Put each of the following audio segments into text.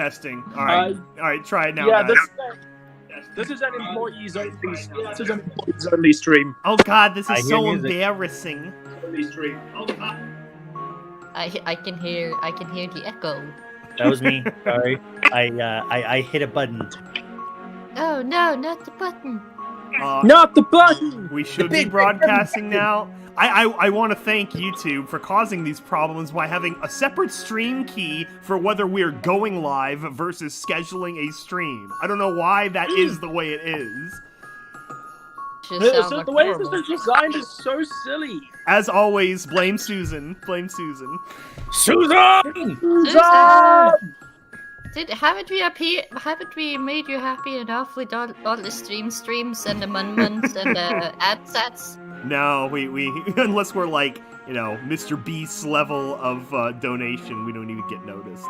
Testing. All right. All right, try it now, Yeah, guys. this is an employees only stream. Oh God, this I is hear so music. embarrassing. I can hear the echo. That was me. Sorry. I hit a button. Oh no, not the button. Not the button! We should be broadcasting now. I want to thank YouTube for causing these problems by having a separate stream key for whether we're going live versus scheduling a stream. I don't know why that is the way it is. The way this is designed is so silly. As always, blame Susan. Blame Susan. Susan! Dude, haven't we made you happy enough with all the streams and the months and the ad sets? No, we unless we're like, you know, Mr. Beast's level of donation, we don't even get noticed.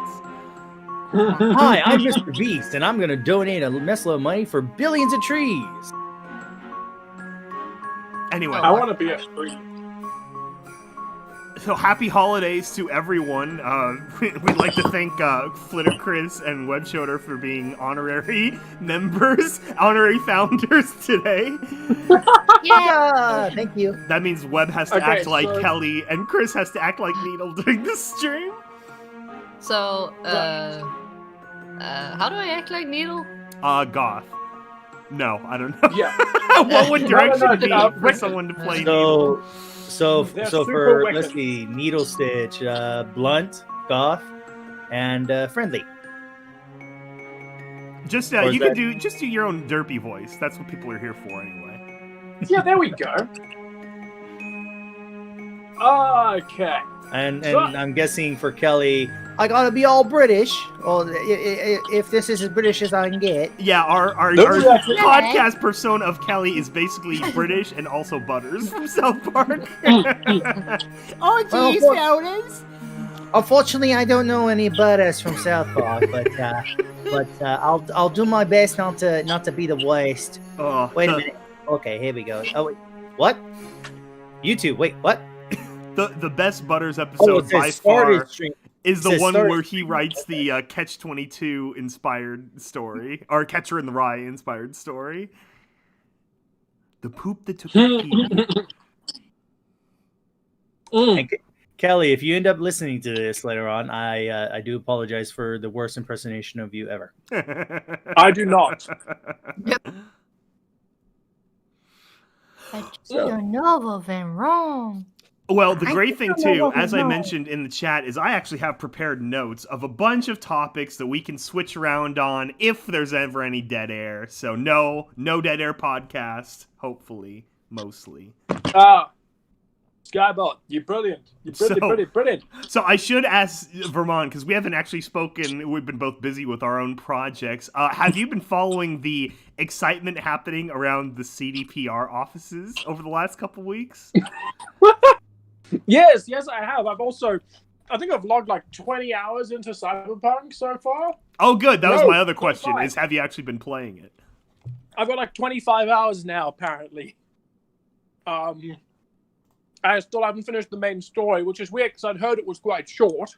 Hi, I'm Mr. Beast, and I'm gonna donate a messload of money for billions of trees. Anyway, I want to be a stream. so happy holidays to everyone. We'd like to thank Flitter Chris and WebShoulder for being honorary members, honorary founders today. Yeah. Thank you. That means Web has to act like Kelly, and Chris has to act like Needle during the stream. So, how do I act like Needle? Goth. No, I don't know. Yeah. What would direction be for Rick- someone to play Needle? So They're for super wicked. let's see, Needle Stitch, Blunt, Goth, and Friendly. Just Or is you can that- do your own derpy voice. That's what people are here for, anyway. Yeah, there we go. Okay. And So- I'm guessing for Kelly, I gotta be all British. Well, if this is as British as I can get. Yeah, our Those are actually- podcast persona of Kelly is basically British and also Butters from South Park. Oh, geez, Well, Founders. Unfortunately, I don't know any Butters from South Park, but I'll do my best not to be the worst. Oh, Wait a minute. Okay, here we go. Oh wait, what? YouTube. Wait, what? The best Butters episode it by says started far stream. is the says one started where he writes the Catch-22 inspired story, or Catcher in the Rye inspired story. The poop that took the pee. And Kelly, if you end up listening to this later on, I do apologize for the worst impersonation of you ever. I do not. I don't know what went wrong. Well, the I great thing don't know too, what we as I know. mentioned in the chat, is I actually have prepared notes of a bunch of topics that we can switch around on if there's ever any dead air. So no dead air podcast, hopefully, mostly. Skybot, you're brilliant. You're brilliant. So I should ask Vermont, because we haven't actually spoken, we've been both busy with our own projects. Have you been following the excitement happening around the CDPR offices over the last couple weeks? Yes, I have. I think I've logged like 20 hours into Cyberpunk so far. Oh, good. That was No, my other question, 25. is have you actually been playing it? I've got like 25 hours now, apparently. I still haven't finished the main story, which is weird because I'd heard it was quite short.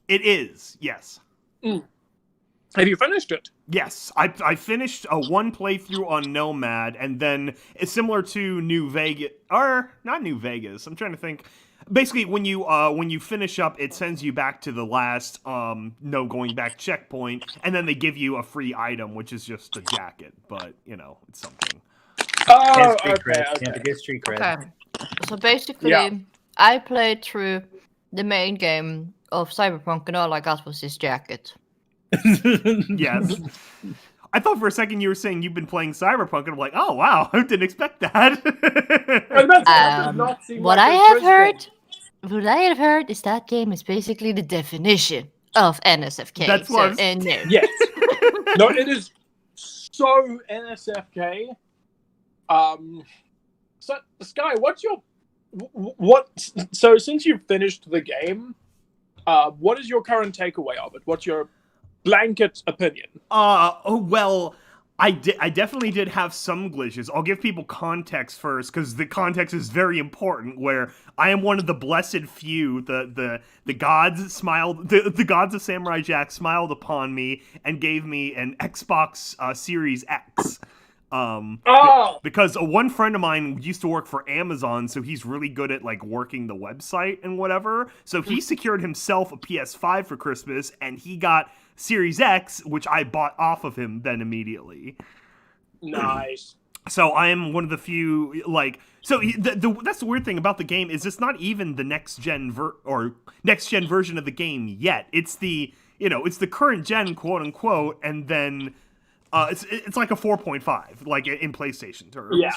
It is, yes. Have you finished it? Yes, I finished a one playthrough on Nomad, and then it's similar to New Vegas, or not New Vegas. I'm trying to think. Basically, when you finish up, it sends you back to the last no going back checkpoint, and then they give you a free item, which is just a jacket. But you know, it's something. Oh, Street cred. okay. Can't forget street cred. Okay. So basically, Yeah. I played through the main game of Cyberpunk and all I got was this jacket. Yes. I thought for a second you were saying you've been playing Cyberpunk, and I'm like, oh wow, I didn't expect that. What I have heard is that game is basically the definition of NSFK. That's what and no. Yes. No, it is so NSFK. So Sky, so since you've finished the game, what is your current takeaway of it? What's your blanket opinion? Well, I definitely did have some glitches. I'll give people context first, because the context is very important. Where I am one of the blessed few, the gods smiled, the gods of Samurai Jack smiled upon me and gave me an Xbox Series X. Because one friend of mine used to work for Amazon, so he's really good at like working the website and whatever. So he secured himself a PS5 for Christmas, and he got Series X, which I bought off of him then immediately. Nice. So I am one of the few, like, so that's the weird thing about the game is it's not even the next gen version of the game yet. It's the current gen, quote unquote, and then it's like a 4.5, like in PlayStation terms. Yeah.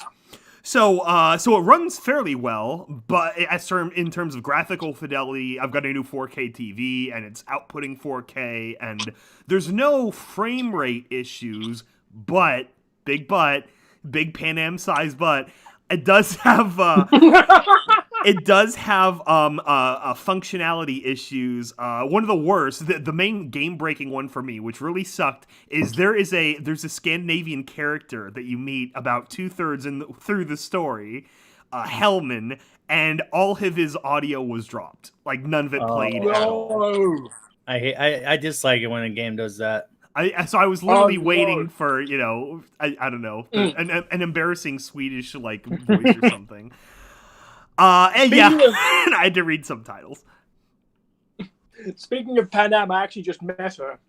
So it runs fairly well, but in terms of graphical fidelity, I've got a new 4K TV, and it's outputting 4K, and there's no frame rate issues, but big Pan Am size butt. It does have functionality issues. One of the worst, the main game breaking one for me, which really sucked, is there's a Scandinavian character that you meet about 2/3 through the story, Hellman, and all of his audio was dropped. Like none of it played at all. I dislike it when a game does that. So I was literally waiting for, I don't know, an embarrassing Swedish like voice or something. And I had to read subtitles. Speaking of Pan Am, I actually just met her.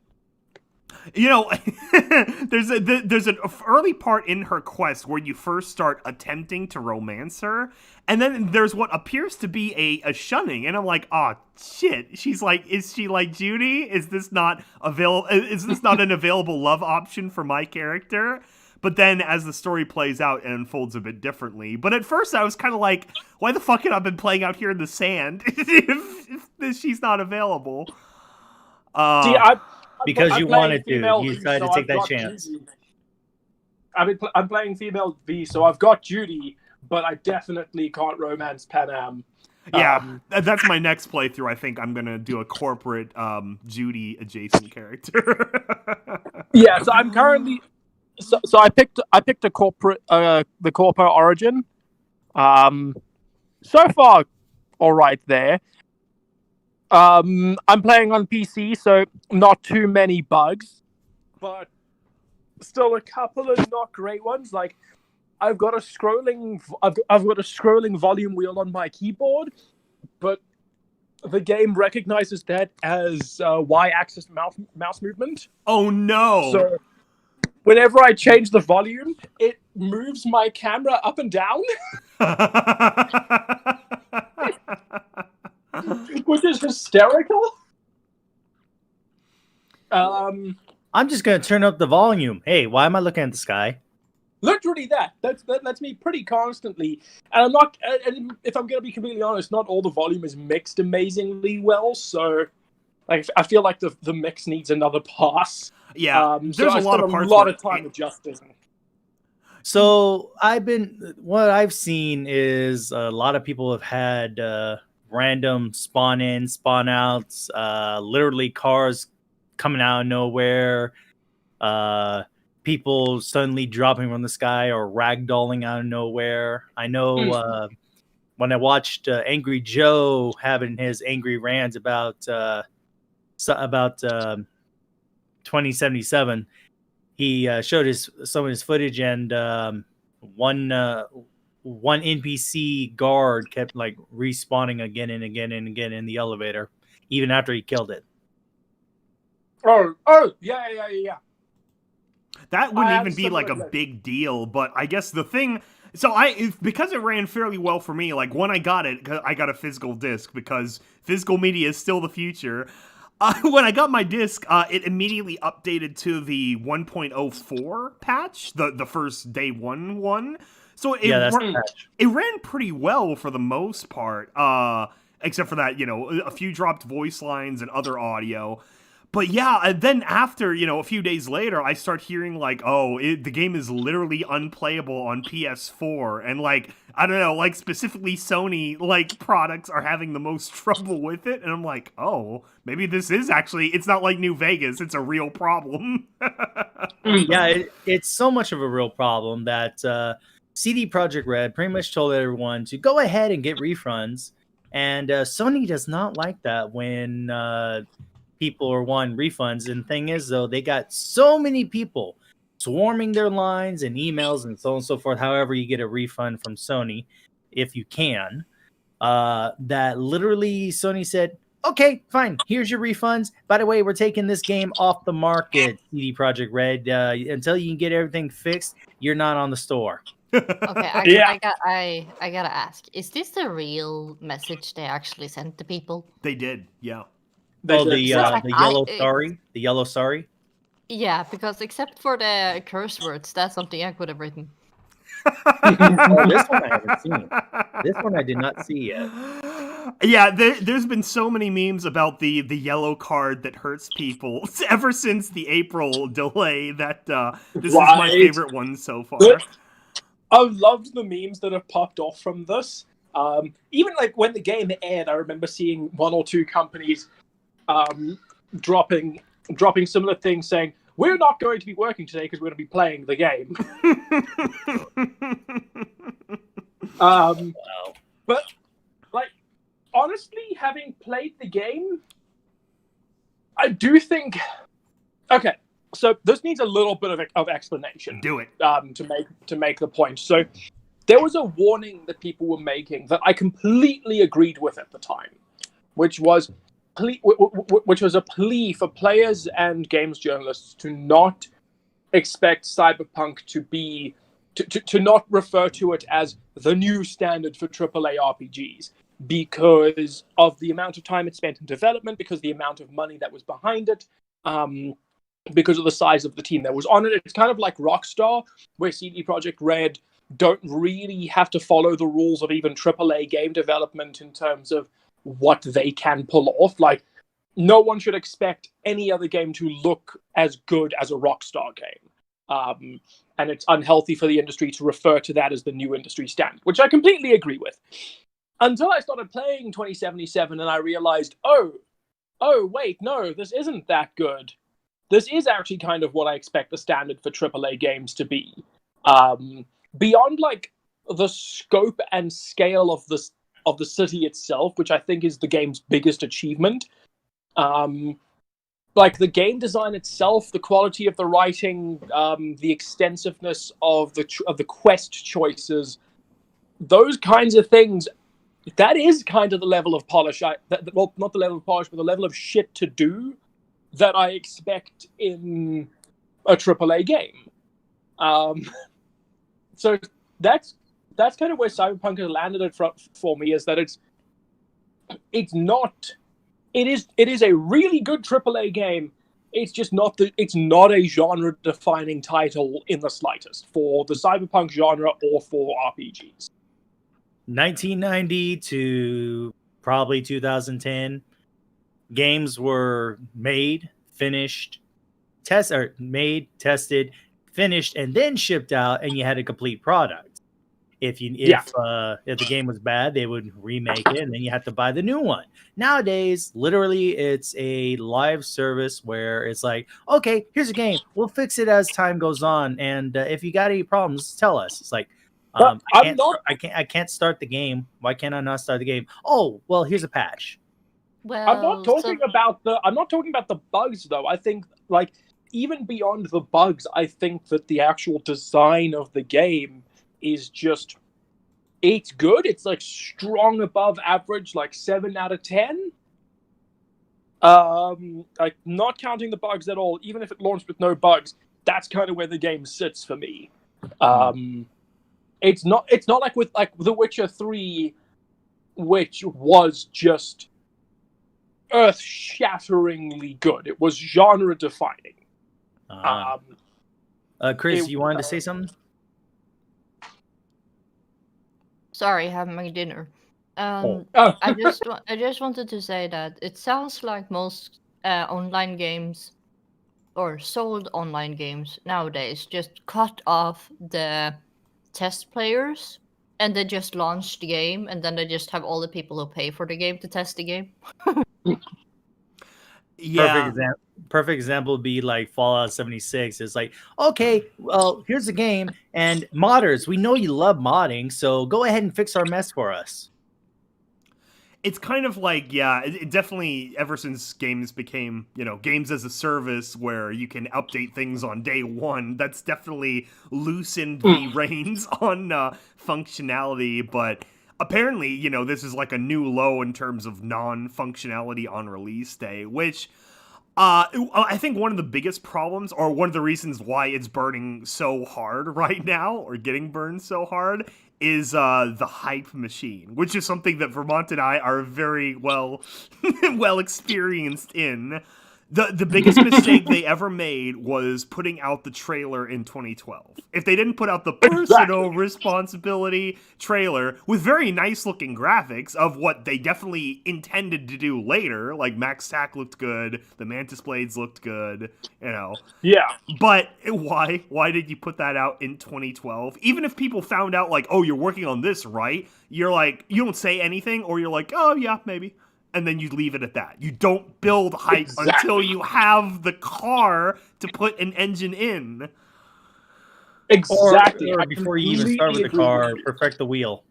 There's an early part in her quest where you first start attempting to romance her, and then there's what appears to be a shunning, and I'm like, oh shit. She's like, is she like Judy? Is this not an available love option for my character? But then as the story plays out, it unfolds a bit differently. But at first I was kind of like, why the fuck have I been playing out here in the sand if she's not available? Because you wanted to. You decided to take that chance. I'm playing female V, so I've got Judy, but I definitely can't romance Pan Am. Yeah, that's my next playthrough. I think I'm gonna do a corporate Judy adjacent character. Yeah, so I'm currently. So I picked a corporate the corpo origin. So far, all right there. I'm playing on PC, so not too many bugs, but still a couple of not great ones. Like I've got a scrolling volume wheel on my keyboard, but the game recognizes that as Y-axis mouse movement. Oh no! So whenever I change the volume, it moves my camera up and down. Which is hysterical. I'm just gonna turn up the volume. Hey, why am I looking at the sky? Literally that lets me pretty constantly. And I'm not. And if I'm gonna be completely honest, not all the volume is mixed amazingly well. So, like, I feel like the mix needs another pass. Yeah, so there's a lot of time adjusting. So what I've seen is a lot of people have had random spawn in, spawn outs, literally cars coming out of nowhere, people suddenly dropping from the sky or ragdolling out of nowhere. I know when I watched Angry Joe having his angry rants about 2077, he showed some of his footage, and one NPC guard kept like respawning again and again and again in the elevator, even after he killed it. Oh, yeah. That wouldn't even be like a big deal, but I guess the thing. So because it ran fairly well for me, like when I got it, I got a physical disc because physical media is still the future. When I got my disc, it immediately updated to the 1.04 patch, the first day one. So it ran pretty well for the most part, except for that, a few dropped voice lines and other audio. But yeah, and then after, a few days later, I start hearing like, oh, the game is literally unplayable on PS4, and like, I don't know, like specifically Sony like products are having the most trouble with it, and I'm like, oh, maybe this is actually, it's not like New Vegas, it's a real problem. Yeah, it's so much of a real problem that CD Projekt Red pretty much told everyone to go ahead and get refunds, and Sony does not like that when people are wanting refunds. And the thing is, though, they got so many people swarming their lines and emails and so on and so forth. However, you get a refund from Sony, if you can, that literally Sony said, okay, fine. Here's your refunds. By the way, we're taking this game off the market, CD Projekt Red. Until you can get everything fixed, you're not on the store. Okay, Yeah. I gotta ask: is this the real message they actually sent to people? They did, yeah. Oh, They the did. Like, yellow sorry, the yellow sorry. Yeah, because except for the curse words, that's something I could have written. Oh, this one I haven't seen. This one I did not see yet. Yeah, there's been so many memes about the yellow card that hurts people ever since the April delay that this is my Right. favorite one so far. Good. I've loved the memes that have popped off from this. Even like when the game aired, I remember seeing one or two companies dropping similar things, saying, "We're not going to be working today because we're going to be playing the game." Wow. But like, honestly, having played the game, I do think. Okay, so this needs a little bit of explanation. Do it. To make the point. So there was a warning that people were making that I completely agreed with at the time, which was a plea for players and games journalists to not expect Cyberpunk to be to not refer to it as the new standard for AAA RPGs because of the amount of time it spent in development, because the amount of money that was behind it, because of the size of the team that was on it. It's kind of like Rockstar, where CD Projekt Red don't really have to follow the rules of even AAA game development in terms of what they can pull off. Like, no one should expect any other game to look as good as a Rockstar game. And it's unhealthy for the industry to refer to that as the new industry standard, which I completely agree with. Until I started playing 2077 and I realized, oh, wait, no, this isn't that good. This is actually kind of what I expect the standard for AAA games to be. Beyond like the scope and scale of the city itself, which I think is the game's biggest achievement. Like the game design itself, the quality of the writing, the extensiveness of the quest choices, those kinds of things. That is kind of the level of polish. Well, not the level of polish, but the level of shit to do that I expect in a AAA game. So that's kind of where Cyberpunk has landed it for me, is that it is a really good AAA game. It's just not a genre defining title in the slightest for the Cyberpunk genre or for RPGs. 1990 to probably 2010, games were made, finished, tested, finished, and then shipped out, and you had a complete product. If the game was bad, they would remake it, and then you have to buy the new one. Nowadays, literally, it's a live service where it's like, okay, here's a game, we'll fix it as time goes on, and if you got any problems, tell us. It's like, I can't start the game. Why can't I not start the game? Oh, well, here's a patch. Well, I'm not talking about the bugs though. I think like even beyond the bugs, I think that the actual design of the game is just, it's good. It's like strong above average, like 7 out of 10. Like not counting the bugs at all, even if it launched with no bugs, that's kind of where the game sits for me. It's not like with like The Witcher 3, which was just earth-shatteringly good. It was genre-defining. Chris, you wanted to say something? Sorry, having my dinner. Oh. I just wanted to say that it sounds like most online games or sold online games nowadays just cut off the test players and they just launch the game and then they just have all the people who pay for the game to test the game. Yeah. Perfect example would be like Fallout 76. It's like, okay, well, here's the game, and modders, we know you love modding, so go ahead and fix our mess for us. It's kind of like, yeah, it definitely, ever since games became, games as a service where you can update things on day one, that's definitely loosened the reins on functionality, but apparently, this is like a new low in terms of non-functionality on release day, which I think one of the biggest problems, or one of the reasons why it's burning so hard right now, or getting burned so hard, is the hype machine, which is something that Vermont and I are very well experienced in. The biggest mistake they ever made was putting out the trailer in 2012. If they didn't put out the personal responsibility trailer with very nice looking graphics of what they definitely intended to do later, like Max Tack looked good, the Mantis Blades looked good, Yeah. But why did you put that out in 2012? Even if people found out like, oh, you're working on this, right? You're like, you don't say anything, or you're like, oh yeah, maybe. And then you leave it at that. You don't build hype until you have the car to put an engine in. Exactly. Or before you even start with the car, perfect the wheel.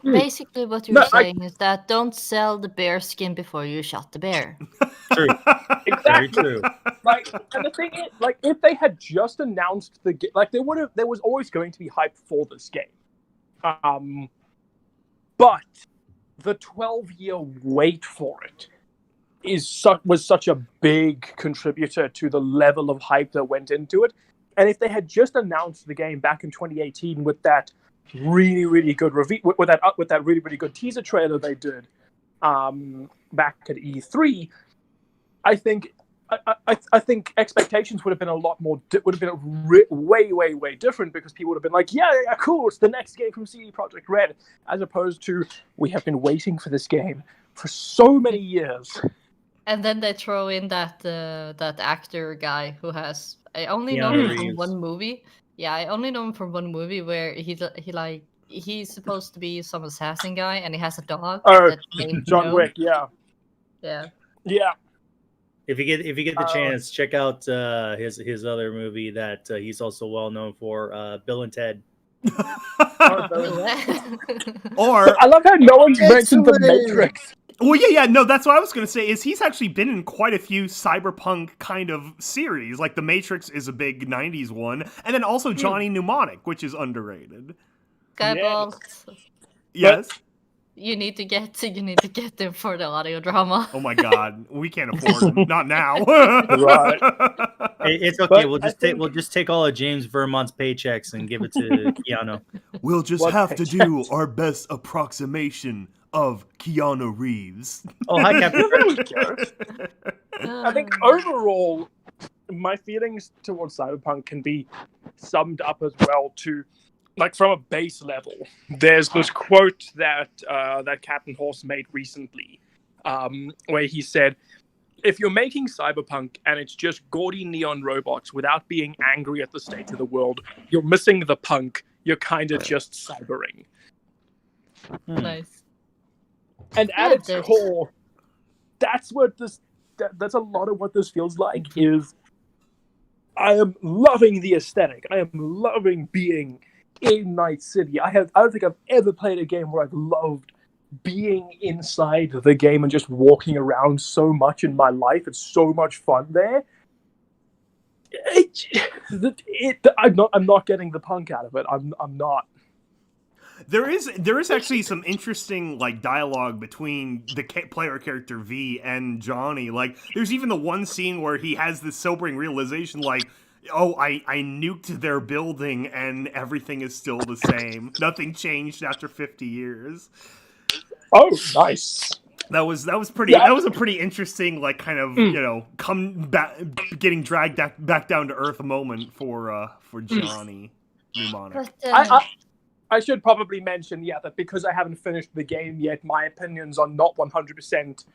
Basically what you're saying is that don't sell the bear skin before you shot the bear. True. Exactly. Very true. And the thing is, if they had just announced the game, there was always going to be hype for this game. But the 12-year wait for it was such a big contributor to the level of hype that went into it. And if they had just announced the game back in 2018 with that really, really good review, with that really, really good teaser trailer they did back at E3, I think expectations would have been a lot more. Would have been way, way, way different, because people would have been like, "Yeah, cool! It's the next game from CD Projekt Red," as opposed to, "We have been waiting for this game for so many years." And then they throw in that actor guy who has I only know Keanu him from Reeves. one movie. Yeah, I only know him from one movie where he's supposed to be some assassin guy and he has a dog. Oh, that's named John No. Wick, yeah. If you get the chance, check out his other movie that he's also well known for, Bill and Ted. Or I love how no one's mentioned the Matrix. well, yeah, no, that's what I was gonna say. Is he's actually been in quite a few cyberpunk kind of series. Like The Matrix is a big '90s one, and then also Johnny Mnemonic, which is underrated. Skyballs. Yes. You need to get them for the audio drama. Oh my God, we can't afford them. Not now. Right. It's okay. But We'll just take all of James Vermont's paychecks and give it to Keanu. We'll just What have to paychecks? do our best approximation of Keanu Reeves. Oh, hi, Captain. There we go. I think overall, my feelings towards Cyberpunk can be summed up as well to, from a base level. There's this quote that Captain Horse made recently, where he said, "If you're making Cyberpunk and it's just gaudy neon robots without being angry at the state of the world, you're missing the punk. You're kind of just cybering." Nice. And at its core, that's a lot of what this feels like. Is I am loving the aesthetic. I am loving being in Night City. I don't think I've ever played a game where I've loved being inside the game and just walking around so much in my life. It's so much fun there. I'm not getting the punk out of it. I'm not. There is actually some interesting dialogue between the player character V and Johnny. There's even the one scene where he has this sobering realization, oh, I nuked their building and everything is still the same. Nothing changed after 50 years. Oh, nice. That was pretty. Yeah. That was a pretty interesting, come back, getting dragged back down to earth moment for Johnny Mnemonic. But, I should probably mention, that because I haven't finished the game yet, my opinions are not 100%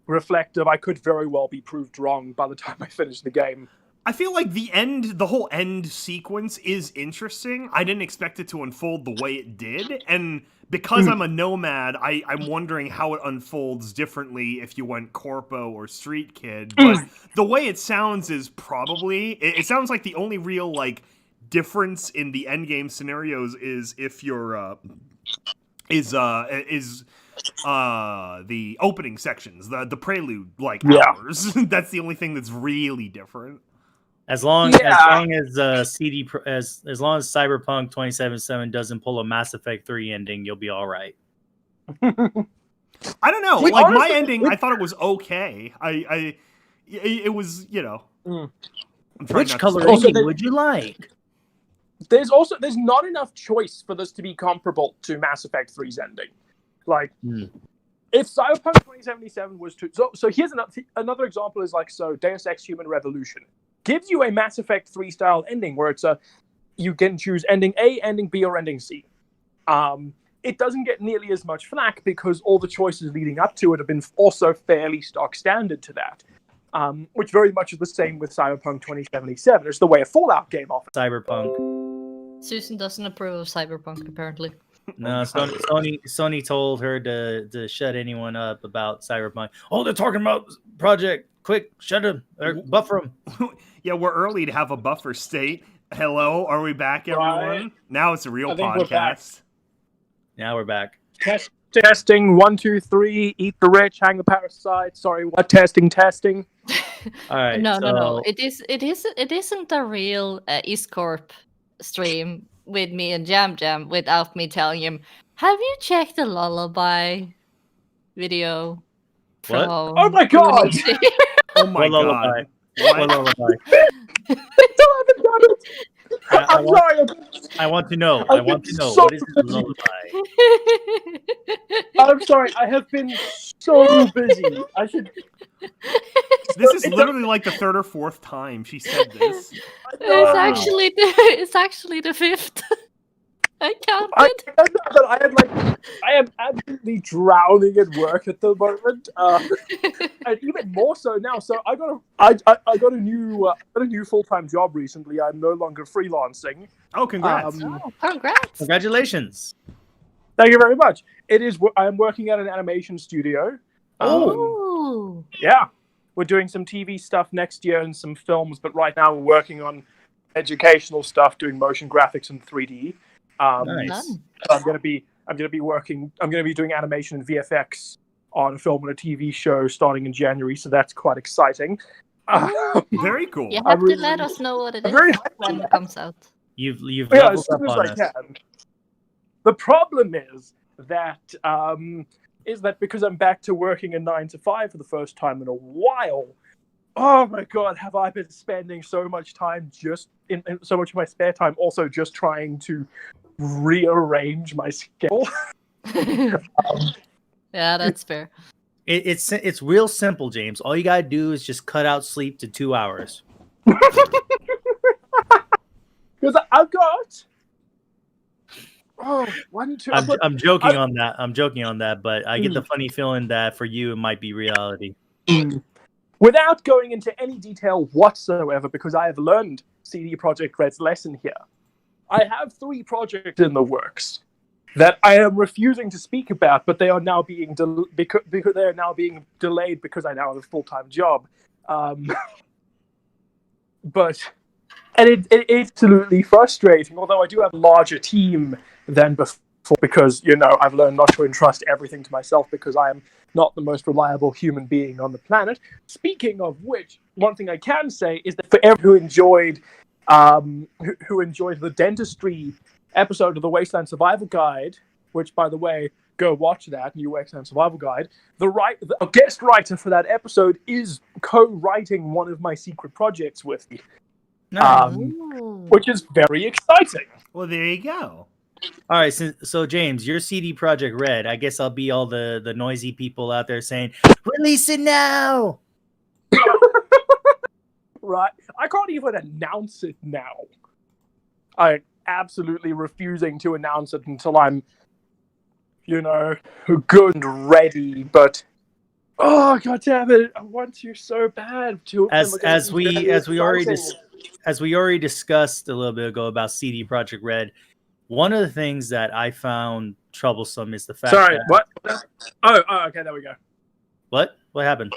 reflective. I could very well be proved wrong by the time I finish the game. I feel like the whole end sequence is interesting. I didn't expect it to unfold the way it did, and because I'm a nomad, I'm wondering how it unfolds differently if you went Corpo or Street Kid. But the way it sounds is probably it sounds like the only real like difference in the end game scenarios is if you're the opening sections, the prelude hours. That's the only thing that's really different. As long as as long as Cyberpunk 2077 doesn't pull a Mass Effect 3 ending, you'll be all right. I don't know. Wait, like my honestly, ending, I thought it was okay. It was, you know. Which color Also, ending would you like? There's not enough choice for this to be comparable to Mass Effect 3's ending. Like, if Cyberpunk 2077 was to... So here's another example is like, so Deus Ex Human Revolution gives you a Mass Effect 3 style ending where it's you can choose ending A, ending B, or ending C. It doesn't get nearly as much flack because all the choices leading up to it have been also fairly stock standard to that. Which very much is the same with Cyberpunk 2077. It's the way a Fallout game offers. Cyberpunk. Susan doesn't approve of Cyberpunk, apparently. No, Sony told her to shut anyone up about Cyberpunk. Oh, they're talking about Project. Quick, shut them or buffer them. Yeah, we're early to have a buffer state. Hello, are we back, everyone? Right. Now it's a real I think we're back. podcast. Now we're back. Testing 1, 2, 3. Eat the rich, hang the parasite. Sorry, what? Testing. All right. No. It isn't a real EAST Corp stream with me and Jam without me telling him, have you checked the Lullaby video? What? Oh my god! Oh my What god. lullaby? What? What lullaby? I still haven't done it! I'm sorry. I want to know. I want to know. So What is this lullaby? I'm sorry. I have been so busy. I should. This is literally like the third or fourth time she said this. It's actually the fifth. I counted. I am absolutely drowning at work at the moment, and even more so now. So I got a new full-time job recently. I'm no longer freelancing. Oh, congrats! Congrats! Congratulations. Thank you very much. I am working at an animation studio. Oh, Yeah, we're doing some TV stuff next year and some films, but right now we're working on educational stuff, doing motion graphics and 3D. Nice. I'm gonna be doing animation and VFX on a film and a TV show starting in January, so that's quite exciting. Very cool. you have to let us know what it is when it comes out. You've Yeah, leveled as soon up as on I us. can. The problem is that because I'm back to working a 9 to 5 for the first time in a while. Oh my god, have I been spending so much time just in so much of my spare time also just trying to rearrange my schedule. Yeah, that's fair. It's real simple, James. All you gotta do is just cut out sleep to 2 hours. Because I've got 1, 2. I'm joking on that. I'm joking on that, but I get the funny feeling that for you it might be reality. Without going into any detail whatsoever, because I have learned CD Projekt Red's lesson here, I have 3 projects in the works that I am refusing to speak about, but they are now being because they are now being delayed because I now have a full-time job. But it's absolutely frustrating. Although I do have a larger team than before, because I've learned not to entrust everything to myself because I am not the most reliable human being on the planet. Speaking of which, one thing I can say is that for everyone who enjoyed the dentistry episode of the Wasteland Survival Guide, which, by the way, go watch that new Wasteland Survival Guide. A guest writer for that episode is co-writing one of my secret projects with me, which is very exciting. Well, there you go. All right, so James, you're CD Projekt Red. I guess I'll be all the noisy people out there saying, "Release it now!" Right? I can't even announce it now. I'm absolutely refusing to announce it until I'm, good and ready. But Oh god damn it! I want to so bad. Two of them are gonna As be very we already exciting. as we already discussed a little bit ago about CD Projekt Red, one of the things that I found troublesome is the fact Sorry, that what? Oh, okay, there we go. what happened?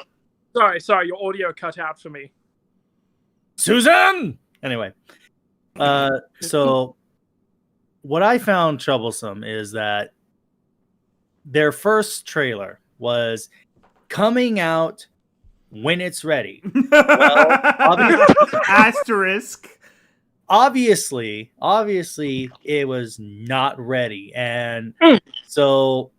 Sorry, your audio cut out for me. Susan. Anyway, so what I found troublesome is that their first trailer was coming out when it's ready. Asterisk. Obviously, it was not ready, and so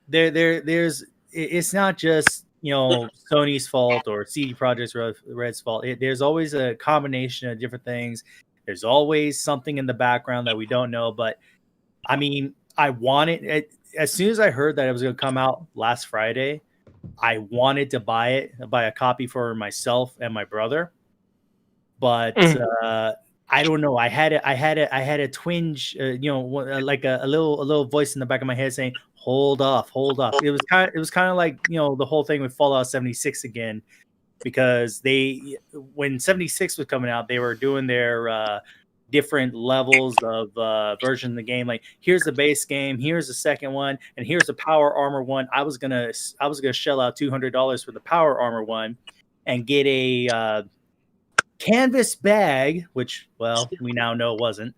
there's it's not just Sony's fault or CD Projekt Red's fault. There's always a combination of different things. There's always something in the background that we don't know. But I mean, I wanted it as soon as I heard that it was going to come out last Friday. I wanted to buy a copy for myself and my brother, but I don't know. I had a twinge, like a little voice in the back of my head saying, "Hold off, hold off." It was kind of like the whole thing with Fallout 76 again, because when 76 was coming out, they were doing their different levels of version of the game. Like, here's the base game, here's the second one, and here's the power armor one. I was gonna shell out $200 for the power armor one and get a canvas bag, which, well, we now know wasn't.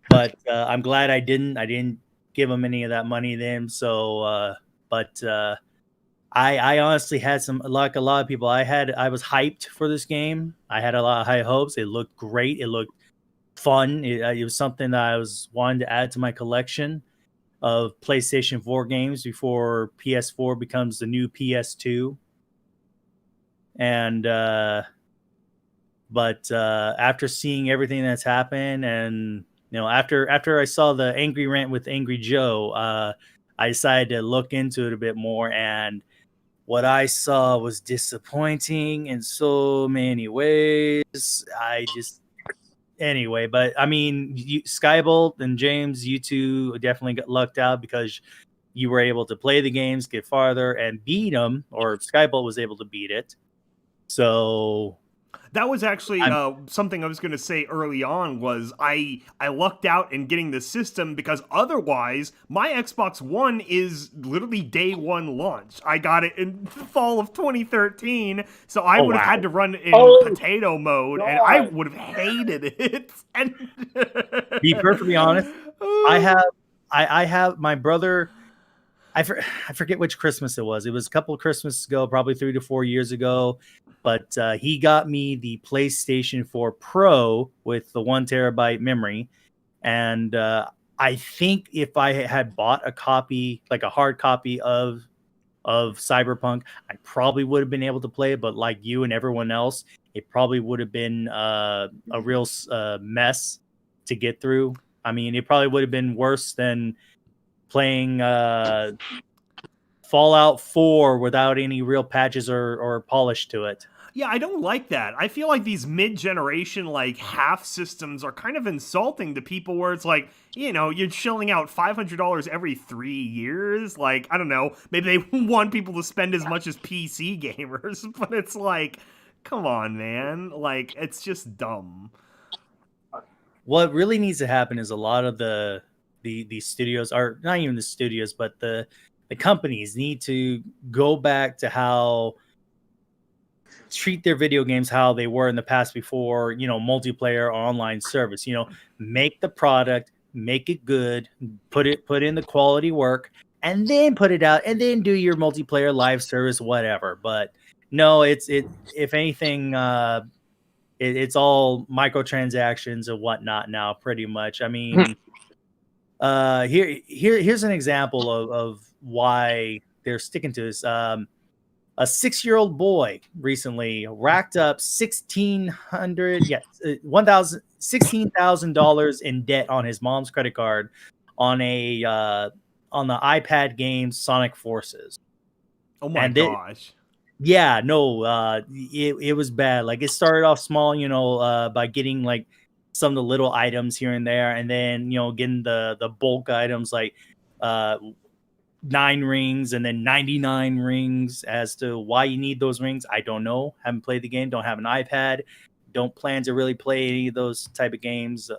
But I'm glad I didn't give them any of that money then. So, I honestly had like a lot of people. I was hyped for this game. I had a lot of high hopes. It looked great. It looked fun. It was something that I was wanting to add to my collection of PlayStation 4 games before PS4 becomes the new PS2. And but after seeing everything that's happened, and after I saw the Angry Rant with Angry Joe, I decided to look into it a bit more, and what I saw was disappointing in so many ways. Anyway, but I mean, Skybolt and James, you two definitely got lucked out because you were able to play the games, get farther, and beat them, or Skybolt was able to beat it. So that was actually something I was going to say early on. Was I lucked out in getting the system, because otherwise my Xbox One is literally day one launch. I got it in the fall of 2013, so I would have had to run in potato mode, and I would have hated it. And be perfectly honest, I have my brother. I forget which Christmas it was. It was a couple of Christmases ago, probably 3 to 4 years ago. But he got me the PlayStation 4 Pro with the 1 terabyte memory. And I think if I had bought a copy, like a hard copy of Cyberpunk, I probably would have been able to play it. But like you and everyone else, it probably would have been a real mess to get through. I mean, it probably would have been worse than playing Fallout 4 without any real patches or polish to it. Yeah, I don't like that. I feel like these mid-generation, like, half systems are kind of insulting to people, where it's like, you're shelling out $500 every 3 years. Like, I don't know, maybe they want people to spend as much as PC gamers, but it's like, come on, man. Like, it's just dumb. What really needs to happen is a lot of the studios, are not even the studios, but the companies need to go back to how treat their video games how they were in the past before multiplayer online service. Make the product, make it good, put in the quality work, and then put it out, and then do your multiplayer live service, whatever. But no, if anything, it's all microtransactions and whatnot now, pretty much. I mean, here's an example of why they're sticking to this. A 6-year-old boy recently racked up $16,000 in debt on his mom's credit card on the iPad game Sonic Forces. Oh my gosh. It was bad. Like, it started off small, by getting like some of the little items here and there, and then getting the bulk items like 9 rings and then 99 rings. As to why you need those rings, I don't know. Haven't played the game. Don't have an iPad. Don't plan to really play any of those type of games.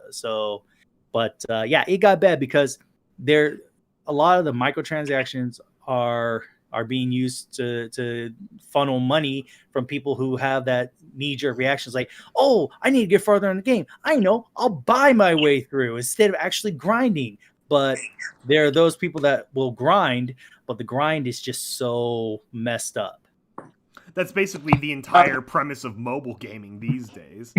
But it got bad because a lot of the microtransactions are being used to funnel money from people who have that knee-jerk reactions like, oh, I need to get further in the game. I know, I'll buy my way through instead of actually grinding. But there are those people that will grind, but the grind is just so messed up. That's basically the entire premise of mobile gaming these days.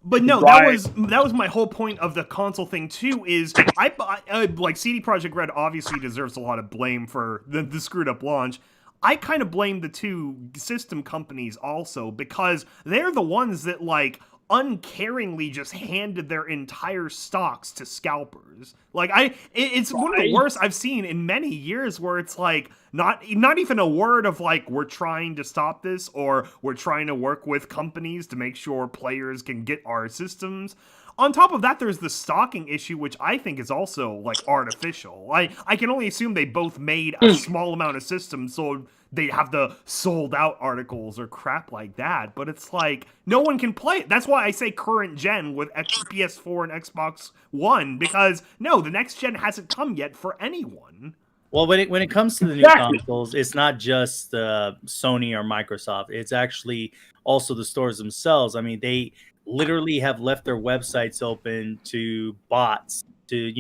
But no, Right. that was my whole point of the console thing too. Is like CD Projekt Red obviously deserves a lot of blame for the screwed up launch. I kind of blame the two system companies also because they're the ones that like uncaringly just handed their entire stocks to scalpers. Like it's one of the worst I've seen in many years where it's like not even a word of like we're trying to stop this or we're trying to work with companies to make sure players can get our systems. On top of that, there's the stocking issue, which I think is also like artificial. I can only assume they both made a small amount of systems, so they have the sold out articles or crap like that. But it's like no one can play it. That's why I say current gen with PS4 and Xbox One, because no, the next gen hasn't come yet for anyone. Well, when it comes to the new consoles, it's not just Sony or Microsoft. It's actually also the stores themselves. I mean, they literally have left their websites open to bots to,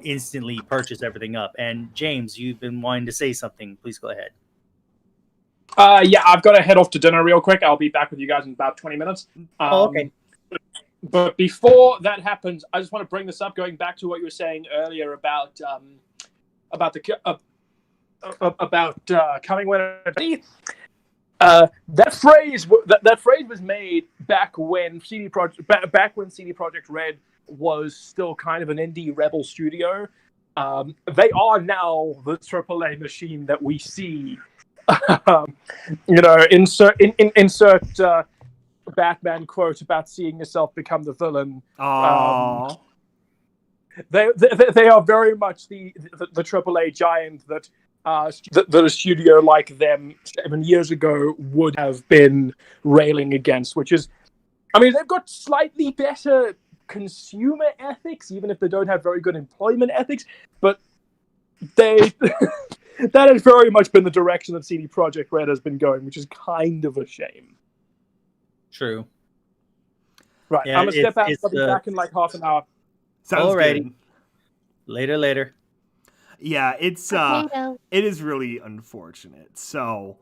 instantly purchase everything up. And James, you've been wanting to say something. Please go ahead. Yeah, I've got to head off to dinner real quick. I'll be back with you guys in about 20 minutes. Okay. But before that happens, I just want to bring this up, going back to what you were saying earlier about coming when it's ready. That phrase was made back when CD Projekt Red was still kind of an indie rebel studio. They are now the AAA machine that we see. Insert Batman quote about seeing yourself become the villain. They are very much the AAA giant that a studio like them 7 years ago would have been railing against, which is, I mean, they've got slightly better consumer ethics, even if they don't have very good employment ethics, but that has very much been the direction that CD Projekt Red has been going, which is kind of a shame. True. Right, Yeah, I'm going to step out. I'll be back in like half an hour. Sounds Alrighty. good. Later. Yeah, it is really unfortunate. So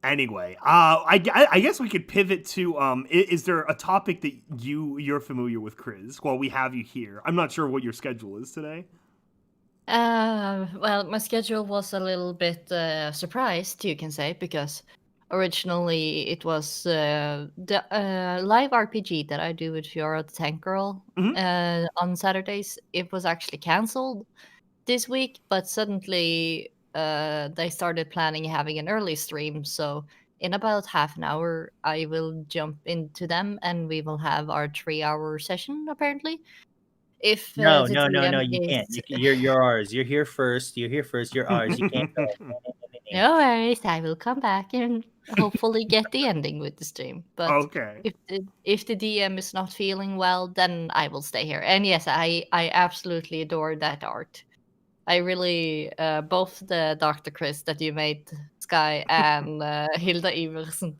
anyway, I guess we could pivot to is there a topic that you're familiar with, Chris, while we have you here? I'm not sure what your schedule is today. Well, my schedule was a little bit surprised, you can say, because originally it was the live RPG that I do with Fiora the Tank Girl on Saturdays. It was actually cancelled this week, but suddenly they started planning having an early stream. So in about half an hour, I will jump into them and we will have our 3-hour session, apparently. If No, the you DM can't. is... You're ours. You're here first. You're ours. You can't go. No worries, I will come back and hopefully get the ending with the stream. But Okay. if the DM is not feeling well, then I will stay here. And yes, I absolutely adore that art. I really both the Dr. Chris that you made, Sky, and Hilda Iversen.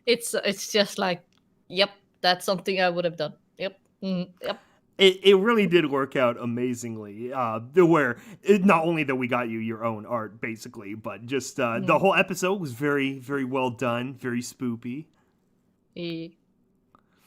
It's just like, yep, that's something I would have done. Yep. Yep. It really did work out amazingly. Where not only that we got you your own art, basically, but just the whole episode was very, very well done, very spoopy.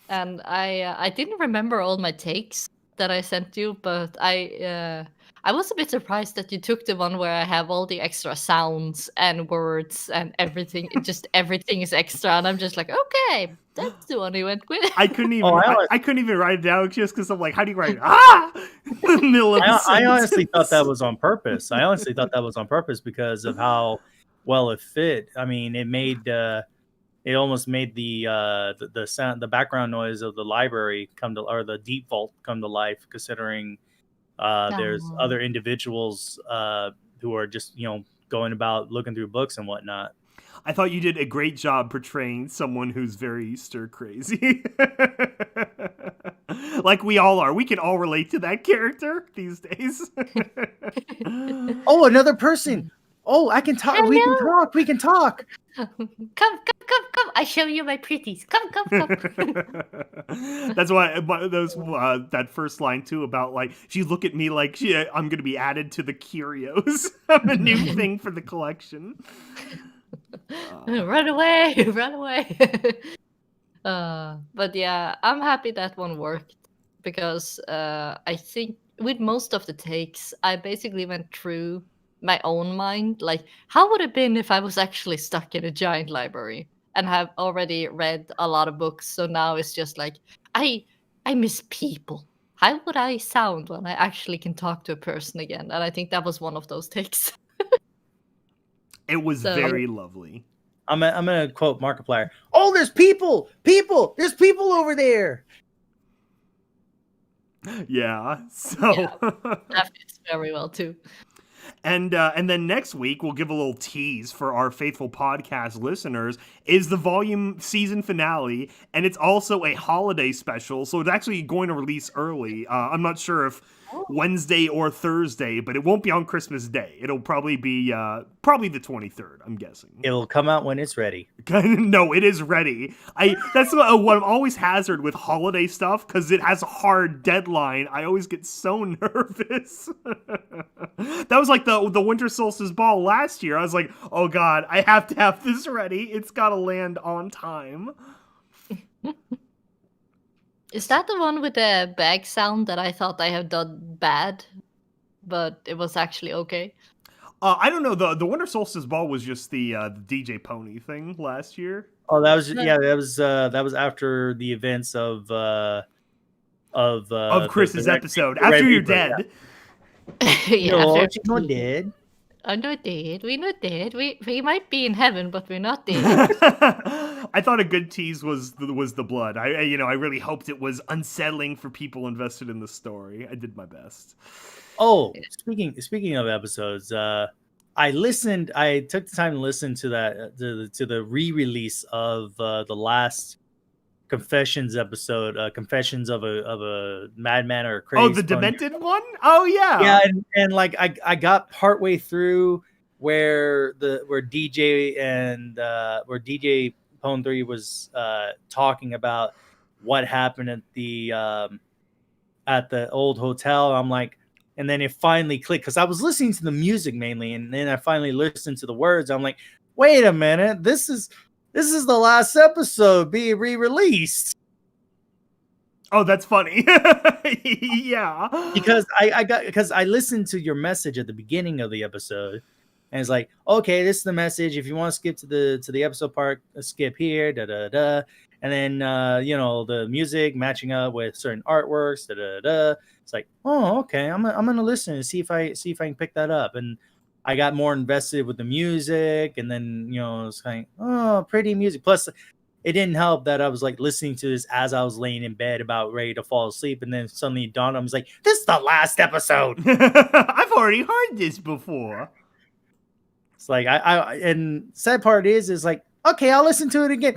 And I didn't remember all my takes that I sent you, but I was a bit surprised that you took the one where I have all the extra sounds and words and everything. Just everything is extra, and I'm just like, okay, that's the one you went with. I couldn't even. I couldn't even write it down just because I'm like, how do you write in the middle of I honestly thought that was on purpose. Because of how well it fit. I mean, it made it almost made the sound, the background noise of the library or the deep vault come to life, considering there's other individuals who are just going about looking through books and whatnot. I thought you did a great job portraying someone who's very stir crazy. Like we all are. We can all relate to that character these days. Oh, another person. Oh, I can talk. We can Hello. talk. We can talk. Come. I show you my pretties. Come. That's why those that first line too about like she look at me like I'm gonna be added to the curios. I'm a new thing for the collection. Run away. But yeah, I'm happy that one worked because I think with most of the takes, I basically went through my own mind. Like, how would it have been if I was actually stuck in a giant library and have already read a lot of books? So now it's just like, I miss people. How would I sound when I actually can talk to a person again? And I think that was one of those takes. It was So- very lovely. I'm gonna quote Markiplier. Oh, there's people. There's people over there. Yeah. So Yeah. That fits very well too. And then next week we'll give a little tease for our faithful podcast listeners is the volume season finale, and it's also a holiday special, so it's actually going to release early. I'm not sure if Wednesday or Thursday, but it won't be on Christmas Day. It'll probably be the 23rd, I'm guessing. It'll come out when it's ready. No, it is ready. That's what I'm always hazard with holiday stuff because it has a hard deadline. I always get so nervous. That was like the Winter Solstice Ball last year. I was like, oh god, I have to have this ready. It's got to land on time. Is that the one with the bag sound that I thought I had done bad, but it was actually okay? I don't know. The Winter Solstice Ball was just the DJ Pony thing last year. Oh, that was after the events of Chris's the episode. Red After you're Reaper, yeah. dead. Yeah, No, after- she's not dead. I'm not dead. We're not dead. We might be in heaven, but we're not dead. I thought a good tease was the blood. I really hoped it was unsettling for people invested in the story. I did my best. Oh, speaking of episodes, I took the time to listen to that to the re-release of the last Confessions episode, Confessions of a Madman or a Crazy. Oh, the Demented one? Oh yeah. Yeah, and like I got partway through where DJ Pone 3 was talking about what happened at the old hotel. I'm like, and then it finally clicked because I was listening to the music mainly, and then I finally listened to the words. I'm like, wait a minute, this is the last episode being re-released. Oh, that's funny. Yeah. Because I listened to your message at the beginning of the episode, and it's like, okay, this is the message. If you want to skip to the episode part, skip here, da da da. And then the music matching up with certain artworks, da da da. It's like, oh, okay, I'm gonna listen and see if I can pick that up. And I got more invested with the music, and then it's like, oh, pretty music. Plus, it didn't help that I was like listening to this as I was laying in bed about ready to fall asleep, and then suddenly it dawned on me, I was like, this is the last episode. I've already heard this before. It's like I and sad part is like, okay, I'll listen to it again.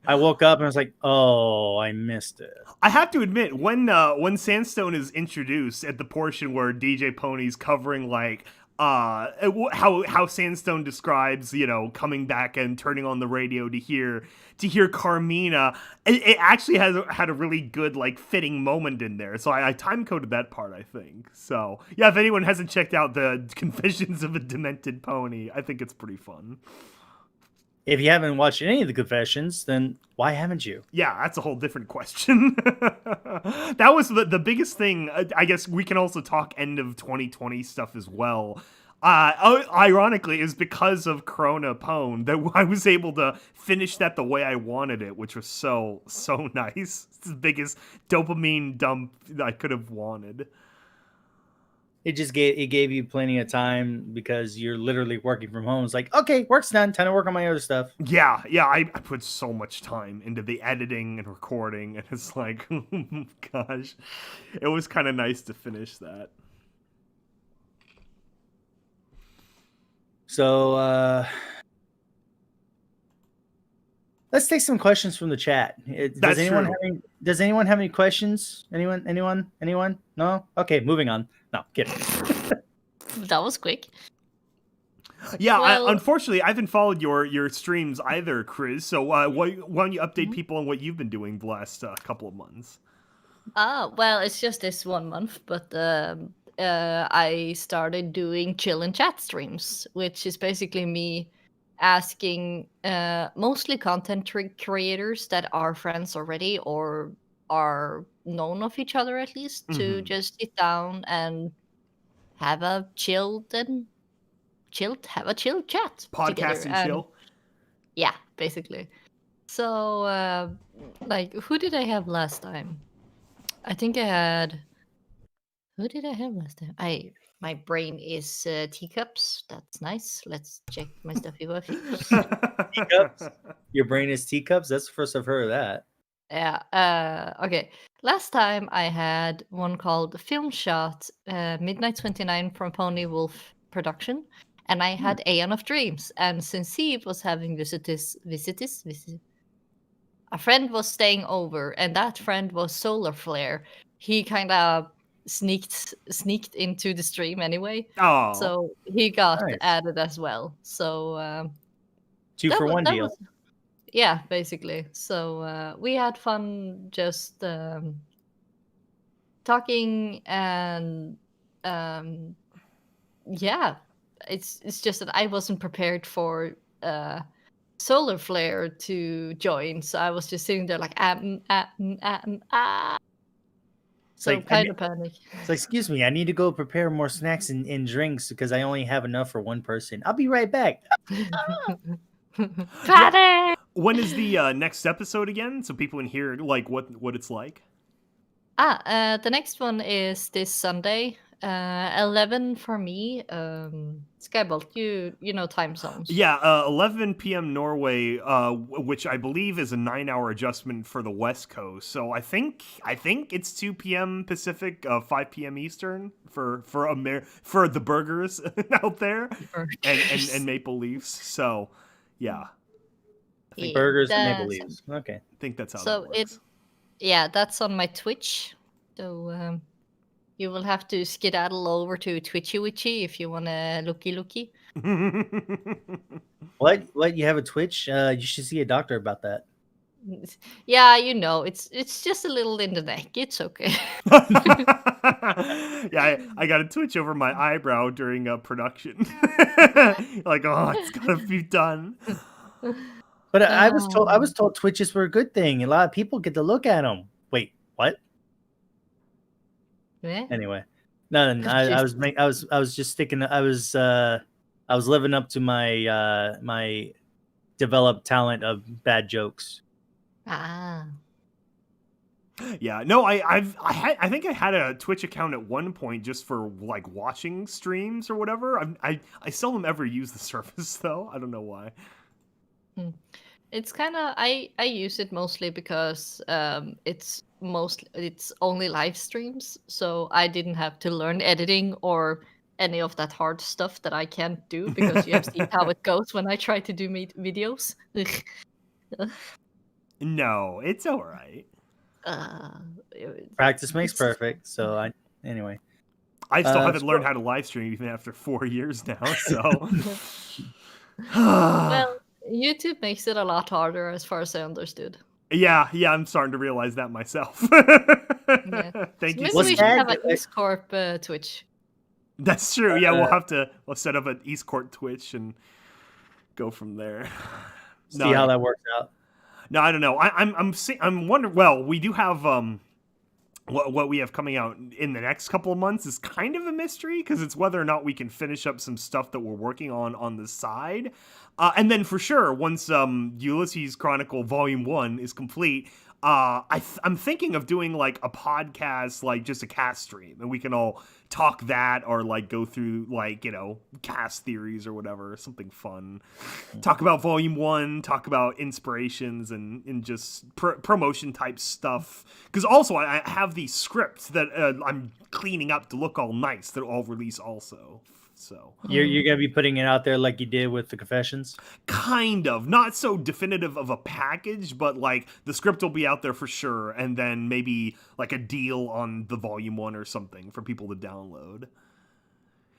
I woke up and I was like, oh, I missed it. I have to admit, when Sandstone is introduced at the portion where DJ Pony's covering like how Sandstone describes coming back and turning on the radio to hear Carmina, it actually had a really good like fitting moment in there. So I time coded that part, I think. So yeah, if anyone hasn't checked out the Confessions of a Demented Pony, I think it's pretty fun. If you haven't watched any of the Confessions, then why haven't you? Yeah, that's a whole different question. That was the biggest thing. I guess we can also talk end of 2020 stuff as well. Ironically, is because of Corona Pone that I was able to finish that the way I wanted it, which was so nice. It's the biggest dopamine dump I could have wanted. It gave you plenty of time because you're literally working from home. It's like, okay, work's done. Time to work on my other stuff. Yeah, I put so much time into the editing and recording, and it's like, gosh, it was kind of nice to finish that. So let's take some questions from the chat. That's true. Does anyone have any questions? Anyone? No? Okay, moving on. No, kidding. That was quick. Yeah, Well- unfortunately, I haven't followed your streams either, Chris. So why don't you update people on what you've been doing the last couple of months? Well, it's just this 1 month, but I started doing chill and chat streams, which is basically me asking mostly content creators that are friends already or are known of each other at least to Mhm. just sit down and have a chill chat Podcast together. and chill. Yeah, basically. So, like, who did I have last time? I think I had. Who did I have last time? My brain is teacups. That's nice. Let's check my stuffy wuffies. Teacups? Your brain is teacups? That's the first I've heard of that. Yeah. Okay. Last time I had one called Film Shot, Midnight 29 from Pony Wolf Production, and I had Aeon of Dreams. And since he was having visitors, a friend was staying over, and that friend was Solar Flare. He kind of sneaked into the stream anyway, Oh, so he got Nice. added as well. So 2 for 1 deal. yeah, basically. So we had fun just talking, and yeah, it's just that I wasn't prepared for Solar Flare to join, so I was just sitting there like so like, kind of panic. It's like, excuse me, I need to go prepare more snacks and drinks because I only have enough for one person. I'll be right back. Panic! when is the next episode again? So people can hear like what it's like. The next one is this Sunday, 11 for me. Skybolt, you know time zones. Yeah, 11 p.m. Norway, which I believe is a 9-hour adjustment for the West Coast. So I think it's 2 p.m. Pacific, 5 p.m. Eastern for the burgers out there and Maple Leafs. So yeah, Yeah, Burgers and that's- Maple Leaves. Okay. I think that's how So that works. Yeah, that's on my Twitch. So you will have to skedaddle over to Twitchy Witchy if you want to looky. What? You have a Twitch? You should see a doctor about that. Yeah, it's just a little in the neck. It's okay. Yeah, I got a twitch over my eyebrow during production. Like, oh, it's gotta be done. But I was told Twitches were a good thing. A lot of people get to look at them. Wait, what? Yeah. Anyway, no, I was just sticking. I was living up to my my developed talent of bad jokes. Ah. Yeah, no, I think I had a Twitch account at one point just for like watching streams or whatever. I seldom ever use the service though. I don't know why. It's kind of I use it mostly because it's only live streams, so I didn't have to learn editing or any of that hard stuff that I can't do because you have seen how it goes when I try to do videos. No, it's all right. Practice makes perfect. So anyway. I still haven't learned how to live stream even after 4 years now. So Well, YouTube makes it a lot harder, as far as I understood. yeah, I'm starting to realize that myself. Yeah. Thank you. Maybe What's we should have that? an EAST Corp Twitch. That's true. Yeah, we'll set up an EAST Corp Twitch and go from there. See how that works out. No, I don't know. I'm wondering. Well, we do have what we have coming out in the next couple of months is kind of a mystery because it's whether or not we can finish up some stuff that we're working on the side, and then for sure once Ulysses Chronicle Volume 1 is complete, I'm thinking of doing like a podcast, like just a cast stream, and we can all talk that or like go through like, you know, cast theories or whatever, something fun. Talk about Volume 1, talk about inspirations and just promotion type stuff. Because also I have these scripts that I'm cleaning up to look all nice that I'll release also. So You're gonna be putting it out there like you did with the Confessions. kind of not so definitive of a package, but like the script will be out there for sure, and then maybe like a deal on the volume 1 or something for people to download.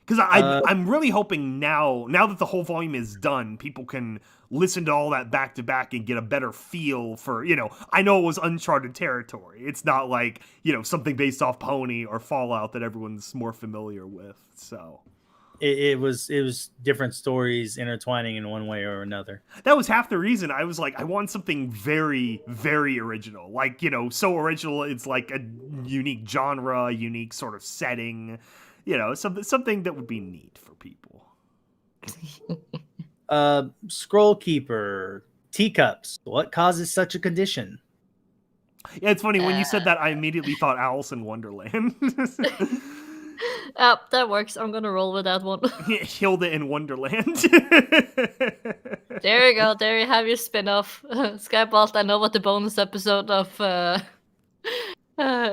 Because I'm really hoping now that the whole volume is done, people can listen to all that back to back and get a better feel for, I know it was uncharted territory. It's not like, something based off Pony or Fallout that everyone's more familiar with. So It was different stories intertwining in one way or another. that was half the reason I was like, I want something very, very original. Like, so original it's like a unique genre, a unique sort of setting. Something that would be neat for people. Scroll Keeper, teacups. What causes such a condition? Yeah, it's funny when you said that. I immediately thought Alice in Wonderland. That works. I'm gonna roll with that one. Hilda in Wonderland. There you go. There you have your spin-off. Skybolt, I know what the bonus episode of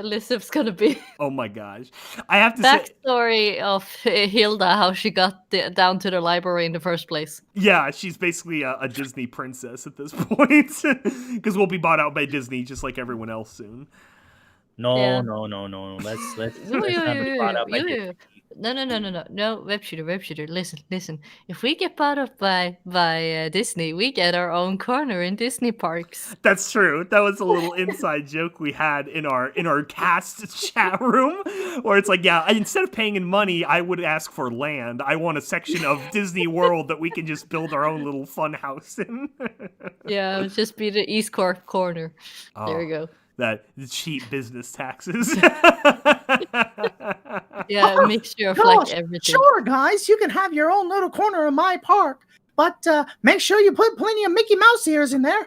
Lissip's gonna be. Oh my gosh. I have to say, Backstory of Hilda, how she got down to the library in the first place. yeah, she's basically a Disney princess at this point. Because we'll be bought out by Disney just like everyone else soon. No. Let's No, not be brought up by Disney. No, web shooter. Listen. If we get bought up by Disney, we get our own corner in Disney parks. That's true. That was a little inside joke we had in our cast chat room, where it's like, yeah, instead of paying in money, I would ask for land. I want a section of Disney World that we can just build our own little fun house in. Yeah, it would just be the EAST Corp corner. There you go. That cheap business taxes. Yeah, a mixture of like everything. Sure, guys, you can have your own little corner of my park, but make sure you put plenty of Mickey Mouse ears in there.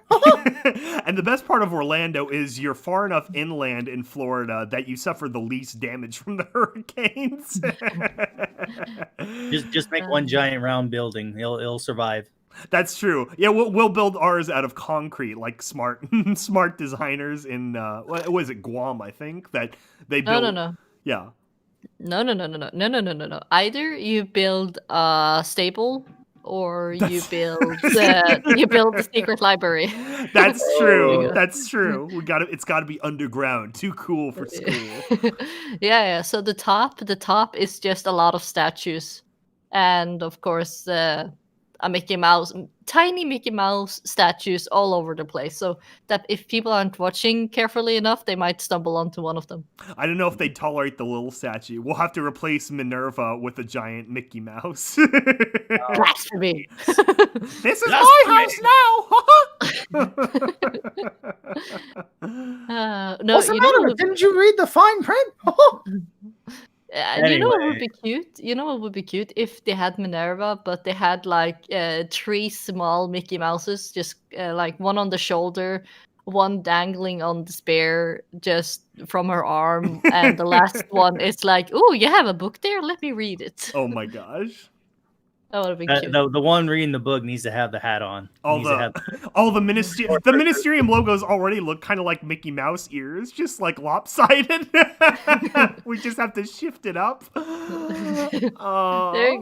And the best part of Orlando is you're far enough inland in Florida that you suffer the least damage from the hurricanes. Just make one giant round building. It'll survive. That's true. Yeah, we'll build ours out of concrete, like smart designers in what was it, Guam? I think that they build. No. Yeah. No. Either you build a stable or you build the secret library. That's true. That's true. It's got to be underground. Too cool for school. Yeah. So the top is just a lot of statues, and of course a Mickey Mouse, tiny Mickey Mouse statues all over the place. So that if people aren't watching carefully enough, they might stumble onto one of them. I don't know if they tolerate the little statue. We'll have to replace Minerva with a giant Mickey Mouse. Blasphemy! This is my house now. No, What's the matter? Didn't you read the fine print? You know what would be cute? You know what would be cute if they had Minerva, but they had like 3 small Mickey Mouses, just like one on the shoulder, one dangling on the spear just from her arm, and the last one is like, "Oh, you have a book there? Let me read it." Oh my gosh. That would have been cute. The one reading the book needs to have the hat on. The Ministerium logos already look kind of like Mickey Mouse ears, just like lopsided. We just have to shift it up. There you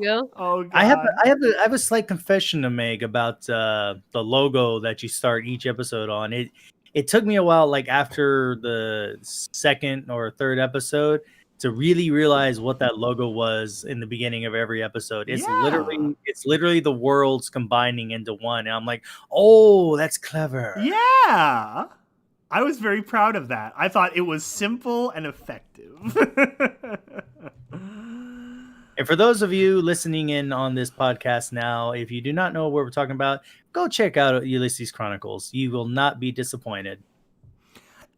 go. Oh God. I have a slight confession to make about the logo that you start each episode on. It took me a while, like after the second or third episode, to really realize what that logo was in the beginning of every episode. It's literally the worlds combining into one. And I'm like, oh, that's clever. Yeah. I was very proud of that. I thought it was simple and effective. And for those of you listening in on this podcast now, if you do not know what we're talking about, go check out Ulysses Chronicles. You will not be disappointed.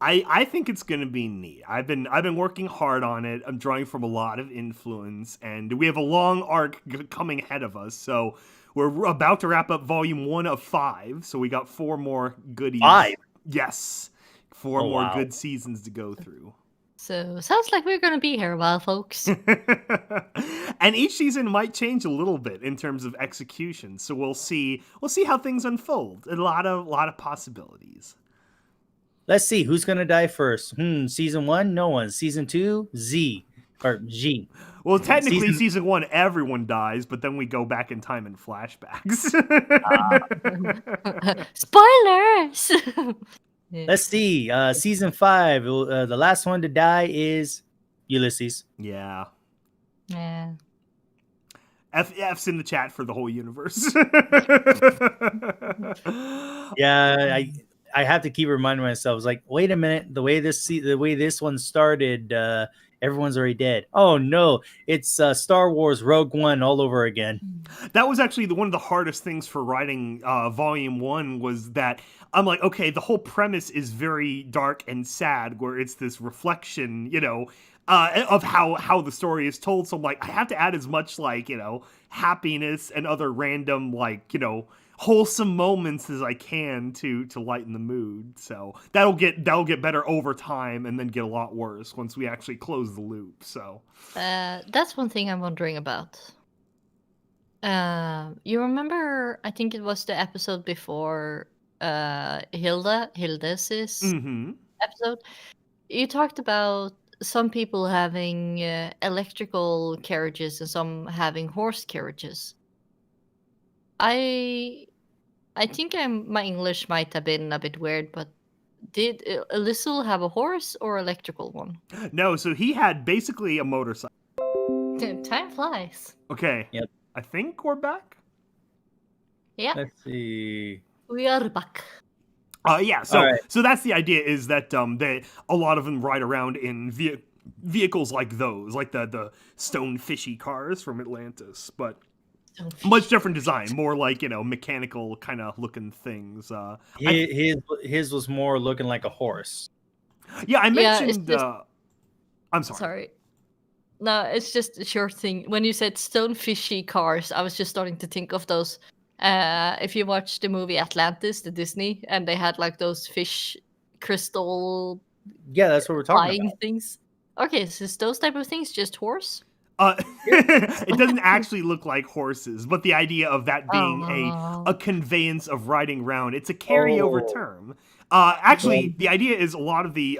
I think it's gonna be neat. I've been working hard on it. I'm drawing from a lot of influence, and we have a long arc coming ahead of us. So we're about to wrap up volume 1 of 5. So we got 4 more goodies. 5? Yes, 4 more good seasons to go through. So sounds like we're gonna be here a while, folks. And each season might change a little bit in terms of execution. So we'll see how things unfold. A lot of possibilities. Let's see who's gonna die first. Season 1, no one. Season 2, Z or G. Well, technically, season 1, everyone dies, but then we go back in time in flashbacks. Spoilers. Let's see. Season 5. The last one to die is Ulysses. Yeah. Yeah. F's in the chat for the whole universe. Yeah, I have to keep reminding myself. It's like, wait a minute, the way this one started, everyone's already dead. Oh no, it's Star Wars Rogue One all over again. That was actually one of the hardest things for writing Volume 1 was that I'm like, okay, the whole premise is very dark and sad, where it's this reflection, of how the story is told. So I'm like, I have to add as much happiness and other random wholesome moments as I can to lighten the mood. So that'll get better over time and then get a lot worse once we actually close the loop. So that's one thing I'm wondering about. You remember? I think it was the episode before Hilda's episode. You talked about some people having electrical carriages and some having horse carriages. I think my English might have been a bit weird, but did Alyssal have a horse or electrical one? No, so he had basically a motorcycle. Time flies. Okay. Yep. I think we're back. Yeah. Let's see. We are back. Yeah, so Right. so that's the idea, is that a lot of them ride around in vehicles like those, like the stone fishy cars from Atlantis, but much different design, more like mechanical kind of looking things. His was more looking like a horse. Yeah, I mentioned. it's just- I'm sorry. Sorry. No, it's just a short thing. When you said stone fishy cars, I was just starting to think of those. If you watch the movie Atlantis, the Disney, and they had like those fish crystal Yeah, that's what we're talking flying about. things. Okay, so is those type of things just horse? It doesn't actually look like horses, but the idea of that being Oh. a conveyance of riding around, it's a carryover Oh. term. Actually, the idea is a lot of the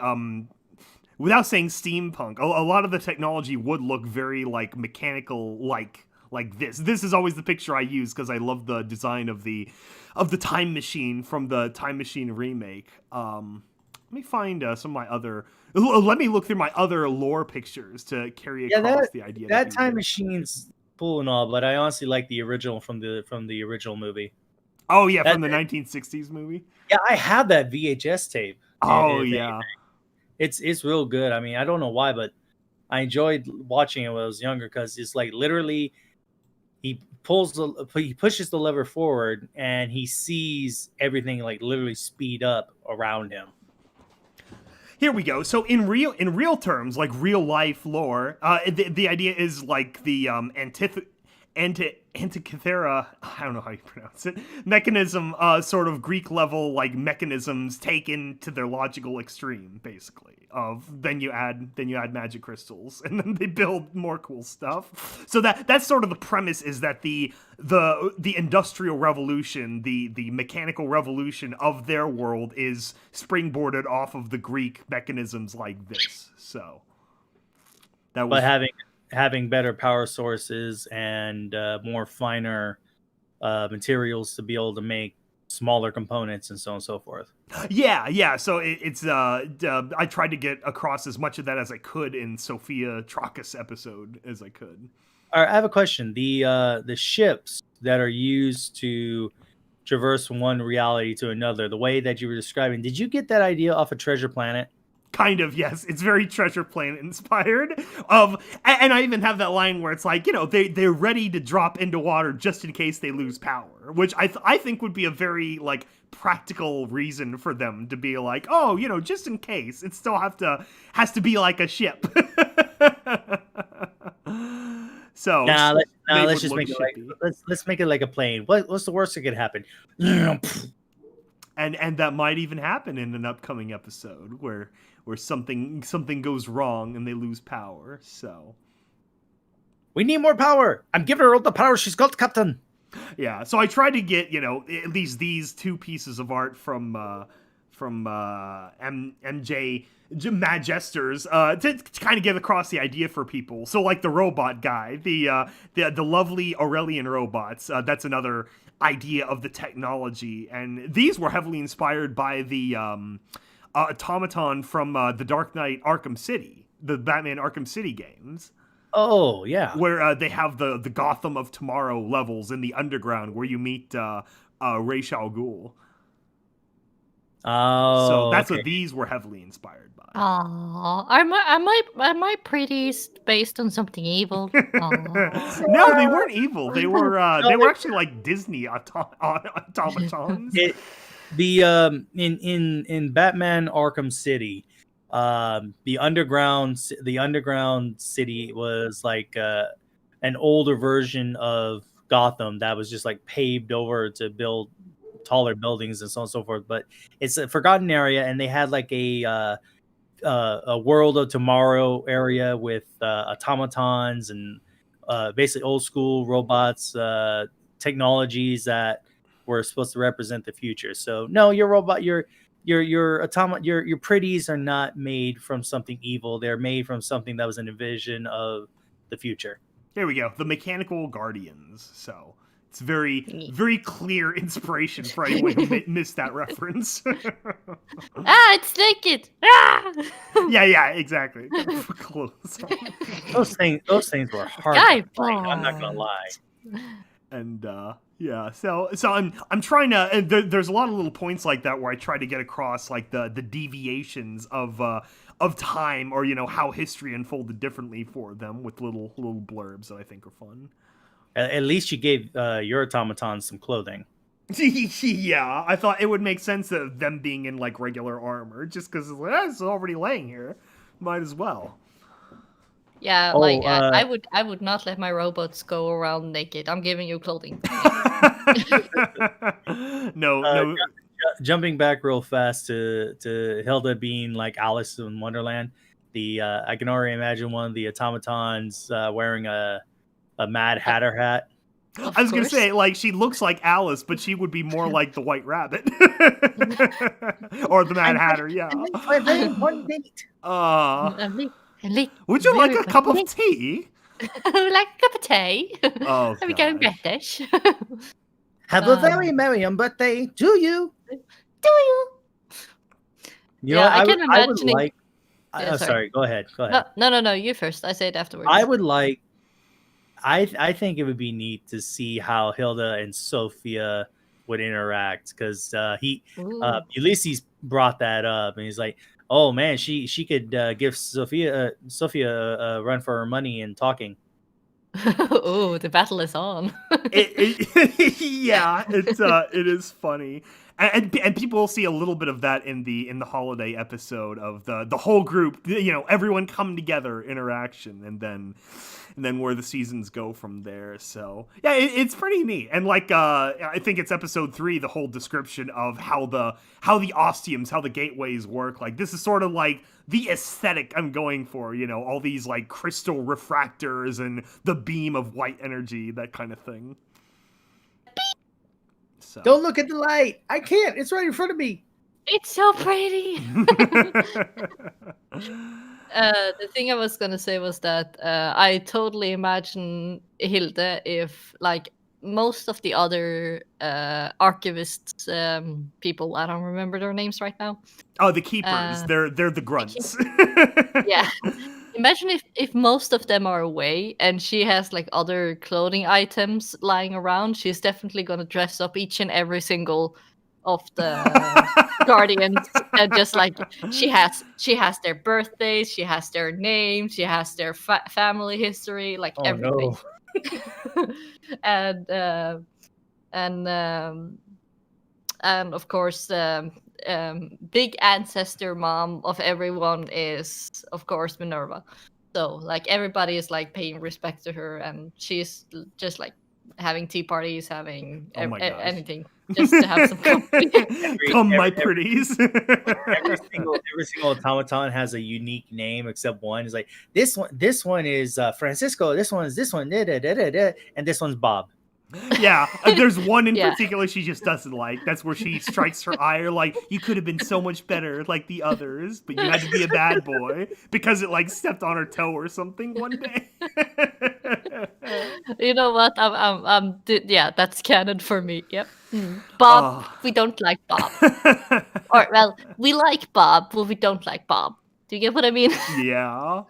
without saying steampunk, a lot of the technology would look very like mechanical, like this. This is always the picture I use because I love the design of the time machine from the Time Machine remake. Let me find some of my other. Let me look through my other lore pictures to carry across the idea. That you time did. machine's cool and all, but I honestly like the original from the original movie. Oh yeah, from that- the 1960s movie. Yeah, I have that VHS tape. Oh If yeah. It's real good. I mean, I don't know why, but I enjoyed watching it when I was younger because it's like literally he pushes the lever forward and he sees everything like literally speed up around him. Here we go. So in real terms, like real life lore, the idea is like the Antikythera, I don't know how you pronounce it, mechanism, sort of Greek level like mechanisms taken to their logical extreme, basically. Then you add magic crystals, and then they build more cool stuff. So that's sort of the premise, is that the industrial revolution, the mechanical revolution of their world is springboarded off of the Greek mechanisms like this. So that was. But having better power sources and more finer materials to be able to make smaller components and so on and so forth. Yeah. So it's I tried to get across as much of that as I could in Sophia Trachis episode as I could. All right, I have a question. The ships that are used to traverse from one reality to another, the way that you were describing, did you get that idea off of Treasure Planet? Kind of, yes. It's very Treasure Planet inspired. And I even have that line where it's like, they're ready to drop into water just in case they lose power, which I think would be a very like practical reason for them to be like, oh, just in case. It still has to be like a ship. So let's just make it like let's make it like a plane. What's the worst that could happen? And that might even happen in an upcoming episode where something goes wrong and they lose power. So we need more power. I'm giving her all the power she's got, Captain. Yeah. So I tried to get at least these two pieces of art from MJ Mad Jesters to kind of get across the idea for people. So like the robot guy, the lovely Aurelian robots. That's another idea of the technology, and these were heavily inspired by the automaton from the Dark Knight Arkham City, the Batman Arkham City games. Oh yeah, Where they have the Gotham of Tomorrow levels in the underground where you meet Ra's al Ghul. oh, So that's okay. what these were heavily inspired by. Aww. Are my pretties based on something evil? Aww. No, they weren't evil. They were No, they were actually like Disney automatons. In Batman Arkham City, the underground city was like an older version of Gotham that was just like paved over to build taller buildings and so on and so forth. But it's a forgotten area, and they had like a world of tomorrow area with automatons and basically old school robots, technologies that were supposed to represent the future. So no, your robot, your pretties are not made from something evil. They're made from something that was an vision of the future. There we go. The Mechanical Guardians. So it's very clear inspiration for anyone who missed that reference. It's naked. Ah! yeah, exactly. Close. Those things were hard. Guy to find, I'm not gonna lie. And yeah, so I'm trying to. And there's a lot of little points like that where I try to get across like the deviations of time, or how history unfolded differently for them with little blurbs that I think are fun. At least you gave your automatons some clothing. Yeah, I thought it would make sense of them being in like regular armor, just because it's already laying here. Might as well. Yeah, I would not let my robots go around naked. I'm giving you clothing. No. Jumping back real fast to Hilda being like Alice in Wonderland, I can already imagine one of the automatons wearing a Mad Hatter hat. I was going to say, like, she looks like Alice, but she would be more like the White Rabbit. Or the Mad Hatter, yeah. For a very important date. Would you like a cup of tea? Like a cup of tea? Oh, Are we going British? Have a very merry birthday to you. Do you? You know, I can imagine. Sorry, go ahead. No, you first. I say it afterwards. I would like. I think it would be neat to see how Hilda and Sophia would interact, because Ulysses brought that up, and he's like, "Oh man, she could give Sophia a run for her money and talking." Oh, the battle is on. Yeah, it is funny, and people will see a little bit of that in the holiday episode of the whole group, everyone come together interaction, and then where the seasons go from there. So yeah, it's pretty neat. And like I think it's episode 3, the whole description of how the ostiums, how the gateways work. Like, this is sort of like the aesthetic I'm going for, all these like crystal refractors and the beam of white energy, that kind of thing. So. Don't look at the light. I can't. It's right in front of me. It's so pretty. The thing I was gonna say was that I totally imagine Hilde if, like, most of the other archivists people, I don't remember their names right now. Oh, the keepers. They're the grunts. Yeah. Imagine if most of them are away and she has like other clothing items lying around. She's definitely gonna dress up each and every single of the guardians, and just like she has their birthdays, she has their names, she has their family history, like everything. No. and of course big ancestor mom of everyone is of course Minerva. So like everybody is like paying respect to her, and she's just like having tea parties, having anything just to have some company. My pretties. every single automaton has a unique name except one. Is like this one is Francisco. This one, and this one's Bob. Yeah, there's one in Yeah. particular she just doesn't like. That's where she strikes her ire, like, you could have been so much better like the others, but you had to be a bad boy because it, like, stepped on her toe or something one day. You know what? Yeah, that's canon for me. Yep. Bob, Oh. we don't like Bob. Or, well, we like Bob, but we don't like Bob. Do you get what I mean? Yeah.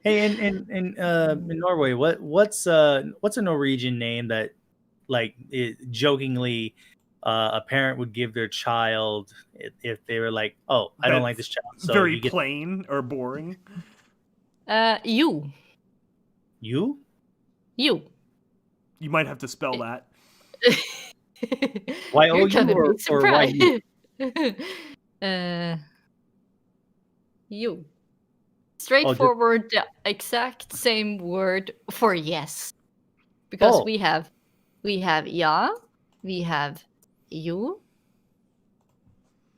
Hey, in Norway, what's a Norwegian name that like jokingly a parent would give their child if they were like, oh, I don't like this child, so Very you get plain or boring. You. you. You. You might have to spell that. Why You're you gonna or be why you? surprised. You. Straightforward, the exact same word for yes. Because Oh. we have ja, we have you.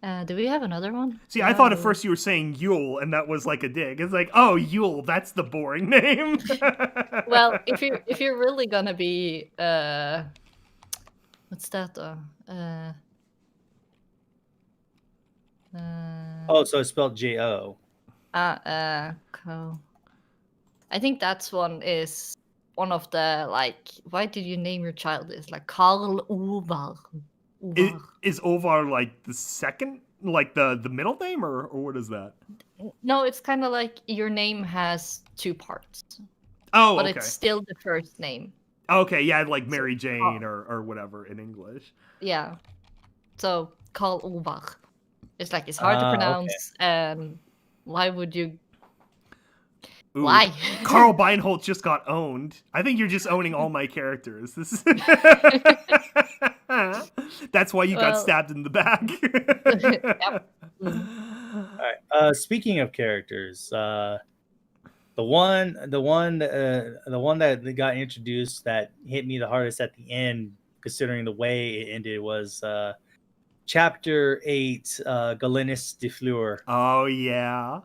Do we have another one? See, I thought at first you were saying Yule, and that was like a dig. It's like, oh, Yule, that's the boring name. Well, if you're really gonna be what's that? Oh, so it's spelled J-O. I think that's one is one of the, like, why did you name your child this? Like Karl Uvar. Is Ovar like the second, like the middle name, or what is that? No, it's kind of like your name has two parts, Oh, but okay. it's still the first name. Okay, yeah, like Mary Jane or whatever in English. Yeah. So Karl Uvar. It's like it's hard to pronounce, and why would you? Ooh, Why? Carl Beinholt just got owned. I think you're just owning all my characters. This is That's why you got stabbed in the back. Yep. All right. Speaking of characters, the one that got introduced that hit me the hardest at the end, considering the way it ended, was Chapter 8, Galenis de Fleur. Oh yeah.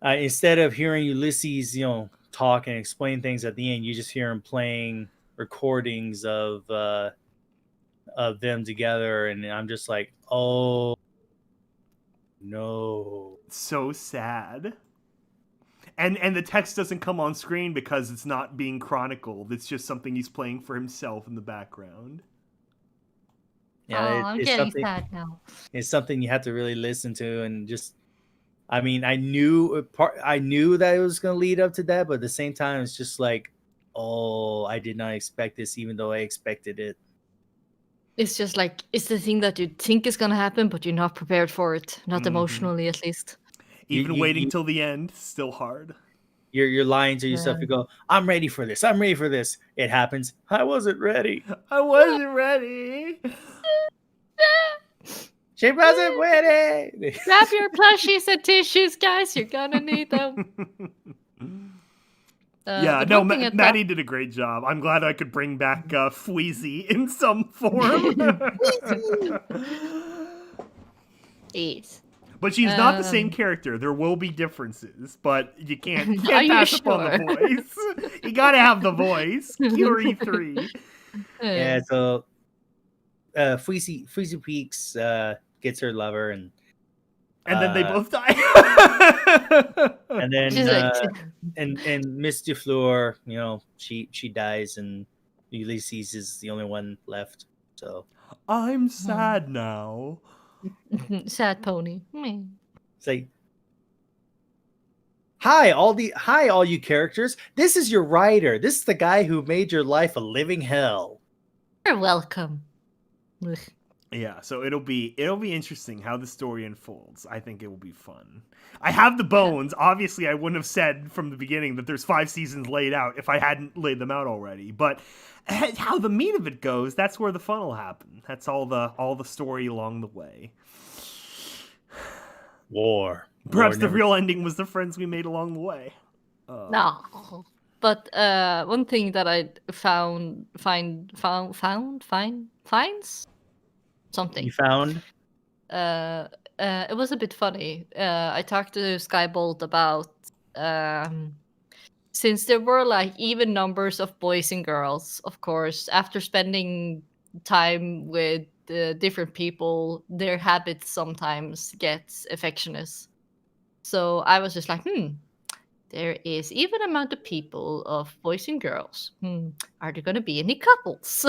Instead of hearing Ulysses, talk and explain things at the end, you just hear him playing recordings of them together, and I'm just like, oh no, So sad. And the text doesn't come on screen because it's not being chronicled. It's just something he's playing for himself in the background. Yeah, I'm getting sad now. It's something you have to really listen to, and just, I mean, I knew that it was going to lead up to that, but at the same time, it's just like, oh, I did not expect this, even though I expected it. It's just like, it's the thing that you think is gonna happen, but you're not prepared for it. Not emotionally, at least. Even waiting till the end, still hard. You're lying to yourself. You go, I'm ready for this. I'm ready for this. It happens. I wasn't ready. I wasn't ready. She wasn't ready. Grab your plushies and tissues, guys. You're gonna need them. Yeah, no, Maddie did a great job. I'm glad I could bring back Fweezy in some form. Yes. But she's not the same character. There will be differences, but you can't Are you pass up on the voice. You gotta have the voice. Curie 3. Yeah, so Freezy Peaks gets her lover, and then they both die. And then and Miss Dufleur, she dies, and Ulysses is the only one left. So I'm sad now. Sad pony. It's like, hi all you characters. This is your writer. This is the guy who made your life a living hell. You're welcome. Ugh. Yeah, so it'll be interesting how the story unfolds. I think it will be fun. I have the bones. Obviously, I wouldn't have said from the beginning that there's 5 seasons laid out if I hadn't laid them out already. But how the meat of it goes, that's where the fun will happen. That's all the story along the way. War. Perhaps the real ending was the friends we made along the way. No. But one thing that I finds something. You found? It was a bit funny. I talked to Skybolt about since there were like even numbers of boys and girls, of course, after spending time with different people, their habits sometimes gets affectionate. So I was just like, there is even amount of people of boys and girls. Are there going to be any couples?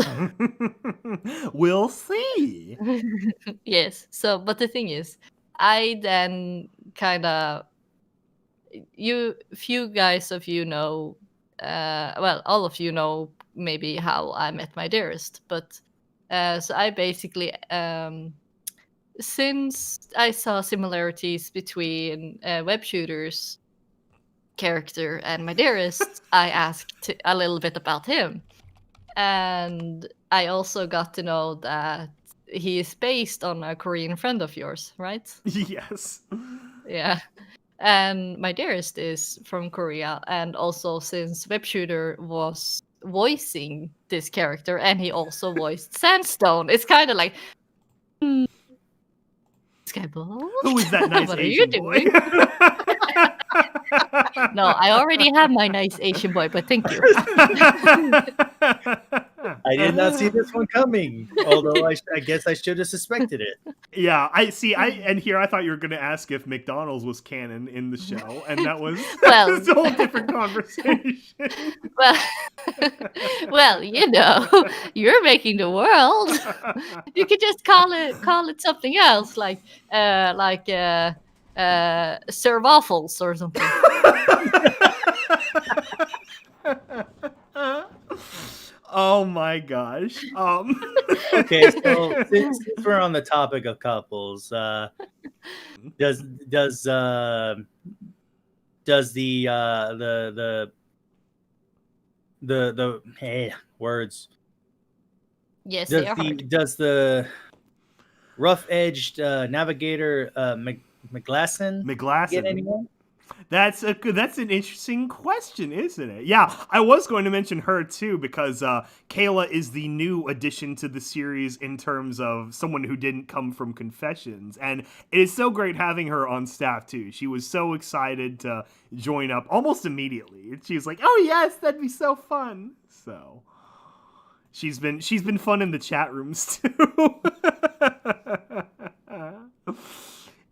We'll see. Yes. So, but the thing is, I then kind of few guys of you know, well, all of you know maybe how I met my dearest, but so I basically since I saw similarities between web shooters character and my dearest, I asked a little bit about him. And I also got to know that he is based on a Korean friend of yours, right? Yes. Yeah. And my dearest is from Korea. And also, since Web Shooter was voicing this character and he also voiced Sandstone, it's kind of like, Skyball? Who is that nice What are Asian you boy? doing? No, I already have my nice Asian boy, but thank you. I did not see this one coming. Although I guess I should have suspected it. Yeah, I see. And here I thought you were going to ask if McDonald's was canon in the show, and that was Well- that's a whole different conversation. Well, well, you know, you're making the world. You could just call it something else, like Sir Waffles or something. Oh my gosh. Okay, so since we're on the topic of couples, does the words Yes, they are hard. does the rough-edged navigator McGlasson get McGlasson. anyone? That's an interesting question, isn't it? Yeah, I was going to mention her too because Kayla is the new addition to the series in terms of someone who didn't come from Confessions, and it is so great having her on staff too. She was so excited to join up almost immediately. She's like, "Oh yes, that'd be so fun." So she's been fun in the chat rooms too.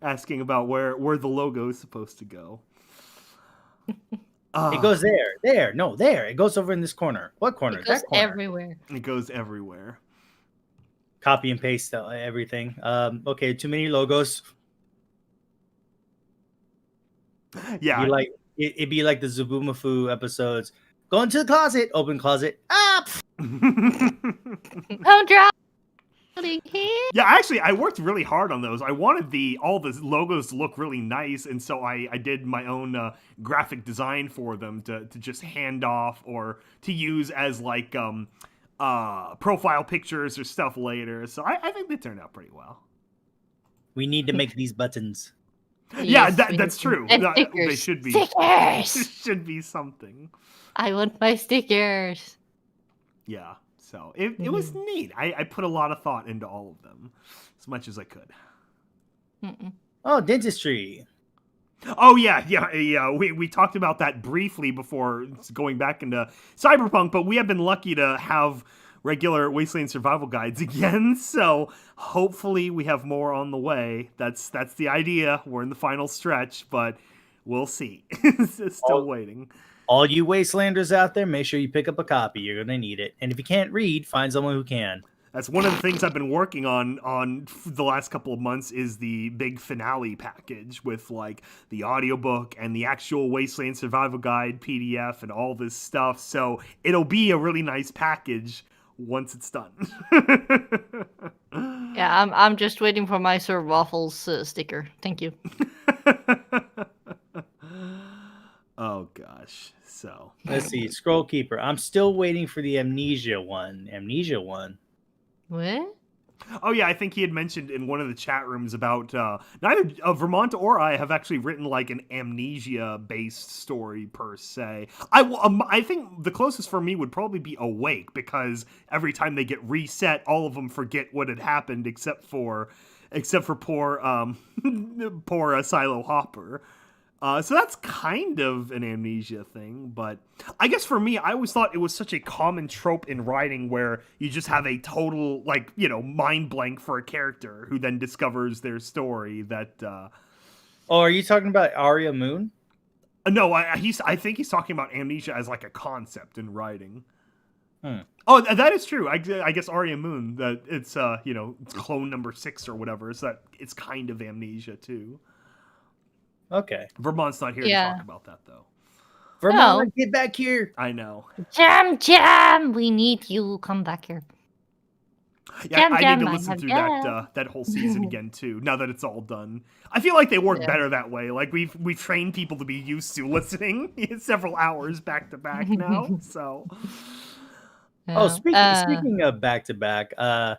Asking about where the logo is supposed to go. It goes there. No, there. It goes over in this corner. What corner? It goes That corner. everywhere. It goes everywhere. Copy and paste everything. Okay, too many logos. Yeah. It'd be like the Zubumafu episodes. Go into the closet, open closet. Don't drop here. Yeah, actually, I worked really hard on those. I wanted all the logos to look really nice, and so I did my own graphic design for them to just hand off or to use as like profile pictures or stuff later. So I think they turned out pretty well. We need to make these buttons. Yeah, Yes, that's true. And They stickers. should be Stickers. should be something. I want my stickers. Yeah. So it was neat. I put a lot of thought into all of them, as much as I could. Mm-mm. Oh, dentistry. Oh yeah. We talked about that briefly before going back into Cyberpunk, but we have been lucky to have regular Wasteland survival guides again. So hopefully we have more on the way. That's the idea. We're in the final stretch, but we'll see. Still waiting. All you Wastelanders out there, make sure you pick up a copy. You're gonna need it. And if you can't read, find someone who can. That's one of the things I've been working on the last couple of months is the big finale package with like the audiobook and the actual Wasteland Survival Guide PDF and all this stuff. So it'll be a really nice package once it's done. Yeah, I'm just waiting for my Sir Waffles sticker. Thank you. Oh gosh. So Let's see. Scroll Keeper. I'm still waiting for the Amnesia one. What? Oh yeah, I think he had mentioned in one of the chat rooms about neither Vermont or I have actually written like an amnesia-based story per se. I think the closest for me would probably be Awake because every time they get reset, all of them forget what had happened except for poor poor Silo Hopper. So that's kind of an amnesia thing, but I guess for me, I always thought it was such a common trope in writing where you just have a total, like, mind blank for a character who then discovers their story that, Oh, are you talking about Arya Moon? no, I think he's talking about amnesia as like a concept in writing. Hmm. Oh, that is true. I guess Arya Moon, that it's, it's clone number 6 or whatever, so that it's kind of amnesia too. Okay. Vermont's not here to talk about that, though. Vermont, get back here. I know. Jam, we need you. Come back here. Yeah, I need to I listen have through jam. that whole season again too. Now that it's all done, I feel like they work better that way. Like we've trained people to be used to listening several hours back to back now. So. Oh, speaking of back to back, a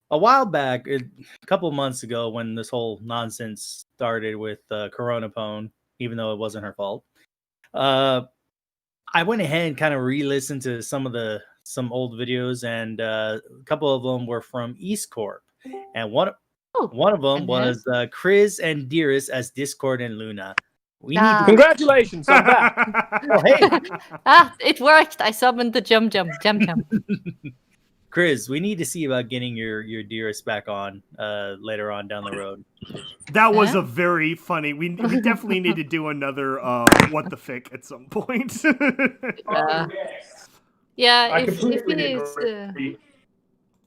while back, a couple months ago, when this whole nonsense started with Corona Pone, even though it wasn't her fault, I went ahead and kind of re-listened to some old videos, and a couple of them were from EAST Corp, and one of them was Chris and Dearest as Discord and Luna. We need Congratulations on that. Oh, hey. It worked. I summoned the jam. Chris, we need to see about getting your Dearest back on later on down the road. That was a very funny. We definitely need to do another what the fic at some point. Yeah,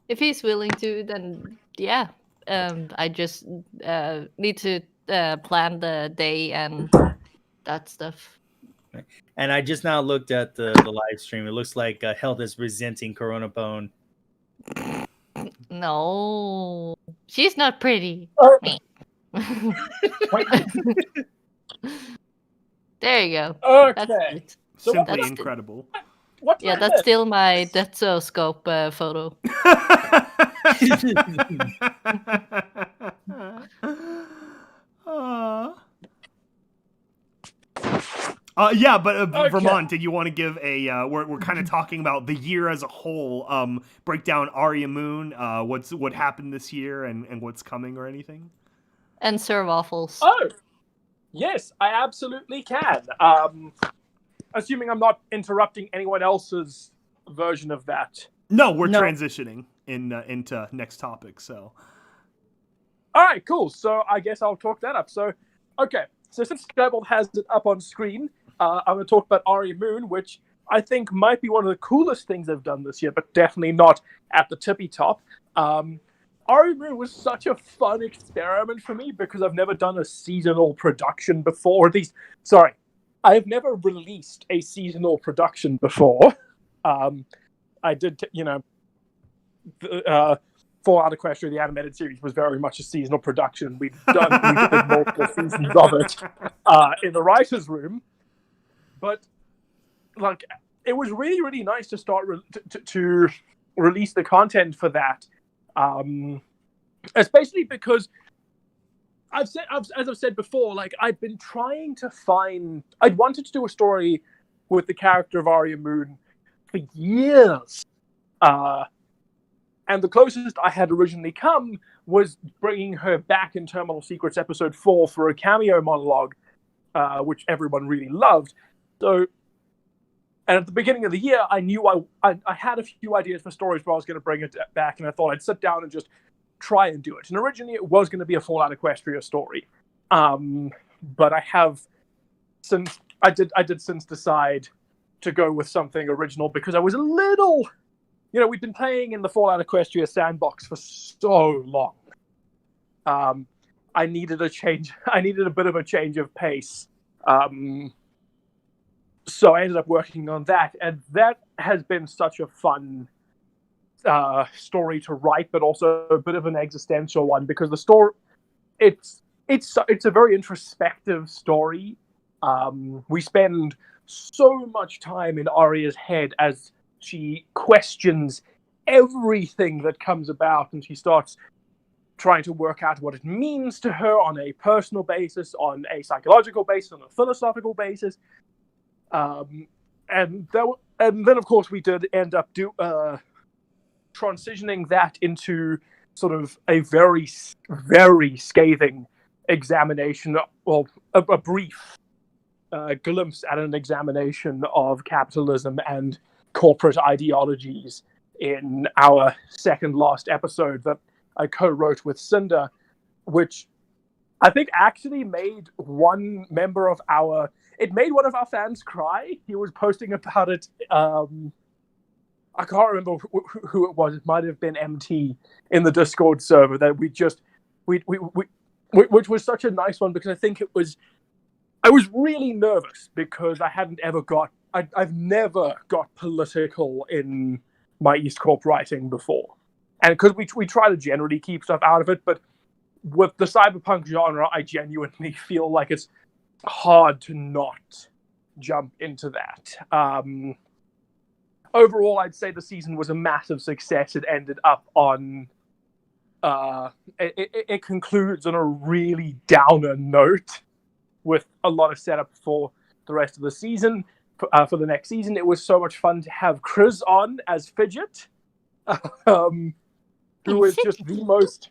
if he's willing to, then yeah. I just need to plan the day and that stuff. And I just now looked at the live stream. It looks like Health is resenting Corona Pone. No, she's not pretty. There you go. Okay. Simply incredible. That's still my Scope photo. But Vermont, did you want to give a? We're kind of talking about the year as a whole. Break down Arya Moon. What happened this year and what's coming or anything. And Sir Waffles. Oh, yes, I absolutely can. Assuming I'm not interrupting anyone else's version of that. No, we're transitioning into next topic. So. All right, cool. So I guess I'll talk that up. So, okay. So since Skybolt has it up on screen, I'm going to talk about Arya Moon, which I think might be one of the coolest things they've done this year, but definitely not at the tippy top. Arya Moon was such a fun experiment for me because I've never done a seasonal production before. At least, sorry, I've never released a seasonal production before. I did, Fallout Equestria, the animated series, was very much a seasonal production. We did multiple seasons of it in the writer's room. But, like, it was really, really nice to start to release the content for that. Especially because as I've said before, like, I'd been trying to I'd wanted to do a story with the character of Arya Moon for years. And the closest I had originally come was bringing her back in Terminal Secrets Episode 4 for a cameo monologue, which everyone really loved. So, and at the beginning of the year, I knew I had a few ideas for stories where I was going to bring it back, and I thought I'd sit down and just try and do it. And originally, it was going to be a Fallout Equestria story, but I have since decide to go with something original because I was a little. We've been playing in the Fallout Equestria sandbox for so long. I needed a change. I needed a bit of a change of pace. So I ended up working on that, and that has been such a fun story to write, but also a bit of an existential one because the story, it's a very introspective story. We spend so much time in Arya's head as she questions everything that comes about, and she starts trying to work out what it means to her on a personal basis, on a psychological basis, on a philosophical basis. And then, of course, we did end up transitioning that into sort of a very, very scathing examination, well, a brief glimpse at an examination of capitalism and corporate ideologies in our second last episode that I co-wrote with Cinder, which I think actually made one of our fans cry. He was posting about it. I can't remember who it was. It might have been MT in the Discord server that which was such a nice one, because I was really nervous because I've never got political in my EAST Corp writing before. And because we try to generally keep stuff out of it, but with the cyberpunk genre, I genuinely feel like it's hard to not jump into that. Overall, I'd say the season was a massive success. It ended up on... It concludes on a really downer note with a lot of setup for the rest of the season. For the next season, it was so much fun to have Chris on as Fidget, who is just the most...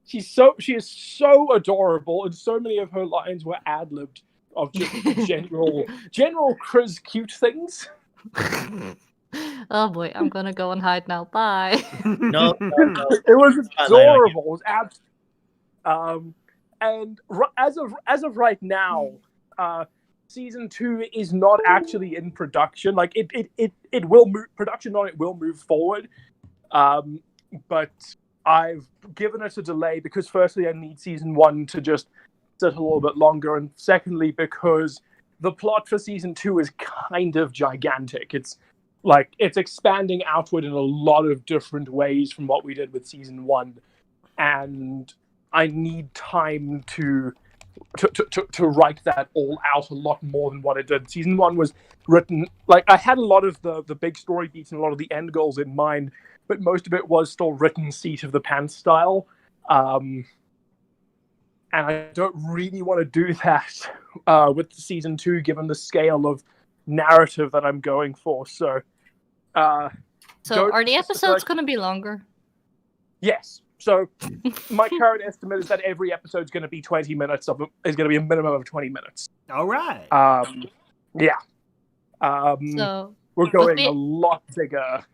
She is so adorable, and so many of her lines were ad-libbed of just general Chris cute things. Oh boy, I'm gonna go and hide now. Bye. No. It was adorable. It was and as of right now, season 2 is not actually in production. Like it will move, production on it will move forward, but I've given it a delay because firstly I need season 1 to just sit a little bit longer, and secondly because the plot for season 2 is kind of gigantic. It's expanding outward in a lot of different ways from what we did with season 1, and I need time to write that all out a lot more than what it did. Season 1 was written, I had a lot of the big story beats and a lot of the end goals in mind, but most of it was still written seat of the pants style. And I don't really want to do that with season 2, given the scale of narrative that I'm going for. So are the episodes going to be longer? Yes. So my current estimate is that every episode is going to be 20 minutes is going to be a minimum of 20 minutes. All right. Yeah. So we're going a lot bigger,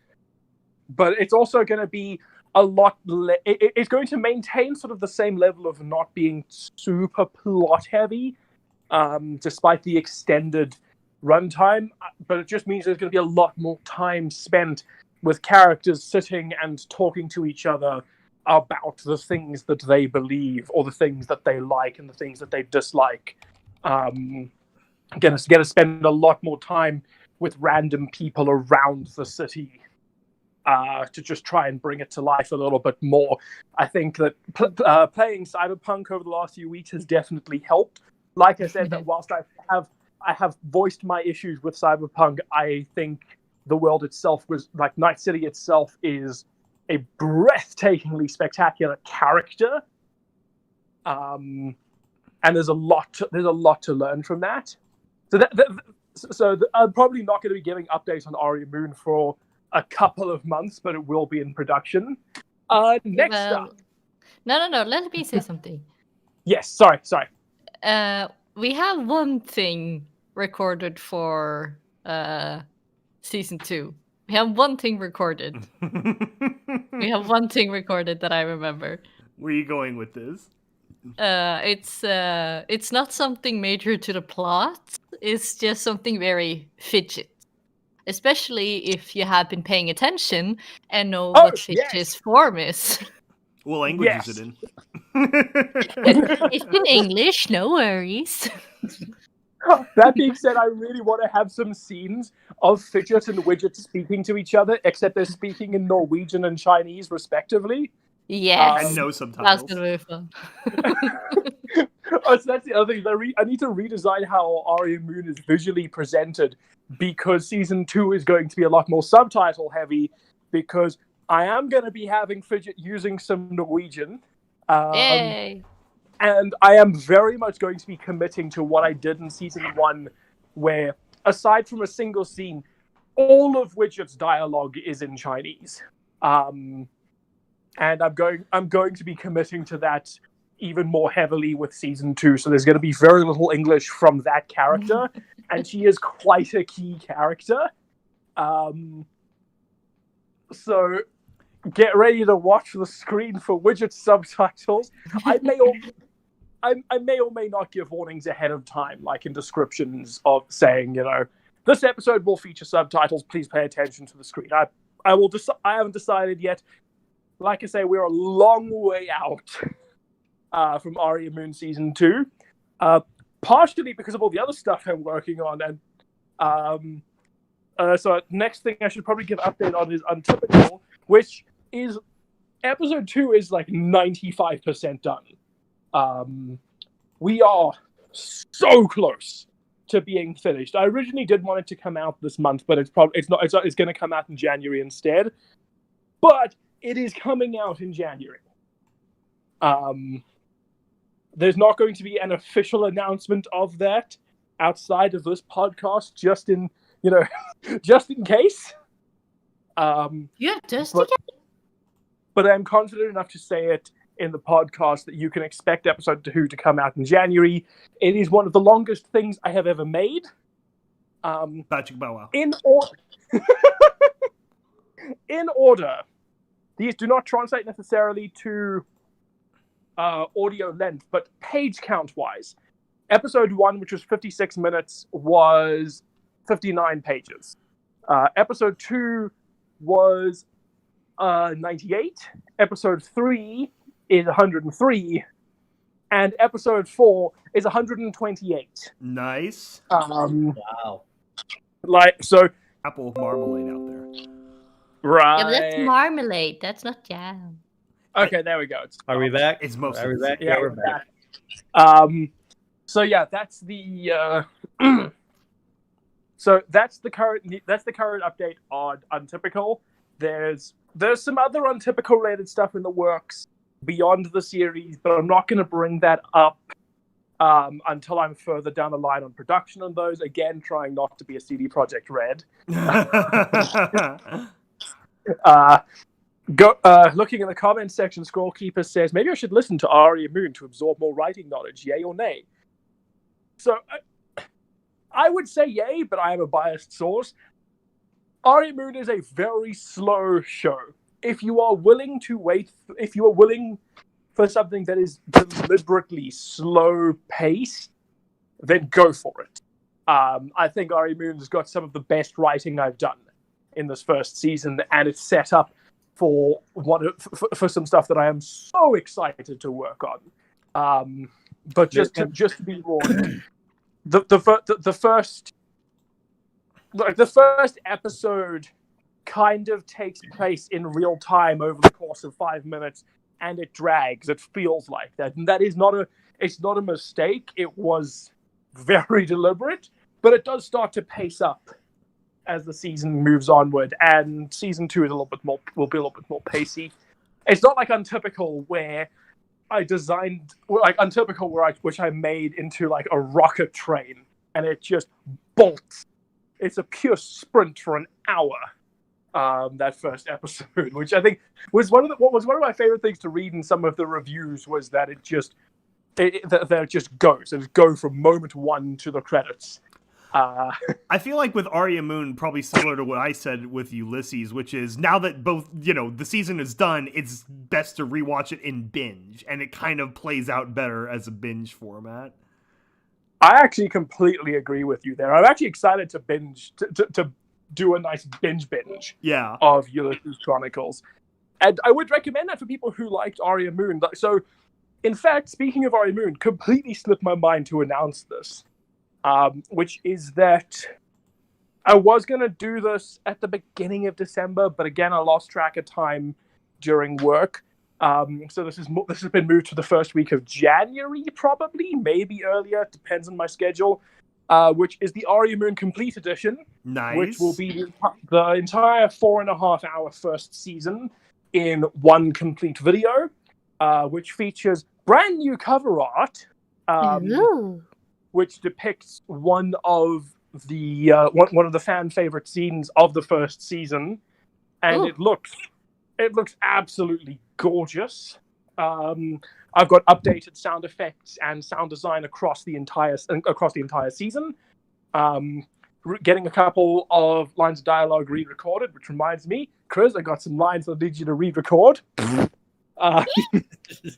but it's also going to be a lot. It's going to maintain sort of the same level of not being super plot heavy, despite the extended runtime. But it just means there's going to be a lot more time spent with characters sitting and talking to each other about the things that they believe, or the things that they like and the things that they dislike. Going to spend a lot more time with random people around the city to just try and bring it to life a little bit more. I think that playing Cyberpunk over the last few weeks has definitely helped. Like I said, that whilst I have voiced my issues with Cyberpunk, I think the world itself was, like, Night City itself is a breathtakingly spectacular character, and there's a lot to learn from that. So I'm probably not going to be giving updates on Aria Moon for a couple of months, but it will be in production. Next up. No. Let me say something. Yes. Sorry. We have one thing recorded for season 2. We have one thing recorded. We have one thing recorded that I remember. Where are you going with this? It's not something major to the plot. It's just something very Fidget. Especially if you have been paying attention and know what Fidget's form is. What language is it in? It's in English, no worries. That being said, I really want to have some scenes of Fidget and Widget speaking to each other, except they're speaking in Norwegian and Chinese, respectively. Yes. And no subtitles. That's gonna be fun. So that's the other thing. I need to redesign how Aria Moon is visually presented, because season 2 is going to be a lot more subtitle heavy, because I am going to be having Fidget using some Norwegian. Yay! And I am very much going to be committing to what I did in season 1, where, aside from a single scene, all of Widget's dialogue is in Chinese. And I'm going to be committing to that even more heavily with season 2, so there's going to be very little English from that character, and she is quite a key character. So get ready to watch the screen for widget subtitles. I may or may not give warnings ahead of time, like in descriptions of saying, this episode will feature subtitles. Please pay attention to the screen. I haven't decided yet. Like I say, we're a long way out from Aria Moon Season 2. Partially because of all the other stuff I'm working on. And so next thing I should probably give an update on is Untypical, which is... Episode 2 is like 95% done. We are so close to being finished. I originally did want it to come out this month, but it's going to come out in January instead. But it is coming out in January. There's not going to be an official announcement of that outside of this podcast, just in case. Just in case. But I'm confident enough to say it in the podcast that you can expect episode 2 to come out in January. It is one of the longest things I have ever made. Patrick Bow Wow. In order. These do not translate necessarily to audio length, but page count-wise. Episode 1, which was 56 minutes, was 59 pages. Episode 2 was 98. Episode 3 is 103. And episode 4 is 128. Nice. Wow. So Apple marmalade out there. right. Yeah, but that's marmalade. That's not jam. Okay, there we go. Are we back? It's mostly. Are we back? Yeah, we're we're back. back. So yeah, that's the so that's the current update on Untypical. There's some other Untypical related stuff in the works beyond the series, but I'm not going to bring that up until I'm further down the line on production on those. Again, trying not to be a CD Projekt Red. Looking in the comments section, Scrollkeeper says, maybe I should listen to Aria Moon to absorb more writing knowledge, yay or nay? So, I would say yay, but I am a biased source. Aria Moon is a very slow show. If you are willing to wait, if you are willing for something that is deliberately slow-paced, then go for it. I think Aria Moon has got some of the best writing I've done in this first season, and it's set up for some stuff that I am so excited to work on. But just to be warned, the first episode kind of takes place in real time over the course of 5 minutes, and it drags. It feels like that, and that is not a mistake. It was very deliberate, but it does start to pace up as the season moves onward, and season 2 is will be a little bit more pacey. It's not like Untypical where I designed, like Untypical which I made into like a rocket train, and it just bolts. It's a pure sprint for an hour. That first episode, which I think was one of my favorite things to read in some of the reviews, was that it just goes. It goes from moment one to the credits. I feel like with Aria Moon, probably similar to what I said with Ulysses, which is now that both, the season is done, it's best to rewatch it in binge, and it kind of plays out better as a binge format. I actually completely agree with you there. I'm actually excited to binge, to do a nice binge of Ulysses Chronicles. And I would recommend that for people who liked Aria Moon. So, in fact, speaking of Aria Moon, completely slipped my mind to announce this. Which is that I was going to do this at the beginning of December, but again, I lost track of time during work. So this has been moved to the first week of January, probably, maybe earlier, depends on my schedule, which is the Aria Moon Complete Edition. Nice. Which will be the entire 4.5-hour first season in one complete video, which features brand new cover art. Which depicts one of the fan favorite scenes of the first season, and it looks absolutely gorgeous. I've got updated sound effects and sound design across the entire season. Getting a couple of lines of dialogue re-recorded, which reminds me, Chris, I got some lines I need you to re-record.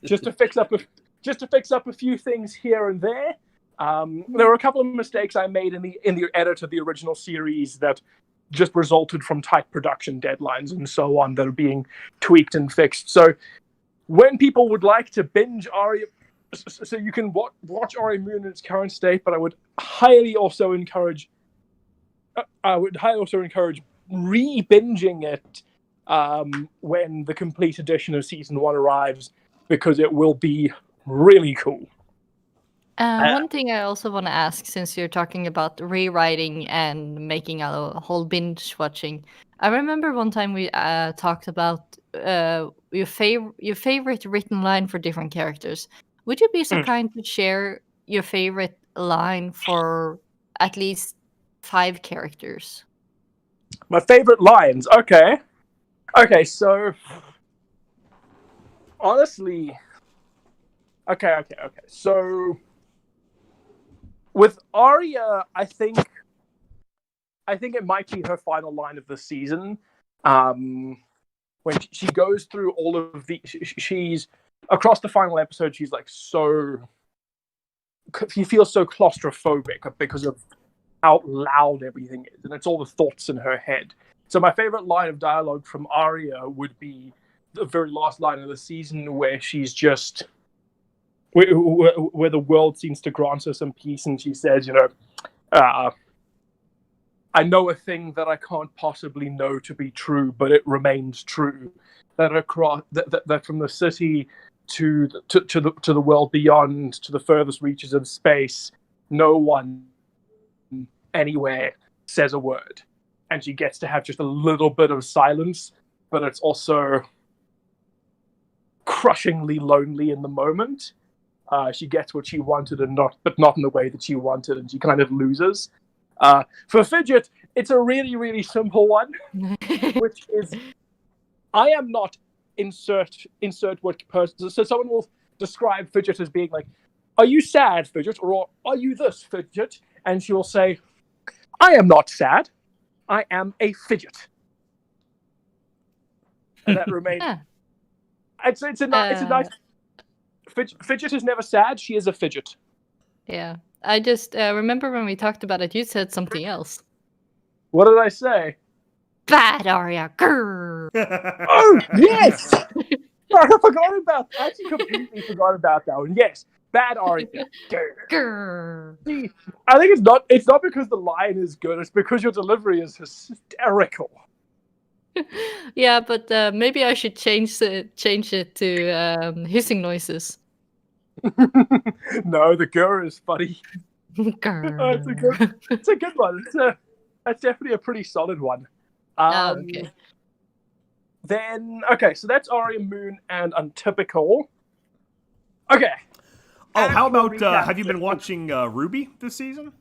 Just to fix up a few things here and there. There were a couple of mistakes I made in the edit of the original series that just resulted from tight production deadlines and so on that are being tweaked and fixed. So when people would like to binge Aria, so you can watch Aria Moon in its current state, but I would highly also encourage re-binging it when the complete edition of season 1 arrives, because it will be really cool. One thing I also want to ask, since you're talking about rewriting and making a whole binge watching, I remember one time we talked about your favorite written line for different characters. Would you be so kind to share your favorite line for at least 5 characters? My favorite lines. Okay, so honestly, okay. So with Arya, I think it might be her final line of the season. When she goes through all of the, she's across the final episode. She's like she feels so claustrophobic because of how loud everything is, and it's all the thoughts in her head. So my favorite line of dialogue from Arya would be the very last line of the season, where she's just where the world seems to grant her some peace, and she says, I know a thing that I can't possibly know to be true, but it remains true. That from the city to the world beyond, to the furthest reaches of space, no one anywhere says a word, and she gets to have just a little bit of silence, but it's also crushingly lonely in the moment. She gets what she wanted, but not in the way that she wanted, and she kind of loses. For Fidget, it's a really, really simple one, which is, I am not insert what person. So someone will describe Fidget as being like, "Are you sad, Fidget?" or "Are you this, Fidget?" And she will say, "I am not sad. I am a fidget." And that remains. It's a nice. Fidget is never sad. She is a fidget. Yeah, I just remember when we talked about it, you said something else. What did I say? Bad Arya. Grrr. Oh yes. I forgot about. I actually completely forgot about that one. Yes, bad Arya. Grrr. See, I think it's not because the line is good. It's because your delivery is hysterical. Yeah, but maybe I should change it to hissing noises. No, the grr is funny. Grrr. It's a good one. That's definitely a pretty solid one. Okay. Then so that's Arya Moon and Untypical. Okay. Oh, how about have you been watching Ruby this season?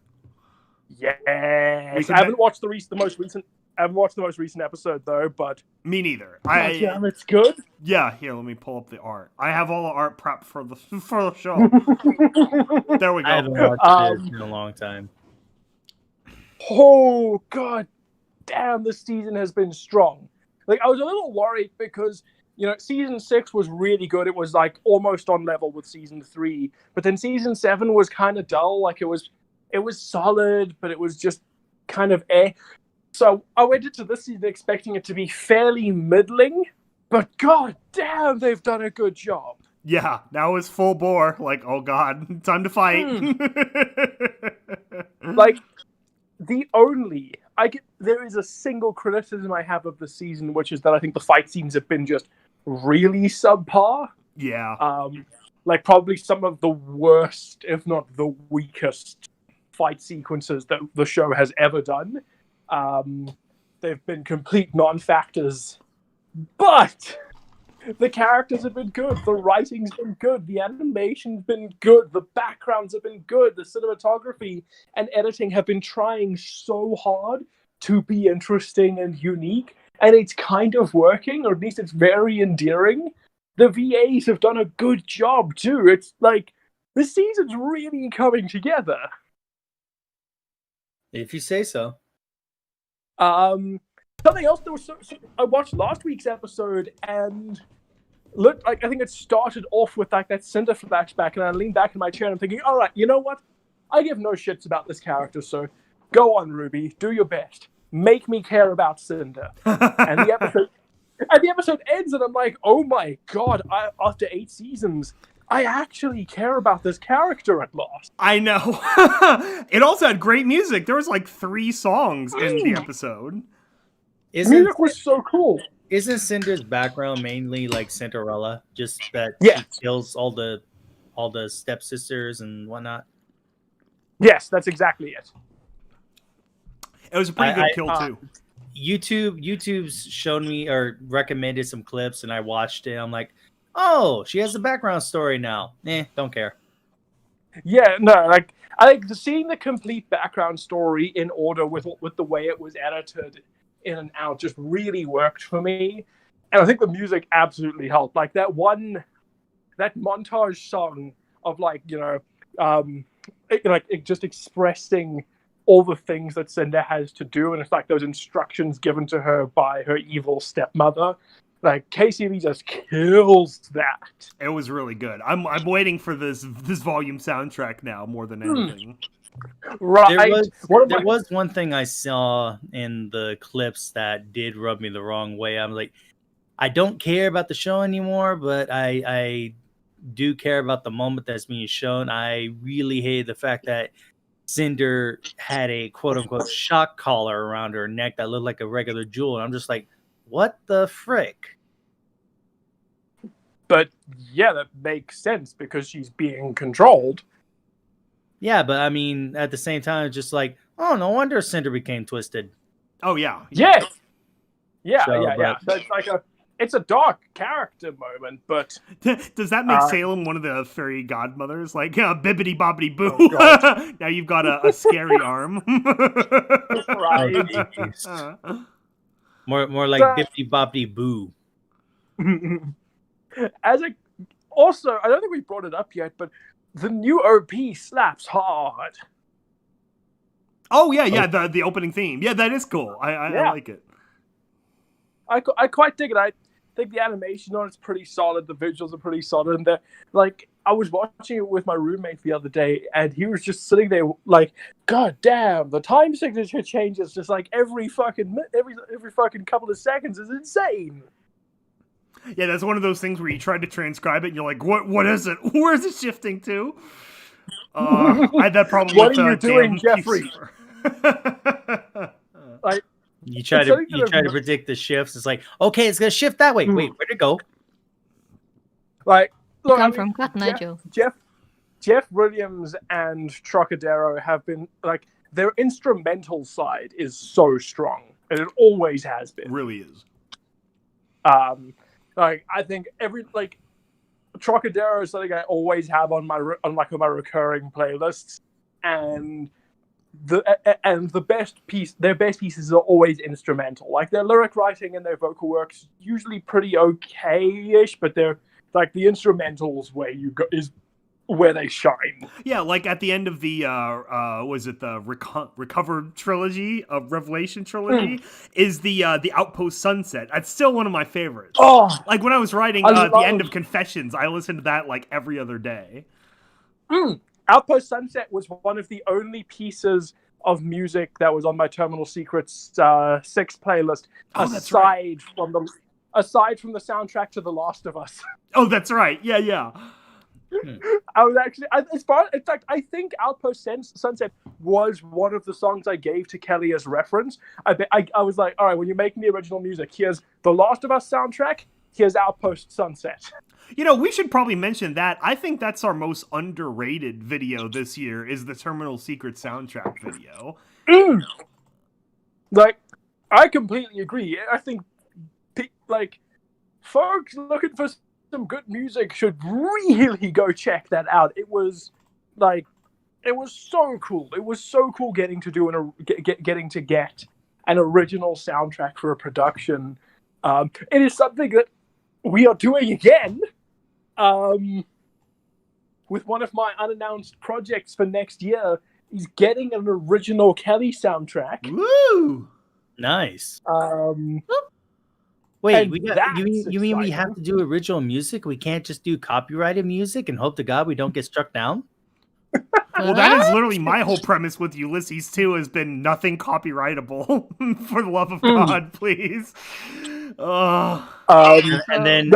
Yes. I haven't watched the most recent. I haven't watched the most recent episode though, but me neither. Yeah, it's good. Yeah, here, let me pull up the art. I have all the art prepped for the show. There we go. I haven't watched it in a long time. Oh god damn, this season has been strong. Like, I was a little worried because, season 6 was really good. It was like almost on level with season 3, but then season 7 was kind of dull. Like, it was solid, but it was just kind of eh. So I went into this season expecting it to be fairly middling, but god damn, they've done a good job. Yeah, now it's full bore. Like, oh god, time to fight. Like, there is a single criticism I have of the season, which is that I think the fight scenes have been just really subpar. Yeah. Like, probably some of the worst, if not the weakest, fight sequences that the show has ever done. They've been complete non-factors, but the characters have been good, the writing's been good, the animation's been good, the backgrounds have been good, the cinematography and editing have been trying so hard to be interesting and unique, and it's kind of working, or at least it's very endearing. the VAs have done a good job too. It's like this season's really coming together. If you say so. Something else that was I watched last week's episode and looked like I think it started off with like that Cinder flashback, and I leaned back in my chair and I'm thinking, all right, you know what? I give no shits about this character, so go on, Ruby, do your best, make me care about Cinder. and the episode ends, and I'm like, oh my god! After 8 seasons, I actually care about this character at last. I know. It also had great music. There was like 3 songs in the episode. Music was so cool. Isn't Cinder's background mainly like Cinderella? Just that Yes. she kills all the stepsisters and whatnot? Yes, that's exactly it. It was a pretty good kill too. YouTube's shown me or recommended some clips, and I watched it. I'm like, oh, she has a background story now. Don't care. Yeah, no, like I think seeing the complete background story in order with the way it was edited in and out just really worked for me, and I think the music absolutely helped. Like that montage song of like just expressing all the things that Cinder has to do, and it's like those instructions given to her by her evil stepmother. Like KCB just kills that. It was really good. I'm waiting for this volume soundtrack now more than anything. Right. There was one thing I saw in the clips that did rub me the wrong way. I'm like, I don't care about the show anymore, but I do care about the moment that's being shown. I really hate the fact that Cinder had a quote-unquote shock collar around her neck that looked like a regular jewel. And I'm just like, what the frick? But yeah, that makes sense because she's being controlled. Yeah, but I mean, at the same time, it's just like, oh, no wonder Cinder became twisted. Oh yeah. Yes. Yeah. So, So it's like it's a dark character moment, but does that make Salem one of the fairy godmothers? Like bibbity bobbity boo. Oh, now you've got a scary arm. right. More like bippity boppity boo. Also, I don't think we brought it up yet, but the new OP slaps hard. Oh yeah, the opening theme. Yeah, that is cool. I like it. I quite dig it. I think the animation on it's pretty solid. The visuals are pretty solid, and they're like, I was watching it with my roommate the other day, and he was just sitting there like, God damn, the time signature changes just like every fucking couple of seconds is insane. Yeah, that's one of those things where you try to transcribe it and you're like, what is it? Where is it shifting to? I had that problem what with are you doing, Jeffrey? Like, you try to predict the shifts. It's like, okay, it's gonna shift that way. Wait, where'd it go? Like, look, Come from Cotton Eye Joe. Jeff Williams and Trocadero have been like, their instrumental side is so strong, and it always has been. It really is. Like I think Trocadero is something I always have on my recurring playlists, and their best pieces are always instrumental. Like their lyric writing and their vocal work's usually pretty okay-ish, but they're like the instrumentals where they shine. Yeah, like at the end of the was it the Recovered trilogy of Revelation trilogy is the Outpost Sunset. That's still one of my favorites. Oh, like when I was writing the end of Confessions, I listened to that like every other day. Outpost Sunset was one of the only pieces of music that was on my Terminal Secrets 6 playlist, aside from the soundtrack to The Last of Us. Oh, that's right. Yeah. I was actually, in fact, I think Outpost Sunset was one of the songs I gave to Kelly as reference. I was like, all right, when you're making the original music, here's the Last of Us soundtrack, here's Outpost Sunset. You know, we should probably mention that. I think that's our most underrated video this year is the Terminal Secret soundtrack video. Like, I completely agree. I think, like, folks looking for some good music should really go check that out. It was so cool. It was so cool getting to get an original soundtrack for a production. It is something that we are doing again with one of my unannounced projects for next year is getting an original Kelly soundtrack. Woo! Nice. And Wait, you mean we have to do original music? We can't just do copyrighted music and hope to God we don't get struck down? Well, that is literally my whole premise with Ulysses 2 has been nothing copyrightable. For the love of God, please. And then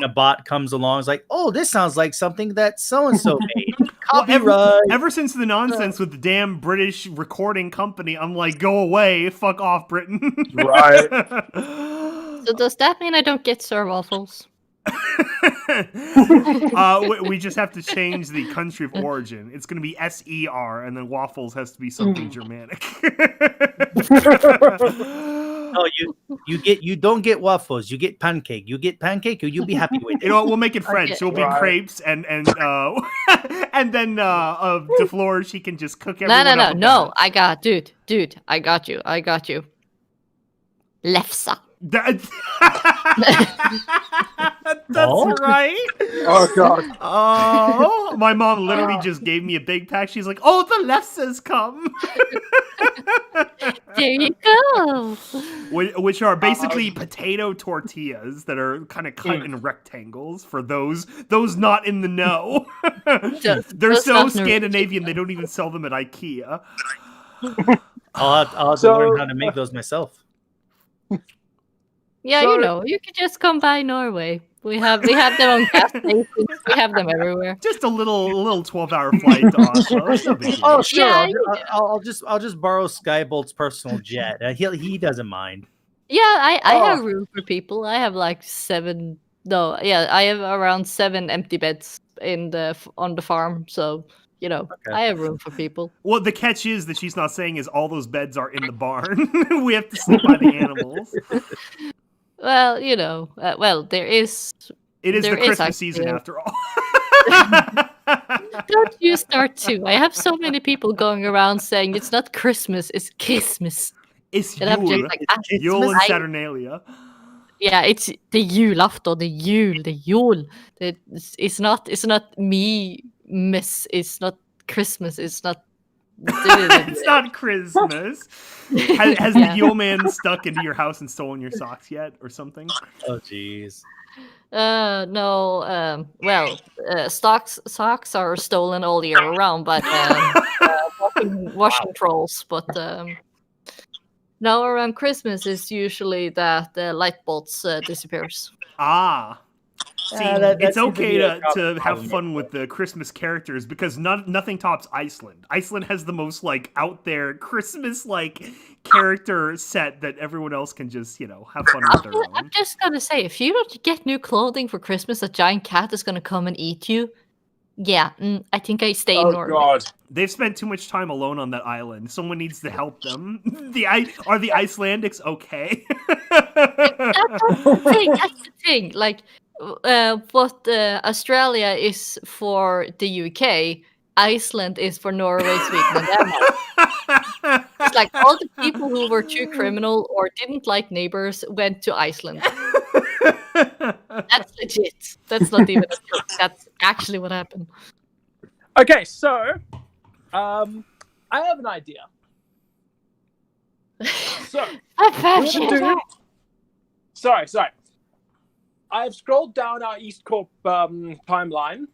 a bot comes along and is like, oh, this sounds like something that so-and-so made. Copyright. Well, ever since the nonsense with the damn British recording company, I'm like, go away, fuck off, Britain. Right. So does that mean I don't get Sir Waffles? We just have to change the country of origin. It's going to be SER, and then waffles has to be something Germanic. No, you don't get waffles. You get pancake. You get pancake, or you'll be happy with it. You know what? We'll make it French. Okay. It'll be crepes, and then DeFleur, she can just cook everyone up. No. I got, dude. I got you. Lefse. That's Oh? right. Oh god. Oh, my mom literally just gave me a big pack. She's like, "Oh, the Lefses come," There you go. which are basically potato tortillas that are kind of cut in rectangles. For those not in the know, they're Those so not Scandinavian they don't even sell them at IKEA. I'll have to learn how to make those myself. Yeah, So- you know, you can just come by Norway. We have them on gas stations. We have them everywhere. Just a little 12-hour flight to Oslo. It's no big deal. Oh, sure. Yeah, I'll just borrow Skybolt's personal jet. He doesn't mind. Yeah, I have room for people. I have like 7. No, yeah, I have around 7 empty beds on the farm. So you know, Okay. I have room for people. Well, the catch is that she's not saying is all those beds are in the barn. We have to sleep by the animals. Well, you know, there is. It is There the is Christmas actually season a- after all. Don't you start too. I have so many people going around saying it's not Christmas, it's Christmas. It's And I'm just Yule. like, Yule and I- Saturnalia. Yeah, it's the julafton, the jul. It's not me, miss. It's not Christmas. It's not. It's not Christmas. Has Yeah. the Yule man stuck into your house and stolen your socks yet, or something? Oh, jeez. No. Socks are stolen all year round, but washing trolls. But no, around Christmas is usually that the light bulbs disappears. Ah. See, that it's seems to okay be a to have problem. fun with the Christmas characters because nothing tops Iceland. Iceland has the most like out there Christmas like character set that everyone else can just have fun with their I'm own. just gonna say, if you don't get new clothing for Christmas, a giant cat is gonna come and eat you. Yeah, I think I stay in Oh Norway. god. They've spent too much time alone on that island. Someone needs to help them. Are the Icelandics okay? That's the thing. Like, what Australia is for the UK, Iceland is for Norway, Sweden, and Denmark. It's like all the people who were too criminal or didn't like neighbors went to Iceland. That's legit. That's not even a joke. That's actually what happened. Okay, so I have an idea. So we're gonna do- Sorry. I've scrolled down our EAST Corp timeline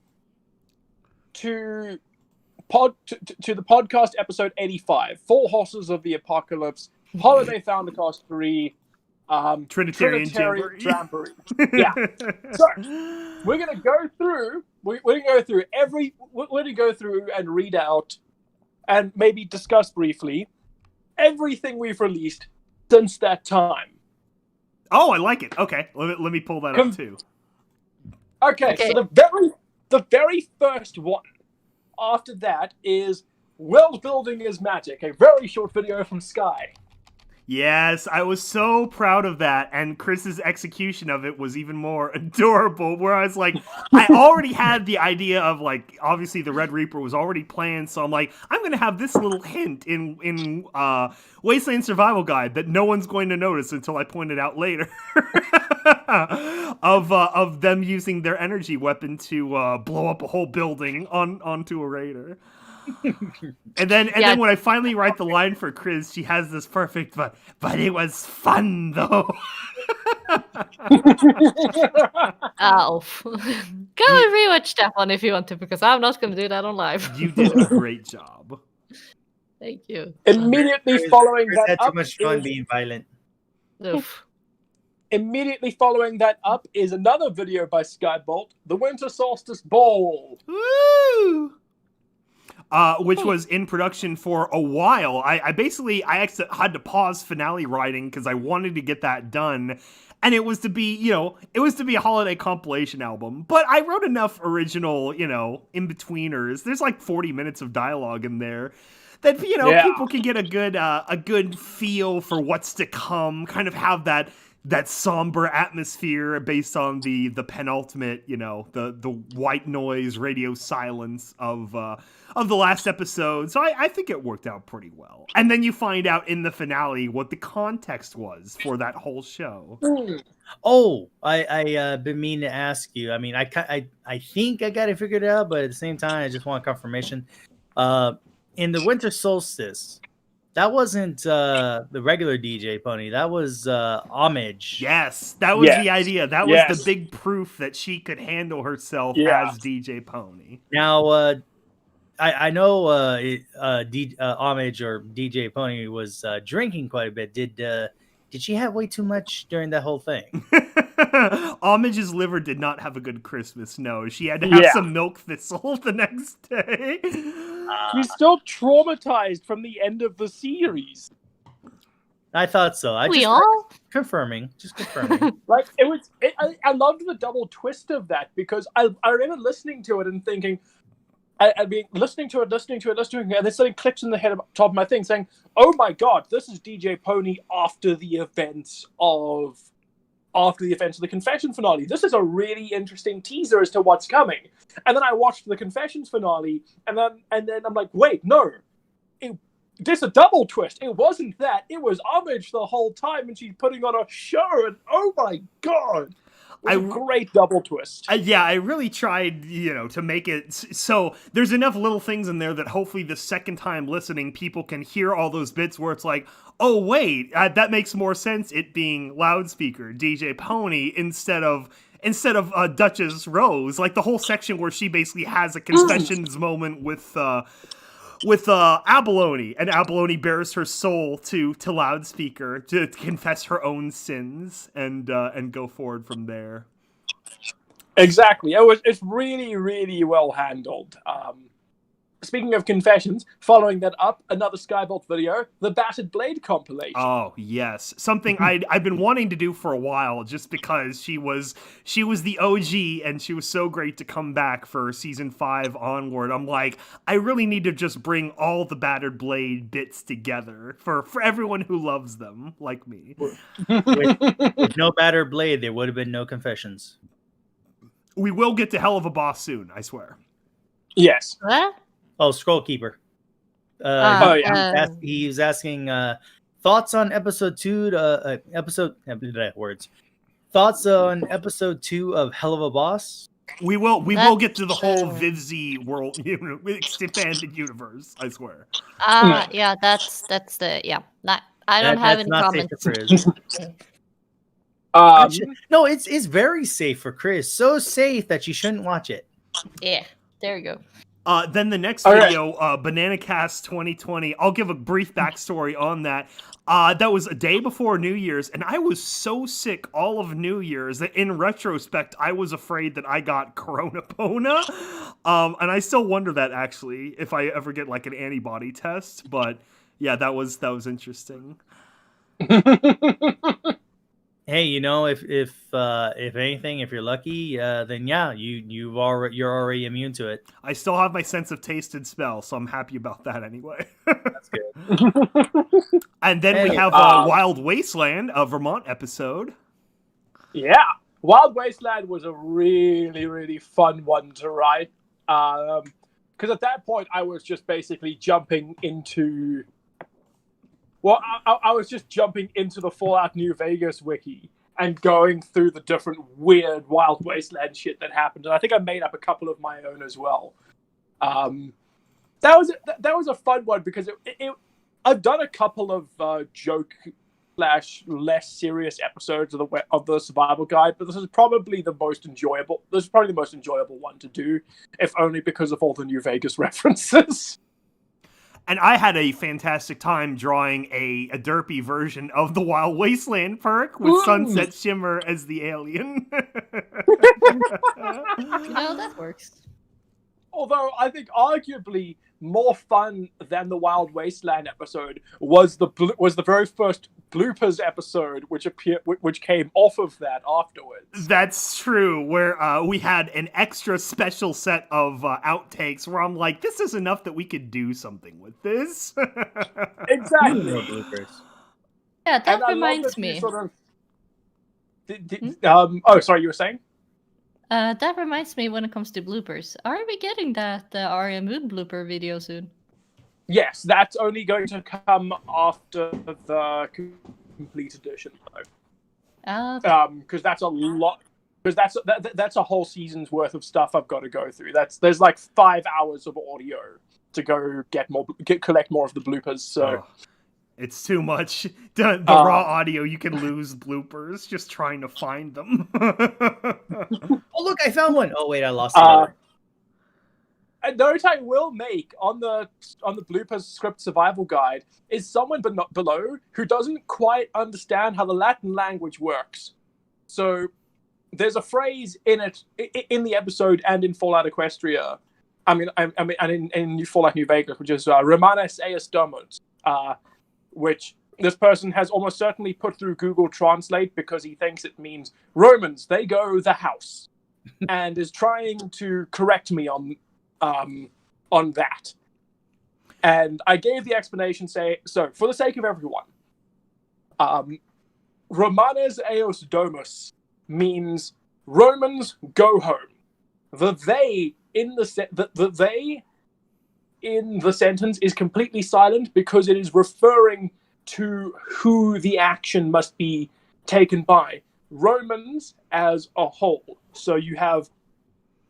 to the podcast episode 85, 4 Horses of the Apocalypse, Holiday Founderscast 3, Trinitarian Jamboree. Yeah. So we're gonna go through. We're gonna go through and read out, and maybe discuss briefly everything we've released since that time. Oh, I like it. Okay, let me pull that up too. Okay, Okay. so the very first one after that is World Building is Magic, a very short video from Sky. Yes, I was so proud of that, and Chris's execution of it was even more adorable. Where I was like, I already had the idea of like, obviously the Red Reaper was already planned, so I'm like, I'm gonna have this little hint in Wasteland Survival Guide that no one's going to notice until I point it out later, of them using their energy weapon to blow up a whole building onto a raider. And then when I finally write the line for Chris, she has this perfect but it was fun though. Oh. Go and rewatch that one if you want to, because I'm not going to do that on live. You did a great job. Thank you. Immediately Chris- following Chris that had too up much fun is- being violent. Oof. Immediately following that up is another video by Skybolt, the Winter Solstice Ball. Woo! Which was in production for a while. I actually had to pause finale writing because I wanted to get that done. And it was to be, a holiday compilation album. But I wrote enough original, in-betweeners. There's like 40 minutes of dialogue in there that, people can get a good feel for what's to come, kind of have that somber atmosphere based on the penultimate, the white noise radio silence of the last episode. So I think it worked out pretty well. And then you find out in the finale what the context was for that whole show. Oh, I been meaning to ask you. I mean, I think I got it figured out, but at the same time, I just want confirmation. In the Winter Solstice, that wasn't the regular DJ Pony. That was Homage. Yes, that was the idea. That was Yes. the big proof that she could handle herself Yeah. as DJ Pony. Now, I know Homage or DJ Pony was drinking quite a bit. Did she have way too much during that whole thing? Homage's liver did not have a good Christmas. No, she had to have Yeah. some milk thistle the next day. She's still traumatized from the end of the series. I thought so. We all? Just confirming. Like I loved the double twist of that because I remember listening to it and thinking, I'd be listening to it, and then something clicks in the head top of my thing saying, "Oh my god, this is DJ Pony after the events of the Confessions finale. This is a really interesting teaser as to what's coming." And then I watched the Confessions finale, and then I'm like, wait, no, there's a double twist. It wasn't that. It was Homage the whole time, and she's putting on a show. And oh my god. A great double twist. I really tried, to make it so there's enough little things in there that hopefully the second time listening, people can hear all those bits where it's like, oh wait, that makes more sense. It being loudspeaker DJ Pony instead of Duchess Rose, like the whole section where she basically has a confessions moment with Abalone, and Abalone bears her soul to loudspeaker to confess her own sins and go forward from there. Exactly. It's really, really well handled. Speaking of confessions, following that up, another Skybolt video, the Battered Blade compilation. Oh yes, something I've been wanting to do for a while, just because she was the OG and she was so great to come back for season 5 onward. I'm like, I really need to just bring all the Battered Blade bits together for everyone who loves them, like me. With no Battered Blade, there would have been no confessions. We will get to Hell of a Boss soon, I swear. Yes. What? Oh, Scroll Keeper. He was asking thoughts on episode 2. Thoughts on episode 2 of Hell of a Boss. We will get to the whole Vivzy world, expanded universe. I swear. Yeah, that's the I don't have any comments. No, it's very safe for Chris. So safe that you shouldn't watch it. Yeah, there you go. Then the next video, Banana Cast 2020. I'll give a brief backstory on that. That was a day before New Year's, and I was so sick all of New Year's that in retrospect, I was afraid that I got Coronapona. And I still wonder that, actually, if I ever get like an antibody test. But yeah, that was interesting. Hey, you know, if anything, if you're lucky, then yeah, you're already immune to it. I still have my sense of taste and smell, so I'm happy about that anyway. That's good. And then we Hey, have Wild Wasteland, a Vermont episode. Yeah, Wild Wasteland was a really, really fun one to write. Because at that point, I was just basically jumping into... Well, I was just jumping into the Fallout New Vegas wiki and going through the different weird Wild Wasteland shit that happened. And I think I made up a couple of my own as well. That was a fun one because I've done a couple of joke / less serious episodes of the Survival Guide, but this is probably the most enjoyable. This is probably the most enjoyable one to do, if only because of all the New Vegas references. And I had a fantastic time drawing a derpy version of the Wild Wasteland perk with Sunset Shimmer as the alien. No, that works. Although I think arguably more fun than the Wild Wasteland episode was the very first bloopers episode, which came off of that afterwards. That's true, where we had an extra special set of outtakes where I'm like, this is enough that we could do something with this. Exactly. Yeah, that reminds me. Oh, sorry, you were saying? That reminds me when it comes to bloopers. Are we getting that Arya Moon blooper video soon? Yes, that's only going to come after the complete edition, though. Because that's a lot. Because that's a whole season's worth of stuff I've got to go through. There's like 5 hours of audio to go collect more of the bloopers. So. It's too much. The raw audio, you can lose bloopers just trying to find them. Oh, look, I found one. Oh, wait, I lost it. A note I will make on the bloopers script survival guide is someone below who doesn't quite understand how the Latin language works. So there's a phrase in the episode and in Fallout Equestria. And in Fallout New Vegas, which is "Romanes east domus," which this person has almost certainly put through Google Translate because he thinks it means Romans, they go the house, and is trying to correct me on that. And I gave the explanation, so for the sake of everyone, Romanes eos domus means Romans go home. The they in the sentence is completely silent because it is referring to who the action must be taken by. Romans as a whole. So you have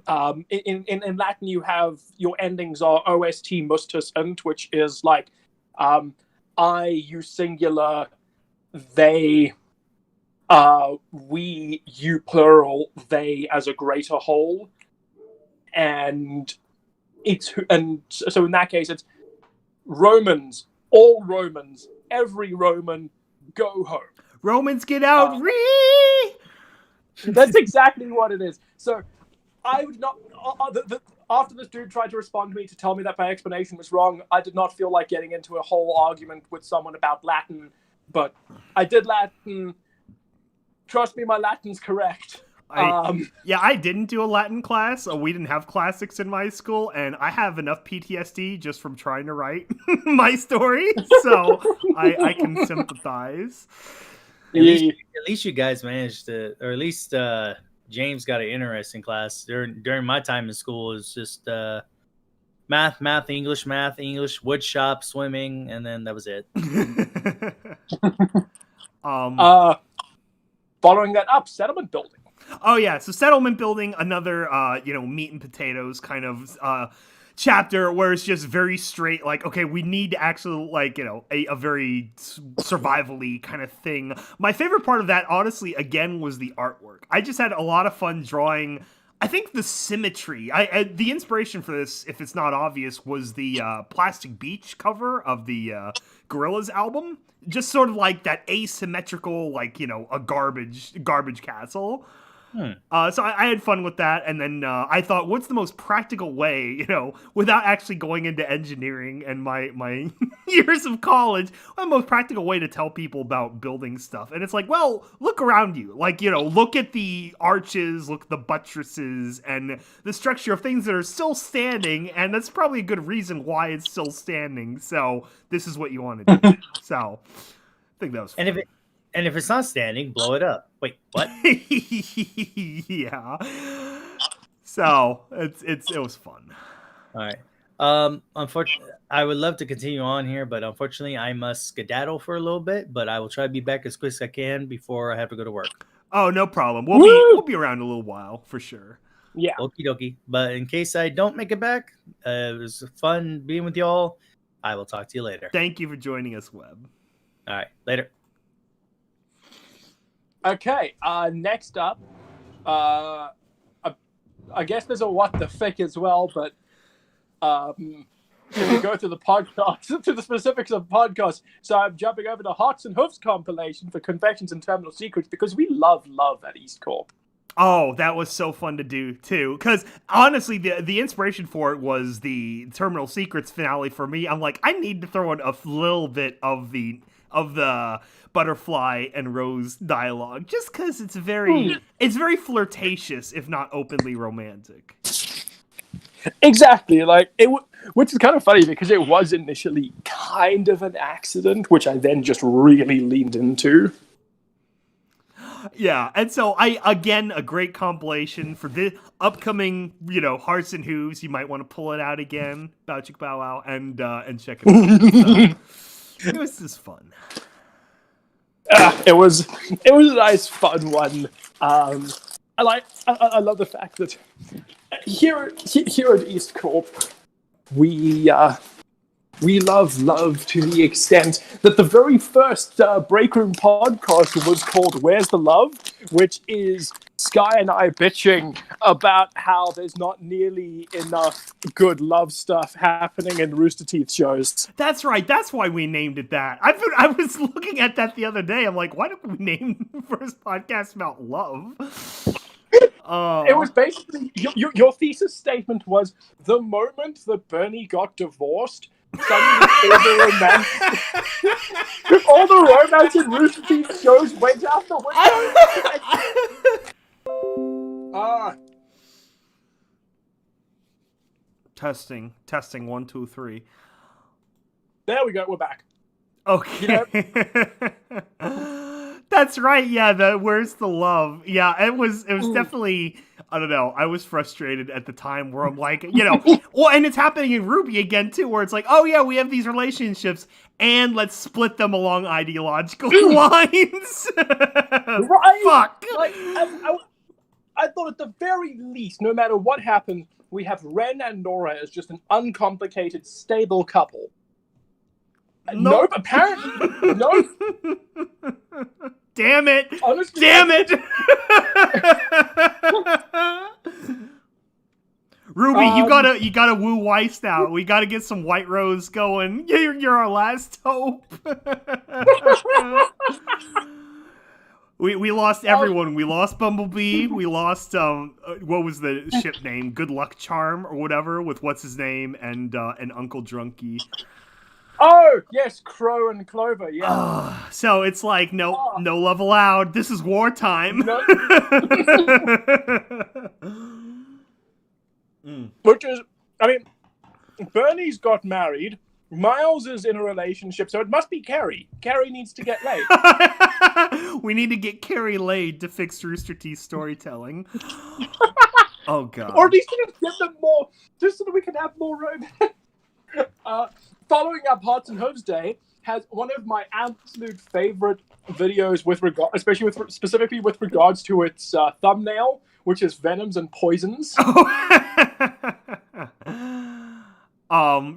in Latin you have your endings are ost mustus int, which is like I, you singular, they, we, you plural, they as a greater whole. And so in that case, it's Romans, all Romans, every Roman, go home. Romans, get out! That's exactly what it is. So I would not. After this dude tried to respond to me to tell me that my explanation was wrong, I did not feel like getting into a whole argument with someone about Latin. But I did Latin. Trust me, my Latin's correct. I didn't do a Latin class. We didn't have classics in my school, and I have enough PTSD just from trying to write my story, so I can sympathize. At least you guys managed to, or at least James got an interesting class. During my time in school, it was just math, English, wood shop, swimming, and then that was it. Following that up, settlement building. Oh yeah, so settlement building, another meat and potatoes kind of chapter where it's just very straight, like, okay, we need to actually, like, a very survival-y kind of thing. My favorite part of that, honestly, again, was the artwork. I just had a lot of fun drawing, I think, the symmetry. The inspiration for this, if it's not obvious, was the Plastic Beach cover of the Gorillaz album. Just sort of like that asymmetrical, like, a garbage castle. So I had fun with that, and then I thought, what's the most practical way, without actually going into engineering and my years of college, what the most practical way to tell people about building stuff? And it's like, well, look around you. Like, look at the arches, look at the buttresses, and the structure of things that are still standing, and that's probably a good reason why it's still standing. So this is what you want to do. So I think that was fun. And if it's not standing, blow it up. Wait, what? Yeah. So it was fun. All right. Unfortunately, I would love to continue on here, but unfortunately, I must skedaddle for a little bit. But I will try to be back as quick as I can before I have to go to work. Oh, no problem. We'll be around a little while for sure. Yeah. Okie dokie. But in case I don't make it back, it was fun being with y'all. I will talk to you later. Thank you for joining us, Webb. All right, later. Okay, next up, I guess there's a what the fick as well, but can we go to the podcast, to the specifics of podcast? So I'm jumping over to Hearts and Hoofs compilation for Confessions and Terminal Secrets because we love at EAST Corp. Oh, that was so fun to do too. Because honestly, the inspiration for it was the Terminal Secrets finale for me. I'm like, I need to throw in a little bit of the Butterfly and Rose dialogue, just because it's very flirtatious, if not openly romantic. Exactly, like which is kind of funny because it was initially kind of an accident, which I then just really leaned into. Yeah, and so a great compilation for the upcoming, Hearts and Hooves. You might want to pull it out again, Bow Chick Bow Wow, and check it out. So, it was just fun. It was a nice, fun one. I love the fact that here at EAST Corp, we love to the extent that the very first break room podcast was called "Where's the Love," which is Sky and I bitching about how there's not nearly enough good love stuff happening in Rooster Teeth shows. That's right. That's why we named it that. I was looking at that the other day. I'm like, why did we name the first podcast about love? It was basically your thesis statement was the moment that Bernie got divorced, suddenly all the romance in Rooster Teeth shows went out the window. Testing 1 2 3. There we go. We're back. Okay. That's right. Yeah, where's the love? Yeah, it was definitely, I don't know. I was frustrated at the time where I'm like, well, and it's happening in Ruby again too, where it's like, oh yeah, we have these relationships and let's split them along ideological lines. Right? Fuck. Like, I thought at the very least, no matter what happened, we have Ren and Nora as just an uncomplicated, stable couple. Nope, apparently, nope. Damn it! Honestly, damn it! Ruby, you gotta woo Weiss now. We gotta get some White Rose going. You're our last hope. We lost everyone. We lost Bumblebee. We lost what was the ship name? Good Luck Charm or whatever with what's his name and Uncle Drunky. Oh yes, Crow and Clover. Yeah. So it's like no love allowed. This is wartime. No. Which is, I mean, Bernie's got married. Miles is in a relationship, so it must be Carrie. Carrie needs to get laid. We need to get Carrie laid to fix Rooster Teeth storytelling. Oh god. Or at least just give them more, just so that we can have more romance. Following up Hearts and Hooves Day has one of my absolute favorite videos with regard, especially specifically with regards to its thumbnail, which is Venoms and Poisons.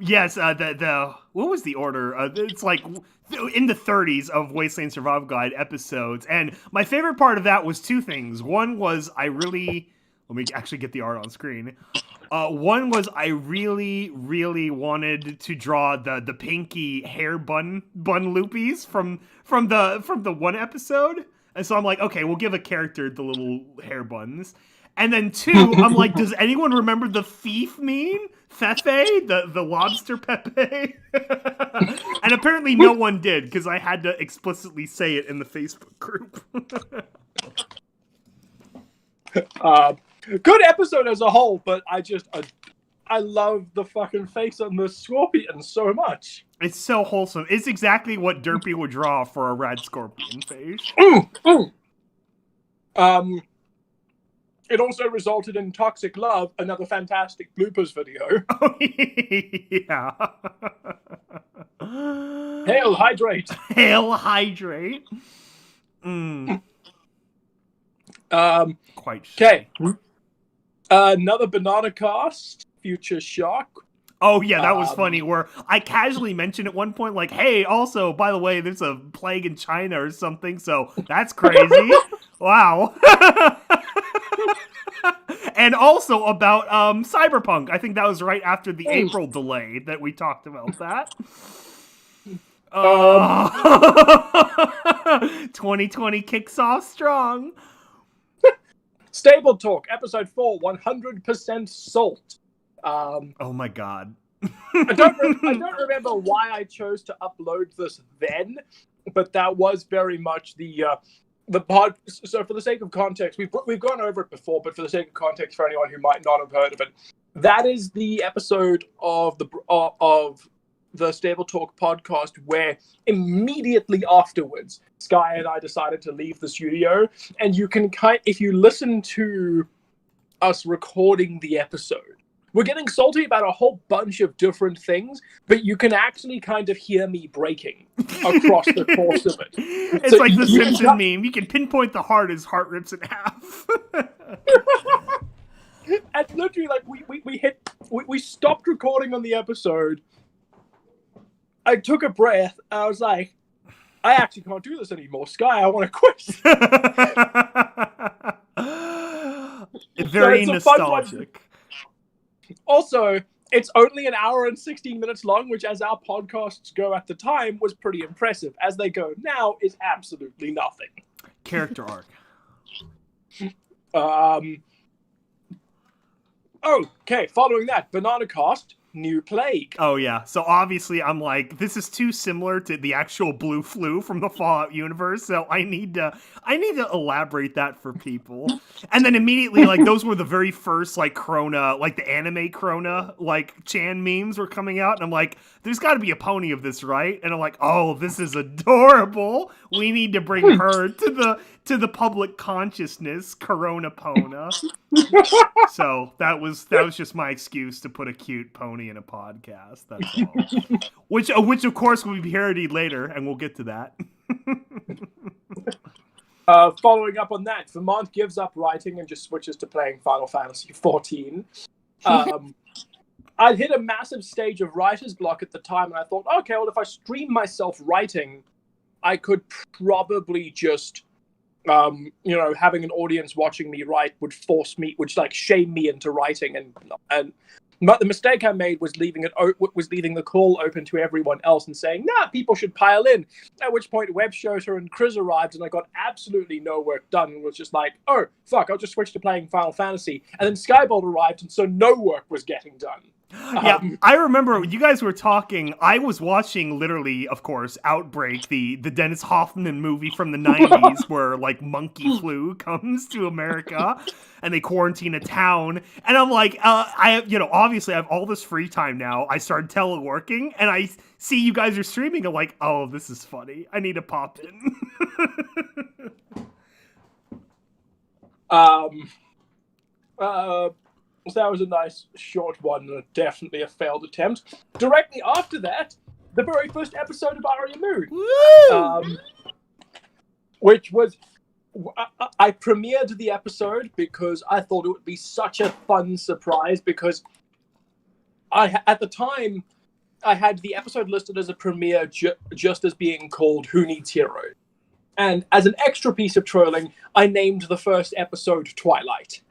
Yes, the what was the order? It's like in the 30s of Wasteland Survival Guide episodes, and my favorite part of that was two things. One was let me actually get the art on screen. One was I really, really wanted to draw the pinky hair bun loopies from the one episode. And so I'm like, okay, we'll give a character the little hair buns. And then 2, I'm like, does anyone remember the thief meme? Fefe, the lobster Pepe? And apparently no one did, because I had to explicitly say it in the Facebook group. Good episode as a whole, but I love the fucking face on the scorpion so much. It's so wholesome. It's exactly what Derpy would draw for a rad scorpion face. It also resulted in Toxic Love, another fantastic bloopers video. Oh, yeah. Hail Hydrate! Hail Hydrate. Quite okay. Another banana cast, Future Shock. Oh, yeah, that was funny, where I casually mentioned at one point, like, hey, also, by the way, there's a plague in China or something, so that's crazy. Wow. And also about Cyberpunk. I think that was right after the April delay that we talked about that. 2020 kicks off strong. Stable Talk, Episode 4, 100% Salt. Oh my god. I don't remember why I chose to upload this then, but that was very much the pod. So for the sake of context, we've gone over it before, but for the sake of context, for anyone who might not have heard of it, that is the episode of the Stable Talk podcast where immediately afterwards, Sky and I decided to leave the studio, and you can if you listen to us recording the episode, we're getting salty about a whole bunch of different things, but you can actually kind of hear me breaking across the course of it. It's so like the Simpson meme. You can pinpoint the heart as heart rips in half. And literally, like, we stopped recording on the episode. I took a breath. I was like, I actually can't do this anymore. Sky, I want to quit. Very nostalgic. Also, it's only an hour and 16 minutes long, which, as our podcasts go at the time, was pretty impressive. As they go now, is absolutely nothing. Character arc. Okay, following that, Banana Cast, New Plague. Oh, yeah. So obviously I'm like, this is too similar to the actual Blue Flu from the Fallout universe, so I need to elaborate that for people. And then immediately, like, those were the very first, like, Corona, like, the anime Corona, like, Chan memes were coming out, and I'm like, there's got to be a pony of this, right? And I'm like, oh, this is adorable. We need to bring her to the public consciousness, Corona Pona. So that was just my excuse to put a cute pony in a podcast. That's all. Which of course will be parodied later, and we'll get to that. Following up on that, Vermont gives up writing and just switches to playing Final Fantasy XIV. I'd hit a massive stage of writer's block at the time, and I thought, okay, well, if I stream myself writing, I could probably just, having an audience watching me write would shame me into writing, but the mistake I made was leaving the call open to everyone else and saying, nah, people should pile in. At which point, Web Shooter and Chris arrived, and I got absolutely no work done, and was just like, oh, fuck, I'll just switch to playing Final Fantasy. And then Skybolt arrived, and so no work was getting done. Yeah, I remember you guys were talking. I was watching, literally, of course, Outbreak, the Dennis Hoffman movie from the 90s, where, like, monkey flu comes to America, and they quarantine a town. And I'm like, obviously I have all this free time now. I started teleworking, and I see you guys are streaming. I'm like, oh, this is funny. I need to pop in. So that was a nice short one, and definitely a failed attempt. Directly after that, the very first episode of Aria Moon, which was I premiered the episode because I thought it would be such a fun surprise, because at the time I had the episode listed as a premiere just as being called Who Needs Heroes, and as an extra piece of trolling, I named the first episode Twilight.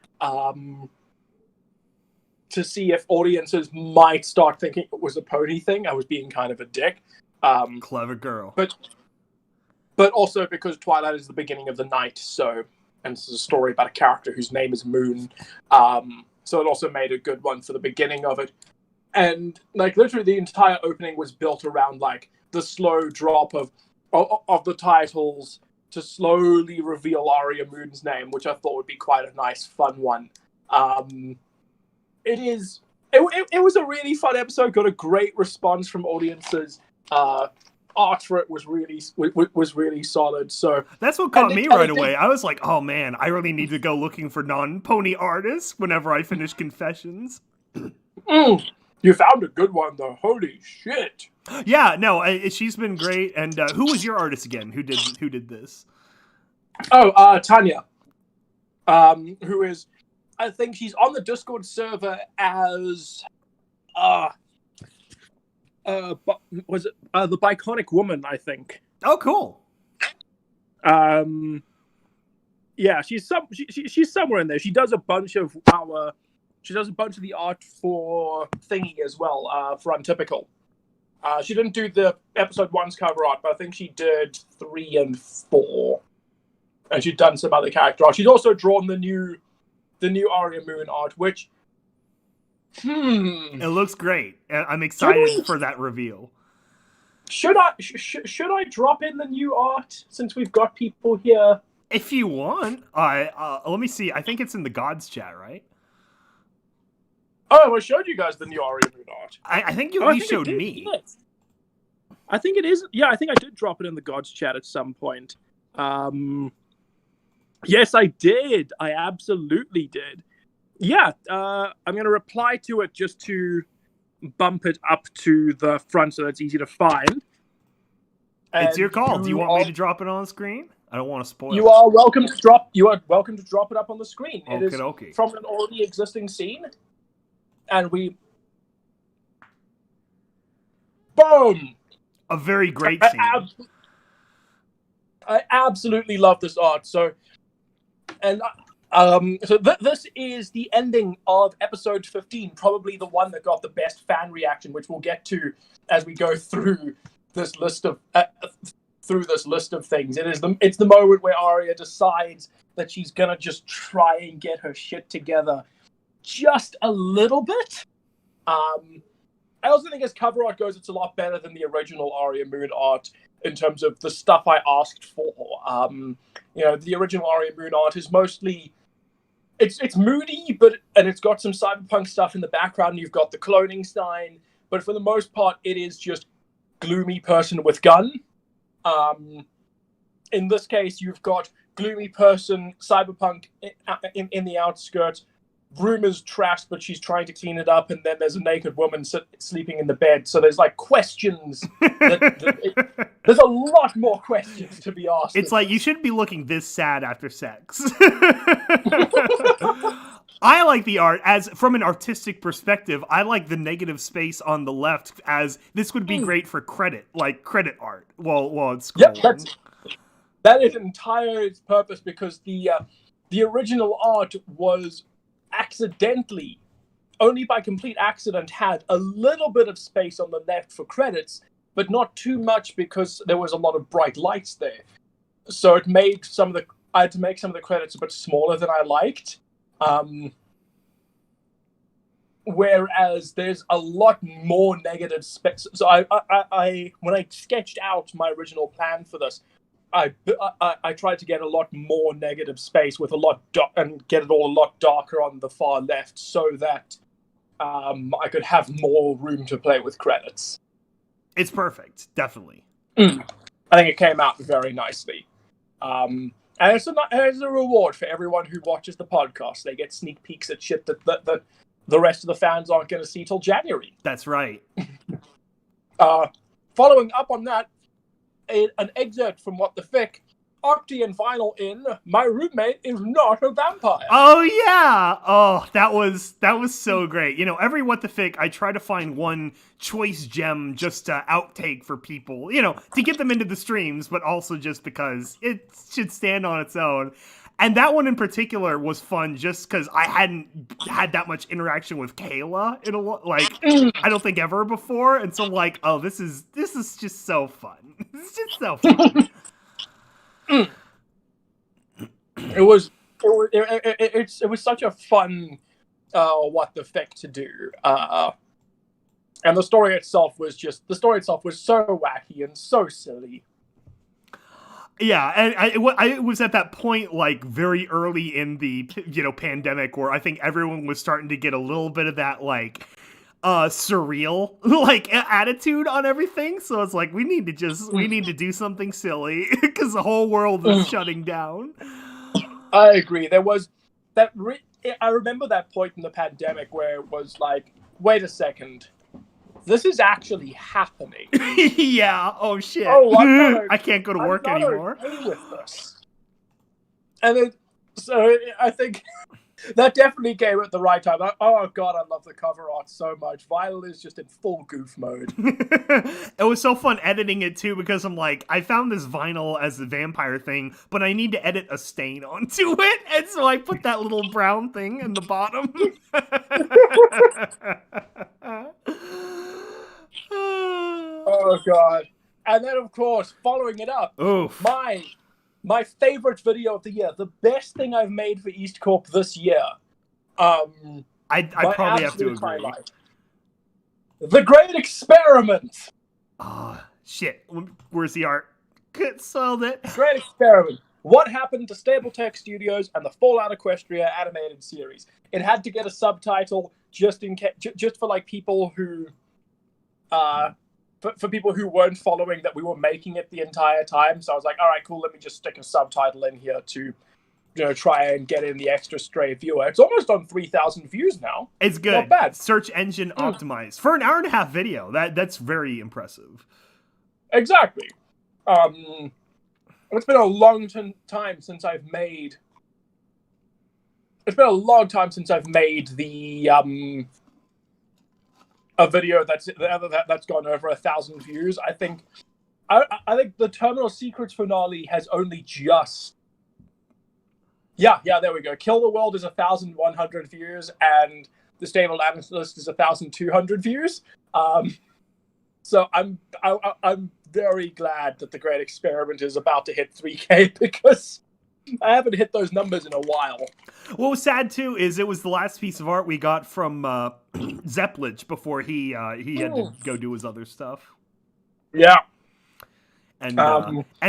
To see if audiences might start thinking it was a pony thing. I was being kind of a dick. Clever girl. But but also because Twilight is the beginning of the night, and this is a story about a character whose name is Moon, so it also made a good one for the beginning of it. And like literally the entire opening was built around like the slow drop of the titles to slowly reveal Arya Moon's name, which I thought would be quite a nice, fun one. It was a really fun episode. Got a great response from audiences. Art for it was really solid. So that's what caught me right away. I was like, oh man, I really need to go looking for non-pony artists whenever I finish Confessions. You found a good one though. Holy shit! Yeah, no, she's been great. And who was your artist again? Who did this? Oh, Tanya. Who is? I think she's on the Discord server as was it the Biconic Woman? I think. Oh, cool. Yeah, she's somewhere in there. She does a bunch of the art for Thingy as well, for Untypical. She didn't do the episode 1's cover art, but I think she did 3 and 4. And she'd done some other character art. She's also drawn the new Arya Moon art, which it looks great. I'm excited for that reveal. Should I drop in the new art since we've got people here? If you want. Let me see. I think it's in the Gods chat, right? Oh, I showed you guys the new Arya Moon art. I think you showed me. Yes. I think it is. Yeah, I think I did drop it in the Gods chat at some point. Yes, I did. I absolutely did. Yeah, I'm going to reply to it just to bump it up to the front so that's easy to find. It's your call. Do you want me to drop it on the screen? I don't want to spoil it. You are welcome to drop it up on the screen. It is okay. from an already existing scene. And we... Boom! A very great scene. I absolutely love this art. So this is the ending of episode 15, probably the one that got the best fan reaction, which we'll get to as we go through this list of things. It's the moment where Arya decides that she's gonna just try and get her shit together just a little bit. I also think as cover art goes, it's a lot better than the original Arya Moon art in terms of the stuff I asked for. The original Arya Moon art is mostly it's moody, and it's got some cyberpunk stuff in the background. You've got the cloning sign, but for the most part, it is just gloomy person with gun. In this case, you've got gloomy person, cyberpunk in the outskirts. Room is trashed, but she's trying to clean it up, and then there's a naked woman sleeping in the bed. So there's like questions. There's a lot more questions to be asked. It's like you shouldn't be looking this sad after sex. I like the art as from an artistic perspective. I like the negative space on the left as this would be great for credit art. While it's scrolling. Yep, that is entire its purpose because the original art was accidentally, only by complete accident, had a little bit of space on the left for credits, but not too much because there was a lot of bright lights there. So it made I had to make some of the credits a bit smaller than I liked. Whereas there's a lot more negative space. So I when I sketched out my original plan for this, I tried to get a lot more negative space with and get it all a lot darker on the far left so that I could have more room to play with credits. It's perfect, definitely. I think it came out very nicely. And it's a reward for everyone who watches the podcast. They get sneak peeks at shit that the rest of the fans aren't going to see till January. That's right. Following up on that, an excerpt from What the Fick, Octi and Vinyl in My Roommate is Not a Vampire. Oh yeah. Oh, that was so great. Every What the Fick, I try to find one choice gem just to outtake for people, to get them into the streams, but also just because it should stand on its own. And that one in particular was fun just because I hadn't had that much interaction with Kayla in I don't think ever before. And so I'm like, oh, this is just so fun. It's just so fun. It was such a fun what the feck to do, and the story itself was so wacky and so silly. Yeah, and I was at that point, like, very early in the, pandemic, where I think everyone was starting to get a little bit of that, like, surreal, like, attitude on everything. So it's like, we need to do something silly, because the whole world is shutting down. I agree. There was that. I remember that point in the pandemic where it was like, wait a second. This is actually happening. Yeah. Oh shit. Oh, I can't go to work anymore. Okay with this. And then, so I think that definitely came at the right time. Oh god, I love the cover art so much. Violet is just in full goof mode. It was so fun editing it too, because I'm like, I found this vinyl as the vampire thing, but I need to edit a stain onto it, and so I put that little brown thing in the bottom. Oh god. And then of course, following it up, Oof. my favorite video of the year, the best thing I've made for EAST Corp this year. I probably have to agree. Highlight. The Great Experiment. Oh, shit. Where's the art? Soiled it. Great Experiment. What happened to Stable Tech Studios and the Fallout Equestria animated series? It had to get a subtitle just for like people who, for people who weren't following that we were making it the entire time. So I was like, all right, cool. Let me just stick a subtitle in here to, try and get in the extra stray viewer. It's almost on 3,000 views now. It's good. Not bad. Search engine optimized for an hour and a half video. That's very impressive. Exactly. It's been a long time since I've made. It's been a long time since I've made the a video that's gone over 1,000 views. I think the Terminal Secrets finale has only just. Yeah, there we go. Kill the World is 1,100 views, and the Stable Analyst is 1,200 views. So I'm very glad that the Great Experiment is about to hit 3K, because I haven't hit those numbers in a while. What was sad too is it was the last piece of art we got from Zepplich before he had to go do his other stuff. Yeah. And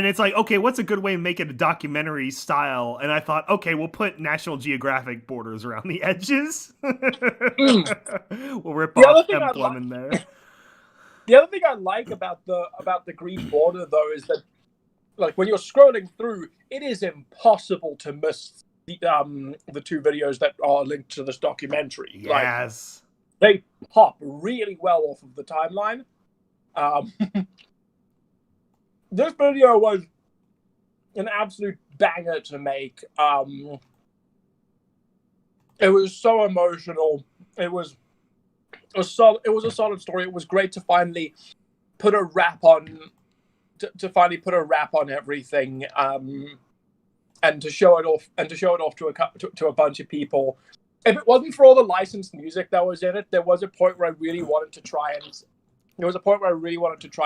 it's like, okay, what's a good way to make it a documentary style? And I thought, okay, we'll put National Geographic borders around the edges. We'll rip off Emblem in there. The other thing I like about the green border, though, is that, like, when you're scrolling through, it is impossible to miss the two videos that are linked to this documentary. Yes, like, they pop really well off of the timeline. This video was an absolute banger to make. It was so emotional. It was a solid story. It was great to finally put a wrap on, everything, and to show it off, to a bunch of people. If it wasn't for all the licensed music that was in it, there was a point where I really wanted to try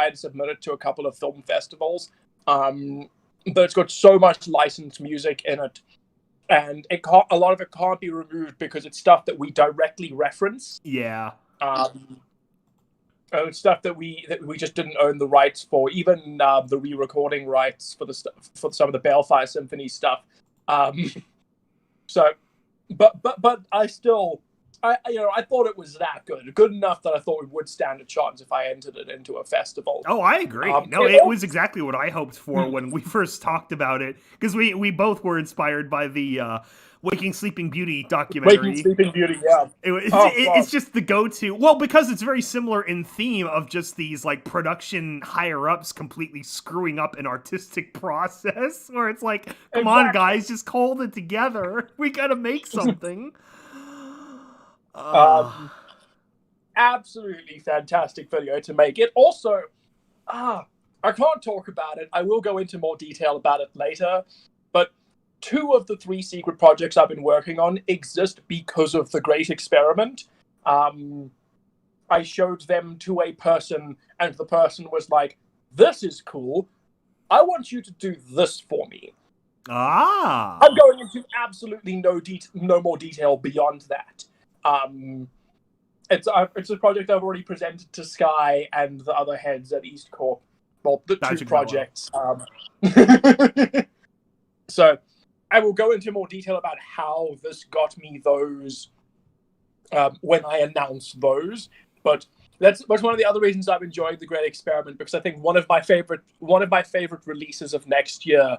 and submit it to a couple of film festivals. But it's got so much licensed music in it, and a lot of it can't be removed because it's stuff that we directly reference. Yeah. It's stuff that we just didn't own the rights for, even the re-recording rights for some of the Balefire Symphony stuff. But I still. I thought it was that good enough that I thought it would stand a chance if I entered it into a festival. Oh, I agree. It was exactly what I hoped for when we first talked about it, because we both were inspired by the Waking Sleeping Beauty documentary. Waking Sleeping Beauty, yeah. It's just the go-to. Well, because it's very similar in theme of just these, like, production higher-ups completely screwing up an artistic process, where it's like, come on, guys, just hold it together. We gotta make something. Absolutely fantastic video to make. It also, I can't talk about it. I will go into more detail about it later, but 2 of the 3 secret projects I've been working on exist because of the Great Experiment. I showed them to a person, and the person was like, this is cool. I want you to do this for me. Ah. I'm going into absolutely no more detail beyond that. It's a project I've already presented to Sky and the other heads at EAST Corp. Well, the That two should go well. projects. So I will go into more detail about how this got me those when I announced those. But that's one of the other reasons I've enjoyed the Great Experiment, because I think one of my favorite releases of next year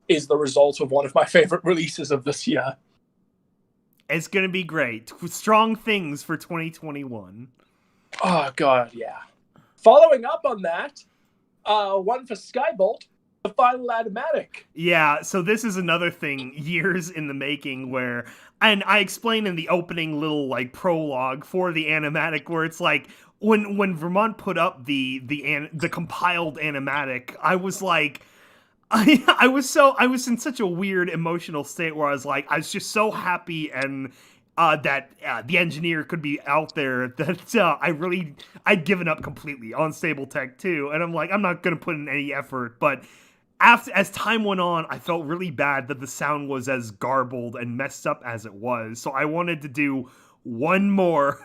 is the result of one of my favorite releases of this year. It's gonna be great. Strong things for 2021. Oh god, yeah. Following up on that, one for Skybolt, the final animatic. Yeah, so this is another thing years in the making where, and I explained in the opening little like prologue for the animatic where it's like when Vermont put up the compiled animatic, I was like, I was in such a weird emotional state where I was just so happy and that the engineer could be out there that I'd given up completely on Stable Tech 2, and I'm like, I'm not gonna put in any effort. But as time went on, I felt really bad that the sound was as garbled and messed up as it was. So I wanted to do one more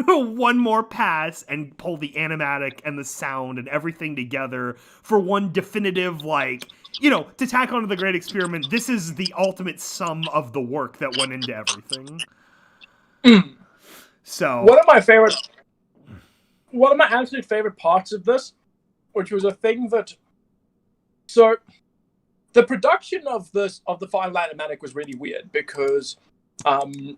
pass and pull the animatic and the sound and everything together for one definitive, like, to tack onto the Great Experiment. This is the ultimate sum of the work that went into everything. So one of my absolute favorite parts of this, which was a thing that, so the production of the final animatic was really weird because I'd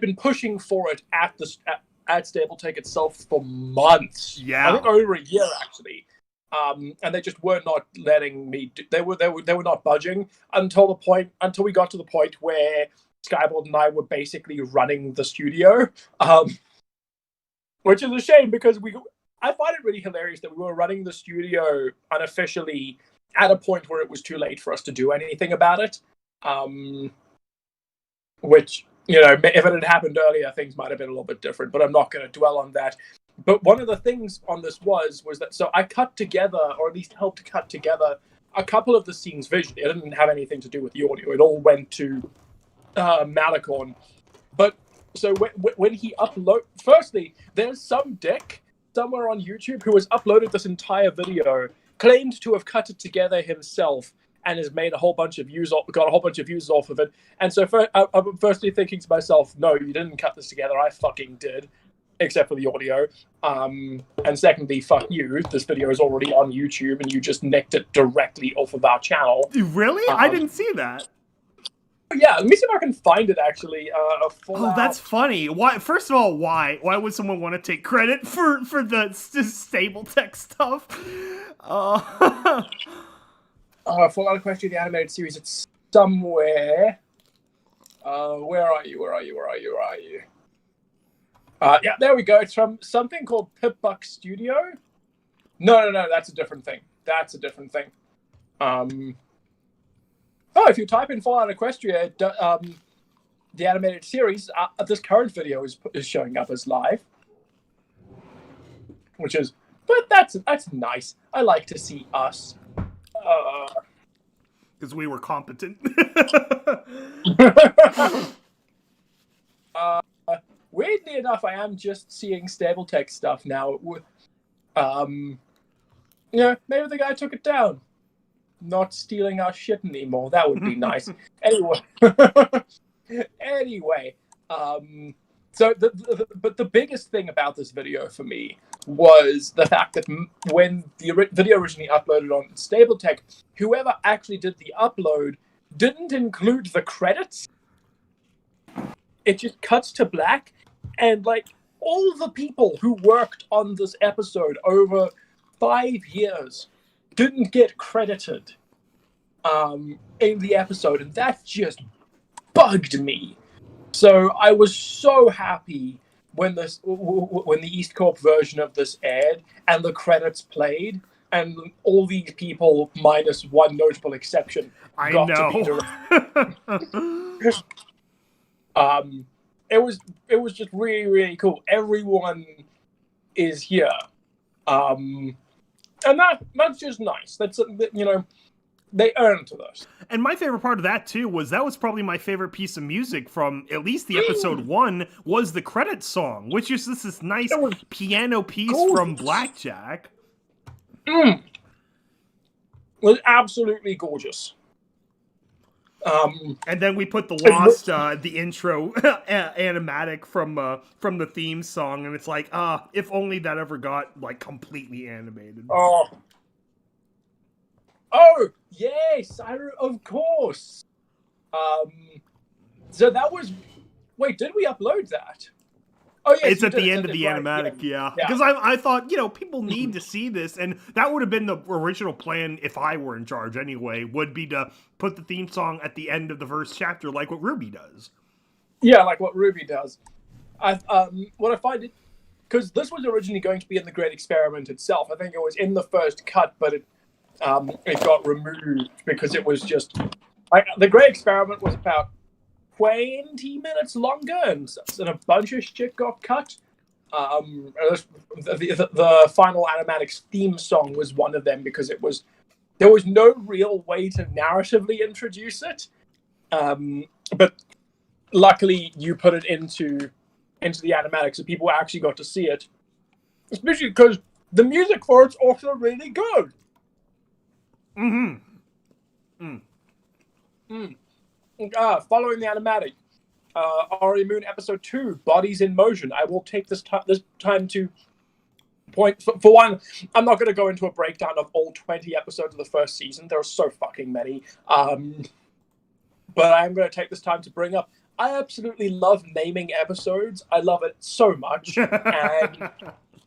been pushing for it at Stable Tech itself for months. Yeah. I think over a year actually. And they just were not letting me. They were not budging until we got to the point where Skybolt and I were basically running the studio, which is a shame because I find it really hilarious that we were running the studio unofficially at a point where it was too late for us to do anything about it. Which, if it had happened earlier, things might have been a little bit different. But I'm not going to dwell on that. But one of the things on this was that, so I cut together, or at least helped cut together, a couple of the scenes visually. It didn't have anything to do with the audio. It all went to Malicorn. But so when he firstly, there's some dick somewhere on YouTube who has uploaded this entire video, claimed to have cut it together himself, and has made got a whole bunch of views off of it. And so I'm firstly thinking to myself, no, you didn't cut this together. I fucking did. Except for the audio. And secondly, fuck you. This video is already on YouTube and you just nicked it directly off of our channel. Really? I didn't see that. Yeah, let me see if I can find it actually. That's funny. Why? First of all, why would someone want to take credit for the Stable Tech stuff? Fallout Equestria, the animated series. It's somewhere. Where are you? Yeah, there we go. It's from something called Pip-Buck Studio. No, that's a different thing. If you type in Fallout Equestria, the animated series, this current video is showing up as live, but that's nice. I like to see us. Because we were competent. Weirdly enough, I am just seeing Stable Tech stuff now. Maybe the guy took it down. Not stealing our shit anymore. That would be nice. Anyway. So the biggest thing about this video for me was the fact that when the video originally uploaded on Stable Tech, whoever actually did the upload didn't include the credits. It just cuts to black. And all the people who worked on this episode over 5 years didn't get credited in the episode, and that just bugged me. So I was so happy when the EAST Corp version of this aired and the credits played, and all these people, minus one notable exception, got to be directed. It was just really, really cool. Everyone is here. And that's just nice. That's, you know, they earned this. And my favorite part of that too was probably my favorite piece of music from at least the episode 1 was the credits song, which is this nice piano piece from Blackjack. It was absolutely gorgeous. And then we put the lost the intro animatic from the theme song, and it's like, if only that ever got like completely animated. Oh yes, of course. So that was. Wait, did we upload that? Oh yes, it's at the end of the animatic, yeah. Because I thought, you know, people need to see this, and that would have been the original plan if I were in charge anyway, would be to put the theme song at the end of the first chapter, like what Ruby does. Yeah, like what Ruby does. What I find it, because this was originally going to be in the Great Experiment itself. I think it was in the first cut, but it got removed because it was just like the Great Experiment was about 20 minutes longer, and a bunch of shit got cut. The final animatics theme song was one of them because there was no real way to narratively introduce it. But luckily, you put it into the animatics, so people actually got to see it. Especially because the music for it's also really good. Following the animatic, Ori Moon Episode 2, Bodies in Motion. I will take this time to point... For one, I'm not going to go into a breakdown of all 20 episodes of the first season. There are so fucking many. But I'm going to take this time to bring up... I absolutely love naming episodes. I love it so much. And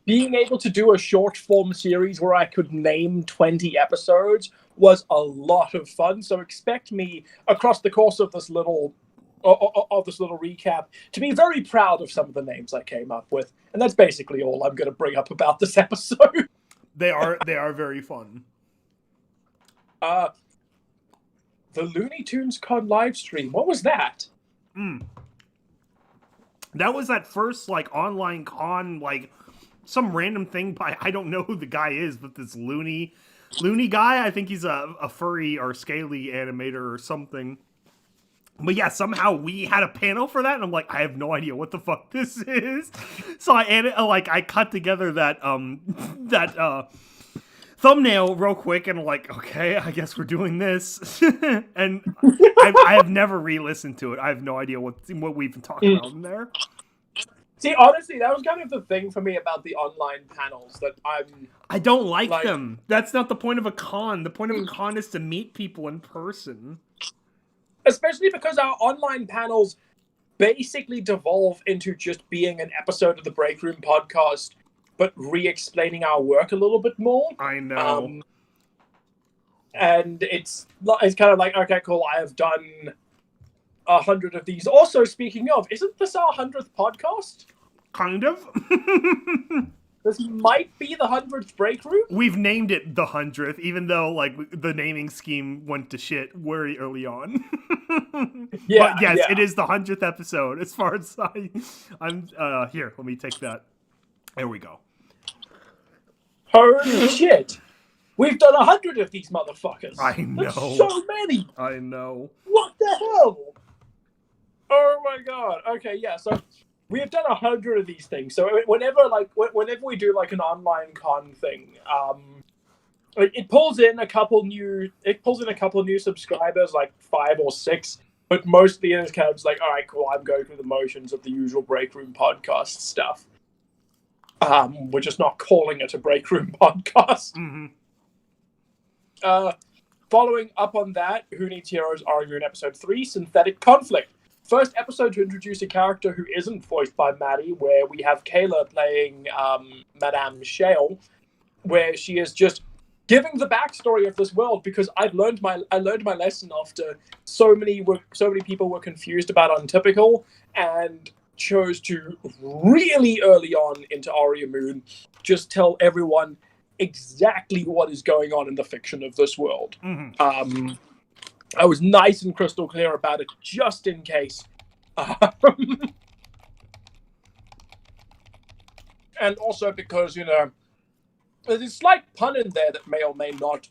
being able to do a short-form series where I could name 20 episodes was a lot of fun. So expect me, across the course of this little recap, to be very proud of some of the names I came up with. And that's basically all I'm going to bring up about this episode. They are very fun. The Looney Tunes Con live stream. What was that? That was that first like online con, like some random thing by, I don't know who the guy is, but this loony guy. I think he's a furry or scaly animator or something. But yeah, somehow we had a panel for that, and I'm like, I have no idea what the fuck this is. So I cut together that thumbnail real quick, and I'm like, okay, I guess we're doing this. And I have never re-listened to it. I have no idea what we've been talking about in there. See, honestly, that was kind of the thing for me about the online panels, that I don't like them. That's not the point of a con. The point of a con is to meet people in person. Especially because our online panels basically devolve into just being an episode of the Break Room podcast, but re-explaining our work a little bit more. I know. And it's kind of like, okay, cool, I have done 100 of these. Also, speaking of, isn't this our 100th podcast? Kind of. This might be the 100th Break Room. We've named it the 100th, even though like the naming scheme went to shit very early on. Yeah, but yes, yeah. it is the 100th episode. As far as I'm here, let me take that. There we go. Holy shit! We've done 100 of these motherfuckers. I know. That's so many. I know. What the hell? Oh my god. Okay, yeah. So we have done 100 of these things. So whenever we do like an online con thing, it pulls in a couple new subscribers, like 5 or 6. But mostly it's kind of just like, all right, cool. I'm going through the motions of the usual Break Room podcast stuff. We're just not calling it a Break Room podcast. Mm-hmm. Following up on that, Who Needs Heroes are in episode 3, Synthetic Conflict. First episode to introduce a character who isn't voiced by Maddie, where we have Kayla playing Madame Shale, where she is just giving the backstory of this world, because I learned my lesson after so many people were confused about Untypical and chose to really early on into Aria Moon just tell everyone exactly what is going on in the fiction of this world. Mm-hmm. I was nice and crystal clear about it, just in case. And also because, there's a slight pun in there that may or may not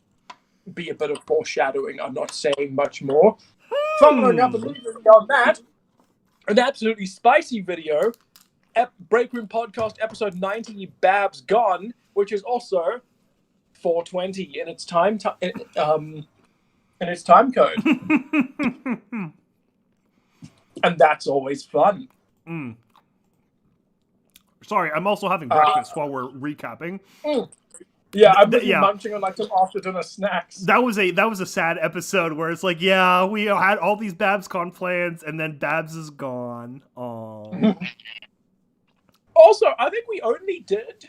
be a bit of foreshadowing. I'm not saying much more. Following up immediately on that, an absolutely spicy video, Break Room Podcast episode 90, Babs Gone, which is also 420 in its time code. And that's always fun. Sorry, I'm also having breakfast while we're recapping. Yeah, I've been munching on like some after dinner snacks. That was a sad episode where it's like, yeah, we had all these BabsCon plans, and then Babs is gone. Oh. Also, I think we only did,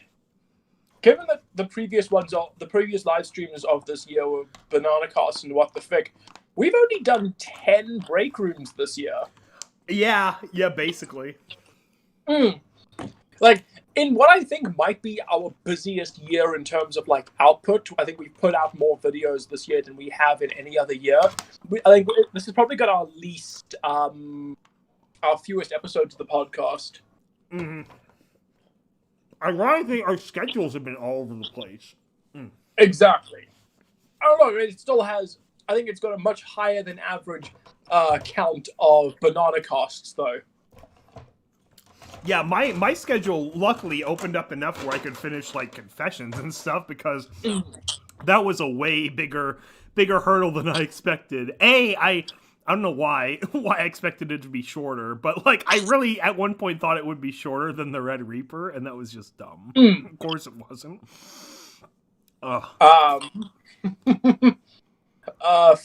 given that the previous live streams of this year were Banana Cast and What the Fick, we've only done 10 break rooms this year. Yeah, basically. Like, in what I think might be our busiest year in terms of, like, output, I think we've put out more videos this year than we have in any other year. I think this has probably got our least, our fewest episodes of the podcast. Mm-hmm. Ironically, our schedules have been all over the place. Exactly. I don't know, it still has, I think it's got a much higher than average count of banana casts, though. Yeah, my schedule luckily opened up enough where I could finish like confessions and stuff, because that was a way bigger hurdle than I expected. I don't know why I expected it to be shorter, but like I really at one point thought it would be shorter than the Red Reaper, and that was just dumb. Of course it wasn't.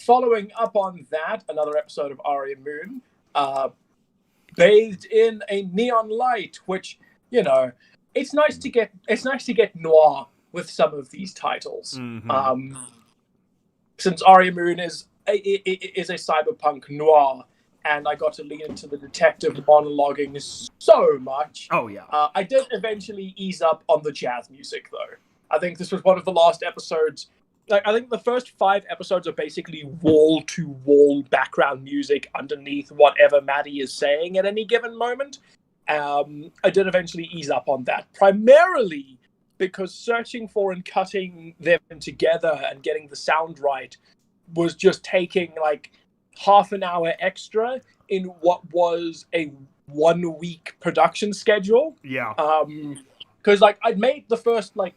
Following up on that, another episode of Aria Moon, bathed in a neon light, which, you know, it's nice to get noir with some of these titles. Mm-hmm. Since Aria Moon is a cyberpunk noir, and I got to lean into the detective monologuing so much. Oh yeah. I did eventually ease up on the jazz music, though. I think this was one of the last episodes. Like, I think the first 5 episodes are basically wall-to-wall background music underneath whatever Maddie is saying at any given moment. I did eventually ease up on that, primarily because searching for and cutting them together and getting the sound right was just taking, like, half an hour extra in what was a 1-week production schedule. Yeah. Because, like, I'd made the first, like,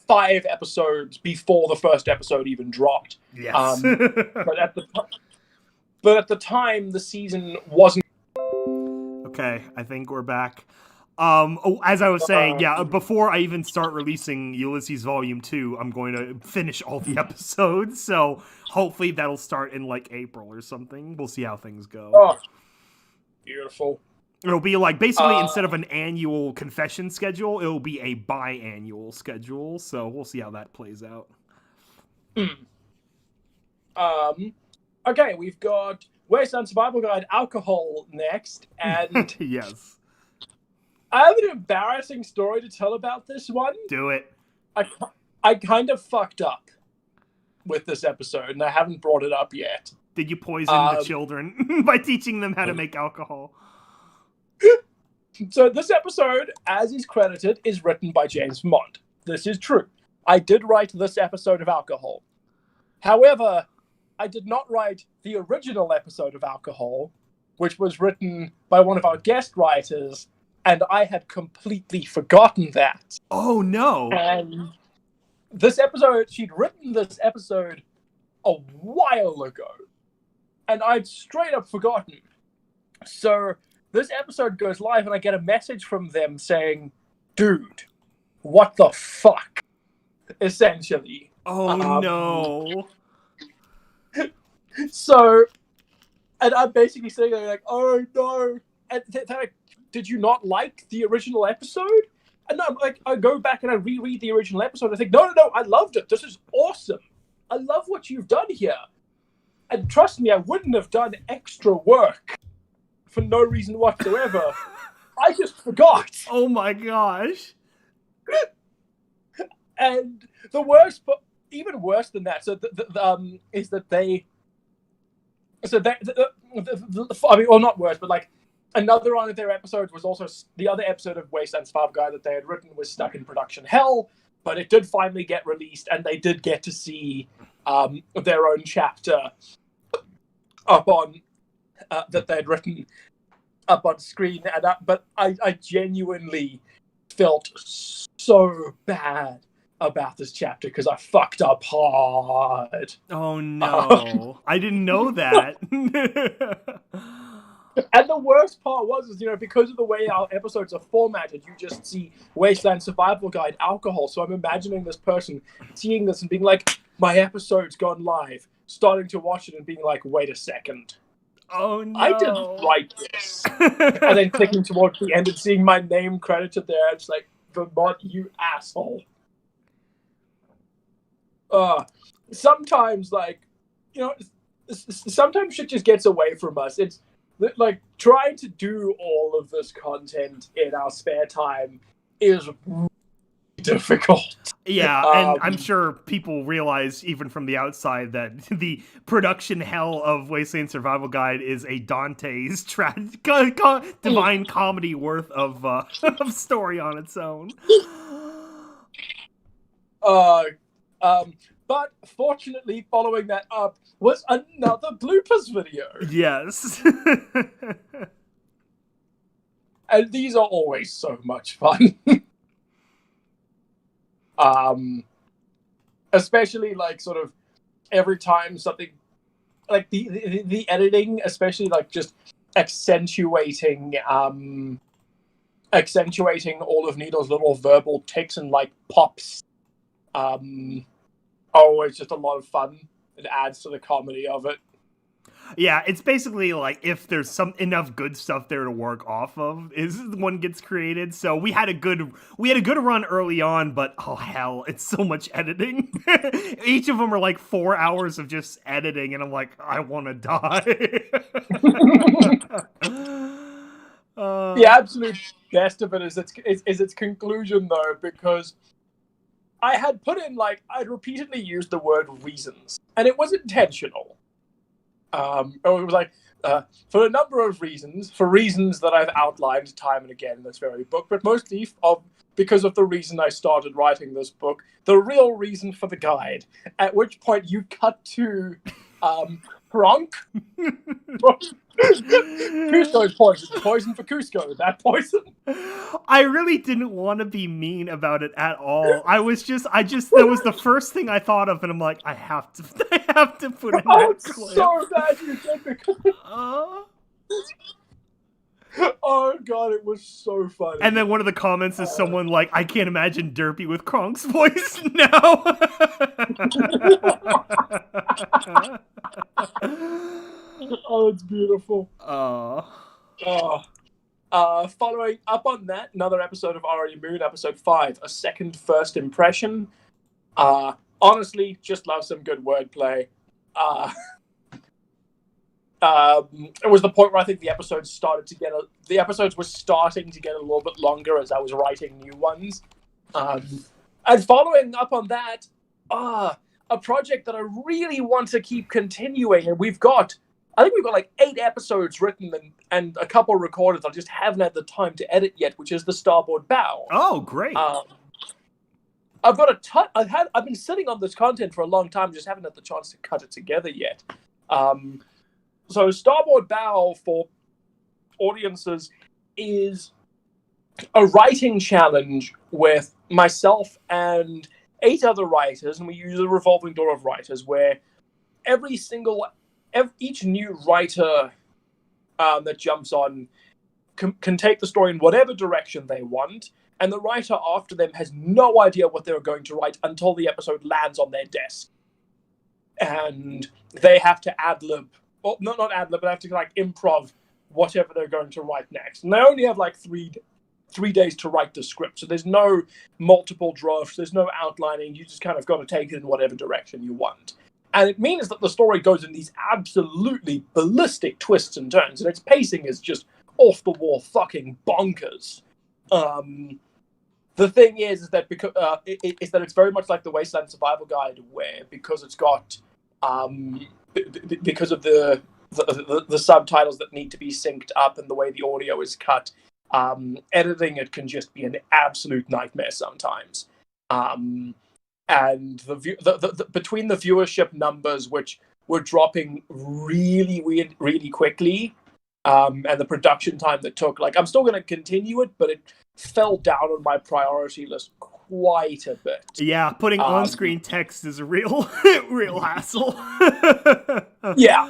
5 episodes before the first episode even dropped. Yes. But at the time, the season wasn't. Okay, I think we're back. As I was saying, before I even start releasing Ulysses Volume 2, I'm going to finish all the episodes, so hopefully that'll start in, like, April or something. We'll see how things go. Oh, beautiful. It'll be, like, basically, instead of an annual confession schedule, it'll be a biannual schedule, so we'll see how that plays out. Okay, we've got Wasteland Survival Guide Alcohol next, and yes. I have an embarrassing story to tell about this one. Do it. I kind of fucked up with this episode, and I haven't brought it up yet. Did you poison the children by teaching them how to make alcohol? So this episode, as is credited, is written by James Vermont. This is true. I did write this episode of Alcohol. However, I did not write the original episode of Alcohol, which was written by one of our guest writers, and I had completely forgotten that. Oh, no. And this episode, she'd written this episode a while ago, and I'd straight up forgotten. So this episode goes live, and I get a message from them saying, dude, what the fuck? Essentially. Oh, no. So, and I'm basically sitting there like, oh, no. And they're like, did you not like the original episode? And I'm like, I go back and I reread the original episode. And I think, no, I loved it. This is awesome. I love what you've done here. And trust me, I wouldn't have done extra work for no reason whatsoever. I just forgot. Oh my gosh. And the worst, but even worse than that, is that they. So I mean, well, not worse, but like another one of their episodes was also the other episode of Wasteland Survival Guide that they had written was stuck in production hell. but it did finally get released, and they did get to see their own chapter up on that they'd written up on screen. But I genuinely felt so bad about this chapter because I fucked up hard. Oh no, I didn't know that. And the worst part was, because of the way our episodes are formatted, you just see Wasteland Survival Guide alcohol. So I'm imagining this person seeing this and being like, my episode's gone live, starting to watch it and being like, wait a second. Oh no. I didn't write this. And then clicking towards the end and seeing my name credited there, it's like, Vermont, you asshole. Sometimes, sometimes shit just gets away from us. It's like trying to do all of this content in our spare time is really difficult. Yeah, and I'm sure people realize, even from the outside, that the production hell of Wasteland Survival Guide is a Dante's divine comedy worth of story on its own. But fortunately, following that up was another bloopers video. Yes. And these are always so much fun. Especially sort of every time something like the editing, especially just accentuating all of Needle's little verbal tics and pops. It's just a lot of fun. It adds to the comedy of it. Yeah, it's basically if there's enough good stuff there to work off of, is one gets created. So we had a good run early on, but oh hell, it's so much editing. Each of them are 4 hours of just editing, and I'm like, I want to die. The absolute best of it is its conclusion, though, because I had put in I'd repeatedly used the word reasons, and it was intentional. It was for a number of reasons, for reasons that I've outlined time and again in this very book, but mostly because of the reason I started writing this book, the real reason for the guide, at which point you cut to Kronk. Cusco's poison for Cusco, that poison. I really didn't want to be mean about it at all. That was the first thing I thought of, and I'm like, I have to put in that clip. So bad you did, because oh god, it was so funny. And then one of the comments is someone I can't imagine Derpy with Kronk's voice now. Oh, it's beautiful. Following up on that, another episode of Already Moon, episode 5, A Second First Impression. Honestly, just love some good wordplay. It was the point where I think the episodes were starting to get a little bit longer as I was writing new ones. And following up on that, a project that I really want to keep continuing, and I think we've got 8 episodes written and a couple recorded. I just haven't had the time to edit yet, which is the Starboard Bow. Oh, great! I've got I've been sitting on this content for a long time, just haven't had the chance to cut it together yet. So Starboard Bow, for audiences, is a writing challenge with myself and 8 other writers, and we use a revolving door of writers where each new writer that jumps on can take the story in whatever direction they want, and the writer after them has no idea what they're going to write until the episode lands on their desk. And they have to ad-lib, well, not ad-lib, but have to improv whatever they're going to write next. And they only have 3 days to write the script, so there's no multiple drafts, there's no outlining, you just kind of got to take it in whatever direction you want. And it means that the story goes in these absolutely ballistic twists and turns, and its pacing is just off-the-wall fucking bonkers. The thing is that it's very much like the Wasteland Survival Guide, where because it's got because of the subtitles that need to be synced up and the way the audio is cut, editing it can just be an absolute nightmare sometimes. And between the viewership numbers, which were dropping really quickly, and the production time that took, like, I'm still going to continue it, but it fell down on my priority list quite a bit. Yeah, putting on-screen text is a real hassle. Yeah,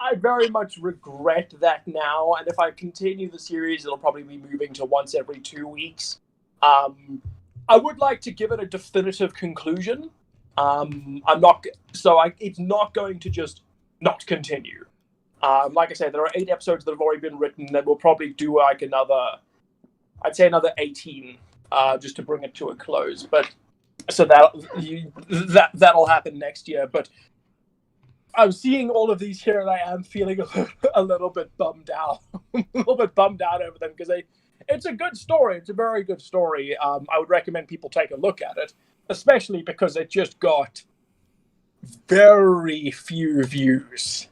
I very much regret that now, and if I continue the series, it'll probably be moving to once every 2 weeks. I would like to give it a definitive conclusion. It's not going to just not continue. Like I said, there are 8 episodes that have already been written, and we'll probably do like another 18, just to bring it to a close. But so that'll happen next year. But I'm seeing all of these here, and I am feeling a little bit bummed out, over them, because it's a good story. It's a very good story. I would recommend people take a look at it, especially because it just got very few views.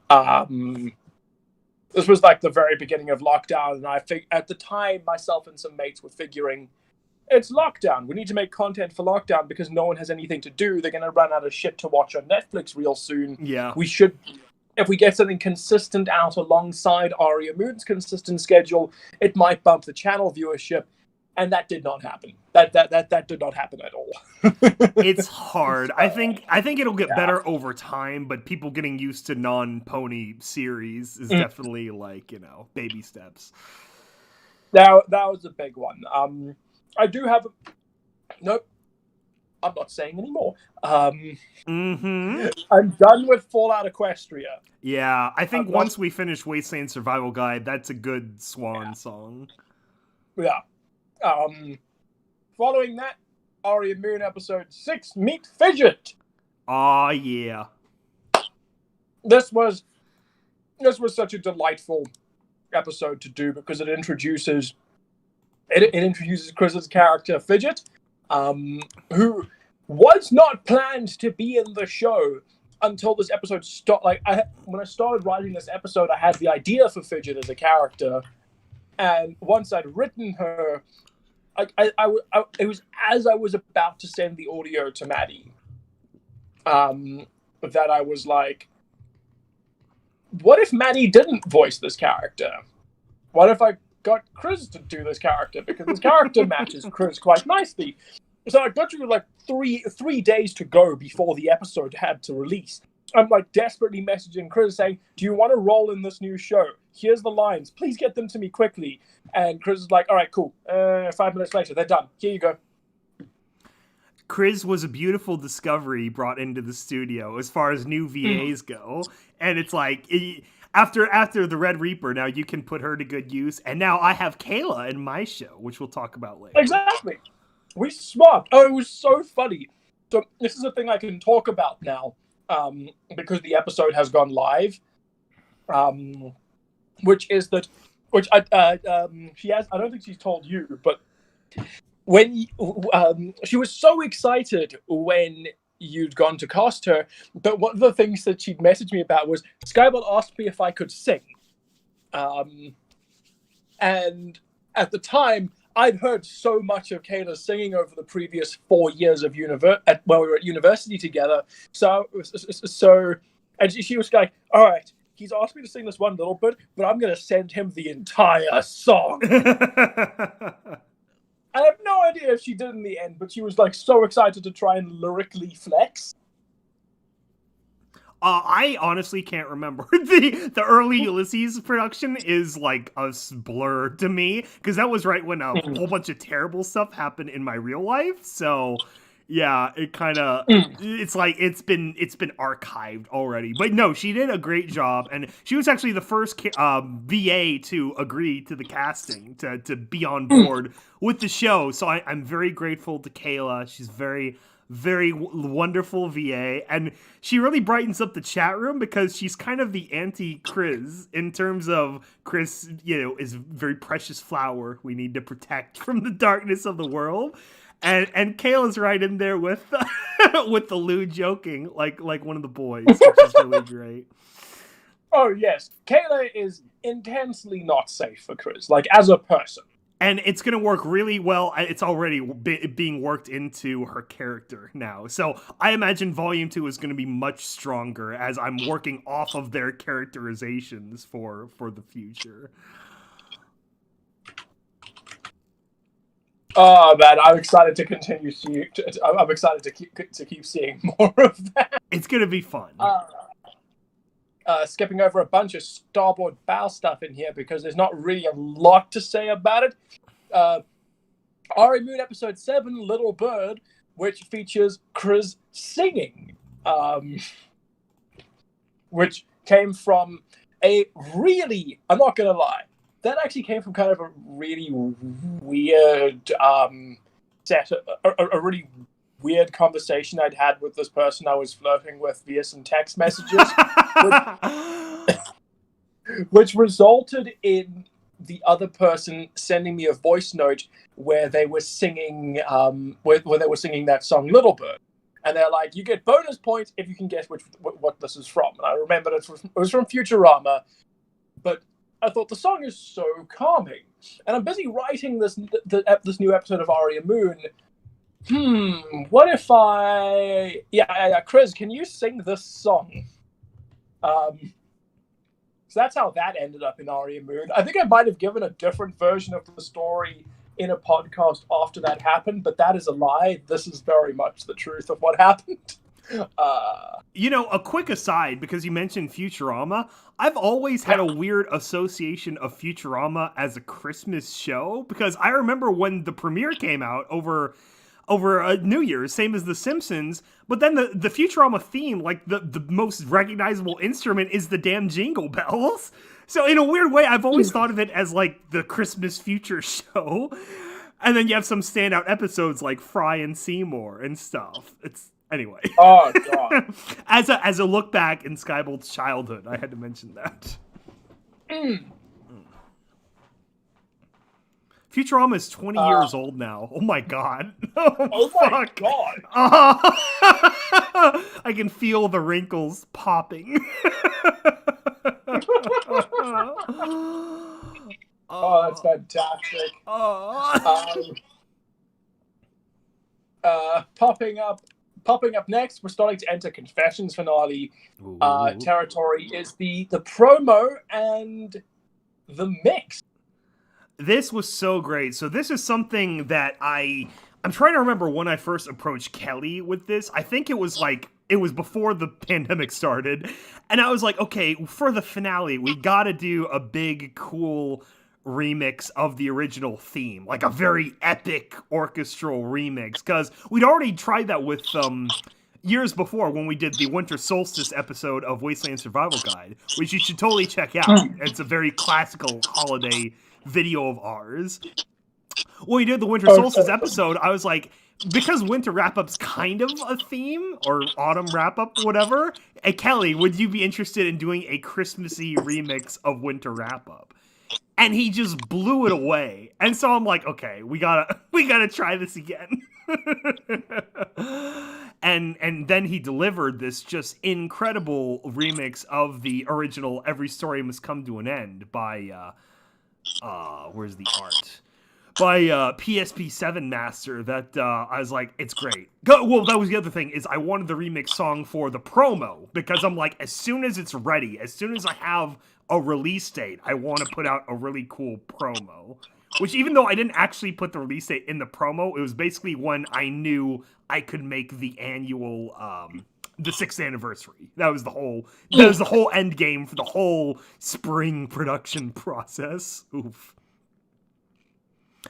This was like the very beginning of lockdown, and at the time, myself and some mates were figuring, it's lockdown. We need to make content for lockdown because no one has anything to do. They're going to run out of shit to watch on Netflix real soon. Yeah. We should, if we get something consistent out alongside Aria Moon's consistent schedule, it might bump the channel viewership, and that did not happen. That did not happen at all. It's hard. I think it'll get better over time, but people getting used to non-pony series is definitely like, baby steps. That was a big one. I do have nope. I'm not saying anymore. I'm done with Fallout Equestria. Yeah, I think once we finish Wasteland Survival Guide, that's a good swan song. Yeah. Following that, Aria Moon episode 6, Meet Fidget. Aw, yeah. This was such a delightful episode to do because it introduces Chris's character Fidget, who was not planned to be in the show until this episode started. When I started writing this episode, I had the idea for Fidget as a character, and once I'd written her, it was as I was about to send the audio to Maddie, that I was like, what if Maddie didn't voice this character? What if I got Chris to do this character? Because this character matches Chris quite nicely. So I got you like three days to go before the episode had to release. I'm like desperately messaging Chris saying, do you want to roll in this new show? Here's the lines. Please get them to me quickly. And Chris is like, all right, cool. 5 minutes later, they're done. Here you go. Chris was a beautiful discovery brought into the studio as far as new VAs go. And it's like, after the Red Reaper, now you can put her to good use. And now I have Kayla in my show, which we'll talk about later. Exactly. We swapped. Oh, it was so funny. So this is a thing I can talk about now, because the episode has gone live. Which is that, she has. I don't think she's told you, but when she was so excited when you'd gone to cast her. But one of the things that she'd messaged me about was Skybot asked me if I could sing, and at the time, I'd heard so much of Kayla singing over the previous 4 years of while we were at university together. So, and she was like, "All right, he's asked me to sing this one little bit, but I'm going to send him the entire song." I have no idea if she did in the end, but she was like so excited to try and lyrically flex. I honestly can't remember. The early Ulysses production is like a blur to me, because that was right when a whole bunch of terrible stuff happened in my real life. So yeah, it kind of it's like it's been archived already. But no, she did a great job, and she was actually the first VA to agree to the casting to be on board with the show. So I'm very grateful to Kayla. She's very wonderful VA, and she really brightens up the chat room because she's kind of the anti-Chris in terms of Chris, is a very precious flower we need to protect from the darkness of the world. And Kayla's right in there with with the Lou joking like one of the boys, which is really great. Oh yes, Kayla is intensely not safe for Chris, like as a person. And it's going to work really well. It's already being worked into her character now. So I imagine Volume 2 is going to be much stronger as I'm working off of their characterizations for the future. Oh man, I'm excited to continue seeing. I'm excited to keep seeing more of that. It's going to be fun. Skipping over a bunch of Starboard Bow stuff in here because there's not really a lot to say about it. Ari Moon Episode 7, Little Bird, which features Chris singing, which came from a really, I'm not going to lie, that actually came from kind of a really weird a really weird conversation I'd had with this person I was flirting with via some text messages, which resulted in the other person sending me a voice note where they were singing where they were singing that song Little Bird, and they're like, you get bonus points if you can guess what this is from. And I remembered it was from Futurama, but I thought the song is so calming, and I'm busy writing this new episode of Aria Moon. What if Chris, can you sing this song? So that's how that ended up in Aria Moon. I think I might have given a different version of the story in a podcast after that happened, but that is a lie. This is very much the truth of what happened. A quick aside, because you mentioned Futurama, I've always had a weird association of Futurama as a Christmas show, because I remember when the premiere came out over New Year's, same as The Simpsons, but then the Futurama theme, like the most recognizable instrument is the damn Jingle Bells. So in a weird way, I've always thought of it as like the Christmas future show. And then you have some standout episodes like Fry and Seymour and stuff. Anyway. Oh god. as a look back in Skybold's childhood, I had to mention that. Futurama is 20 years old now. Oh my god. Oh my god. I can feel the wrinkles popping. Oh, that's fantastic. Popping up next, we're starting to enter Confessions finale territory, is the promo and the mix. This was so great. So this is something that I'm trying to remember when I first approached Kelly with this. I think it was before the pandemic started. And I was like, okay, for the finale, we gotta do a big, cool remix of the original theme. Like a very epic orchestral remix. Because we'd already tried that with years before when we did the Winter Solstice episode of Wasteland Survival Guide, which you should totally check out. It's a very classical holiday video of ours. When we did the Winter Solstice episode, I was like, because Winter Wrap-Up's kind of a theme, or Autumn Wrap-Up, whatever, hey, Kelly, would you be interested in doing a Christmassy remix of Winter Wrap-Up? And he just blew it away. And so I'm like, okay, we gotta try this again. And then he delivered this just incredible remix of the original Every Story Must Come to an End by where's the art? By PSP7 Master. That I was like, it's great. Well, that was the other thing, is I wanted the remix song for the promo, because I'm like, as soon as it's ready, as soon as I have a release date, I want to put out a really cool promo. Which, even though I didn't actually put the release date in the promo, it was basically when I knew I could make the annual the 6th anniversary. That was the whole end game for the whole spring production process. Oof.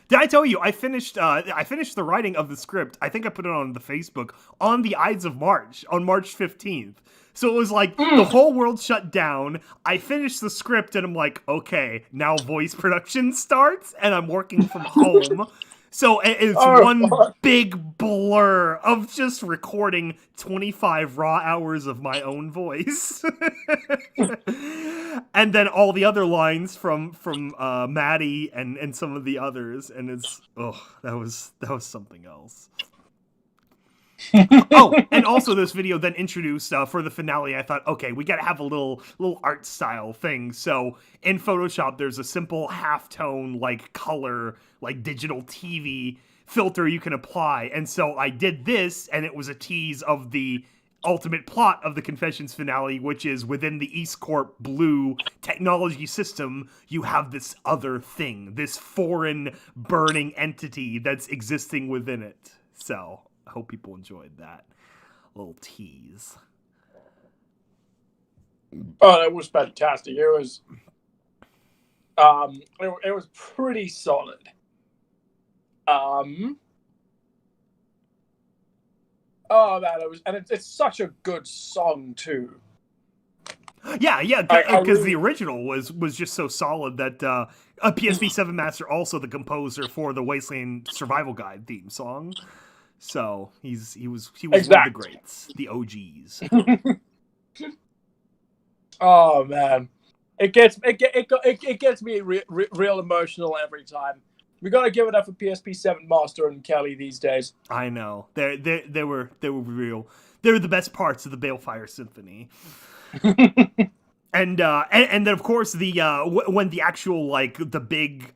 Did I tell you I finished the writing of the script? I think I put it on the Facebook on the Ides of March, on March 15th. So it was like the whole world shut down. I finished the script and I'm like, okay, now voice production starts, and I'm working from home. So it's one big blur of just recording 25 raw hours of my own voice. And then all the other lines from Maddie and some of the others, and it's that was something else. Oh, and also this video then introduced for the finale. I thought, okay, we got to have a little art style thing. So in Photoshop, there's a simple halftone like color, like digital TV filter you can apply. And so I did this, and it was a tease of the ultimate plot of the Confessions finale, which is within the EAST Corp Blue technology system, you have this other thing, this foreign burning entity that's existing within it. So I hope people enjoyed that little tease. Oh, that was fantastic. It was, it was pretty solid. Oh man, it's such a good song too. Yeah, because really... the original was just so solid that a PSP 7 Master, also the composer for the Wasteland Survival Guide theme song. So he was one of the greats, the OGs. Oh man, it gets me real emotional every time. We gotta give it up for PSP 7 Master and Kelly these days. I know they were real. They were the best parts of the Balefire Symphony. and then of course the when the actual like the big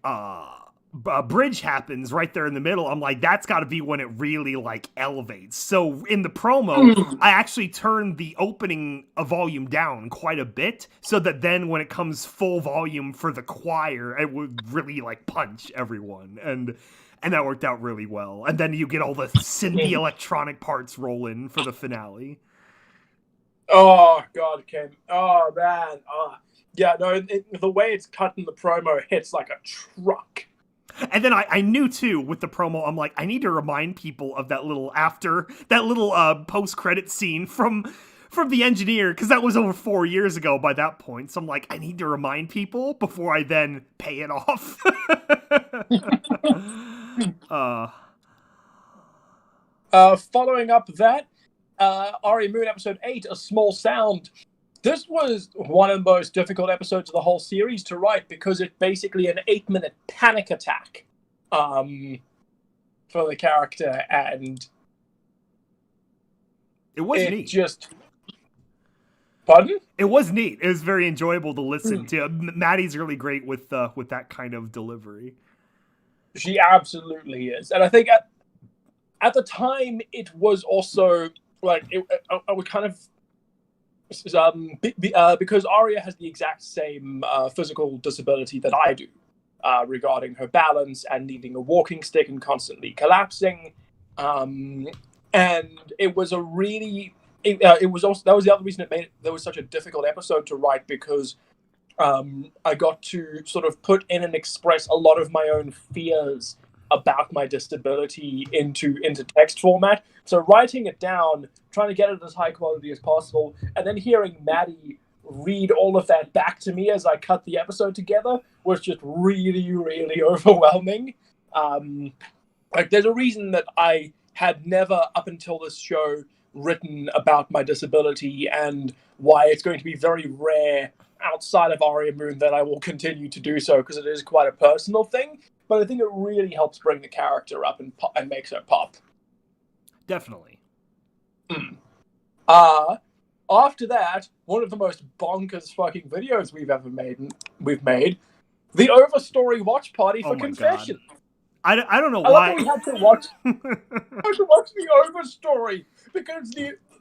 bridge happens right there in the middle, I'm like, that's got to be when it really like elevates. So in the promo, I actually turned the opening volume down quite a bit, so that then when it comes full volume for the choir, it would really like punch everyone, and that worked out really well. And then you get all the synthy electronic parts roll in for the finale. Oh god, Ken. Oh man. Oh yeah, no. The way it's cut in the promo hits like a truck. And then I knew too with the promo, I'm like, I need to remind people of that little post-credit scene from the engineer, because that was over 4 years ago by that point. So I'm like, I need to remind people before I then pay it off. Following up that, Ari Moon episode 8, A Small Sound. This was one of the most difficult episodes of the whole series to write, because it's basically an 8-minute panic attack for the character, and it was neat. Pardon? It was neat. It was very enjoyable to listen to. Maddie's really great with that kind of delivery. She absolutely is, and I think at the time it was also like I would kind of. Because Arya has the exact same physical disability that I do, regarding her balance and needing a walking stick and constantly collapsing, and it was a really it was also, that was the other reason there was such a difficult episode to write, because I got to sort of put in and express a lot of my own fears about my disability into text format. So writing it down, trying to get it as high quality as possible, and then hearing Maddie read all of that back to me as I cut the episode together was just really, really overwhelming. Like, there's a reason that I had never, up until this show, written about my disability, and why it's going to be very rare outside of Aria Moon that I will continue to do so, because it is quite a personal thing. But I think it really helps bring the character up and makes her pop. Definitely. After that, one of the most bonkers fucking videos we've made, the Overstory watch party for Confession. I don't know why we had to watch. Watch the Overstory, because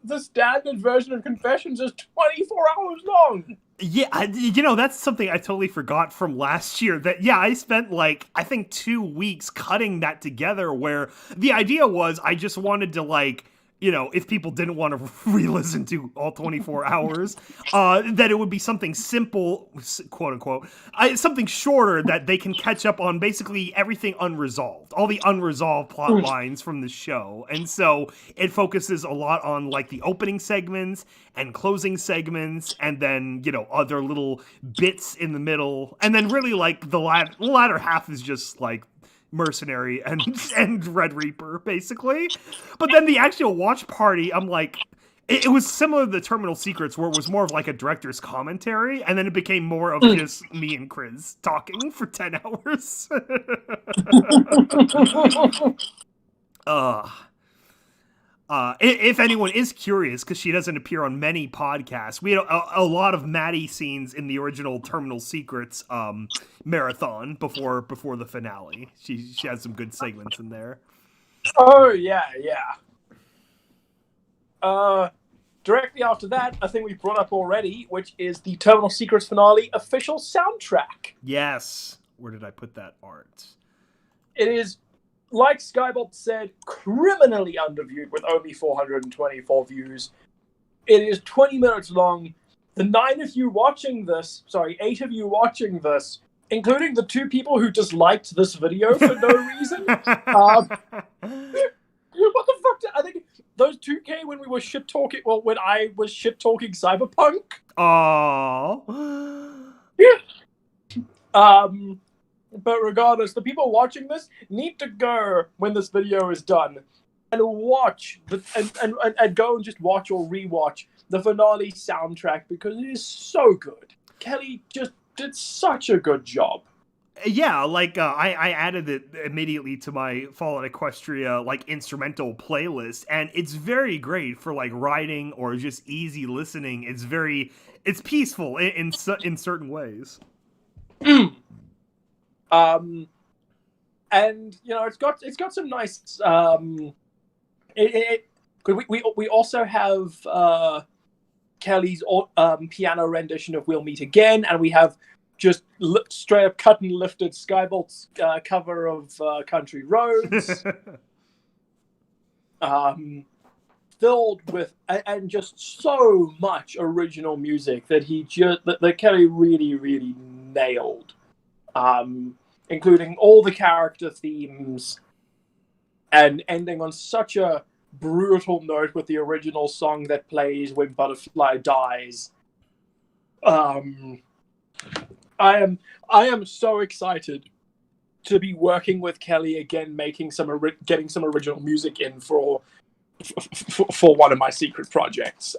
the standard version of Confessions is 24 hours long. Yeah, that's something I totally forgot from last year. That, I spent I think 2 weeks cutting that together, where the idea was I just wanted to if people didn't want to re-listen to all 24 hours, that it would be something simple, quote unquote, something shorter that they can catch up on basically everything unresolved, all the unresolved plot lines from the show. And so it focuses a lot on the opening segments and closing segments, and then, other little bits in the middle. And then really the latter half is just Mercenary and Red Reaper, basically. But then the actual watch party, I'm it was similar to the Terminal Secrets, where it was more of a director's commentary, and then it became more of just me and Chris talking for 10 hours. If anyone is curious, because she doesn't appear on many podcasts, we had a lot of Maddie scenes in the original Terminal Secrets marathon before the finale. She had some good segments in there. Oh, yeah. Directly after that, I think we brought up already, which is the Terminal Secrets finale official soundtrack. Yes. Where did I put that art? It is, like Skybolt said, criminally underviewed with only 424 views. It is 20 minutes long. The 8 of you watching this, including the 2 people who disliked this video for no reason. What the fuck? I think those 2 came when we were shit talking. Well, when I was shit talking Cyberpunk. Aww. Yeah. But regardless, the people watching this need to go when this video is done and watch and go and just watch or rewatch the finale soundtrack because it is so good. Kelly just did such a good job. Yeah, like I added it immediately to my Fallout Equestria like instrumental playlist, and it's very great for like riding or just easy listening. It's peaceful in certain ways. And you know, it's got some nice. We also have Kelly's piano rendition of "We'll Meet Again," and we have just straight up cut and lifted Skybolt's cover of "Country Roads," filled with and just so much original music that that Kelly really nailed. Including all the character themes and ending on such a brutal note with the original song that plays when Butterfly dies. I am so excited to be working with Kelly again, getting some original music in for one of my secret projects.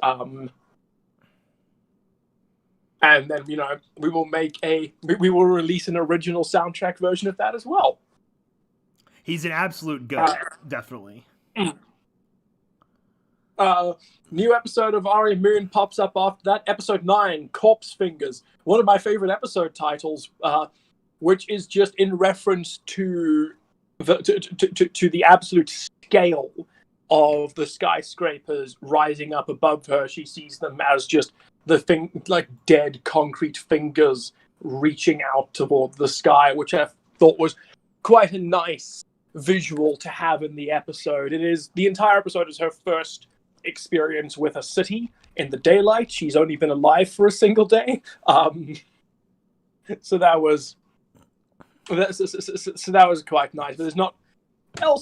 And then, you know, we will release an original soundtrack version of that as well. He's an absolute goat, definitely. New episode of Ari Moon pops up after that. Episode 9, Corpse Fingers. One of my favorite episode titles, which is just in reference to the absolute scale of the skyscrapers rising up above her. She sees them as just like dead concrete fingers reaching out toward the sky, which I thought was quite a nice visual to have in the episode. The entire episode is her first experience with a city in the daylight. She's only been alive for a single day. So that was quite nice. But there's not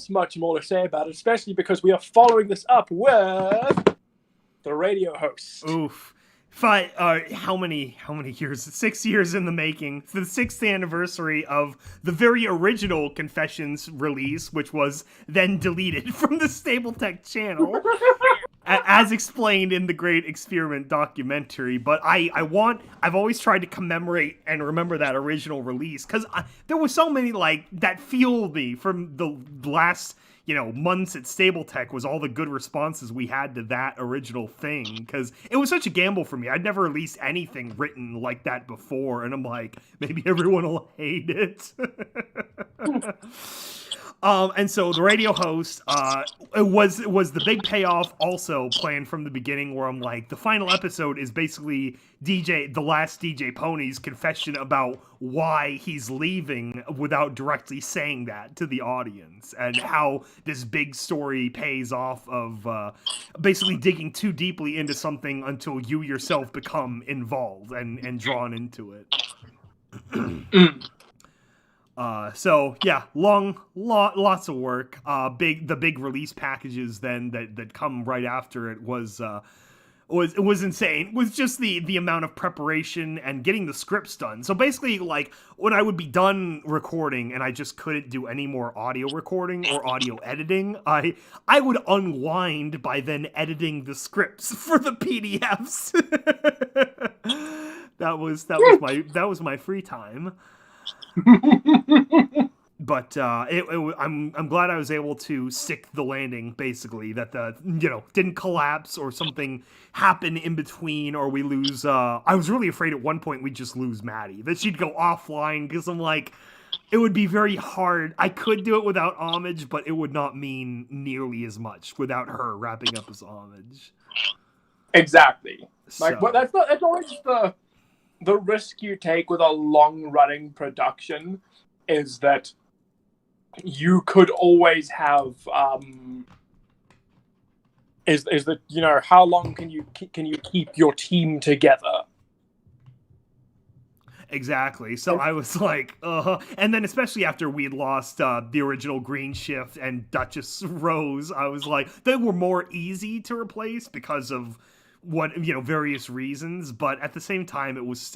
much more to say about it, especially because we are following this up with the radio host. Oof. How many years? 6 years in the making. For the 6th anniversary of the very original Confessions release, which was then deleted from the Stabletech channel, as explained in the Great Experiment documentary. But I've always tried to commemorate and remember that original release, because there were so many like that fueled me from the last months at Stabletech, was all the good responses we had to that original thing, because it was such a gamble for me. I'd never released anything written like that before, and I'm like, maybe everyone will hate it. And so the radio host it was the big payoff also planned from the beginning, where I'm like, the final episode is basically the last DJ Pony's confession about why he's leaving without directly saying that to the audience, and how this big story pays off of basically digging too deeply into something until you yourself become involved and drawn into it. So yeah, lots of work. The big release packages then that come right after it was insane. It was just the amount of preparation and getting the scripts done. So basically, like, when I would be done recording and I just couldn't do any more audio recording or audio editing, I would unwind by then editing the scripts for the PDFs. that was my free time. But I'm glad I was able to stick the landing, basically, that the didn't collapse or something happen in between, or we lose. I was really afraid at one point we'd just lose Maddie, that she'd go offline, because I'm like, it would be very hard. I could do it without Homage, but it would not mean nearly as much without her wrapping up as Homage. Exactly. Like, So- but that's always the risk you take with a long-running production, is that you could always have is that how long can you keep your team together? Exactly. So I was like, and then especially after we had lost the original Green Shift and Duchess Rose, I was like, they were more easy to replace because of what various reasons, but at the same time it was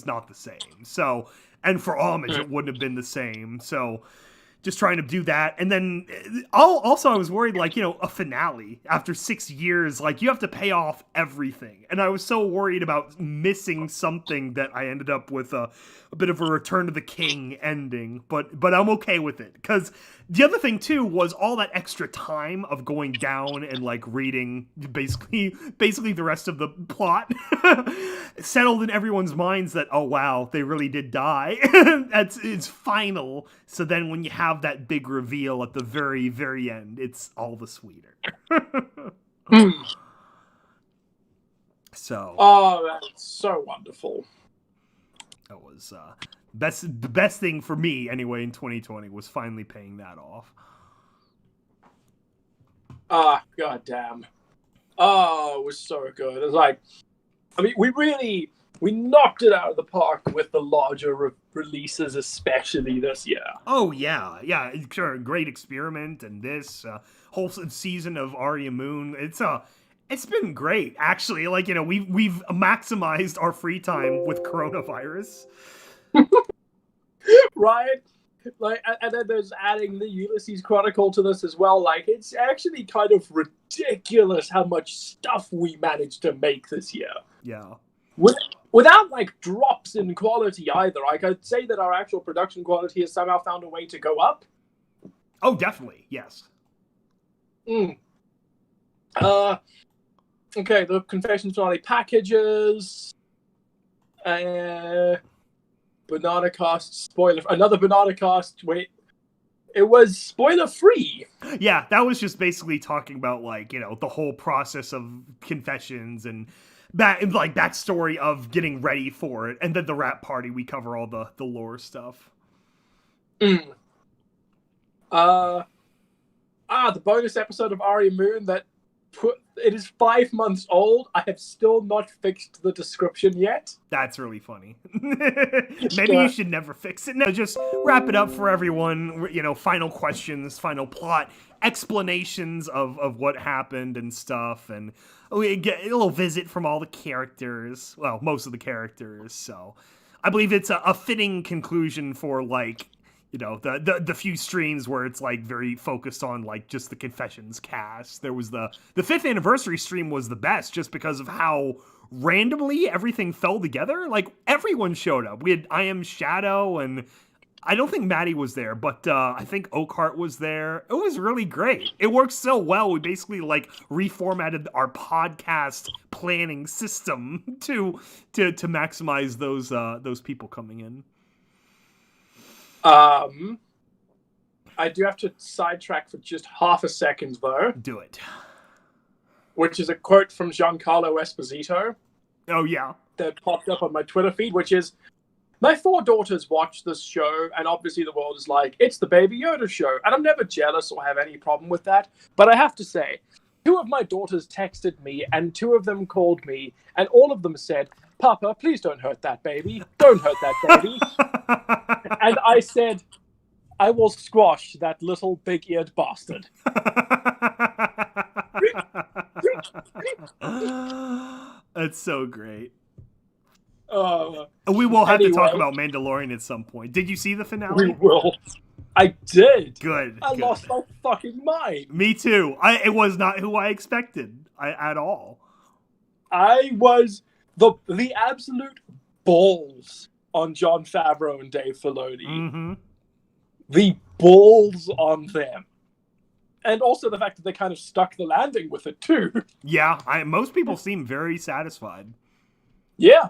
not the same. So, and for Homage it wouldn't have been the same. So just trying to do that. And then also I was worried, like, a finale after 6 years, like, you have to pay off everything. And I was so worried about missing something that I ended up with a bit of a Return to the King ending. But I'm okay with it. Because the other thing, too, was all that extra time of going down and, like, reading basically the rest of the plot settled in everyone's minds that, oh, wow, they really did die. It's final. So then when you have that big reveal at the very, very end, it's all the sweeter. So. Oh, that's so wonderful. That was the best thing for me anyway in 2020 was finally paying that off. Ah, goddamn. Oh, it was so good. It was like, I mean, we knocked it out of the park with the larger releases, especially this year. Oh yeah, sure, great experiment, and this whole season of Aria Moon. It's been great, actually. Like, we've maximized our free time with coronavirus. Right? Like, and then there's adding the Ulysses Chronicle to this as well. Like, it's actually kind of ridiculous how much stuff we managed to make this year. Yeah. Without, like, drops in quality either. Like, I'd say that our actual production quality has somehow found a way to go up. Oh, definitely, yes. Okay, the Confessions Finale packages. Banana Cast spoiler. Another Banana Cast. Wait, it was spoiler free. Yeah, that was just basically talking about, like, the whole process of Confessions and backstory of getting ready for it, and then the rap party. We cover all the lore stuff. The bonus episode of Aria Moon it is 5 months old. I have still not fixed the description yet. That's really funny. Maybe you should never fix it. No, just wrap it up for everyone. Final questions, final plot, explanations of what happened and stuff. And we get a little visit from all the characters. Well, most of the characters. So I believe it's a fitting conclusion for, like, the few streams where it's, like, very focused on, like, just the Confessions cast. There was the 5th anniversary stream was the best just because of how randomly everything fell together. Like, everyone showed up. We had I Am Shadow, and I don't think Maddie was there, but I think Oakhart was there. It was really great. It worked so well. We basically, like, reformatted our podcast planning system to maximize those people coming in. I do have to sidetrack for just half a second, though. Do it. Which is a quote from Giancarlo Esposito. Oh, yeah. That popped up on my Twitter feed, which is, my 4 daughters watch this show, and obviously the world is like, it's the Baby Yoda show. And I'm never jealous or have any problem with that. But I have to say, 2 of my daughters texted me, and 2 of them called me, and all of them said, Papa, please don't hurt that baby. Don't hurt that baby. And I said, I will squash that little big-eared bastard. That's so great. We will have to talk about Mandalorian at some point. Did you see the finale? We will. I did. Good. I lost my fucking mind. Me too. It was not who I expected at all. I was the absolute balls on Jon Favreau and Dave Filoni. Mm-hmm. the balls on them. And also the fact that they kind of stuck the landing with it too. Yeah, most people seem very satisfied. Yeah.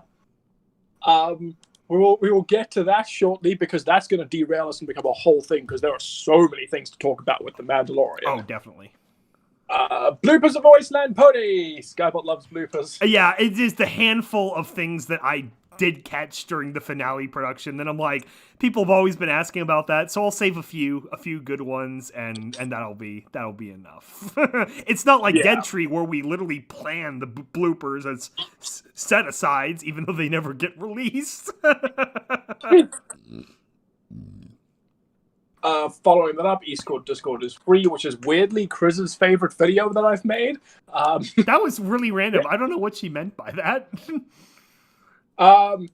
We will get to that shortly because that's going to derail us and become a whole thing because there are so many things to talk about with The Mandalorian. Oh, definitely. Bloopers of Wasteland Pony! Skybot loves bloopers. Yeah, it is the handful of things that I did catch during the finale production. Then I'm like, people have always been asking about that, so I'll save a few good ones, and that'll be enough. It's not like Dead Tree where we literally plan the bloopers as set asides, even though they never get released. Following that up, EAST Corp Discord is free, which is weirdly Chris's favorite video that I've made. That was really random. I don't know what she meant by that. The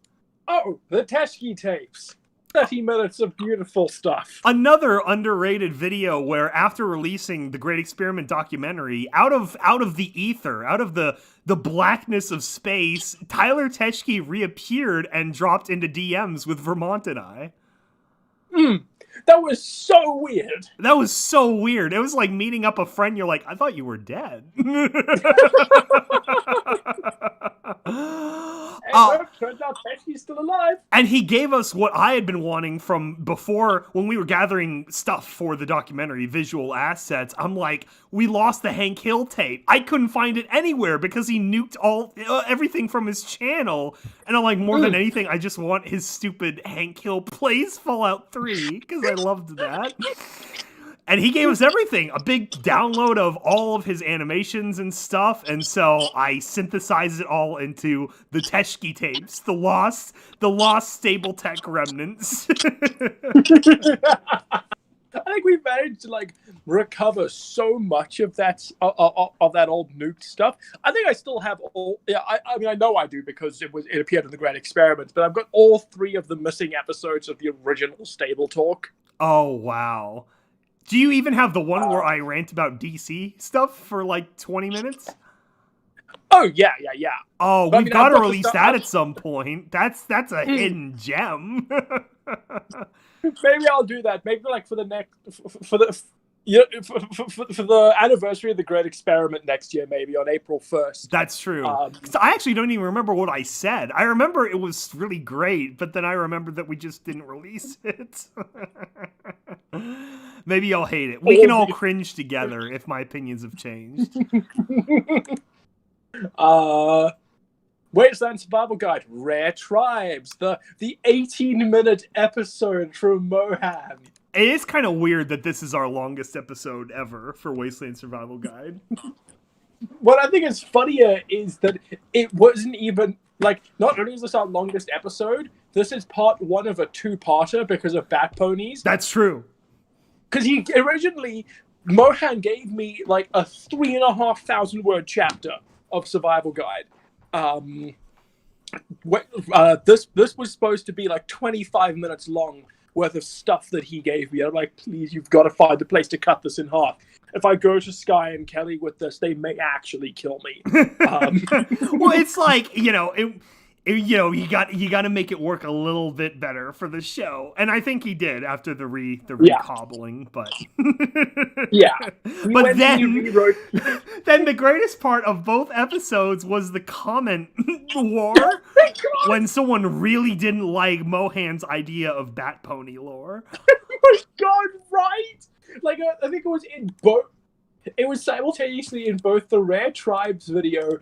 Teshki tapes. 30 minutes of beautiful stuff. Another underrated video where after releasing the Great Experiment documentary, out of the ether, out of the blackness of space, Tyler Teshke reappeared and dropped into DMs with Vermont and I. That was so weird. That was so weird. It was like meeting up a friend. You're like, I thought you were dead. Turns out Pesky's still alive. And he gave us what I had been wanting from before when we were gathering stuff for the documentary, visual assets. I'm like, we lost the Hank Hill tape. I couldn't find it anywhere because he nuked everything from his channel. And I'm like, more than anything, I just want his stupid Hank Hill plays Fallout 3 because I loved that. And he gave us everything, a big download of all of his animations and stuff, and so I synthesized it all into the Teshke tapes, the lost stable tech remnants. I think we've managed to like recover so much of that old nuked stuff. I think I still have all. Yeah, I mean I know I do because it appeared in the Great Experiment, but I've got all 3 of the missing episodes of the original Stable Talk. Oh wow. Do you even have the one where I rant about DC stuff for like 20 minutes? Oh, yeah. Oh, we've got to release that at some point. That's a hidden gem. Maybe I'll do that. Maybe like for the next for the anniversary of the Great Experiment next year, maybe on April 1st. That's true. So I actually don't even remember what I said. I remember it was really great, but then I remember that we just didn't release it. Maybe I'll hate it. We can all cringe together if my opinions have changed. Wasteland Survival Guide, Rare Tribes, the 18-minute episode from Mohan. It is kind of weird that this is our longest episode ever for Wasteland Survival Guide. What I think is funnier is that it wasn't even, like, not only is this our longest episode, this is part 1 of a 2-parter because of bat ponies. That's true. Because he originally, Mohan gave me, like, a 3,500 word chapter of Survival Guide. This was supposed to be, like, 25 minutes long worth of stuff that he gave me. I'm like, please, you've got to find a place to cut this in half. If I go to Sky and Kelly with this, they may actually kill me. Well, it's like, you got to make it work a little bit better for the show, and I think he did after the recobbling. But yeah, but then then the greatest part of both episodes was the comment war when someone really didn't like Mohan's idea of Bat Pony lore. Oh my god, right? Like I think it was in both. It was simultaneously in both the Rare Tribes video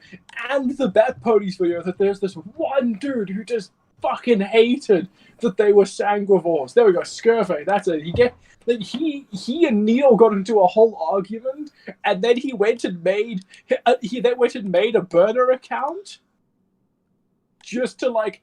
and the Bat Ponies video that there's this one dude who just fucking hated that they were sanguivores. There we go, scurvy. That's it. He and Neil got into a whole argument, and then he went and made a burner account just to like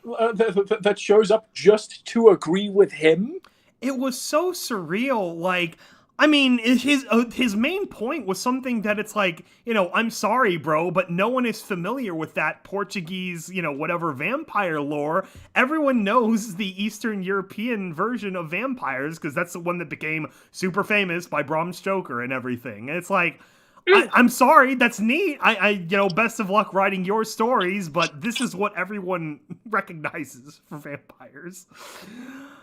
that shows up just to agree with him. It was so surreal, like. I mean, his main point was something that it's like, I'm sorry, bro, but no one is familiar with that Portuguese, whatever vampire lore. Everyone knows the Eastern European version of vampires because that's the one that became super famous by Bram Stoker and everything. And it's like, I'm sorry, that's neat. Best of luck writing your stories, but this is what everyone recognizes for vampires.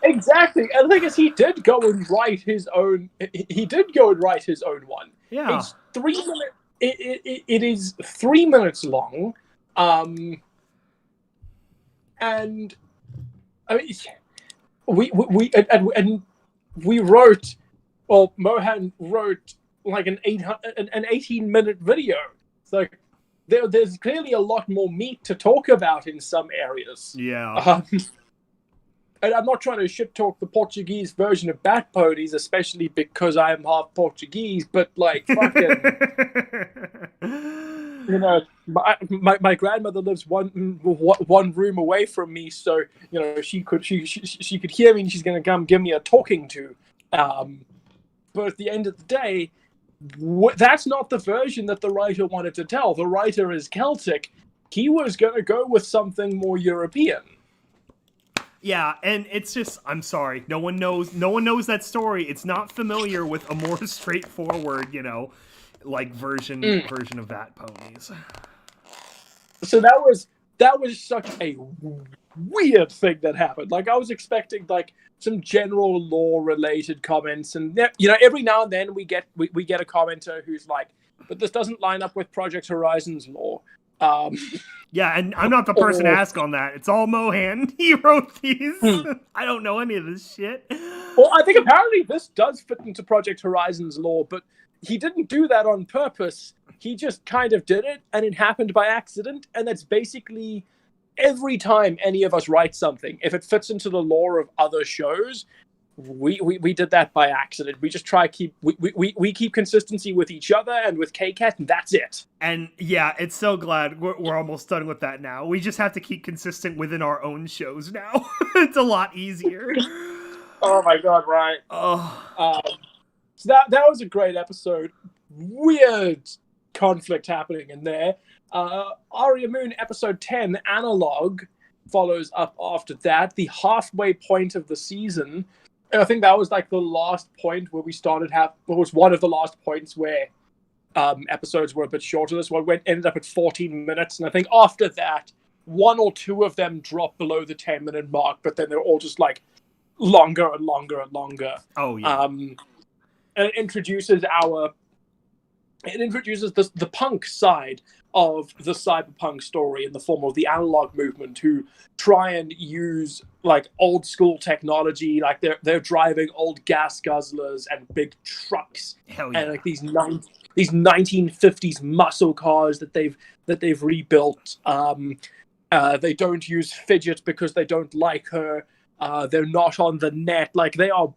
Exactly, and the thing is, he did go and write his own. He did go and write his own one. Yeah. It's 3 minutes. It is 3 minutes long, and I mean, we wrote. Well, Mohan wrote like an 18-minute video. So there's clearly a lot more meat to talk about in some areas. Yeah. And I'm not trying to shit talk the Portuguese version of Bat Ponies, especially because I am half Portuguese, but like fucking my grandmother lives one room away from me, so she could hear me and she's gonna come give me a talking to. But at the end of the day, that's not the version that the writer wanted to tell. The writer is Celtic. He was going to go with something more European. Yeah, and it's just, I'm sorry, no one knows that story. It's not familiar with a more straightforward, version of Bat Ponies. So that was such a weird thing that happened. Like, I was expecting like some general lore related comments, and every now and then we get a commenter who's like, but this doesn't line up with Project Horizon's lore. Yeah, and I'm not the person to ask on that. It's all Mohan. He wrote these. I don't know any of this shit. Well, I think apparently this does fit into Project Horizon's lore, but he didn't do that on purpose. He just kind of did it, and it happened by accident, and that's basically every time any of us write something. If it fits into the lore of other shows, we did that by accident. We just try keep consistency with each other and with KCAT, and that's it. And yeah, it's so glad we're almost done with that now. We just have to keep consistent within our own shows now. It's a lot easier. Oh my god, right. Oh. So that was a great episode. Weird conflict happening in there. Aria Moon episode 10, Analog, follows up after that. The halfway point of the season. And I think that was like the last point where we started was one of the last points where episodes were a bit shorter. This one ended up at 14 minutes, and I think after that, one or two of them dropped below the 10-minute mark, but then they're all just like longer and longer and longer. Oh yeah. And it introduces the punk side of the cyberpunk story in the form of the analog movement, who try and use like old school technology, like they're driving old gas guzzlers and big trucks. Hell yeah. And like these 1950s muscle cars that they've rebuilt. They don't use Fidget because they don't like her. They're not on the net. Like they are.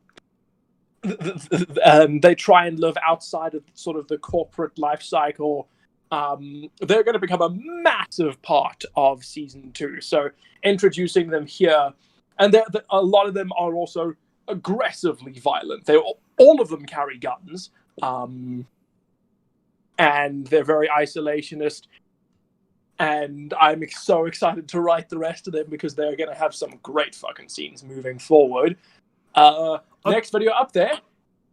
They try and live outside of sort of the corporate life cycle. They're going to become a massive part of season 2. So introducing them here, and a lot of them are also aggressively violent. All of them carry guns, and they're very isolationist. And I'm so excited to write the rest of them because they're going to have some great fucking scenes moving forward. Next video up there.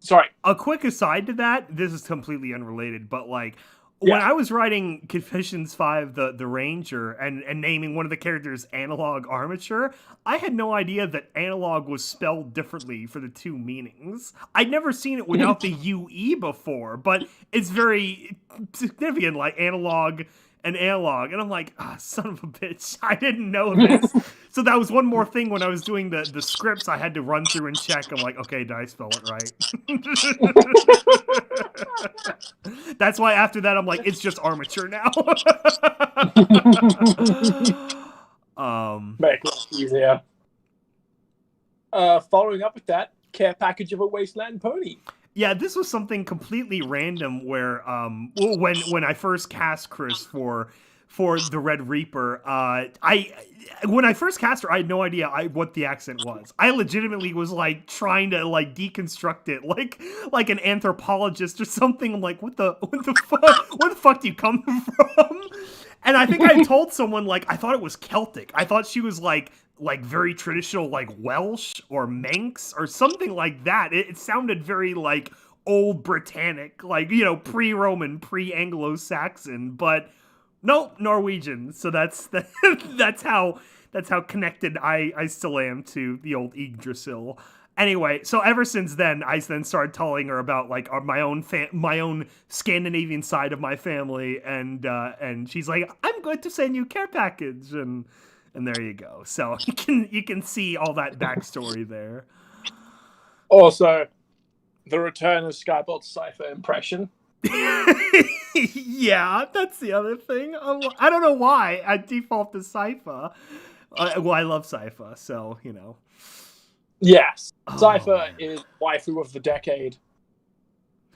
Sorry. A quick aside to that, this is completely unrelated, but like, when I was writing Confessions 5, the Ranger, and naming one of the characters Analog Armature, I had no idea that analog was spelled differently for the two meanings. I'd never seen it without the UE before, but it's very significant, like analog and analog. And I'm like, son of a bitch, I didn't know this. So that was one more thing when I was doing the scripts I had to run through and check. I'm like, okay, did I spell it right? That's why after that I'm like, it's just armature now. Make it easier. Following up with that, care package of a wasteland pony. Yeah, this was something completely random where when I first cast Chris for the Red Reaper, when I first cast her, I had no idea what the accent was. I legitimately was like trying to like deconstruct it like an anthropologist or something. I'm like, what the fuck? Where the fuck do you come from? And I think I told someone like I thought it was Celtic. I thought she was like very traditional, like Welsh or Manx or something like that. It sounded very like old Britannic, like, you know, pre-Roman, pre-Anglo-Saxon, but nope, Norwegian. So that's how connected I still am to the old Yggdrasil. Anyway, so ever since then, I then started telling her about like my own Scandinavian side of my family, and she's like, "I'm going to send you care package," and there you go. So you can see all that backstory there. Also, the return of Skybolt Cypher impression. Yeah, that's the other thing. I don't know why I default to Cypher. Well, I love Cypher, so you know. Yes, Oh. Cypher is waifu of the decade.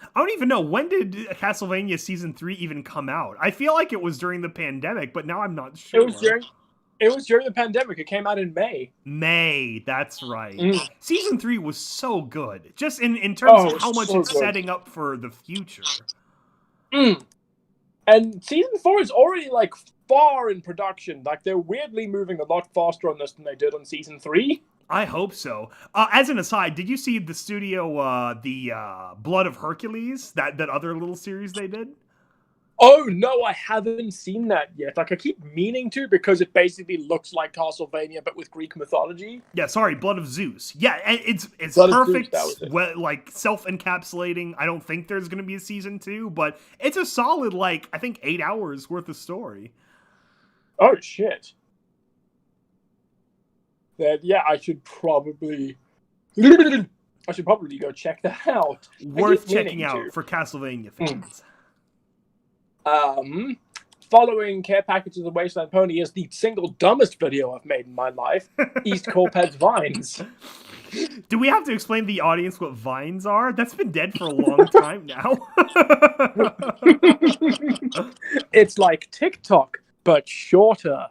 I don't even know, when did Castlevania Season 3 even come out? I feel like it was during the pandemic, but now I'm not sure. It was during the pandemic. It came out in May. May, that's right. Season 3 was so good, just in terms of how much it's setting up for the future. And Season 4 is already, like, far in production. Like, they're weirdly moving a lot faster on this than they did on Season 3. I hope so. As an aside, did you see the studio, the Blood of Hercules, that other little series they did? Oh, no, I haven't seen that yet. Like, I keep meaning to, because it basically looks like Castlevania, but with Greek mythology. Yeah, sorry, Blood of Zeus. Yeah, it's Blood perfect, of Zeus, like, self-encapsulating. I don't think there's going to be a Season 2, but it's a solid, like, I think 8 hours worth of story. Oh, shit. Then, yeah, I should probably go check that out. Worth checking out for Castlevania fans. Following Care Package of the Wasteland Pony is the single dumbest video I've made in my life. EAST Corp has Vines. Do we have to explain to the audience what Vines are? That's been dead for a long time now. It's like TikTok, but shorter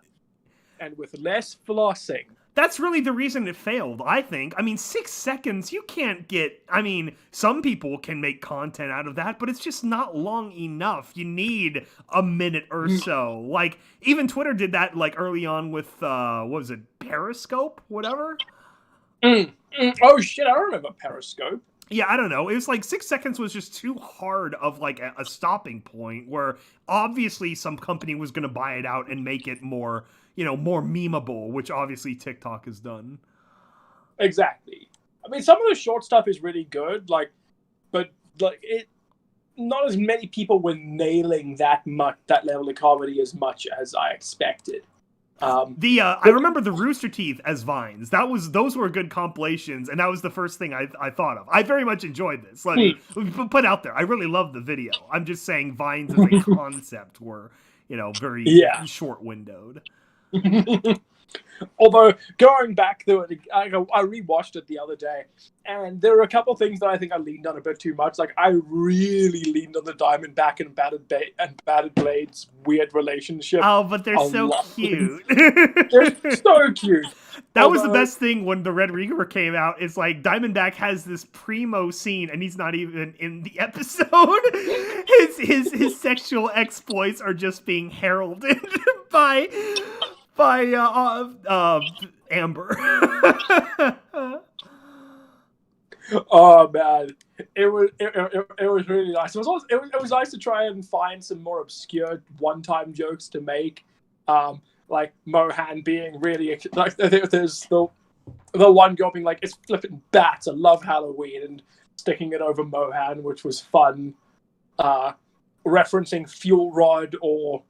and with less flossing. That's really the reason it failed, I think. I mean, 6 seconds, you can't get... I mean, some people can make content out of that, but it's just not long enough. You need a minute or so. Like, even Twitter did that, like, early on with, what was it, Periscope? Whatever? Oh, shit, I remember Periscope. Yeah, I don't know. It was like 6 seconds was just too hard of, like, a stopping point where obviously some company was going to buy it out and make it more... you know, more memeable, which obviously TikTok has done. Exactly. I mean, some of the short stuff is really good, like, but like it, not as many people were nailing that level of comedy as much as I expected. I remember the Rooster Teeth as Vines. Those were good compilations, and that was the first thing I thought of. I very much enjoyed this. Let me put out there. I really loved the video. I'm just saying Vines as a concept were, you know, very short windowed. Although, going back to it, I rewatched it the other day, and there are a couple things that I think I leaned on a bit too much. Like, I really leaned on the Diamondback and Battered Blade's weird relationship. Oh, but they're so cute. They're so cute. That was the best thing when the Red Reaver came out. It's like Diamondback has this primo scene, and he's not even in the episode. His sexual exploits are just being heralded by Amber. Oh man, it was really nice. It was nice to try and find some more obscure one-time jokes to make, like Mohan being really like. There's the one girl being like, "It's flipping bats. I love Halloween," and sticking it over Mohan, which was fun. Referencing Fuel Rod or.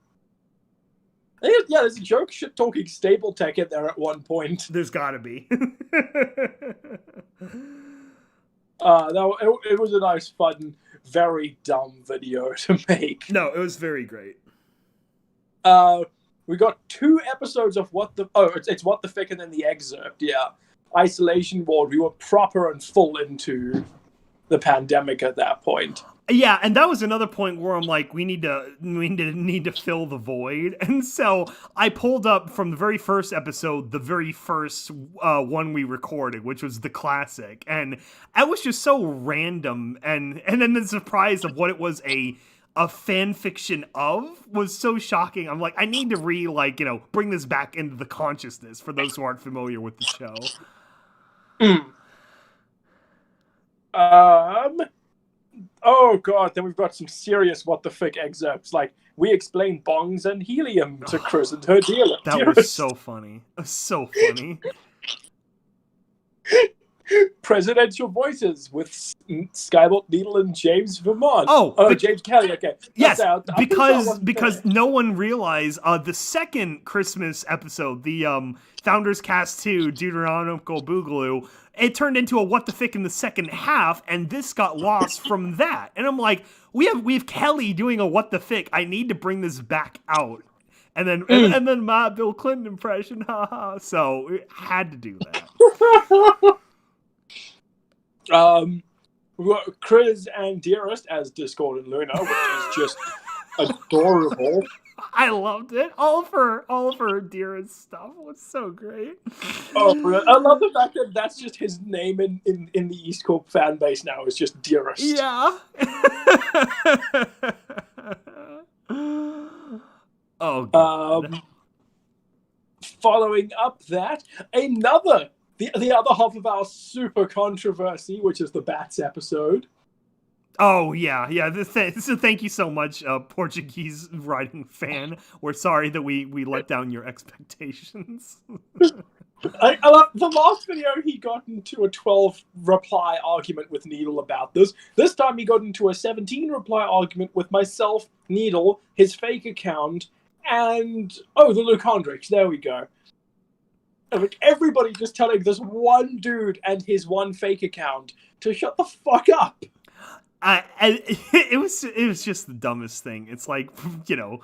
There's a joke talking Stable Tech in there at one point. There's gotta be. It was a nice, fun, very dumb video to make. No, it was very great. We got 2 episodes of it's What the Fick and then the excerpt. Yeah, Isolation Ward. We were proper and full into the pandemic at that point. Yeah, and that was another point where I'm like, we need to fill the void, and so I pulled up from the very first episode, the very first one we recorded, which was the classic, and it was just so random, and then the surprise of what it was a fan fiction of was so shocking. I'm like, I need to bring this back into the consciousness for those who aren't familiar with the show. Oh god, then we've got some serious what the fuck excerpts. Like, we explain bongs and helium to Chris and her dealer. That was so funny. So funny. Presidential voices with Skybolt Needle and James Vermont. Oh, James Kelly. Okay. Yes, I'm pretty sure I wasn't because there. no one realized the second Christmas episode, the Founderscast 2 Deuteronomical Boogaloo, it turned into a what the fick in the second half, and this got lost from that. And I'm like, we have Kelly doing a what the fick. I need to bring this back out. And then and then my Bill Clinton impression, haha. So we had to do that. We've got Chris and Dearest as Discord and Luna, which is just adorable. I loved it. All of her dearest stuff was so great. Oh, I love the fact that that's just his name in the EAST Corp fan base now. Is just Dearest. Yeah. Oh god. Following up that, the other half of our super controversy, which is the Bats episode. Oh yeah. So thank you so much, Portuguese writing fan. We're sorry that we let down your expectations. I love the last video. He got into a 12 reply argument with Needle about this. This time he got into a 17 reply argument with myself, Needle, his fake account, and the Luke Hendricks. There we go. Like, everybody just telling this one dude and his one fake account to shut the fuck up. It was just the dumbest thing. It's like, you know,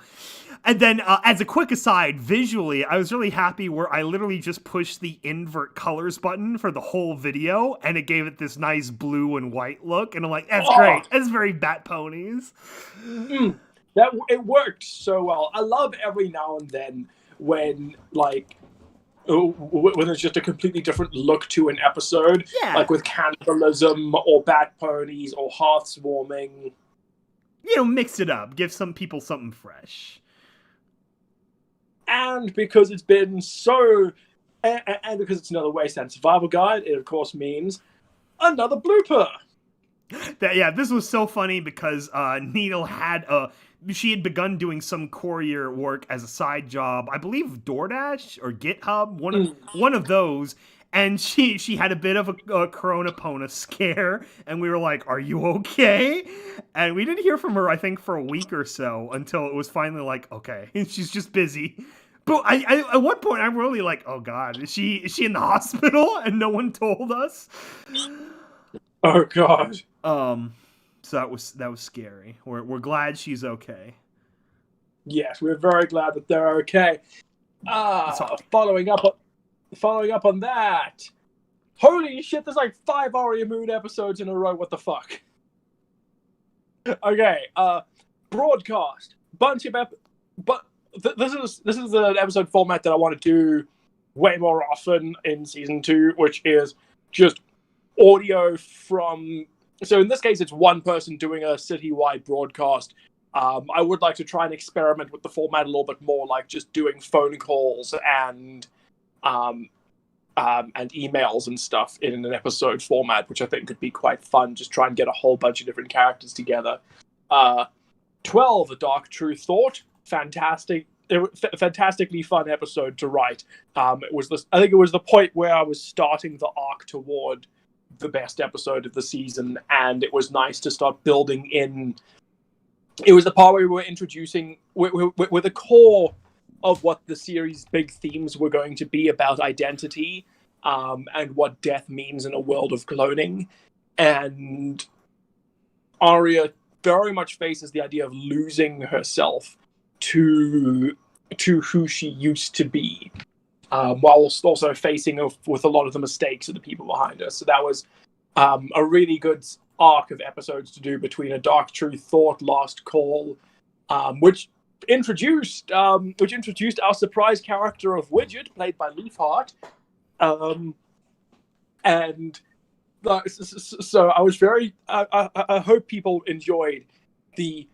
and then as a quick aside, visually, I was really happy where I literally just pushed the invert colors button for the whole video, and it gave it this nice blue and white look, and I'm like, that's great. That's very Bat Ponies. That it worked so well. I love every now and then when when there's just a completely different look to an episode, like with cannibalism or Bat Ponies or hearths warming. You know, mix it up, give some people something fresh. And because it's been so, and because it's another Wasteland Survival Guide, it of course means another blooper. This was so funny because Needle she had begun doing some courier work as a side job, I believe DoorDash or GitHub, one of those, and she had a bit of a Coronapona scare, and we were like, are you okay? And we didn't hear from her, I think, for a week or so, until it was finally like, okay, she's just busy. But I at one point, I'm really like, oh god, is she in the hospital and no one told us? Oh god. So that was scary. We're glad she's okay. Yes, we're very glad that they're okay. Following up on that. Holy shit! There's like 5 Aria Moon episodes in a row. What the fuck? Okay. Broadcast. Bunch of but this is an episode format that I want to do way more often in season 2, which is just audio from. So in this case, it's one person doing a citywide broadcast. I would like to try and experiment with the format a little bit more, like just doing phone calls and emails and stuff in an episode format, which I think could be quite fun. Just try and get a whole bunch of different characters together. 12, A Dark True Thought. Fantastic. Fantastically fun episode to write. I think it was the point where I was starting the arc toward the best episode of the season, and it was nice to start building in. It was the part where we were introducing with the core of what the series' big themes were going to be about identity, and what death means in a world of cloning. And Arya very much faces the idea of losing herself to who she used to be. While also facing with a lot of the mistakes of the people behind her. So that was a really good arc of episodes to do between A Dark True Thought, Last Call, which introduced our surprise character of Widget, played by Leafheart. So I was very. I hope people enjoyed the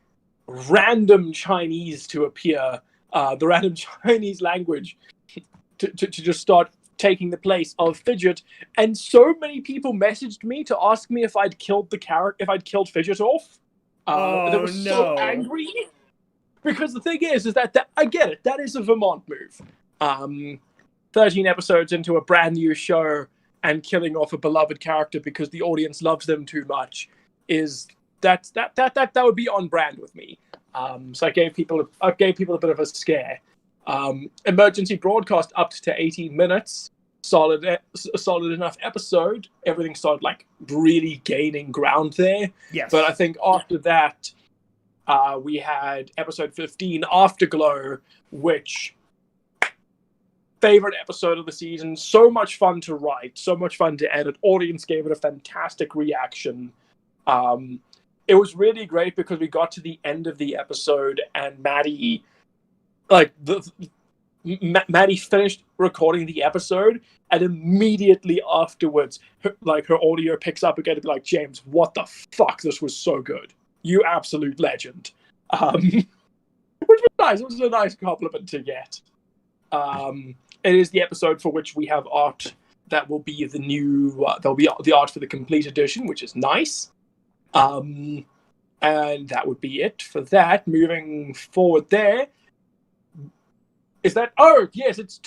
random Chinese to appear, the random Chinese language. To just start taking the place of Fidget, and so many people messaged me to ask me if I'd killed Fidget off. They were so angry. Because the thing is that I get it. That is a Vermont move. 13 episodes into a brand new show and killing off a beloved character because the audience loves them too much that would be on brand with me. So I gave people a bit of a scare. Emergency broadcast up to 18 minutes. Solid enough episode. Everything started like really gaining ground there. Yes. But I think after that, we had episode 15, Afterglow, which favorite episode of the season. So much fun to write, so much fun to edit. Audience gave it a fantastic reaction. It was really great because we got to the end of the episode and Maddie, Maddie finished recording the episode, and immediately afterwards, her audio picks up again to be like, James, what the fuck? This was so good. You absolute legend. Which was nice. It was a nice compliment to get. It is the episode for which we have art that will be the new. There'll be the art for the complete edition, which is nice. And that would be it for that. Moving forward, there is that. Oh yes, it's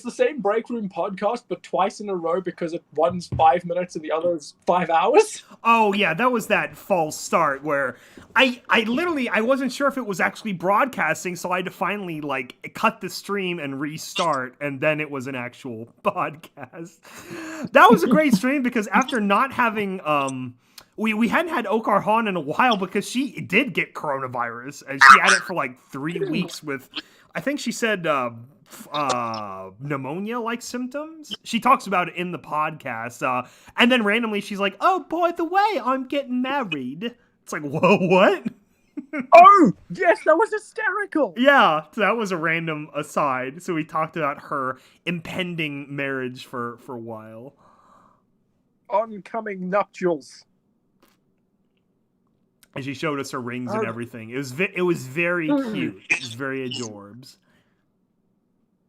the same break room podcast, but twice in a row because one's 5 minutes and the other is 5 hours. Oh yeah, that was that false start where I literally wasn't sure if it was actually broadcasting, so I had to finally cut the stream and restart, and then it was an actual podcast. That was a great stream because after not having we hadn't had Okar Han in a while because she did get coronavirus and she had it for 3 weeks with, I think she said pneumonia-like symptoms. She talks about it in the podcast, and then randomly she's like, "Oh, by the way, I'm getting married." It's like, whoa, what? Oh, yes, that was hysterical. Yeah, so that was a random aside. So we talked about her impending marriage for a while. Oncoming nuptials. And she showed us her rings and everything. It was very cute. It was very adorbs.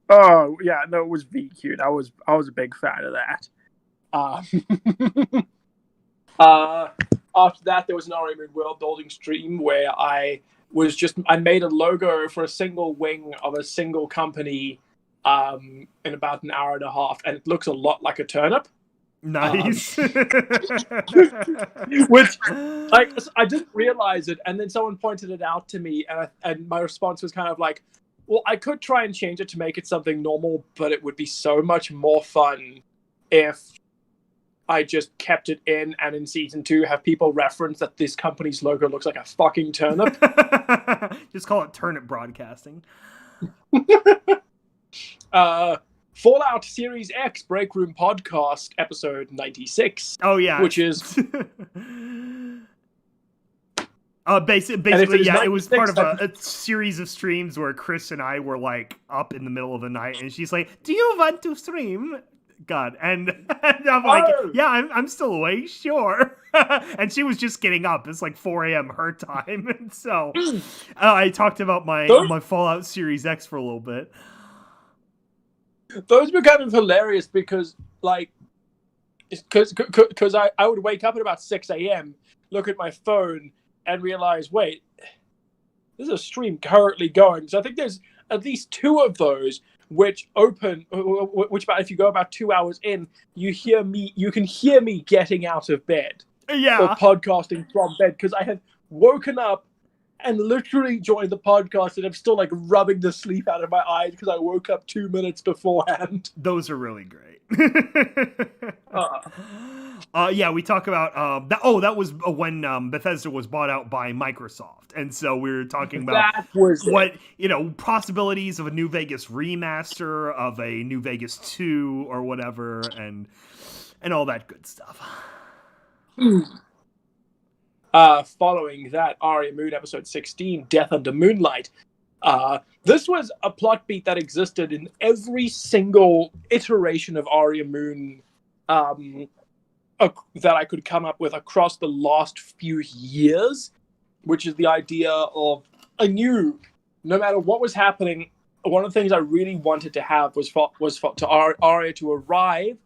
Oh yeah, no, it was V cute. I was a big fan of that. After that, there was an Ari Moon world building stream where I made a logo for a single wing of a single company in about an hour and a half, and it looks a lot like a turnip. Nice. Which I didn't realize it, and then someone pointed it out to me, and my response was kind of like, well, I could try and change it to make it something normal, but it would be so much more fun if I just kept it in, and in season 2 have people reference that this company's logo looks like a fucking turnip. Just call it Turnip Broadcasting. Fallout Series X Break Room Podcast, episode 96. Oh, yeah. Which is... basically, yeah, it was part of a series of streams where Chris and I were, up in the middle of the night, and she's like, "Do you want to stream?" God, and I'm like, "Yeah, I'm still awake, sure." And she was just getting up. It's 4 a.m. her time, and so I talked about my Fallout Series X for a little bit. Those were kind of hilarious because I would wake up at about 6 a.m., look at my phone, and realize, wait, there's a stream currently going. So I think there's at least 2 of those which if you go about 2 hours in, you can hear me getting out of bed. Yeah. Or podcasting from bed, because I have woken up and literally joined the podcast, and I'm still rubbing the sleep out of my eyes because I woke up 2 minutes beforehand. Those are really great. Yeah, we talk about that. Oh, that was when Bethesda was bought out by Microsoft, and so we were talking about possibilities of a New Vegas remaster, of a New Vegas 2 or whatever, and all that good stuff. Following that, Aria Moon episode 16, Death Under Moonlight. This was a plot beat that existed in every single iteration of Aria Moon that I could come up with across the last few years, which is the idea of I knew no matter what was happening, one of the things I really wanted to have was for Arya to arrive,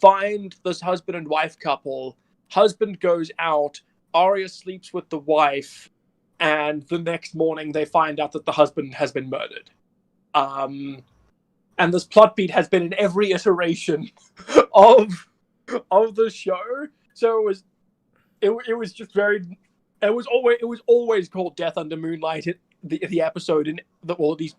find this husband and wife couple. Husband goes out, Arya sleeps with the wife, and the next morning they find out that the husband has been murdered. And this plot beat has been in every iteration of the show. So it was just very. It was always called Death Under Moonlight. The episode in at least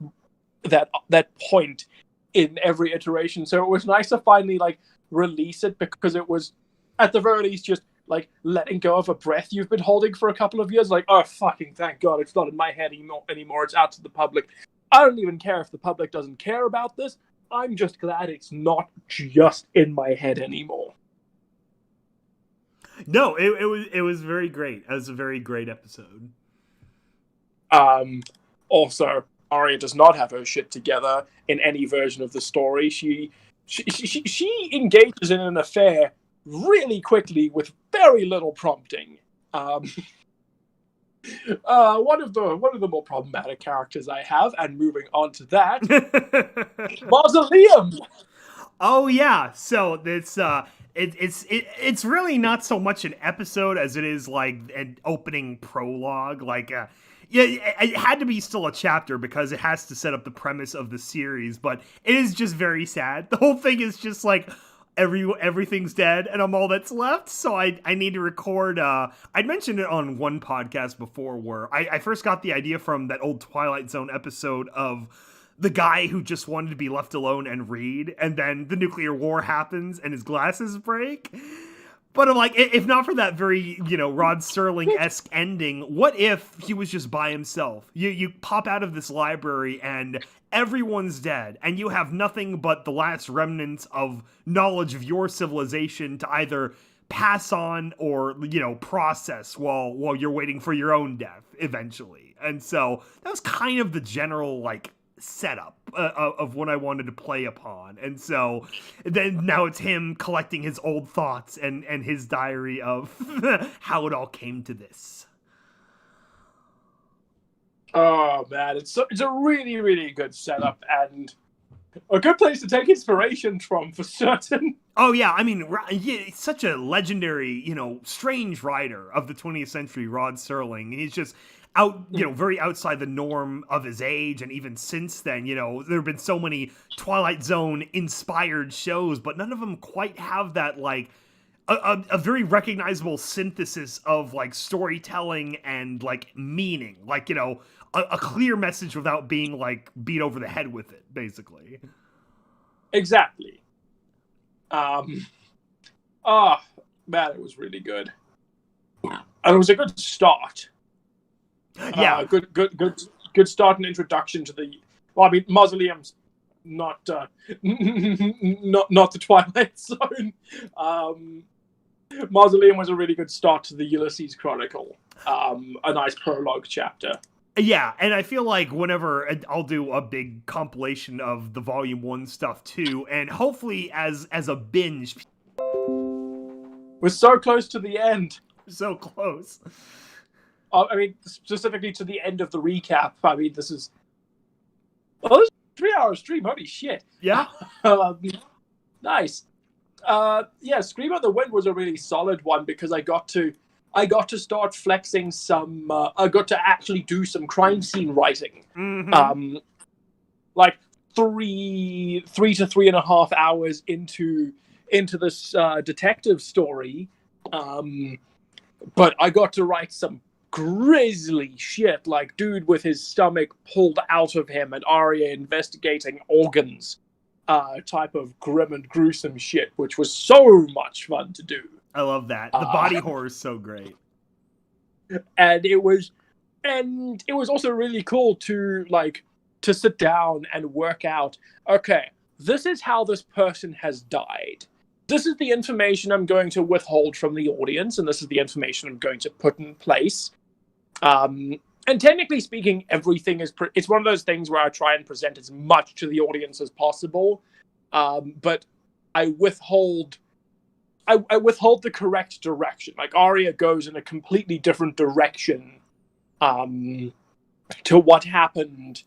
that point in every iteration. So it was nice to finally like release it, because it was at the very least just like letting go of a breath you've been holding for a couple of years. Like, oh fucking thank God, it's not in my head anymore. It's out to the public. I don't even care if the public doesn't care about this. I'm just glad it's not just in my head anymore. No, it was very great. It was a very great episode. Also, Arya does not have her shit together in any version of the story. She engages in an affair really quickly with very little prompting. One of the more problematic characters I have, and moving on to that, Mausoleum. Oh yeah, so it's really not so much an episode as it is like an opening prologue. Like, yeah, it had to be still a chapter because it has to set up the premise of the series. But it is just very sad. The whole thing is just like everything's dead and I'm all that's left. So I need to record. I'd mentioned it on one podcast before where I first got the idea from that old Twilight Zone episode of the guy who just wanted to be left alone and read, and then the nuclear war happens and his glasses break. But I'm like, if not for that very, Rod Serling-esque ending, what if he was just by himself? You pop out of this library and everyone's dead, and you have nothing but the last remnants of knowledge of your civilization to either pass on or, process while you're waiting for your own death eventually. And so that was kind of the general, setup of what I wanted to play upon. And so then now it's him collecting his old thoughts and his diary of how it all came to this. Oh man, it's a really, really good setup and a good place to take inspiration from, for certain. Oh yeah, I mean, he's such a legendary, strange writer of the 20th century, Rod Serling. He's just very outside the norm of his age, and even since then, there have been so many Twilight Zone inspired shows, but none of them quite have that a very recognizable synthesis of storytelling and meaning, a clear message without being beat over the head with it, basically. Exactly. Man, it was really good, and it was a good start. Yeah, good start and introduction to the. Well, I mean, Mausoleum's not the Twilight Zone. Mausoleum was a really good start to the Ulysses Chronicle. A nice prologue chapter. Yeah, and I feel like whenever I'll do a big compilation of the Volume 1 stuff too, and hopefully as a binge. We're so close to the end. So close. I mean, specifically to the end of the recap. I mean, this is a 3-hour stream. Holy shit! Yeah, nice. Scream of the Wind was a really solid one because I got to start flexing some. I got to actually do some crime scene writing. Mm-hmm. 3 to 3.5 hours into this detective story. But I got to write some grisly shit, like dude with his stomach pulled out of him and Arya investigating organs, type of grim and gruesome shit, which was so much fun to do. I love that. The body horror is so great. And it was also really cool to sit down and work out, okay, this is how this person has died. This is the information I'm going to withhold from the audience, and this is the information I'm going to put in place. And technically speaking, everything is... it's one of those things where I try and present as much to the audience as possible, but I withhold the correct direction. Like, Arya goes in a completely different direction to what happened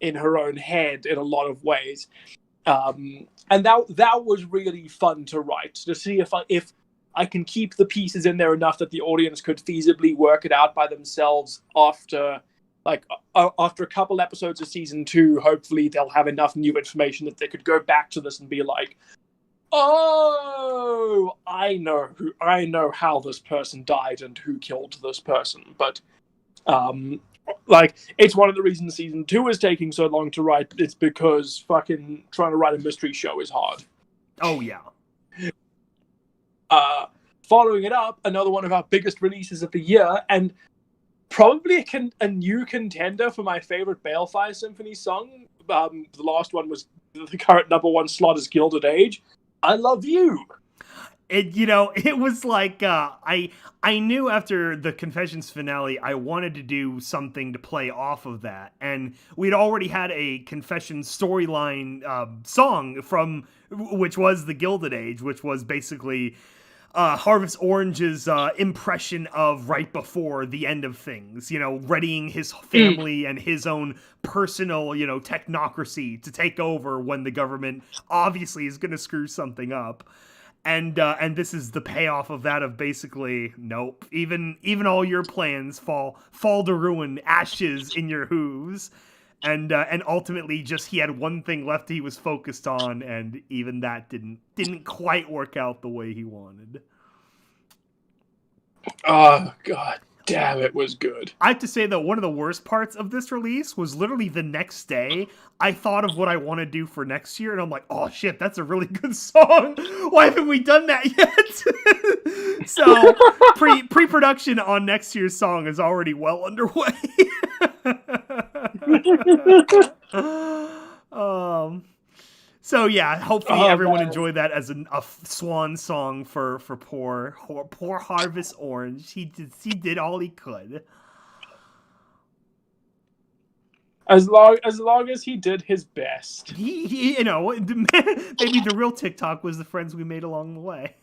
in her own head in a lot of ways. And that was really fun to write, to see if I can keep the pieces in there enough that the audience could feasibly work it out by themselves after a couple episodes of season 2. Hopefully they'll have enough new information that they could go back to this and be like, oh, I know how this person died and who killed this person. But it's one of the reasons season 2 is taking so long to write. It's because fucking trying to write a mystery show is hard. Oh yeah. Following it up, another one of our biggest releases of the year, and probably a new contender for my favorite Balefire Symphony song. The last one was the current #1 slot is Gilded Age. I Love You. It was like I knew after the Confessions finale I wanted to do something to play off of that, and we'd already had a Confessions storyline song from which was the Gilded Age, which was basically Harvest Orange's impression of right before the end of things, readying his family and his own personal, technocracy to take over when the government obviously is going to screw something up. And this is the payoff of that, of basically, nope, even all your plans fall to ruin, ashes in your hooves. And ultimately, just he had one thing left he was focused on, and even that didn't quite work out the way he wanted. Oh god damn, it was good. I have to say that one of the worst parts of this release was literally the next day. I thought of what I want to do for next year, and I'm like, oh shit, that's a really good song. Why haven't we done that yet? So pre-production on next year's song is already well underway. So yeah, hopefully everyone enjoyed that as a swan song for poor Harvest Orange. He did all he could. As long as he did his best. He maybe the real TikTok was the friends we made along the way.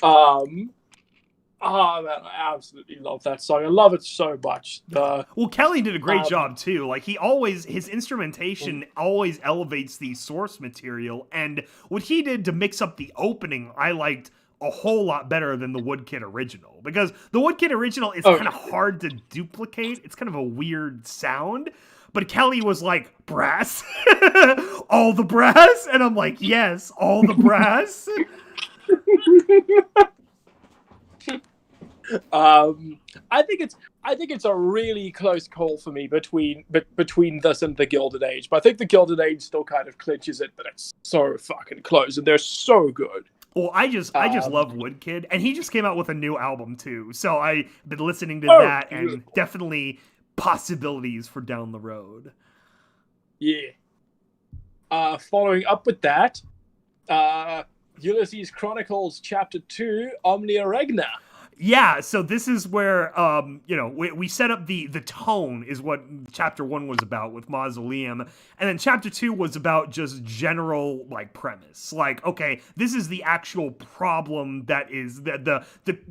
Oh man, I absolutely love that song. I love it so much. Well, Kelly did a great job too. Like his instrumentation always elevates the source material, and what he did to mix up the opening, I liked a whole lot better than the Woodkid original, because the Woodkid original is kind of hard to duplicate. It's kind of a weird sound. But Kelly was like, brass? All the brass? And I'm like, yes, all the brass. I think it's a really close call for me between this and the Gilded Age. But I think the Gilded Age still kind of clinches it, but it's so fucking close, and they're so good. Well, I just love Woodkid, and he just came out with a new album too. So I've been listening to that, beautiful. And definitely possibilities for down the road. Yeah. Following up with that, Ulysses Chronicles Chapter 2, Omnia Regna. Yeah, so this is where we set up the tone is what chapter 1 was about with Mausoleum, and then chapter 2 was about just general premise. Okay, this is the actual problem that is the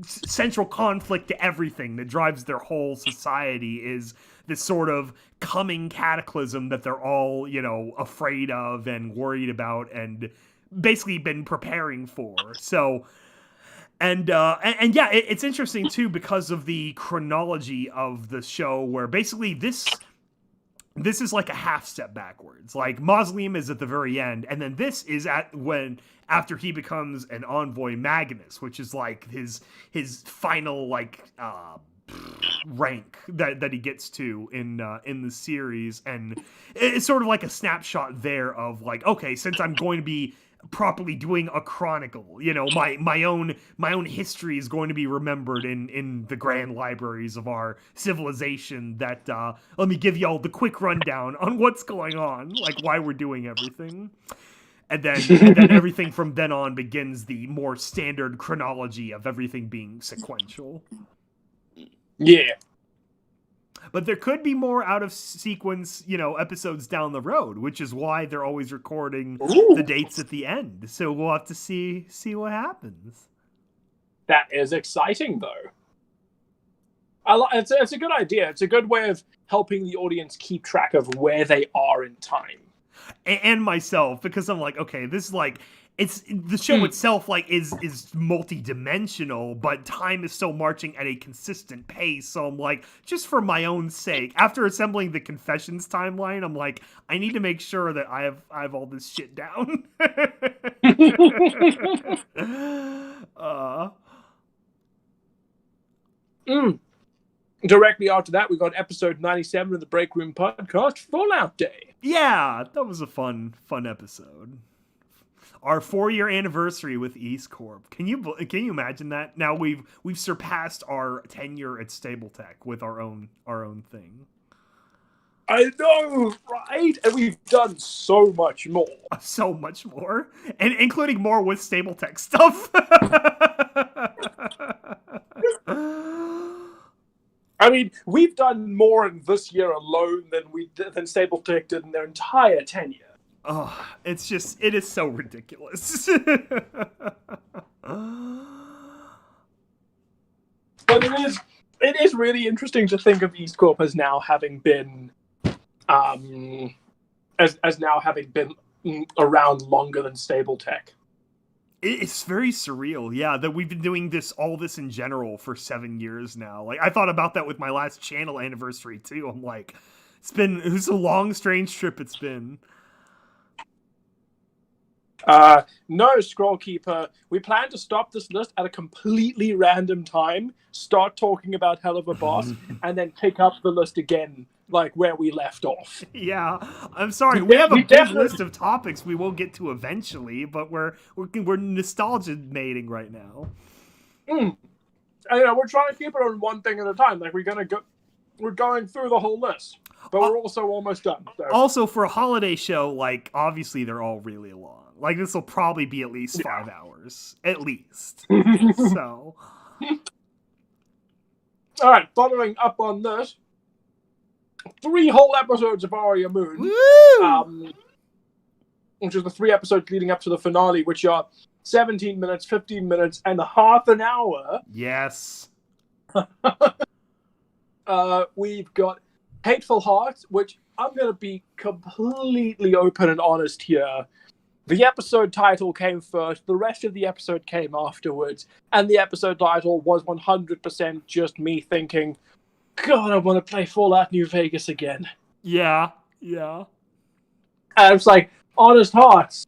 central conflict to everything that drives their whole society, is this sort of coming cataclysm that they're all, afraid of and worried about and basically been preparing for. So And yeah, it's interesting too because of the chronology of the show, where basically this is like a half step backwards. Like Mausoleum is at the very end, and then this is after he becomes an envoy Magnus, which is like his final rank that he gets to in the series, and it's sort of like a snapshot there of okay, since I'm going to be properly doing a chronicle, my own history is going to be remembered in the grand libraries of our civilization, that let me give y'all the quick rundown on what's going on, why we're doing everything. And then everything from then on begins the more standard chronology of everything being sequential. Yeah. But there could be more out of sequence, episodes down the road, which is why they're always recording the dates at the end. So we'll have to see what happens. That is exciting, though. It's a good idea. It's a good way of helping the audience keep track of where they are in time. And myself, because I'm like, okay, this is like, it's the show itself like is multi-dimensional, but time is still marching at a consistent pace. So I'm like, just for my own sake, after assembling the Confessions timeline, I'm like, I need to make sure that I have all this shit down. Directly after that, we got episode 97 of the Break Room podcast, Fallout Day. Yeah, that was a fun episode. Our 4-year anniversary with EAST Corp. Can you imagine that? Now we've surpassed our tenure at Stapletech with our own thing. I know, right? And we've done so much more. So much more, and including more with Stapletech stuff. I mean, we've done more in this year alone than Stapletech did in their entire tenure. Oh, it is so ridiculous. But it is really interesting to think of EAST Corp as now having been as now having been around longer than Stapletech. It's very surreal, yeah, that we've been doing all this in general for 7 years now. Like, I thought about that with my last channel anniversary too. I'm like, it's a long, strange trip it's been. No, Scrollkeeper. We plan to stop this list at a completely random time, start talking about Hell of a Boss, and then pick up the list again, like where we left off. Yeah, I'm sorry. We have a big list of topics we will get to eventually, but we're nostalgia-mating right now. And, we're trying to keep it on one thing at a time. Like we're going through the whole list, but we're also almost done. So. Also, for a holiday show, like obviously they're all really long. Like this will probably be at least 5 hours, at least. So, all right. Following up on this, 3 whole episodes of Aria Moon, which is the 3 episodes leading up to the finale, which are 17 minutes, 15 minutes, and half an hour. Yes. We've got Hateful Hearts, which I'm going to be completely open and honest here. The episode title came first, the rest of the episode came afterwards, and the episode title was 100% just me thinking, God, I want to play Fallout New Vegas again. Yeah. And I was like, Honest Hearts.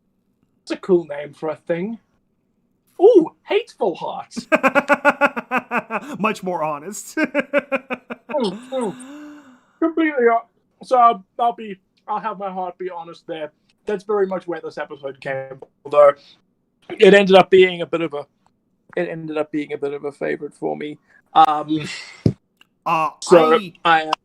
That's a cool name for a thing. Ooh, Hateful Hearts. Much more honest. Completely. So I'll have my heart be honest there. That's very much where this episode came. Although it ended up being a bit of a favorite for me.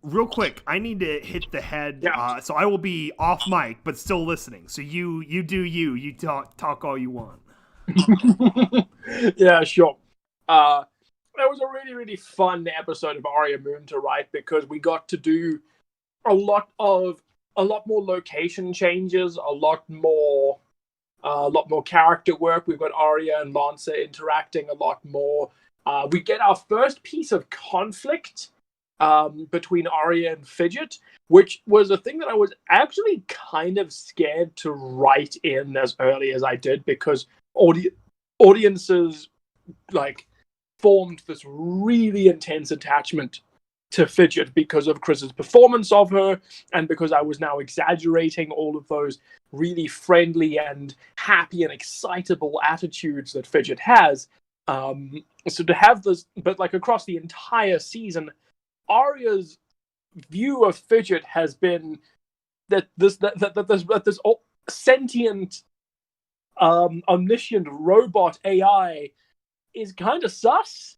Real quick, I need to hit the head. Yeah. So I will be off mic, but still listening. So you do you talk all you want. Yeah, sure. It was a really, really fun episode of Aria Moon to write because we got to do a lot more location changes, a lot more character work. We've got Aria and Lancer interacting a lot more. We get our first piece of conflict between Aria and Fidget, which was a thing that I was actually kind of scared to write in as early as I did because audiences formed this really intense attachment to Fidget because of Chris's performance of her, and because I was now exaggerating all of those really friendly and happy and excitable attitudes that Fidget has. So to have this, but across the entire season, Aria's view of Fidget has been that this sentient, omniscient robot AI is kind of sus.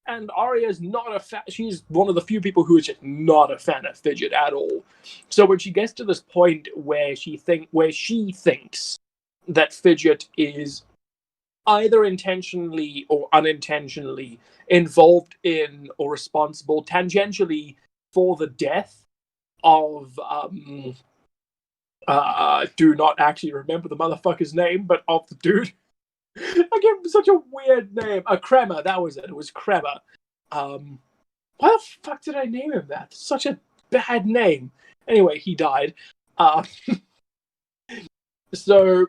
And Aria's not a fan. She's one of the few people who is just not a fan of Fidget at all. So when she gets to this point where she thinks that Fidget is either intentionally or unintentionally involved in or responsible tangentially for the death of do not actually remember the motherfucker's name, but of the dude I gave him such a weird name. Crema, that was it. It was Crema. Why the fuck did I name him that? Such a bad name. Anyway, he died. So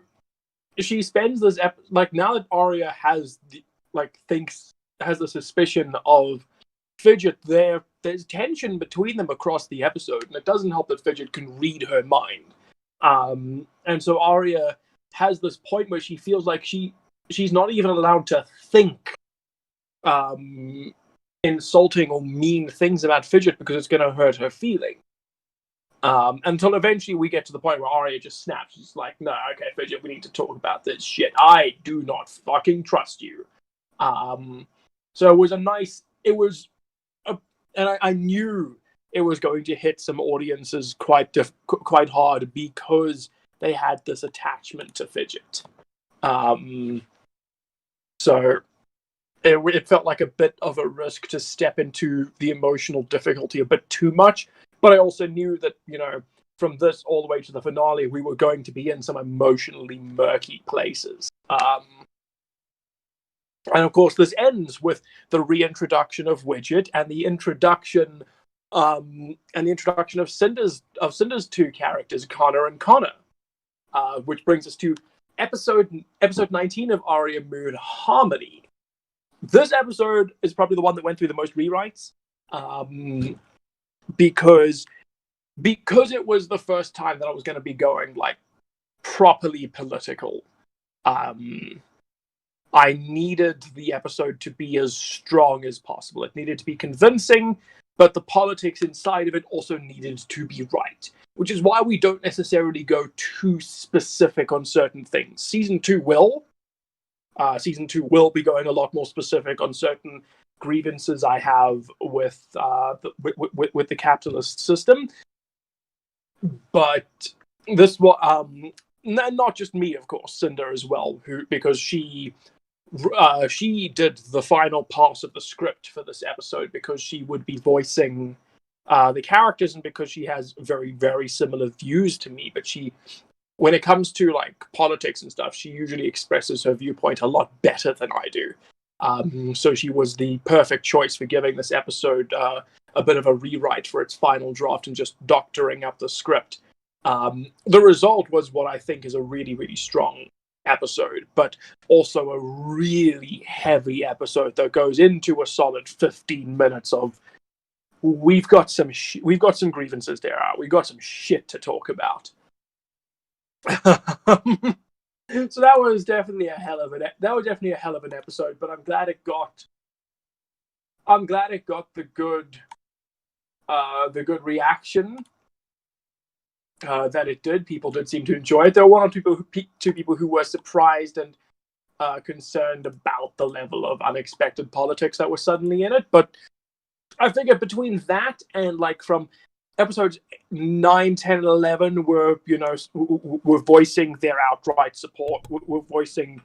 she spends this now that Arya has has the suspicion of Fidget, there's tension between them across the episode, and it doesn't help that Fidget can read her mind. And so Arya has this point where she feels like she's not even allowed to think insulting or mean things about Fidget because it's going to hurt her feeling. Until eventually we get to the point where Arya just snaps. She's like, no, okay, Fidget, we need to talk about this shit. I do not fucking trust you. So it was and I knew it was going to hit some audiences quite hard because they had this attachment to Fidget. So it felt like a bit of a risk to step into the emotional difficulty a bit too much. But I also knew that, from this all the way to the finale, we were going to be in some emotionally murky places. And of course, this ends with the reintroduction of Widget and the introduction of Cinder's two characters, Connor and Connor, which brings us to episode 19 of Aria Moon Harmony. This episode is probably the one that went through the most rewrites, because it was the first time that I was going to be going properly political. I needed the episode to be as strong as possible. It needed to be convincing, but the politics inside of it also needed to be right, which is why we don't necessarily go too specific on certain things. Season 2 will be going a lot more specific on certain grievances I have with the capitalist system. But this was not just me, of course, Cinder as well, because she did the final pass of the script for this episode because she would be voicing the characters and because she has very, very similar views to me. But when it comes to politics and stuff, she usually expresses her viewpoint a lot better than I do. So she was the perfect choice for giving this episode a bit of a rewrite for its final draft and just doctoring up the script. The result was what I think is a really, really strong episode, but also a really heavy episode that goes into a solid 15 minutes of we've got some grievances there. We've got some shit to talk about. So that was definitely a hell of an episode, but I'm glad it got the good reaction that it did. People did seem to enjoy it. There were one or two people who were surprised and concerned about the level of unexpected politics that was suddenly in it. But I figured between that and from episodes 9, 10, and 11 were voicing their outright support. We're voicing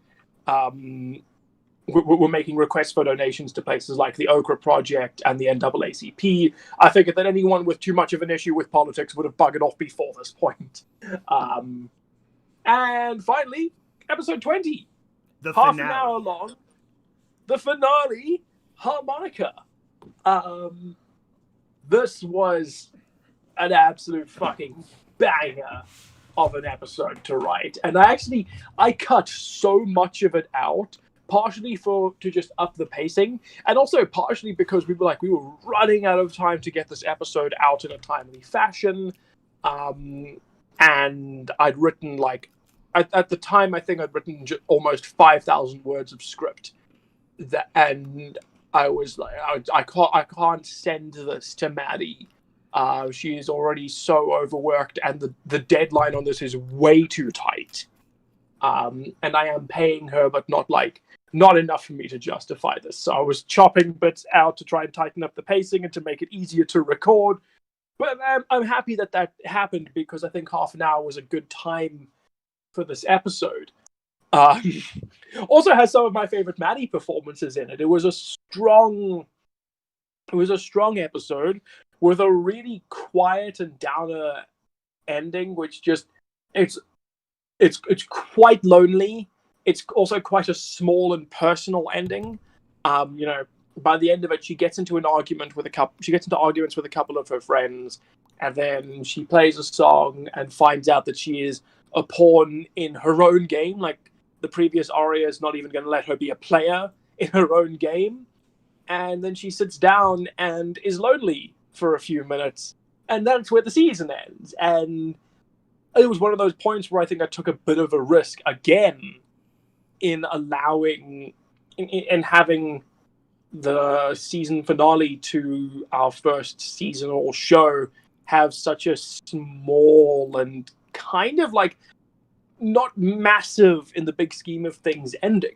we're making requests for donations to places like the Okra Project and the NAACP. I figured that anyone with too much of an issue with politics would have buggered off before this point. And finally, episode 20. The half finale. An hour long. The finale, Harmonica. This was an absolute fucking banger of an episode to write. And I cut so much of it out, partially to just up the pacing, and also partially because we were running out of time to get this episode out in a timely fashion. And I'd written at the time, I think I'd written almost 5,000 words of script. And I was like, I can't send this to Maddie. She is already so overworked, and the deadline on this is way too tight. And I am paying her, but not enough for me to justify this. So I was chopping bits out to try and tighten up the pacing and to make it easier to record. But I'm happy that happened, because I think half an hour was a good time for this episode. Also has some of my favorite Maddie performances in it. It was a strong episode with a really quiet and downer ending, which just it's quite lonely it's also quite a small and personal ending. You know, by the end of it, she gets into arguments with a couple of her friends, and then she plays a song and finds out that she is a pawn in her own game. Like, the previous Arya is not even going to let her be a player in her own game. And then she sits down and is lonely for a few minutes, and that's where the season ends. And it was one of those points where I think I took a bit of a risk again in allowing, in having the season finale to our first seasonal show have such a small and kind of like not massive in the big scheme of things ending.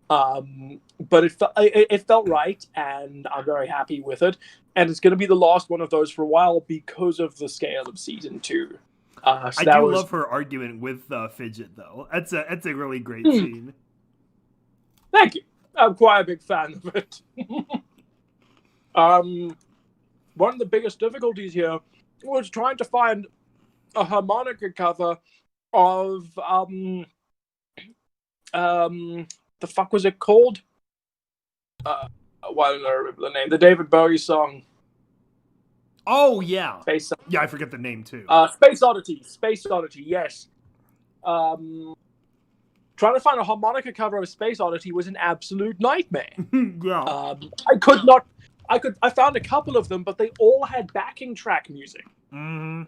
But it felt right, and I'm very happy with it. And it's going to be the last one of those for a while because of the scale of season 2. I do love her argument with Fidget, though. That's a really great scene. Thank you. I'm quite a big fan of it. One of the biggest difficulties here was trying to find a harmonica cover of the fuck was it called? Why don't I remember the name? The David Bowie song. Oh, yeah. Space. Yeah, I forget the name, too. Space Oddity. Space Oddity, yes. Trying to find a harmonica cover of Space Oddity was an absolute nightmare. Yeah. I found a couple of them, but they all had backing track music. Mm-hmm.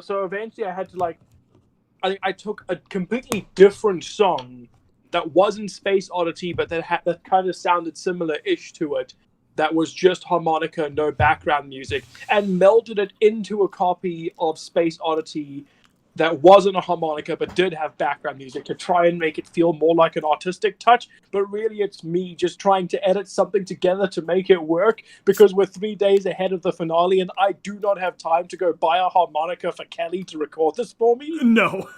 So eventually I had to I took a completely different song that wasn't Space Oddity, but that kind of sounded similar-ish to it, that was just harmonica, no background music, and melded it into a copy of Space Oddity that wasn't a harmonica but did have background music to try and make it feel more like an artistic touch. But really it's me just trying to edit something together to make it work, because we're 3 days ahead of the finale and I do not have time to go buy a harmonica for Kelly to record this for me. No.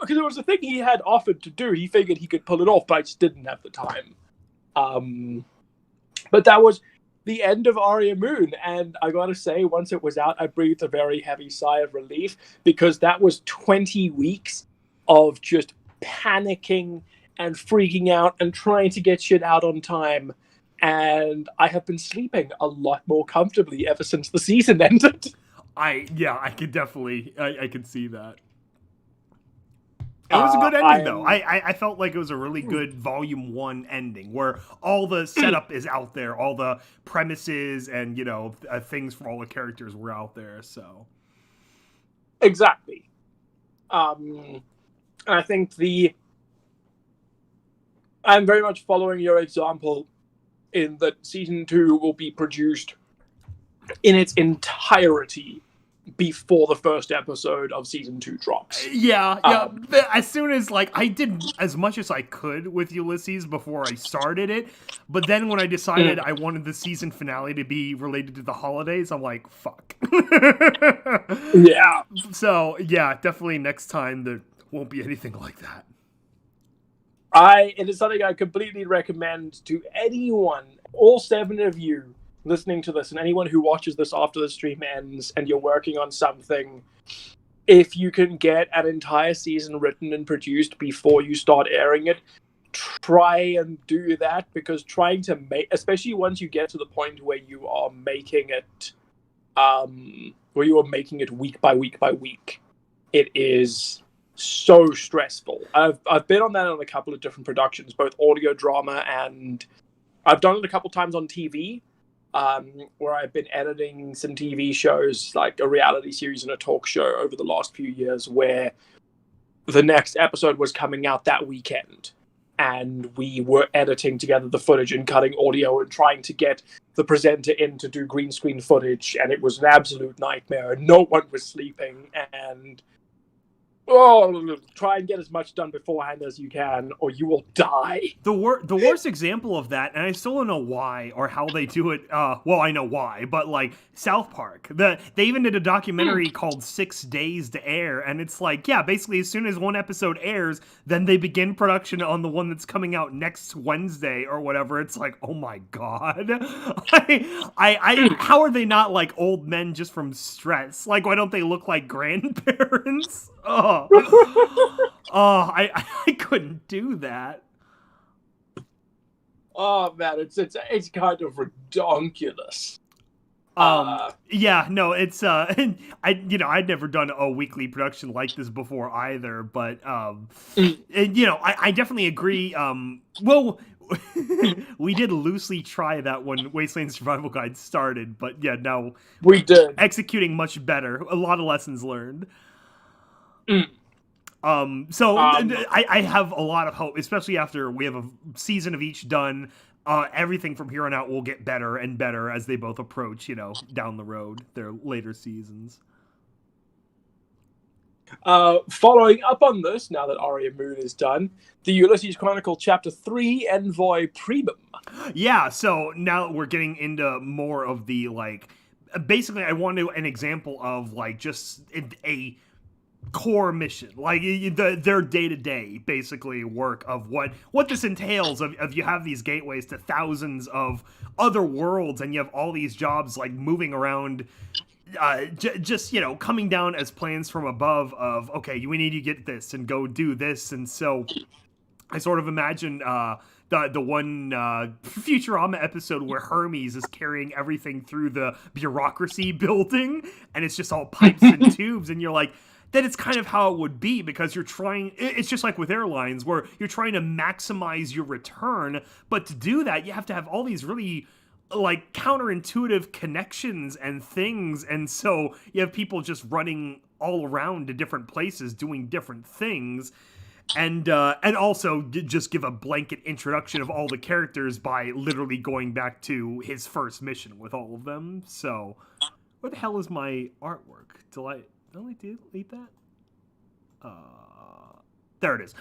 Because it was a thing he had offered to do. He figured he could pull it off, but I just didn't have the time. But that was the end of Aria Moon, and I gotta say, once it was out, I breathed a very heavy sigh of relief, because that was 20 weeks of just panicking and freaking out and trying to get shit out on time, and I have been sleeping a lot more comfortably ever since the season ended. I could definitely, I could see that. It was a good ending, though. I felt like it was a really good Volume 1 ending, where all the setup is out there, all the premises and, things for all the characters were out there, so. Exactly. And I think I'm very much following your example in that Season 2 will be produced in its entirety before the first episode of Season 2 drops. Yeah. As soon as, I did as much as I could with Ulysses before I started it, but then when I decided I wanted the season finale to be related to the holidays, I'm like, fuck. Yeah. So, yeah, definitely next time there won't be anything like that. It is something I completely recommend to anyone, all 7 of you listening to this, and anyone who watches this after the stream ends and you're working on something, if you can get an entire season written and produced before you start airing it, try and do that, because trying to make, especially once you get to the point where you are making it week by week by week, it is so stressful. I've been on that on a couple of different productions, both audio drama, and I've done it a couple times on TV. Where I've been editing some TV shows, like a reality series and a talk show over the last few years, where the next episode was coming out that weekend, and we were editing together the footage and cutting audio and trying to get the presenter in to do green screen footage, and it was an absolute nightmare, and no one was sleeping, and Oh, try and get as much done beforehand as you can, or you will die. The worst example of that, and I still don't know why or how they do it. Well, I know why, but like South Park, they even did a documentary called 6 Days to Air, and it's like, yeah, basically as soon as one episode airs, then they begin production on the one that's coming out next Wednesday or whatever. It's like, oh my god, how are they not like old men just from stress? Like, why don't they look like grandparents? Oh, I couldn't do that. Oh man, it's kind of redonkulous. Yeah, no, it's I'd never done a weekly production like this before either, but I definitely agree. Well, we did loosely try that when Wasteland Survival Guide started, but yeah, now we did executing much better. A lot of lessons learned. I have a lot of hope, especially after we have a season of each done. Everything from here on out will get better and better as they both approach, down the road, their later seasons. Following up on this, now that Aria Moon is done, the Ulysses Chronicle Chapter 3, Envoy Primum. Yeah, so now that we're getting into more of the, basically I want an example of, just a core mission, like their day-to-day basically work of what this entails of you have these gateways to thousands of other worlds, and you have all these jobs like moving around, just coming down as plans from above of, okay, we need to get this and go do this. And so I sort of imagine the one Futurama episode where Hermes is carrying everything through the bureaucracy building, and it's just all pipes and tubes, and you're like, that it's kind of how it would be, because it's just like with airlines where you're trying to maximize your return, but to do that, you have to have all these really counterintuitive connections and things, and so you have people just running all around to different places doing different things, and also just give a blanket introduction of all the characters by literally going back to his first mission with all of them. So, where the hell is my artwork? Did I delete that? There it is.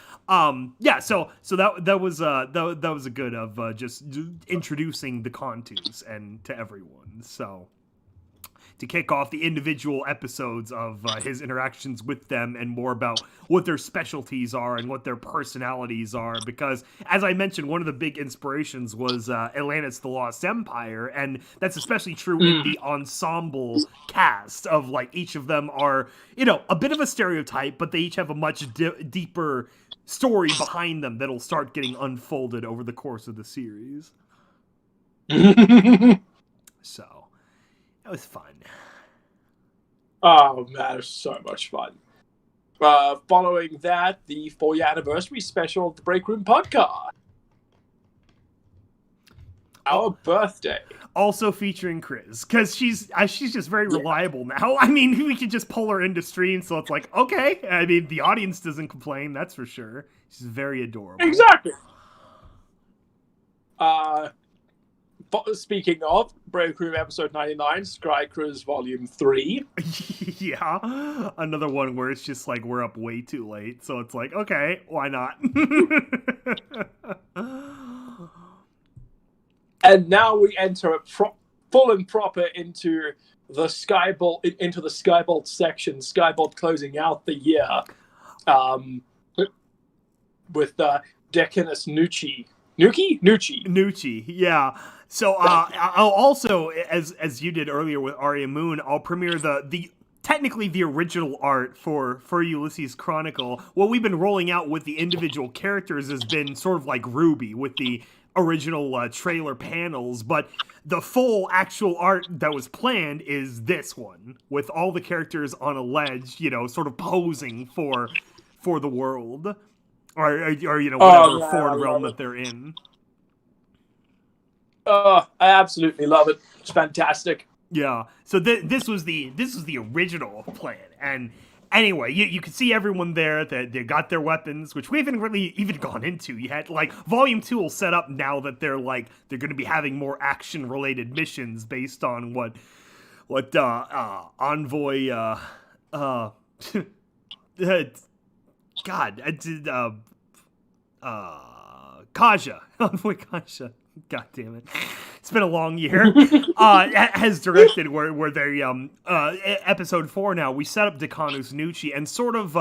Yeah. So that was a good of just introducing the Contus and to everyone. So to kick off the individual episodes of his interactions with them and more about what their specialties are and what their personalities are. Because, as I mentioned, one of the big inspirations was Atlantis the Lost Empire, and that's especially true in the ensemble cast of, each of them are, a bit of a stereotype, but they each have a much deeper story behind them that'll start getting unfolded over the course of the series. So that was fun. Oh man, it was so much fun. Following that, the 4-year anniversary special of the Break Room podcast. Our birthday. Also featuring Chris, because she's just very reliable now. I mean, we could just pull her into stream, so it's like, okay. I mean, the audience doesn't complain, that's for sure. She's very adorable. Exactly. Speaking of, Break Room episode 99, Sky Cruise volume 3. Yeah, another one where it's just like we're up way too late, so it's like, okay, why not? And now we enter full and proper into the Skybolt section. Skybolt closing out the year with Decanus Nucci. Nucci, yeah. So I'll also, as you did earlier with Aria Moon, I'll premiere the technically the original art for Ulysses Chronicle. What we've been rolling out with the individual characters has been sort of like Ruby with the original trailer panels, but the full actual art that was planned is this one with all the characters on a ledge, sort of posing for the world or whatever foreign realm that they're in. I absolutely love it. It's fantastic. Yeah. So this was the original plan, and anyway, you can see everyone there that they got their weapons, which we haven't really even gone into yet. Volume 2 will set up now that they're going to be having more action related missions based on what Envoy God, I did Kaja, Envoy Kaja. God damn it. It's been a long year. Has directed where they episode 4 now, we set up Decanus Nucci, and sort of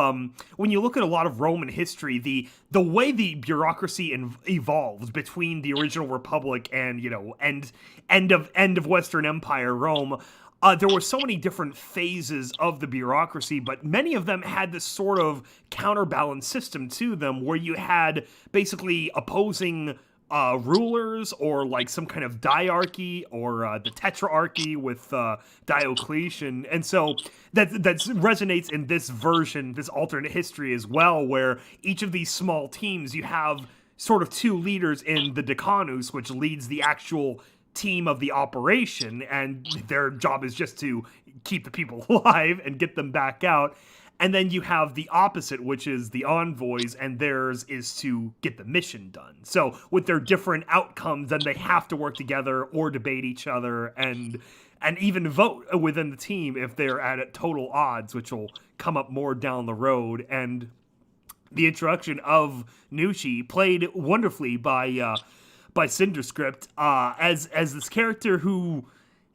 when you look at a lot of Roman history, the way the bureaucracy evolved between the original Republic and, you know, end of Western Empire Rome. There were so many different phases of the bureaucracy, but many of them had this sort of counterbalance system to them where you had basically opposing rulers, or like some kind of diarchy, or the tetrarchy with Diocletian. And so that resonates in this version, this alternate history as well, where each of these small teams, you have sort of two leaders in the Decanus, which leads the actual team of the operation, and their job is just to keep the people alive and get them back out. And then you have the opposite, which is the envoys, and theirs is to get the mission done. So with their different outcomes, then they have to work together or debate each other, and even vote within the team if they're at total odds, which will come up more down the road. And the introduction of Nucci, played wonderfully by Cinderscript, as this character who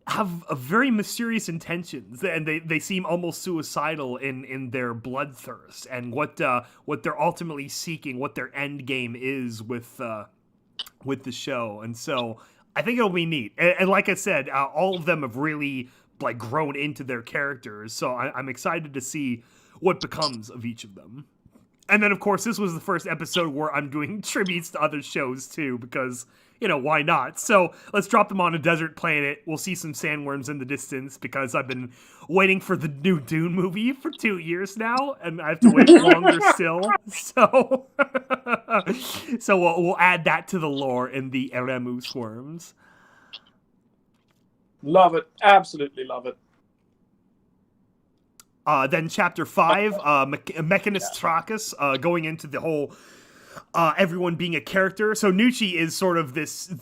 have a very mysterious intentions, and they seem almost suicidal in their bloodthirst, and what they're ultimately seeking, what their end game is with the show. And so I think it'll be neat. And like I said, all of them have really like grown into their characters, so I'm excited to see what becomes of each of them. And then, of course, this was the first episode where I'm doing tributes to other shows, too, because, you know, why not? So let's drop them on a desert planet. We'll see some sandworms in the distance, because I've been waiting for the new Dune movie for 2 years now, and I have to wait longer still. So so we'll add that to the lore in the Eremus worms. Love it. Absolutely love it. Then chapter 5, Mechanist Trachis, going into the whole everyone being a character. So Nucci is sort of this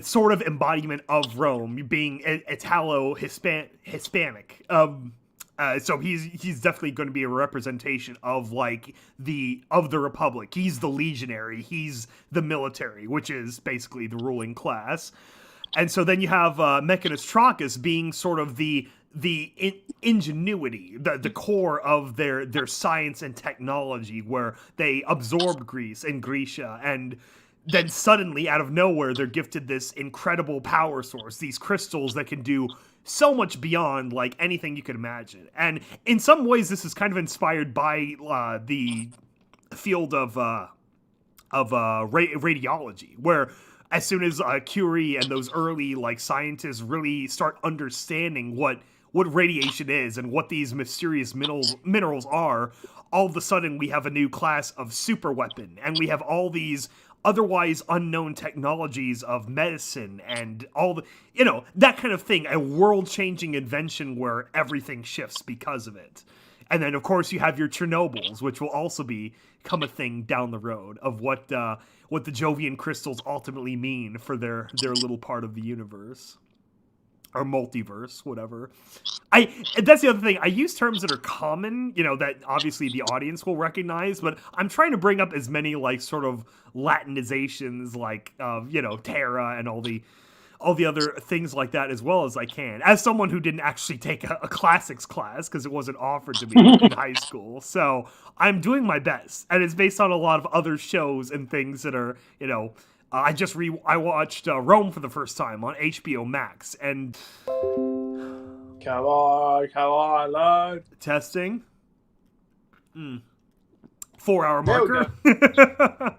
sort of embodiment of Rome, being Italo-Hispanic. So he's definitely going to be a representation of like the Republic. He's the legionary. He's the military, which is basically the ruling class. And so then you have Mechanist Trachis being sort of the ingenuity, the core of their science and technology, where they absorb Greece and Grecia, and then suddenly out of nowhere they're gifted this incredible power source, these crystals that can do so much beyond like anything you could imagine. And in some ways this is kind of inspired by the field of radiology, where as soon as Curie and those early like scientists really start understanding what radiation is and what these mysterious minerals are, all of a sudden we have a new class of super weapon, and we have all these otherwise unknown technologies of medicine and all the, you know, that kind of thing, a world-changing invention where everything shifts because of it. And then of course you have your Chernobyls, which will also become a thing down the road of what the Jovian crystals ultimately mean for their little part of the universe. Or multiverse, whatever. That's the other thing. I use terms that are common, you know, that obviously the audience will recognize, but I'm trying to bring up as many like sort of Latinizations, like you know, Terra and all the other things like that as well as I can. As someone who didn't actually take a classics class because it wasn't offered to me in high school, so I'm doing my best, and it's based on a lot of other shows and things that are, you know. I watched Rome for the first time on HBO Max, and Come on, load. Testing. 4-hour There we marker.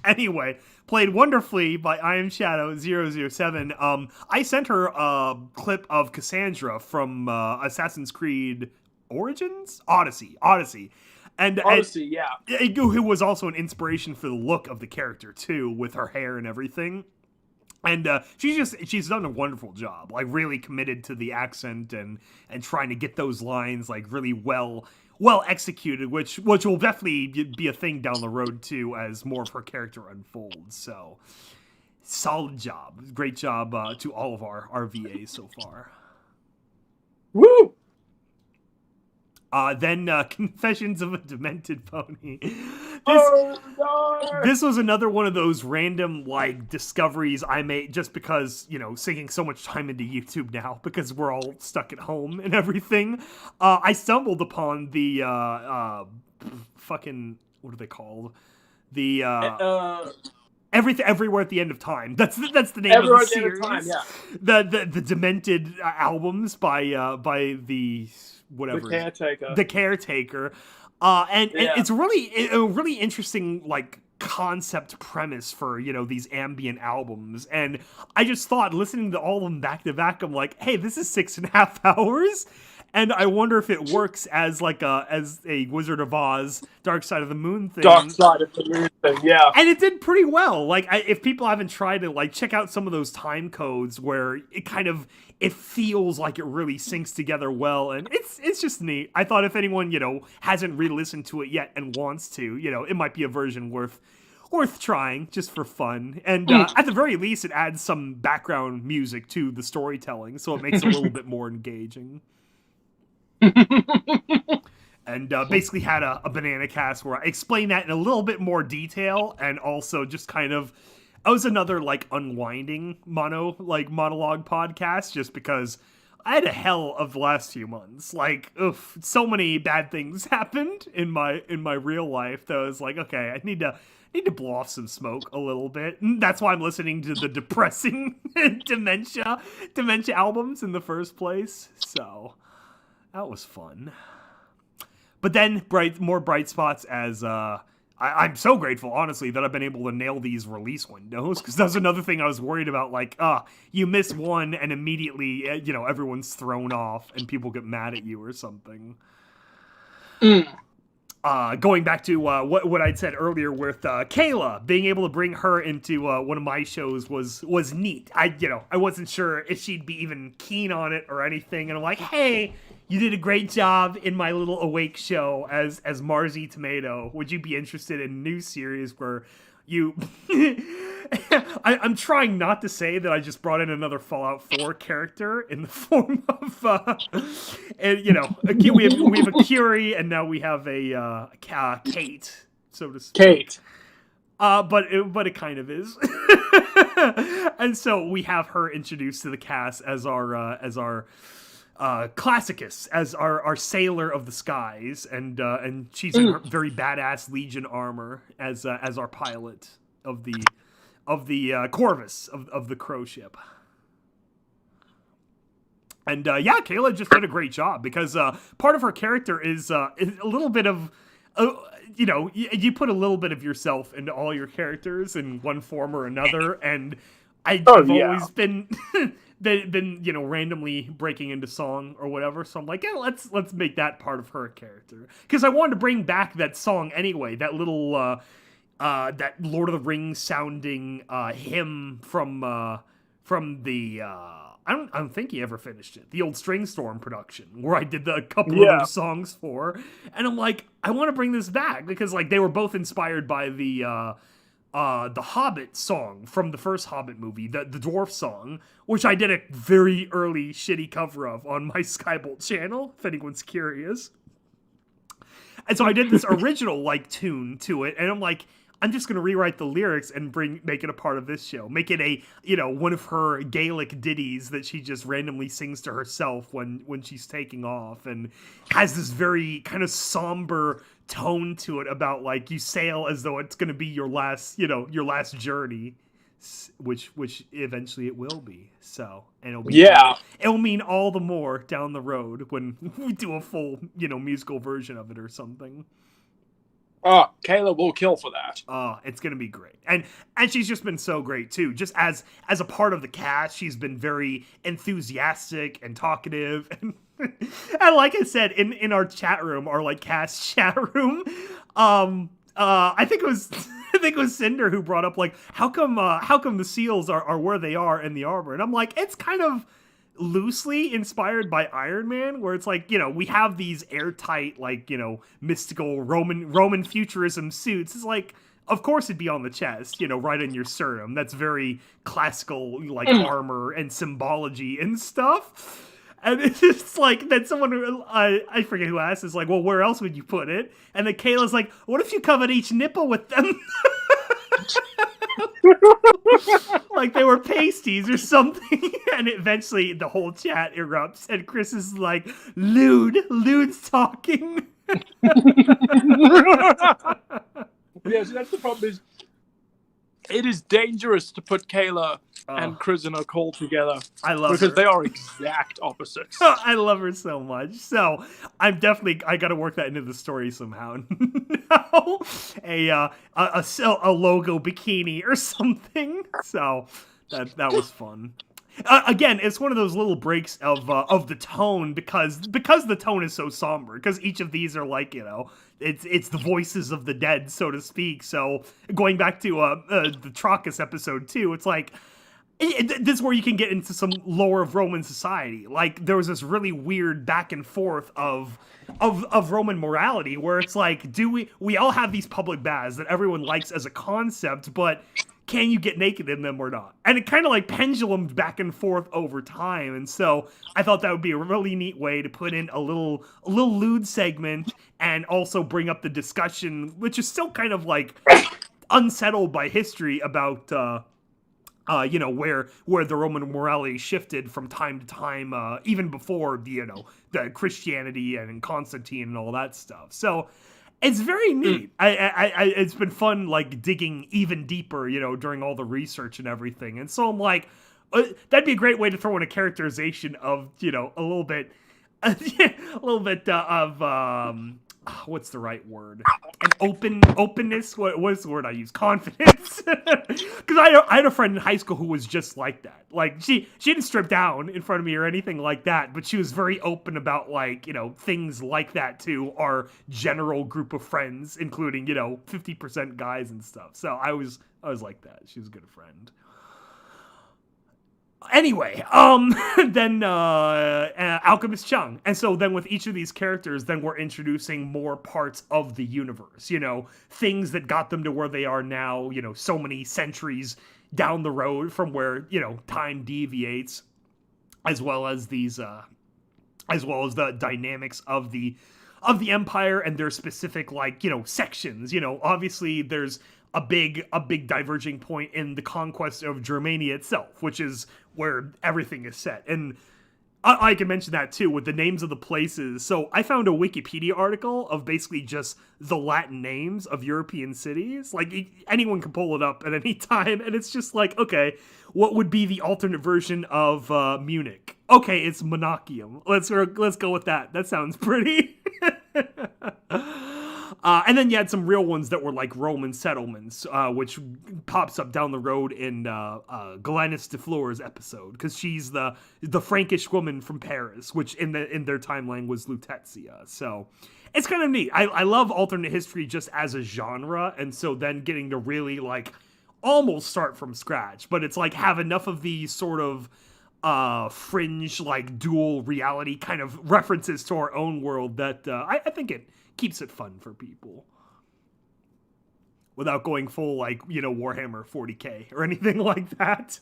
Anyway, played wonderfully by I Am Shadow 007. I sent her a clip of Cassandra from Assassin's Creed Origins? Odyssey. And Honestly, yeah. Who was also an inspiration for the look of the character too, with her hair and everything. And she's done a wonderful job, like really committed to the accent and trying to get those lines like really well executed, which will definitely be a thing down the road too as more of her character unfolds. So solid job, great job to all of our VAs so far. Woo! Then Confessions of a Demented Pony. Oh no! This was another one of those random like discoveries I made just because, sinking so much time into YouTube now because we're all stuck at home and everything. I stumbled upon the fucking, what are they called? The Everything Everywhere at the End of Time. That's the name of the series. Time, yeah. The Demented albums by the whatever. The Caretaker. And it's really a really interesting like concept premise for these ambient albums, and I just thought listening to all of them back to back, I'm like, hey, this is 6.5 hours, and I wonder if it works as a Wizard of Oz Dark Side of the Moon thing. Dark Side of the Moon thing, yeah. And it did pretty well. Like, if people haven't tried it, like, check out some of those time codes where it feels like it really syncs together well, and it's just neat. I thought if anyone, hasn't re-listened to it yet and wants to, it might be a version worth trying, just for fun. And at the very least, it adds some background music to the storytelling, so it makes it a little bit more engaging. And basically had a banana cast where I explained that in a little bit more detail, and also just kind of, it was another like unwinding monologue podcast, just because I had a hell of the last few months. Like, oof, so many bad things happened in my real life that I was like, okay, I need to blow off some smoke a little bit. And that's why I'm listening to the depressing dementia albums in the first place. So that was fun. But then more bright spots as I'm so grateful, honestly, that I've been able to nail these release windows, because that's another thing I was worried about. Like, you miss one and immediately, everyone's thrown off and people get mad at you or something. Going back to what I'd said earlier with Kayla, being able to bring her into one of my shows was neat. I wasn't sure if she'd be even keen on it or anything, and I'm like, hey, you did a great job in my little Awake show as Marzi Tomato. Would you be interested in a new series where you... I'm trying not to say that I just brought in another Fallout 4 character in the form of... and, we have a Curie, and now we have a Kate, so to speak. Kate. But it kind of is. And so we have her introduced to the cast as our Classicus, as our sailor of the skies, and she's in her very badass Legion armor as our pilot of the Corvus of the Crow ship. And Kayla just did a great job, because part of her character is a little bit of you put a little bit of yourself into all your characters in one form or another, and I've always been randomly breaking into song or whatever, so I'm like, yeah, let's make that part of her character, because I wanted to bring back that song anyway, that little that Lord of the Rings sounding hymn from the I don't think he ever finished it, the old String Storm production where I did a couple of those songs for, and I'm like, I want to bring this back because like they were both inspired by the Hobbit song from the first Hobbit movie, the dwarf song, which I did a very early shitty cover of on my Skybolt channel, if anyone's curious. And so I did this original like tune to it, and I'm like, I'm just gonna rewrite the lyrics and make it a part of this show. Make it a one of her Gaelic ditties that she just randomly sings to herself when she's taking off, and has this very kind of somber tone to it about like you sail as though it's gonna be your last journey, which eventually it will be. So, and it'll mean all the more down the road when we do a full musical version of it or something. Oh, Kayla will kill for that. Oh, it's gonna be great, and she's just been so great too. Just as a part of the cast, she's been very enthusiastic and talkative, and like I said in our chat room, our like cast chat room, I think it was Cinder who brought up like how come the seals are where they are in the arbor, and I'm like, it's kind of loosely inspired by Iron Man, where it's like, we have these airtight, like, mystical Roman futurism suits. It's like, of course it'd be on the chest, right in your sternum. That's very classical, like, armor and symbology and stuff. And it's just like, then someone, I forget who asked, is like, well, where else would you put it? And then Kayla's like, what if you covered each nipple with them? Like they were pasties or something. And eventually the whole chat erupts and Chris is like, Lude's talking. Yeah, so that's the problem is, it is dangerous to put Kayla and Chris in a call together. I love because her. they are exact opposites. I love her so much. So I got to work that into the story somehow. Now, a logo bikini or something. So that was fun. Again, it's one of those little breaks of the tone because the tone is so somber. Because each of these are like, it's the voices of the dead, so to speak. So going back to the Trachis episode too, it's like this is where you can get into some lore of Roman society. Like there was this really weird back and forth of Roman morality, where it's like, we all have these public baths that everyone likes as a concept, but can you get naked in them or not? And it kind of like pendulumed back and forth over time. And so I thought that would be a really neat way to put in a little lewd segment and also bring up the discussion, which is still kind of like unsettled by history about, where the Roman morality shifted from time to time, even before the Christianity and Constantine and all that stuff. So it's very neat. It's been fun, like digging even deeper, during all the research and everything. And so I'm like, that'd be a great way to throw in a characterization of, a little bit, of what's the right word? An openness. What's the word I use? Confidence. Because I had a friend in high school who was just like that. Like she didn't strip down in front of me or anything like that, but she was very open about things like that to our general group of friends, including 50% guys and stuff. So I was like that. She was a good friend. Anyway, then Alchemist Chung. And so then with each of these characters, then we're introducing more parts of the universe, things that got them to where they are now, so many centuries down the road from where, time deviates, as well as these, as well as the dynamics of the Empire and their specific, sections. Obviously there's a big diverging point in the conquest of Germania itself, which is where everything is set. And I can mention that too with the names of the places. So I found a Wikipedia article of basically just the Latin names of European cities. Like anyone can pull it up at any time, and it's just like, okay, what would be the alternate version of Munich? Okay, it's Monachium. Let's go with that. That sounds pretty. And then you had some real ones that were like Roman settlements, which pops up down the road in Glenys de Fleur's episode, because she's the Frankish woman from Paris, which in their timeline was Lutetia. So it's kind of neat. I love alternate history just as a genre, and so then getting to really almost start from scratch, but it's like have enough of these sort of fringe dual reality kind of references to our own world that I think it keeps it fun for people without going full Warhammer 40k or anything like that.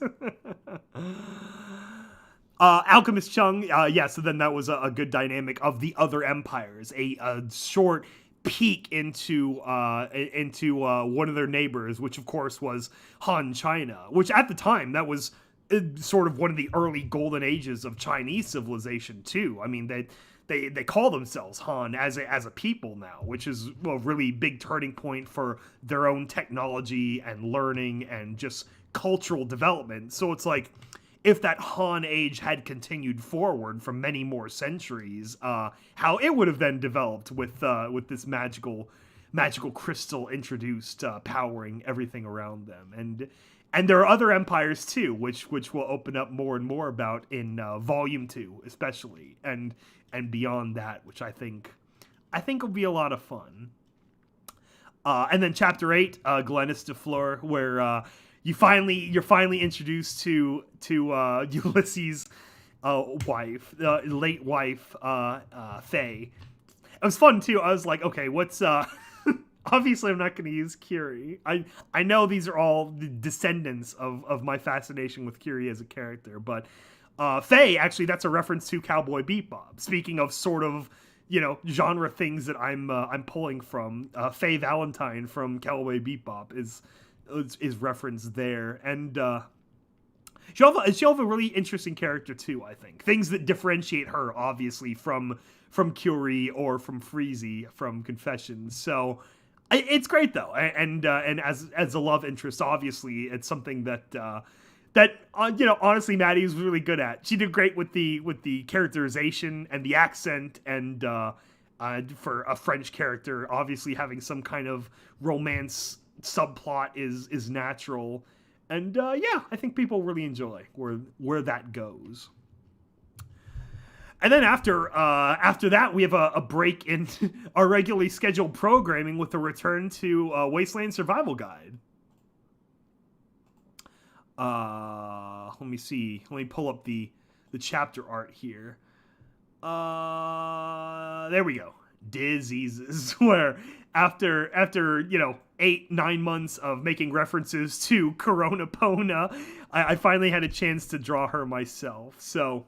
Alchemist Chung, so then that was a good dynamic of the other empires, a short peek into one of their neighbors, which of course was Han China, which at the time that was sort of one of the early golden ages of Chinese civilization too. I mean, they call themselves Han as a people now, which is a really big turning point for their own technology and learning and just cultural development. So it's like, if that Han age had continued forward for many more centuries, how it would have then developed with this magical crystal introduced, powering everything around them. And there are other empires too, which we'll open up more and more about in Volume 2, especially, and beyond that, which I think will be a lot of fun. And then Chapter 8, Glenys de Fleur, where you're finally introduced to Ulysses' wife, late wife, Faye. It was fun too. I was like, okay, what's obviously I'm not going to use Curie. I know these are all the descendants of my fascination with Curie as a character, but Faye, actually, that's a reference to Cowboy Bebop. Speaking of sort of, genre things that I'm pulling from, Faye Valentine from Cowboy Bebop is referenced there, and she'll have a really interesting character too. I think things that differentiate her, obviously, from Curie or from Freezy from Confessions. So it's great though, and as a love interest, obviously, it's something that. Honestly, Maddie was really good at. She did great with the characterization and the accent, and for a French character, obviously having some kind of romance subplot is natural, and I think people really enjoy where that goes. And then after that, we have a break in our regularly scheduled programming with a return to Wasteland Survival Guide. Let me see. Let me pull up the chapter art here. There we go. Diseases, where after 8-9 months of making references to Corona Pona, I finally had a chance to draw her myself. So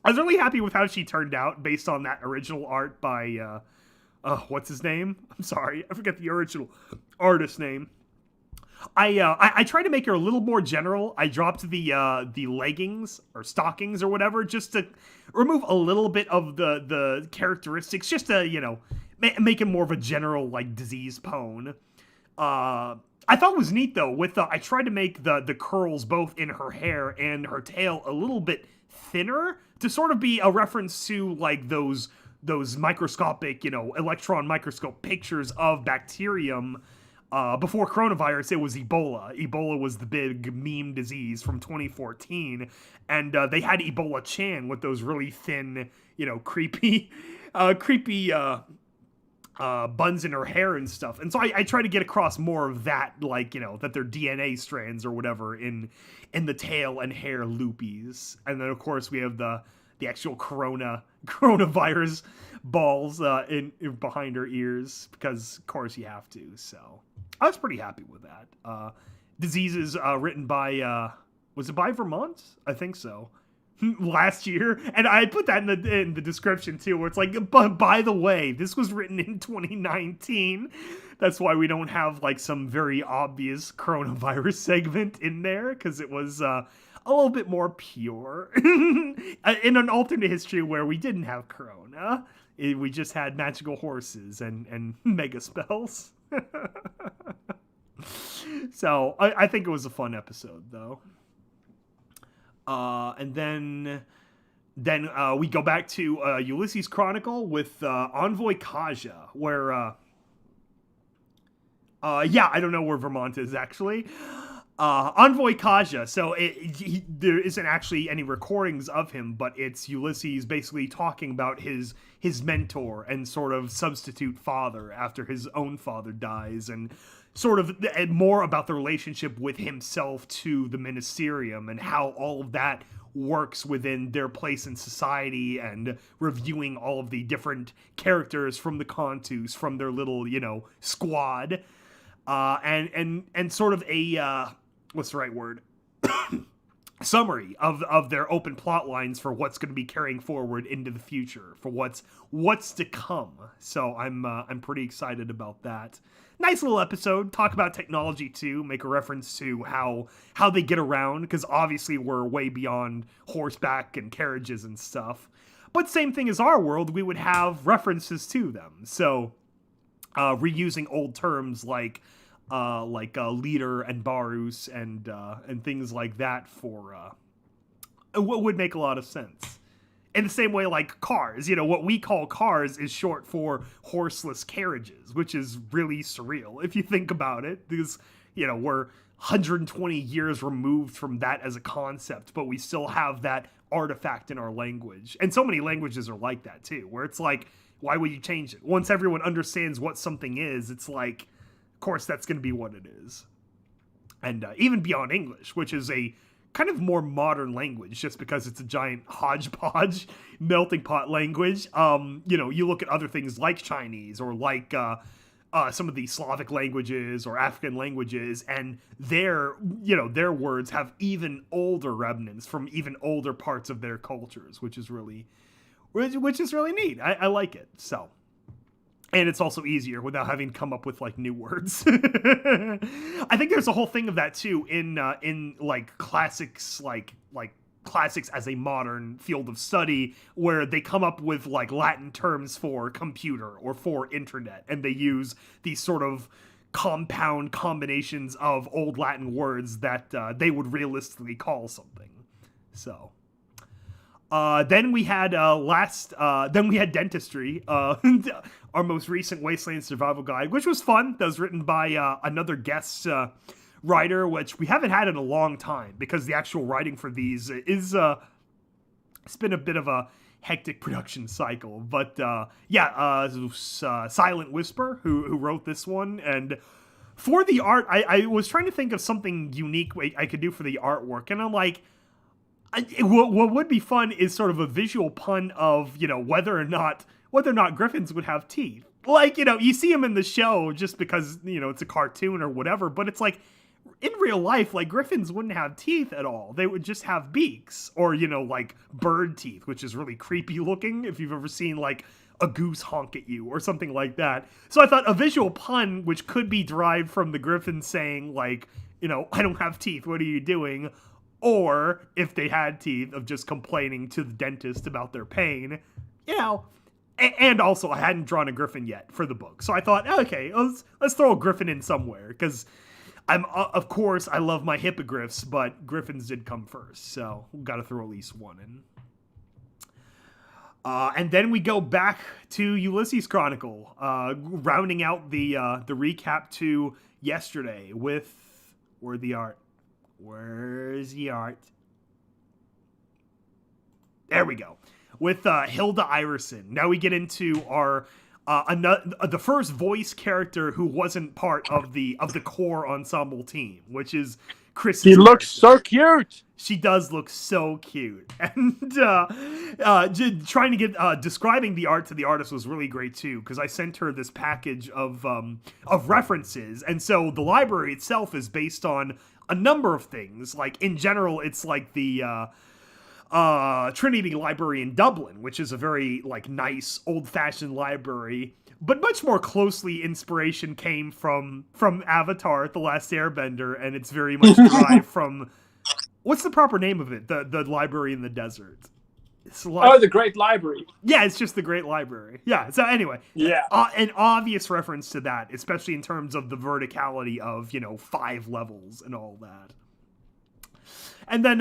I was really happy with how she turned out based on that original art by what's his name? I'm sorry, I forget the original artist name. I tried to make her a little more general. I dropped the leggings or stockings or whatever just to remove a little bit of the characteristics, just to make it more of a general like disease pone. I thought it was neat though. I tried to make the curls both in her hair and her tail a little bit thinner to sort of be a reference to like those microscopic electron microscope pictures of bacterium. Before coronavirus, it was Ebola. Ebola was the big meme disease from 2014, and they had Ebola Chan with those really thin, creepy buns in her hair and stuff. And so I try to get across more of that, like, that they're DNA strands or whatever in the tail and hair loopies. And then, of course, we have the actual coronavirus balls in behind her ears, because, of course, you have to, so... I was pretty happy with that. Diseases written by, was it by Vermont? I think so. Last year. And I put that in the description too, where it's like, but by the way, this was written in 2019. That's why we don't have like some very obvious coronavirus segment in there, because it was a little bit more pure. In an alternate history where we didn't have corona. We just had magical horses and mega spells. So I think it was a fun episode though. And then we go back to Ulysses Chronicle with Envoy Kaja, where I don't know where Vermont is actually. Envoy Kaja. So there isn't actually any recordings of him, but it's Ulysses basically talking about his mentor and sort of substitute father after his own father dies, and sort of more about the relationship with himself to the Ministerium and how all of that works within their place in society, and reviewing all of the different characters from the Contus, from their little, squad, and sort of a what's the right word? Summary of their open plot lines for what's going to be carrying forward into the future, for what's to come. So I'm pretty excited about that. Nice little episode. Talk about technology too. Make a reference to how they get around, because obviously we're way beyond horseback and carriages and stuff. But same thing as our world, we would have references to them. So reusing old terms like leader and Barus and things like that for what would make a lot of sense. In the same way, like cars, what we call cars is short for horseless carriages, which is really surreal if you think about it, because we're 120 years removed from that as a concept, but we still have that artifact in our language. And so many languages are like that too, where it's like, why would you change it? Once everyone understands what something is, it's like, of course, that's going to be what it is. And even beyond English, which is a kind of more modern language, just because it's a giant hodgepodge melting pot language. You look at other things like Chinese or like some of the Slavic languages or African languages, and their words have even older remnants from even older parts of their cultures, which is really neat. I like it. So, and it's also easier without having to come up with like new words. I think there's a whole thing of that too in like classics, like classics as a modern field of study, where they come up with like Latin terms for computer or for internet, and they use these sort of compound combinations of old Latin words that they would realistically call something. So then we had dentistry, our most recent Wasteland Survival Guide, which was fun. That was written by another guest writer, which we haven't had in a long time because the actual writing for these is it's been a bit of a hectic production cycle. But Silent Whisper who wrote this one, and for the art, I was trying to think of something unique I could do for the artwork, and I'm like, what would be fun is sort of a visual pun of, you know, whether or not griffins would have teeth. Like, you know, you see them in the show just because, you know, it's a cartoon or whatever, but it's like, in real life, like, griffins wouldn't have teeth at all. They would just have beaks, or, you know, like bird teeth, which is really creepy looking if you've ever seen like a goose honk at you or something like that. So I thought a visual pun, which could be derived from the griffin saying, like, you know, I don't have teeth, what are you doing? Or if they had teeth, of just complaining to the dentist about their pain, you know. And also, I hadn't drawn a griffin yet for the book, so I thought, okay, let's throw a griffin in somewhere, because of course, I love my hippogriffs, but griffins did come first, so we've got to throw at least one in. And then we go back to Ulysses Chronicle, rounding out the recap to yesterday with Where's the art? There we go. With Hilda Iverson. Now we get into our the first voice character who wasn't part of the core ensemble team, which is Chris. She looks so cute. She does look so cute, and trying to get describing the art to the artist was really great too, because I sent her this package of references, and so the library itself is based on a number of things. Like, in general, it's like the Trinity Library in Dublin, which is a very like nice old-fashioned library, but much more closely inspiration came from Avatar: The Last Airbender, and it's very much derived from, what's the proper name of it? The library in the desert. The Great Library. Yeah, it's just the Great Library. Yeah. So anyway, yeah, an obvious reference to that, especially in terms of the verticality of, you know, 5 levels and all that. And then,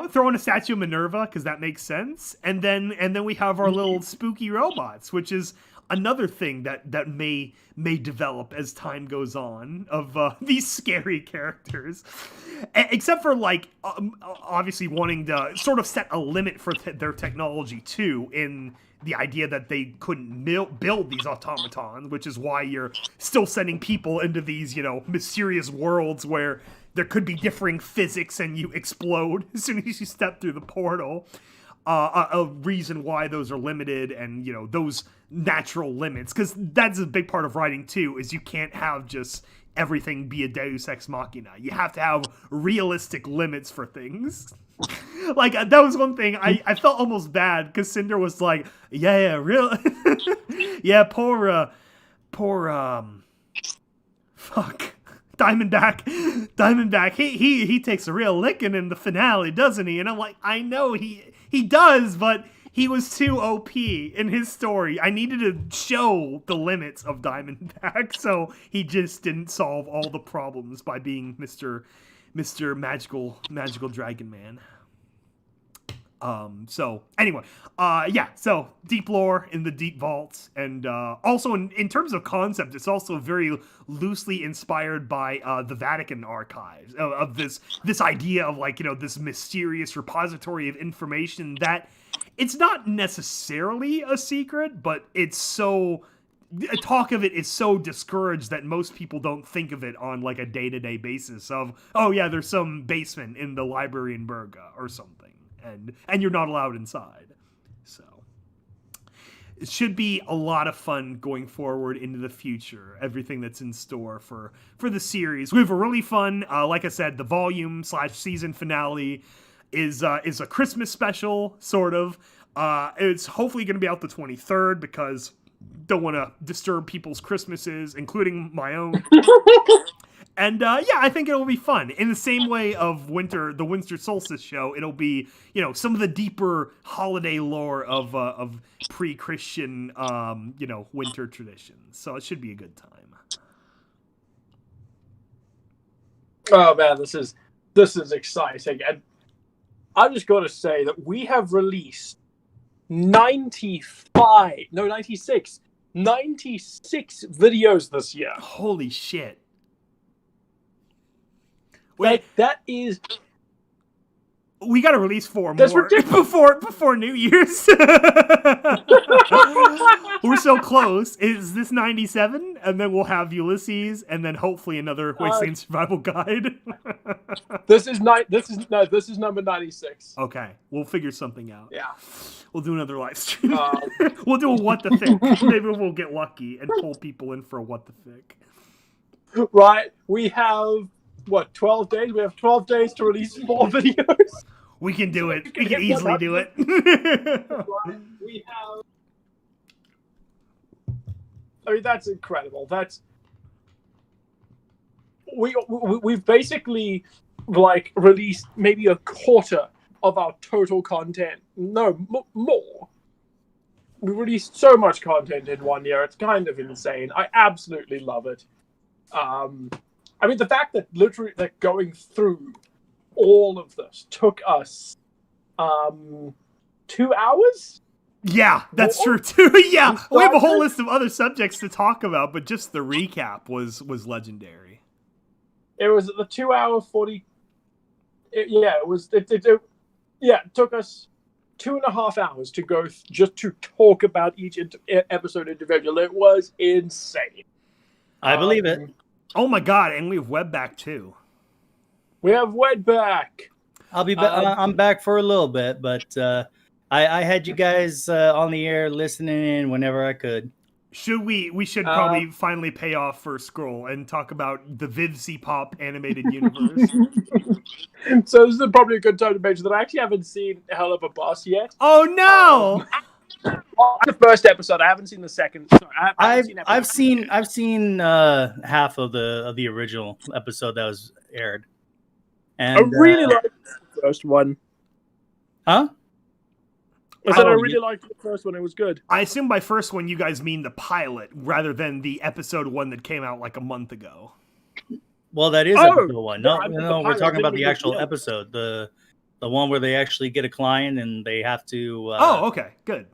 throw in a statue of Minerva, because that makes sense. And then we have our little spooky robots, which is another thing that may develop as time goes on, of these scary characters. Except for, like, obviously wanting to sort of set a limit for their technology, too, in the idea that they couldn't build these automatons, which is why you're still sending people into these, you know, mysterious worlds where there could be differing physics and you explode as soon as you step through the portal. A reason why those are limited, and, you know, those natural limits, because that's a big part of writing too, is you can't have just everything be a Deus Ex Machina. You have to have realistic limits for things. Like, that was one thing I felt almost bad, because Cinder was like, real yeah, poor fuck, Diamondback, he takes a real licking in the finale, doesn't he? And I'm like, I know he does, but he was too OP in his story. I needed to show the limits of Diamondback, so he just didn't solve all the problems by being Mr. Magical Dragon Man. So anyway, so deep lore in the deep vaults, and also in terms of concept, it's also very loosely inspired by the Vatican archives, of this idea of, like, you know, this mysterious repository of information that it's not necessarily a secret, but it's so, talk of it is so discouraged that most people don't think of it on like a day-to-day basis of, oh yeah, there's some basement in the library in Berga or something, and you're not allowed inside. So it should be a lot of fun going forward into the future. Everything that's in store for the series. We have a really fun, like I said, the volume/season finale is a Christmas special, sort of. It's hopefully going to be out the 23rd because don't want to disturb people's Christmases, including my own. And yeah, I think it'll be fun. In the same way of the Winter Solstice show, it'll be, some of the deeper holiday lore of pre-Christian, winter traditions. So it should be a good time. Oh man, this is exciting, and I'm just going to say that we have released 96 videos this year. Holy shit. Wait, that is... We got to release 4 That's more before New Year's. We're so close. Is this 97? And then we'll have Ulysses, and then hopefully another Wasteland Survival Guide. This is number 96. Okay, we'll figure something out. Yeah, we'll do another live stream. We'll do a What the Fic. Maybe we'll get lucky and pull people in for a What the Fic. Right, we have 12 days? We have 12 days to release 4 videos. We can do it. We can easily do it. We have... I mean, that's incredible. We've basically, released maybe a quarter of our total content. No, more. We released so much content in 1 year. It's kind of insane. I absolutely love it. I mean, the fact that literally going through all of this took us 2 hours? Yeah, that's true too. Yeah, we have a whole list of other subjects to talk about, but just the recap was legendary. It was the 2 hour 40. It took us 2.5 hours to go just to talk about each episode individually. It was insane. I believe it. Oh my god, and we have Web back too. We have Web back. I'll be back. I'm back for a little bit, but I had you guys on the air listening in whenever I could. We should probably finally pay off for Scroll and talk about the Vivzy Pop animated universe. So this is probably a good time to mention that I actually haven't seen Hell of a Boss yet. Oh no! The first episode. I haven't seen the second. Sorry, I've seen half of the original episode that was aired. And I really liked the first one. Huh? I said I really liked the first one. It was good. I assume by first one you guys mean the pilot rather than the episode 1 that came out like a month ago. Well, that is episode 1. No, we're talking about the pilot. actual episode, the one where they actually get a client and they have to. Okay, good.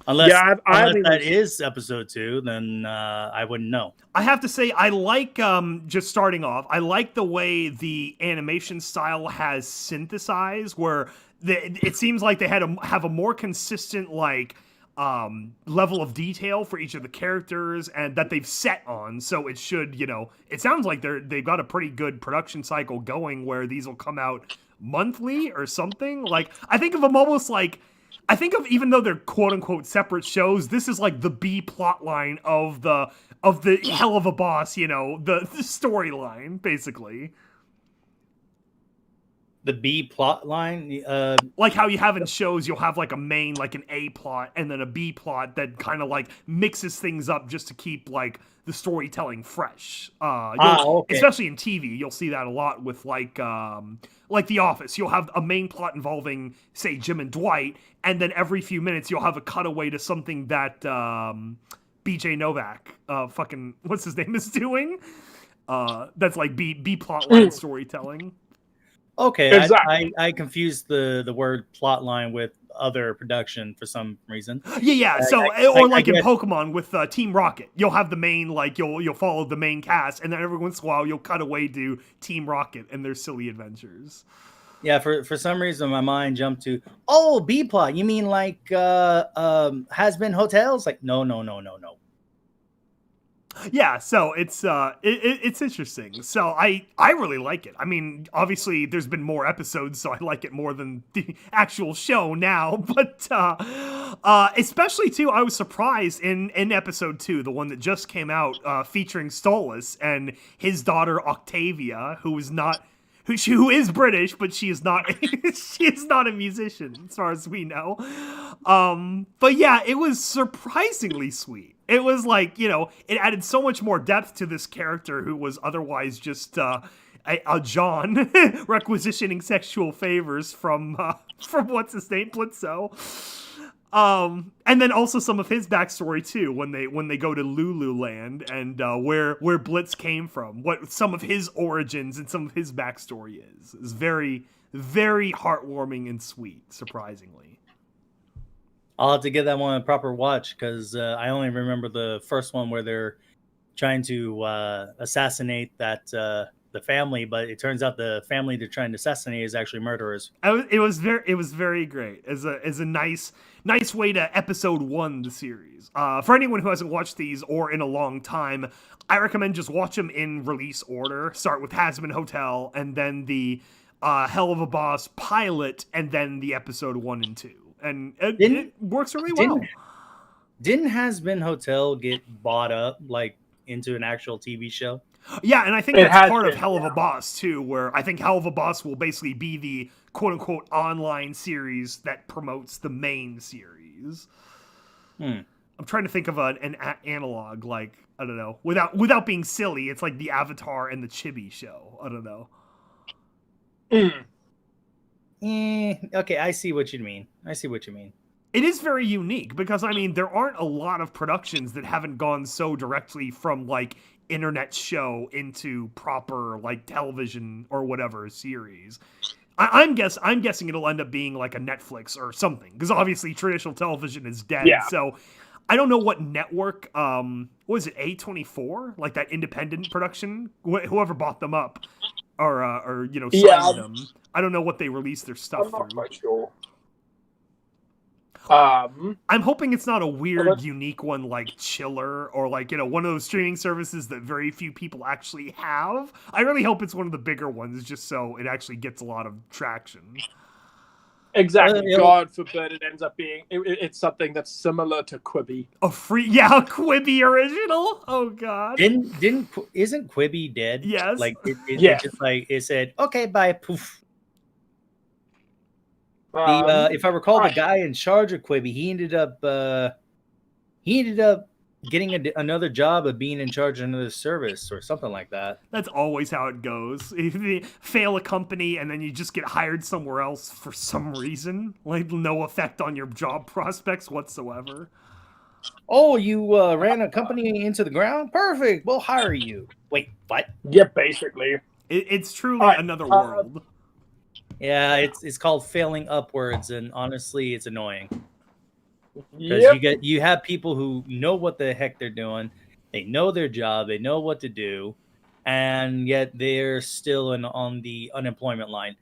Unless that is episode 2, then I wouldn't know. I have to say, I like, just starting off, I like the way the animation style has synthesized, where it seems like they had have a more consistent, level of detail for each of the characters and that they've set on. So it should, it sounds like they've got a pretty good production cycle going where these will come out monthly or something. I think of them almost even though they're quote unquote separate shows, this is like the B plot line of the Hell of a Boss, the storyline, basically. The B plot line? Like how you have in shows, you'll have a main, an A plot, and then a B plot that kind of mixes things up just to keep the storytelling fresh. Okay. Especially in TV, you'll see that a lot with The Office. You'll have a main plot involving, say, Jim and Dwight, and then every few minutes you'll have a cutaway to something that BJ Novak, what's his name, is doing. That's B plot line storytelling. Okay, exactly. I confused the word plot line with other production for some reason. Yeah. So, in Pokemon with Team Rocket, you'll have the main, you'll follow the main cast, and then every once in a while you'll cut away to Team Rocket and their silly adventures. Yeah, for some reason my mind jumped to B plot. You mean has been hotels? No. Yeah, so it's interesting. So I really like it. I mean, obviously there's been more episodes, so I like it more than the actual show now. But Especially too, I was surprised in episode 2, the one that just came out, featuring Stolas and his daughter Octavia, who is British, but she is not she is not a musician as far as we know. But yeah, it was surprisingly sweet. It was like, it added so much more depth to this character who was otherwise just a John requisitioning sexual favors from what's his name, Blitzo. And then also some of his backstory too, when they go to Lululand and where Blitz came from, what some of his origins and some of his backstory is very, very heartwarming and sweet, surprisingly. I'll have to give that one a proper watch because I only remember the first one where they're trying to assassinate the family, but it turns out the family they're trying to assassinate is actually murderers. It was very great as a nice way to episode 1 the series. For anyone who hasn't watched these or in a long time, I recommend just watch them in release order. Start with Hazbin Hotel and then the Hell of a Boss pilot and then the episode 1 and 2. And it works really well. Didn't Hazbin Hotel get bought up like into an actual TV show? Yeah, and I think that's part of Hell of a Boss too, where I think Hell of a Boss will basically be the quote-unquote online series that promotes the main series. I'm trying to think of an analog, like, I don't know, without being silly, it's like the Avatar and the Chibi show. I don't know. Okay, I see what you mean. It is very unique because, I mean, there aren't a lot of productions that haven't gone so directly from, like, internet show into proper, like, television or whatever series. I'm guessing it'll end up being like a Netflix or something, because obviously traditional television is dead. Yeah. So I don't know what network, what was it, A24? Like that independent production? Whoever bought them up or signed them. I don't know what they released their stuff I'm not through. quite sure. I'm hoping it's not a weird, Well, unique one like Chiller or like, one of those streaming services that very few people actually have. I really hope it's one of the bigger ones just so it actually gets a lot of traction. Exactly. God forbid it ends up being it's something that's similar to Quibi. A Quibi original? Oh god. Isn't Quibi dead? Yes. Like it Yeah. just like it said, okay, bye, poof. If I recall, the guy in charge of Quibi, he ended up getting another job of being in charge of another service or something like that. That's always how it goes. If you fail a company and then you just get hired somewhere else for some reason, like no effect on your job prospects whatsoever. Oh, you ran a company into the ground? Perfect. We'll hire you. Wait, what? Yeah, basically. It's truly another world. Yeah, it's called failing upwards, and honestly, it's annoying. Because Yep. you have people who know what the heck they're doing, they know their job, they know what to do, and yet they're still on the unemployment line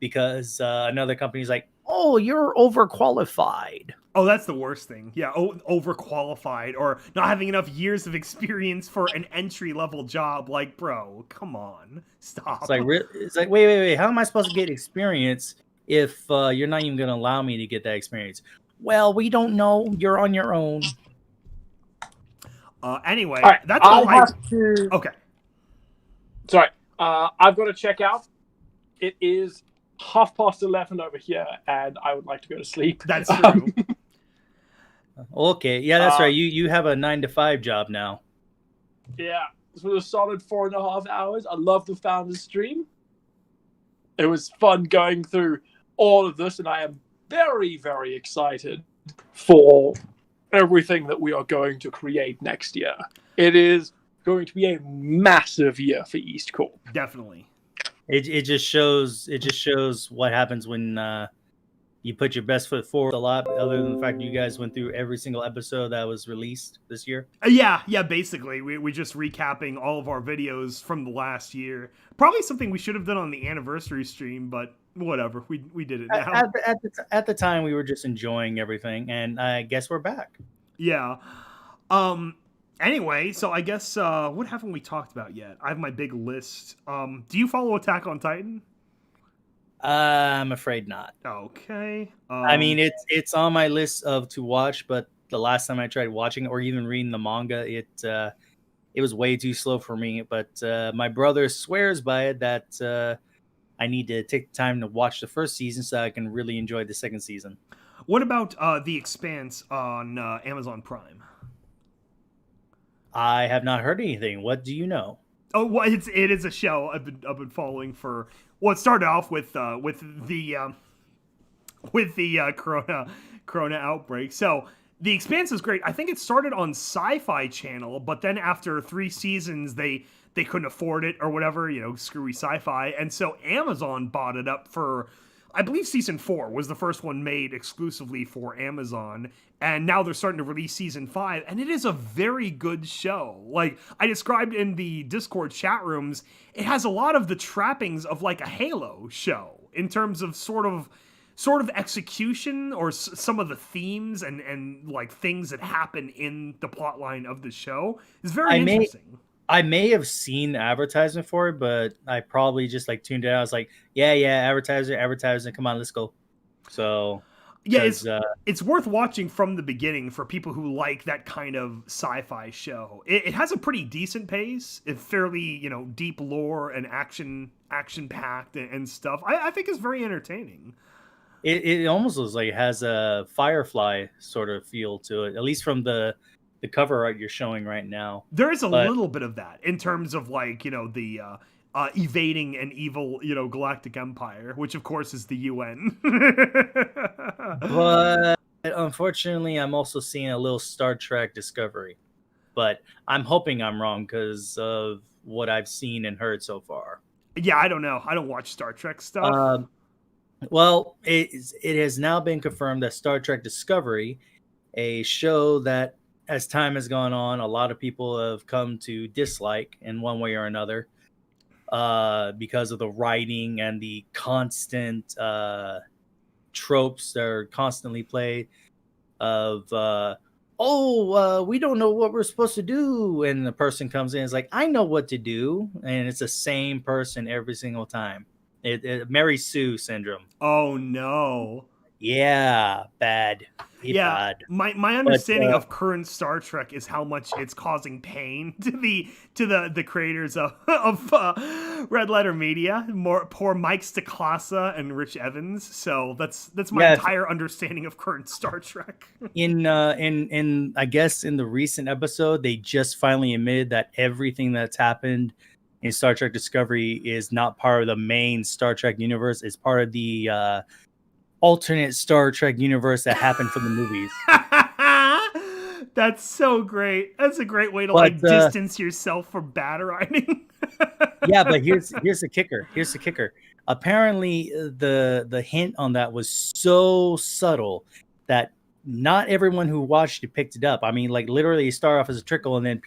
because another company's like, "Oh, you're overqualified." Oh, that's the worst thing. Yeah, overqualified or not having enough years of experience for an entry-level job. Like, bro, come on, stop. It's like, wait. How am I supposed to get experience if you're not even going to allow me to get that experience? Well, we don't know. You're on your own. Anyway, All right, that's all I have to. Okay. Sorry, I've got to check out. It is 11:30 over here, and I would like to go to sleep. That's true. Okay, yeah, that's right. You have a 9-to-5 job now. Yeah, this was a solid 4.5 hours. I love the Founders stream. It was fun going through all of this, and I am very, very excited for everything that we are going to create next year. It is going to be a massive year for EAST Corp. Definitely. It just shows what happens when you put your best foot forward a lot, other than the fact that you guys went through every single episode that was released this year. Yeah, basically. We just recapping all of our videos from the last year. Probably something we should have done on the anniversary stream, but whatever. We did it now. At the time, we were just enjoying everything, and I guess we're back. Yeah. Anyway, so I guess what haven't we talked about yet? I have my big list. Do you follow Attack on Titan? I'm afraid not. Okay. I mean, it's on my list of to watch, but the last time I tried watching or even reading the manga, it was way too slow for me. But my brother swears by it that I need to take the time to watch the first season so I can really enjoy the second season. What about The Expanse on Amazon Prime? I have not heard anything. What do you know? Oh, well, it is a show I've been following for. Well, it started off with the corona outbreak. So The Expanse is great. I think it started on Sci-Fi Channel, but then after 3 seasons, they couldn't afford it or whatever. Screwy Sci-Fi, and so Amazon bought it up for. I believe season 4 was the first one made exclusively for Amazon, and now they're starting to release season 5, and it is a very good show. Like I described in the Discord chat rooms, it has a lot of the trappings of like a Halo show in terms of sort of execution or some of the themes and like things that happen in the plotline of the show. It's very interesting. I may have seen the advertisement for it, but I probably just like tuned it out. I was like, yeah, advertiser, come on, let's go. So yeah, it's worth watching from the beginning for people who like that kind of sci-fi show. It has a pretty decent pace. It's fairly, deep lore and action packed and stuff. I think it's very entertaining. It almost looks like it has a Firefly sort of feel to it, at least from the cover art you're showing right now. There is a little bit of that in terms of like, the evading an evil, galactic empire, which of course is the UN. But unfortunately, I'm also seeing a little Star Trek Discovery. But I'm hoping I'm wrong because of what I've seen and heard so far. Yeah, I don't know. I don't watch Star Trek stuff. Well, it has now been confirmed that Star Trek Discovery, a show that as time has gone on, a lot of people have come to dislike in one way or another because of the writing and the constant tropes that are constantly played of, we don't know what we're supposed to do. And the person comes in and is like, I know what to do. And it's the same person every single time. Mary Sue syndrome. Oh, no. Yeah, bad. Bad. My understanding of current Star Trek is how much it's causing pain to the creators of Red Letter Media. Poor Mike Stacklasa and Rich Evans. So that's my entire understanding of current Star Trek. In I guess in the recent episode, they just finally admitted that everything that's happened in Star Trek Discovery is not part of the main Star Trek universe. It's part of the alternate Star Trek universe that happened from the movies. That's so great. That's a great way to distance yourself from bad writing. Yeah, but here's the kicker. Here's the kicker. Apparently, the hint on that was so subtle that not everyone who watched it picked it up. I mean, like literally, it started off as a trickle, and then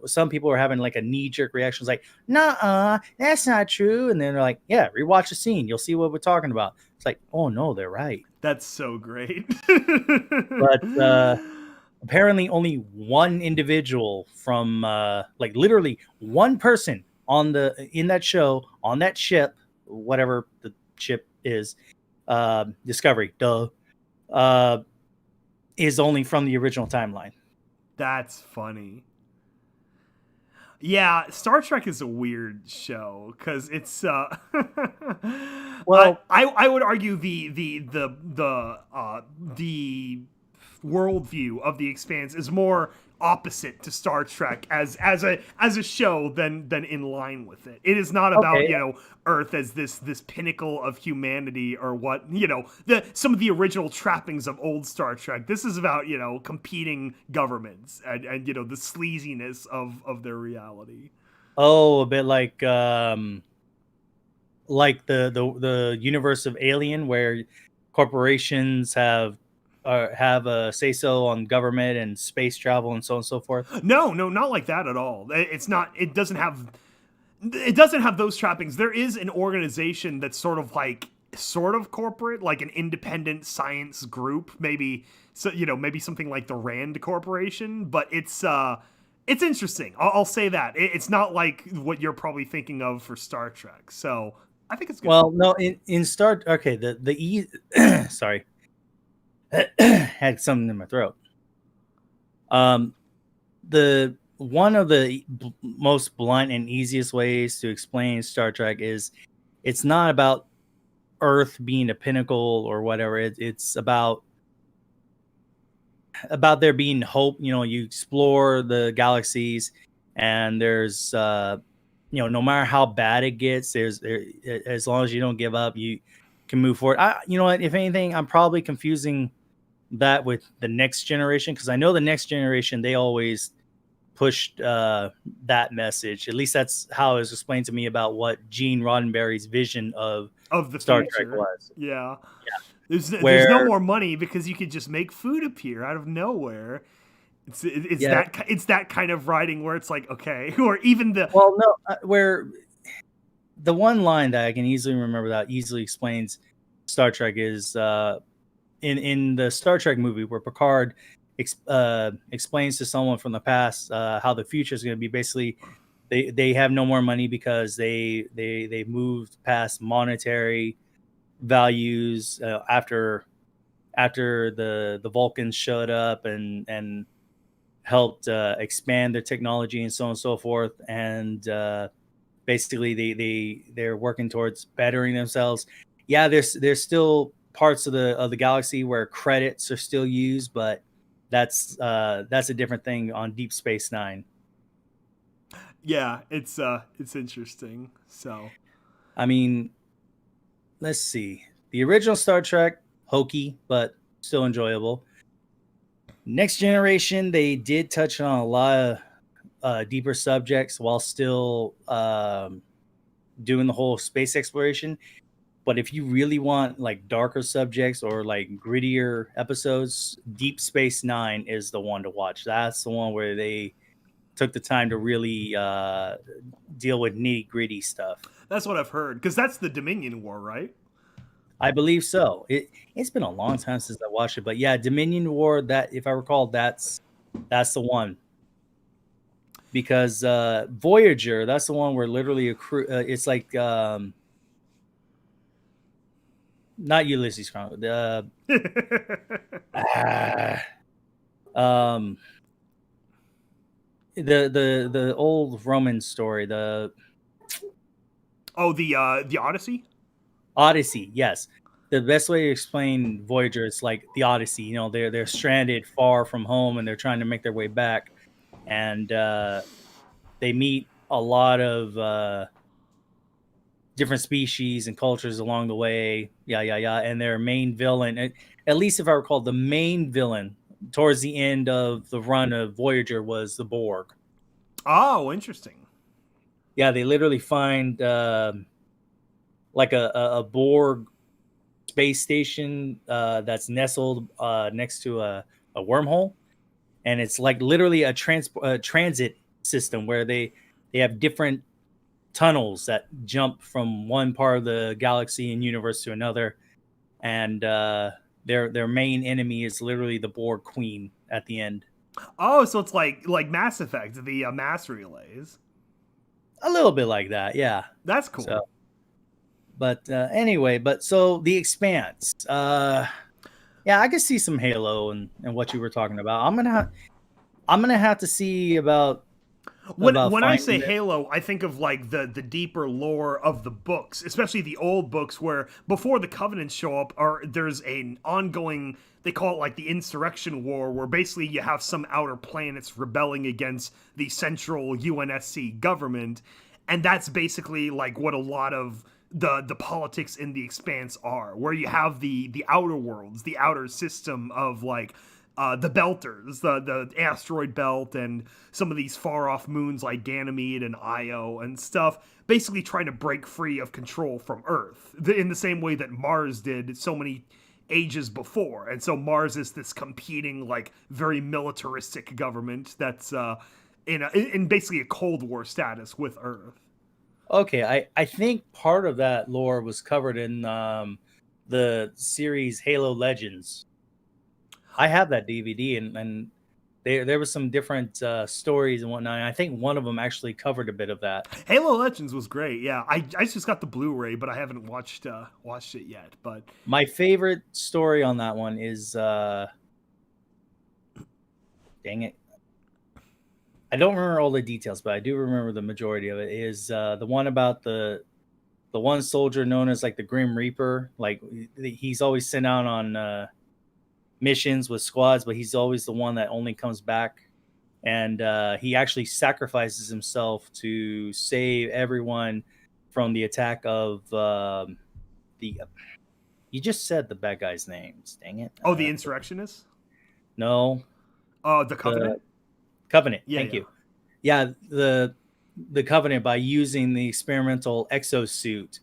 some people were having like a knee-jerk reaction, like, "Nuh-uh, that's not true." And then they're like, "Yeah, rewatch the scene, you'll see what we're talking about." It's like, oh no, they're right. That's so great. But apparently, only one individual from like literally one person in that show on that ship, whatever the ship is, Discovery, is only from the original timeline. That's funny. Yeah, Star Trek is a weird show because it's well, I would argue the worldview of The Expanse is more opposite to Star Trek as a show than in line with it. It is not about Earth as this pinnacle of humanity or what some of the original trappings of old Star Trek. This is about competing governments and the sleaziness of their reality. Oh, a bit like the universe of Alien, where corporations have a say-so on government and space travel and so on and so forth. No, not like that at all. It's not. It doesn't have those trappings. There is an organization that's sort of corporate, like an independent science group, maybe. So maybe something like the Rand Corporation. But it's interesting. I'll say that it's not like what you're probably thinking of for Star Trek. So I think it's good. Well, no, in Star. Okay, the E. Sorry, had something in my throat. The one of the most blunt and easiest ways to explain Star Trek is it's not about Earth being a pinnacle or whatever. It's about there being hope. You know, you explore the galaxies, and there's no matter how bad it gets, as long as you don't give up, you can move forward. You know what? If anything, I'm probably confusing that with the Next Generation, because I know the Next Generation, they always pushed that message. At least that's how it was explained to me about what Gene Roddenberry's vision of the Star future. Trek was. Yeah. There's no Where- more money because you could just make food appear out of nowhere. It's Yeah. that kind of writing where it's like, okay, or even the Well, no, where the one line that I can easily remember that easily explains Star Trek is in the Star Trek movie where Picard explains to someone from the past how the future is going to be. Basically, they have no more money because they moved past monetary values after the Vulcans showed up and helped expand their technology and so on and so forth. And basically, they're working towards bettering themselves. Yeah, there's still parts of the galaxy where credits are still used, but that's a different thing on Deep Space Nine. yeah, it's interesting. So I mean, let's see. The original Star Trek, hokey, but still enjoyable. Next Generation, they did touch on a lot of deeper subjects while still doing the whole space exploration. But if you really want like darker subjects or like grittier episodes, Deep Space Nine is the one to watch. That's the one where they took the time to really deal with nitty gritty stuff. that's what I've heard, because that's the Dominion War, right? I believe so. It's been a long time since I watched it, but yeah, Dominion War. That, if I recall, that's the one. Because Voyager, that's the one where literally it's like not Ulysses Chronicle. The old Roman story, the Odyssey. Odyssey. Yes, the best way to explain Voyager is like the Odyssey. You know, they're stranded far from home and they're trying to make their way back, and they meet a lot of different species and cultures along the way. Yeah. And their main villain, at least if I recall, the main villain towards the end of the run of Voyager was the Borg. Oh, interesting. Yeah, they literally find like a Borg space station that's nestled next to a wormhole, and it's like literally a transit system where they have different tunnels that jump from one part of the galaxy and universe to another, and their main enemy is literally the Borg Queen at the end. Oh, so it's like Mass Effect, the mass relays. A little bit like that, yeah. That's cool. So, but anyway, so The Expanse. Yeah, I could see some Halo and what you were talking about. I'm gonna have to see about. When I say Halo, I think of like the deeper lore of the books, especially the old books, where before the Covenants show up, there's an ongoing, they call it like the Insurrection War, where basically you have some outer planets rebelling against the central UNSC government, and that's basically like what a lot of the politics in the Expanse are, where you have the outer worlds, the outer system of like the Belters, the asteroid belt, and some of these far-off moons like Ganymede and Io and stuff, basically trying to break free of control from Earth, in the same way that Mars did so many ages before. And so Mars is this competing, like, very militaristic government that's in basically a Cold War status with Earth. Okay, I think part of that lore was covered in the series Halo Legends. I have that DVD, and There was some different stories and whatnot. And I think one of them actually covered a bit of that. Halo Legends was great. Yeah, I just got the Blu-ray, but I haven't watched it yet. But My favorite story on that one is dang it. I don't remember all the details, but I do remember the majority of it. Is the one about the one soldier known as like the Grim Reaper. Like he's always sent out on missions with squads, but he's always the one that only comes back. And he actually sacrifices himself to save everyone from the attack of the. You just said the bad guy's names. Dang it! oh, the Insurrectionists. No, The Covenant. Covenant. Yeah, Thank yeah. you. Yeah, the Covenant, by using the experimental exosuit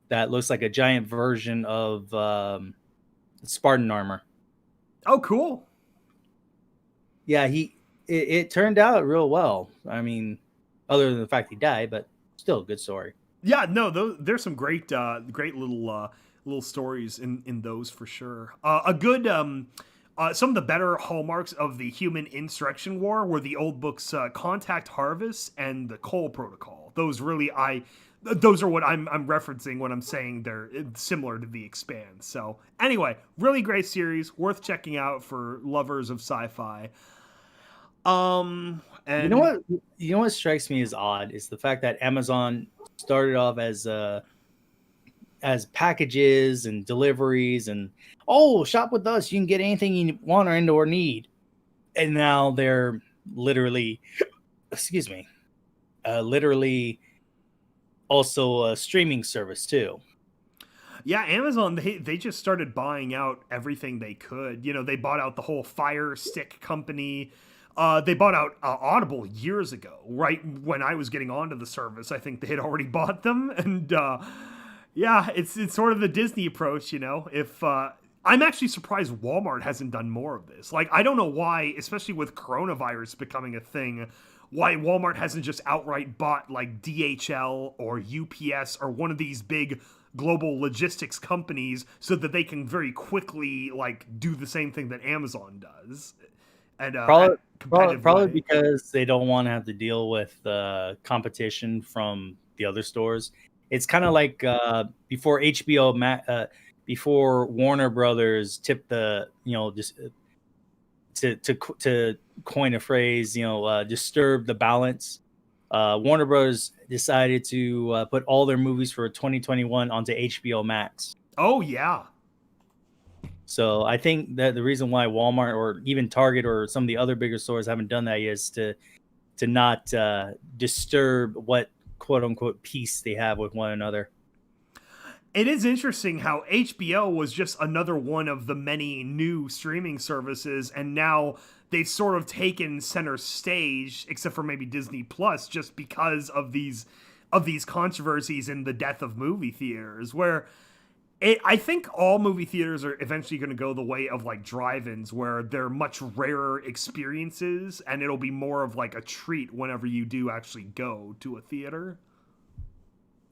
that looks like a giant version of Spartan armor. Oh, cool. Yeah, it turned out real well. I mean, other than the fact he died, but still a good story. Yeah, no, there's some great little stories in those for sure. A good some of the better hallmarks of the Human Insurrection War were the old books Contact Harvest and the Cole Protocol. Those are what I'm referencing when I'm saying they're similar to the Expanse. So anyway, really great series, worth checking out for lovers of sci-fi. And You know what strikes me as odd is the fact that Amazon started off as packages and deliveries and shop with us, you can get anything you want or need, and now they're literally also a streaming service too. Yeah, Amazon, they just started buying out everything they could. You know, they bought out the whole Fire Stick company. They bought out Audible years ago, right when I was getting onto the service. I think they had already bought them, and yeah, it's sort of the Disney approach, you know. If I'm actually surprised Walmart hasn't done more of this. Like, I don't know why, especially with coronavirus becoming a thing, why Walmart hasn't just outright bought like DHL or UPS or one of these big global logistics companies so that they can very quickly like do the same thing that Amazon does. And probably because they don't want to have to deal with competition from the other stores. It's kind of like before before Warner Brothers tipped the, just to coin a phrase, disturb the balance. Warner Brothers decided to put all their movies for 2021 onto HBO Max. Oh yeah. So I think that the reason why Walmart or even Target or some of the other bigger stores haven't done that is to not disturb what quote unquote peace they have with one another. It is interesting how HBO was just another one of the many new streaming services, and now they've sort of taken center stage, except for maybe Disney Plus, just because of these controversies in the death of movie theaters, where I think all movie theaters are eventually going to go the way of like drive-ins, where they're much rarer experiences, and it'll be more of like a treat whenever you do actually go to a theater.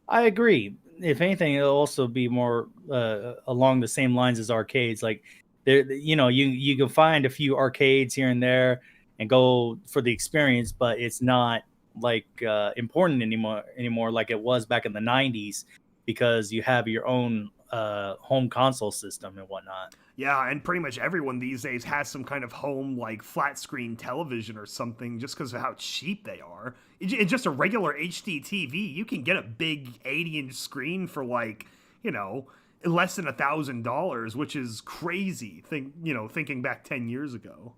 I agree. If anything, it'll also be more along the same lines as arcades. Like there, you can find a few arcades here and there and go for the experience, but it's not like important anymore like it was back in the 90s, because you have your own home console system and whatnot. Yeah, and pretty much everyone these days has some kind of home, like, flat screen television or something, just because of how cheap they are. In just a regular HD TV, you can get a big 80-inch screen for, like, less than $1,000, which is crazy, thinking back 10 years ago.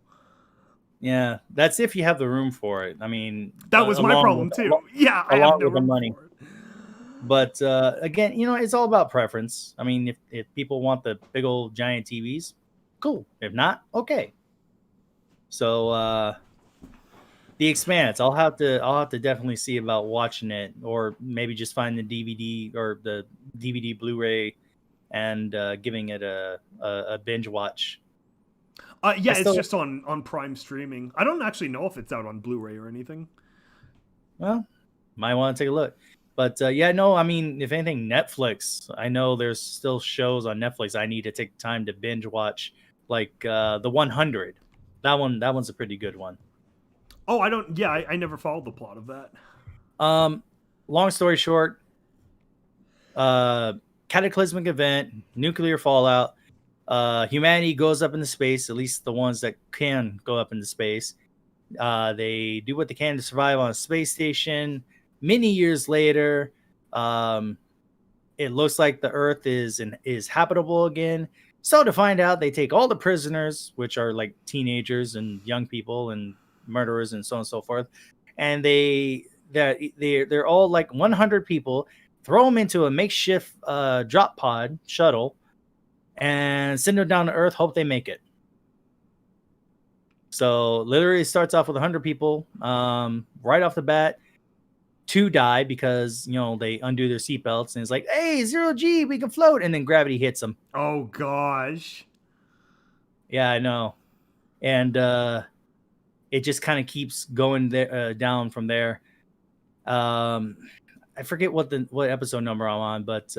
Yeah, that's if you have the room for it. I mean... That was my problem, too. Yeah, I have no room for it. But again, it's all about preference. I mean, if people want the big old giant TVs, cool. If not, okay. So The Expanse, I'll have to definitely see about watching it, or maybe just find the DVD or the DVD Blu-ray and giving it a binge watch. It's just on Prime streaming. I don't actually know if it's out on Blu-ray or anything. Well, might want to take a look. But I mean, if anything, Netflix. I know there's still shows on Netflix I need to take time to binge watch, like The 100. That one's a pretty good one. Oh, I don't. Yeah, I never followed the plot of that. Long story short, cataclysmic event, nuclear fallout. Humanity goes up into space, at least the ones that can go up into space. They do what they can to survive on a space station. Many years later, it looks like the Earth is habitable again. So to find out, they take all the prisoners, which are like teenagers and young people and murderers and so on and so forth, and they're all like 100 people. Throw them into a makeshift drop pod shuttle and send them down to Earth. Hope they make it. So literally it starts off with 100 people. Right off the bat, 2 die because they undo their seatbelts and it's like, hey, 0G, we can float, and then gravity hits them. Oh gosh. Yeah, I know. And it just kind of keeps going there down from there. I forget what episode number I'm on, but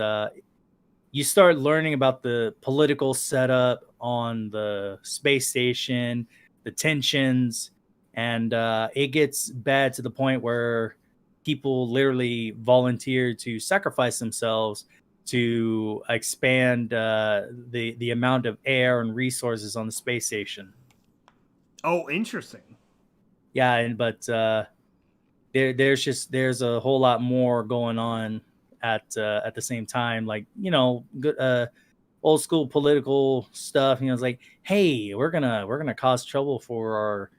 you start learning about the political setup on the space station, the tensions, and it gets bad to the point where people literally volunteer to sacrifice themselves to expand the amount of air and resources on the space station. Oh, interesting. Yeah, but there's a whole lot more going on at the same time, like good old school political stuff. It's like, hey, we're gonna cause trouble for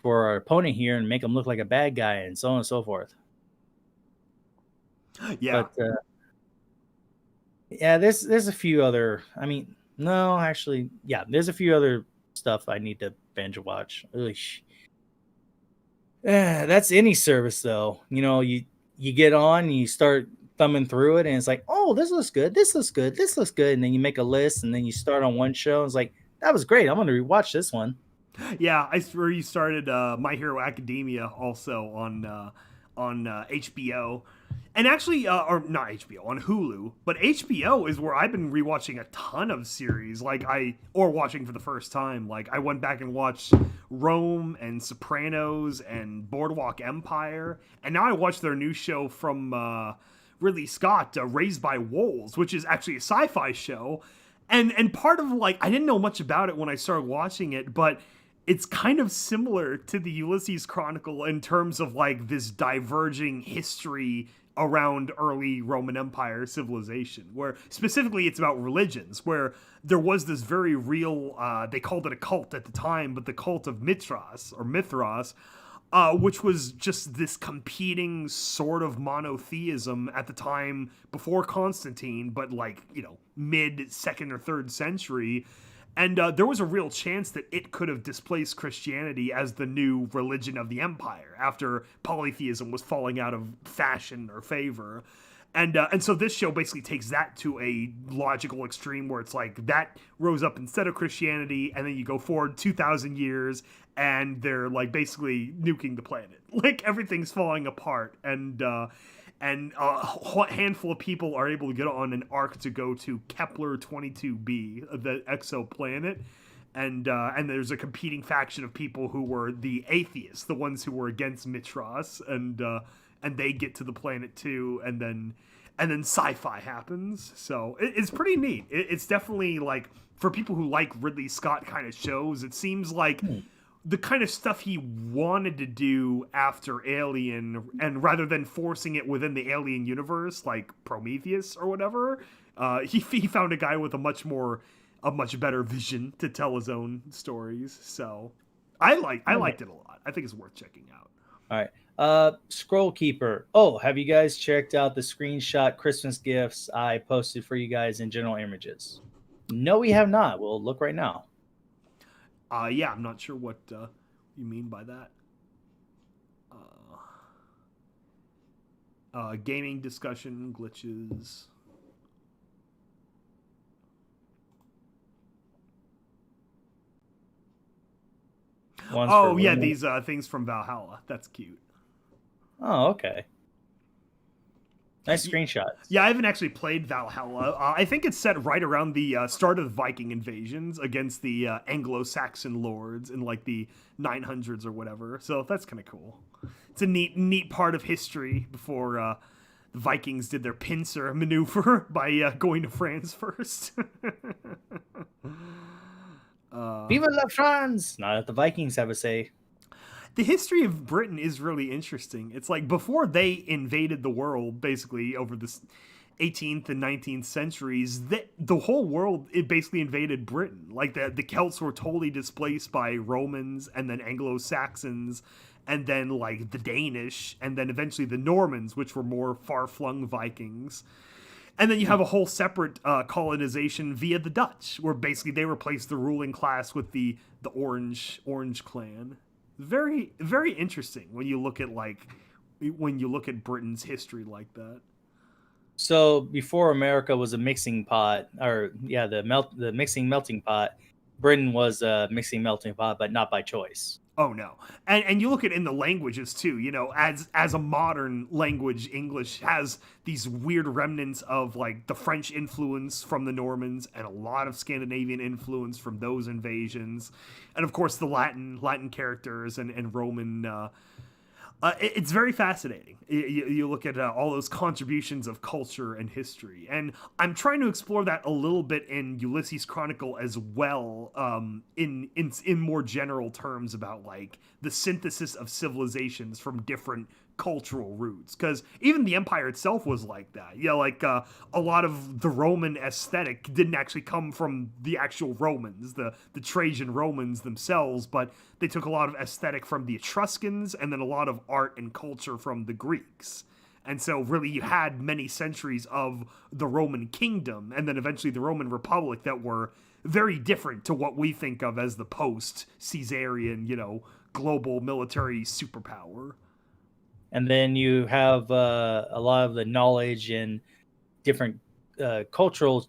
our opponent here and make him look like a bad guy, and so on and so forth. Yeah. But yeah, there's a few other. I mean, no, actually, yeah, there's a few other stuff I need to binge watch. That's any service though. You get on, and you start thumbing through it, and it's like, oh, this looks good, this looks good, this looks good, and then you make a list, and then you start on one show, and it's like, that was great, I'm gonna rewatch this one. Yeah, I swear you started My Hero Academia also on HBO, and actually, or not HBO, on Hulu, but HBO is where I've been rewatching a ton of series, or watching for the first time. Like I went back and watched Rome and Sopranos and Boardwalk Empire, and now I watch their new show from Ridley Scott, Raised by Wolves, which is actually a sci-fi show, and part of I didn't know much about it when I started watching it, but it's kind of similar to the Ulysses Chronicle in terms of this diverging history around early Roman Empire civilization, where specifically it's about religions, where there was this very real, they called it a cult at the time, but the cult of Mithras, which was just this competing sort of monotheism at the time before Constantine, but mid 2nd or 3rd century. And there was a real chance that it could have displaced Christianity as the new religion of the empire after polytheism was falling out of fashion or favor. And so this show basically takes that to a logical extreme where it's like that rose up instead of Christianity, and then you go forward 2,000 years and they're basically nuking the planet. Everything's falling apart, and a handful of people are able to get on an arc to go to Kepler 22b, the exoplanet, and there's a competing faction of people who were the atheists, the ones who were against Mithras, and they get to the planet too, and then sci-fi happens. So it's pretty neat. It's definitely for people who like Ridley Scott kind of shows, it seems like the kind of stuff he wanted to do after Alien, and rather than forcing it within the Alien universe, like Prometheus or whatever, he found a guy with a much better vision to tell his own stories. So I liked it a lot. I think it's worth checking out. All right. Scroll Keeper. Oh, have you guys checked out the screenshot Christmas gifts I posted for you guys in General Images? No, we have not. We'll look right now. Yeah, I'm not sure what you mean by that. Gaming discussion glitches. Oh yeah, these things from Valhalla. That's cute. Oh, okay. Nice screenshots. Yeah, I haven't actually played Valhalla. I think it's set right around the start of the Viking invasions against the Anglo-Saxon lords in like the 900s or whatever. So that's kind of cool. It's a neat part of history before the Vikings did their pincer maneuver by going to France first. Viva la France! Not that the Vikings have a say. The history of Britain is really interesting. It's like before they invaded the world, basically over the 18th and 19th centuries, the whole world it basically invaded Britain. Like the Celts were totally displaced by Romans and then Anglo-Saxons and then like the Danish and then eventually the Normans, which were more far-flung Vikings. And then you have a whole separate colonization via the Dutch, where basically they replaced the ruling class with the Orange clan. Very, very interesting when you look at Britain's history like that. So before America was a mixing pot, the mixing melting pot, Britain was a mixing melting pot, but not by choice. Oh no, and you look at in the languages too. You know, as a modern language, English has these weird remnants of like the French influence from the Normans and a lot of Scandinavian influence from those invasions, and of course the Latin characters and Roman. It's very fascinating. You look at all those contributions of culture and history, and I'm trying to explore that a little bit in Ulysses Chronicle as well, in more general terms about like the synthesis of civilizations from different cultural roots, because even the empire itself was like that. Like a lot of the Roman aesthetic didn't actually come from the actual Romans, the Trajan Romans themselves, but they took a lot of aesthetic from the Etruscans and then a lot of art and culture from the Greeks. And so really you had many centuries of the Roman kingdom and then eventually the Roman Republic that were very different to what we think of as the post-Caesarian, global military superpower. And then you have a lot of the knowledge and different cultural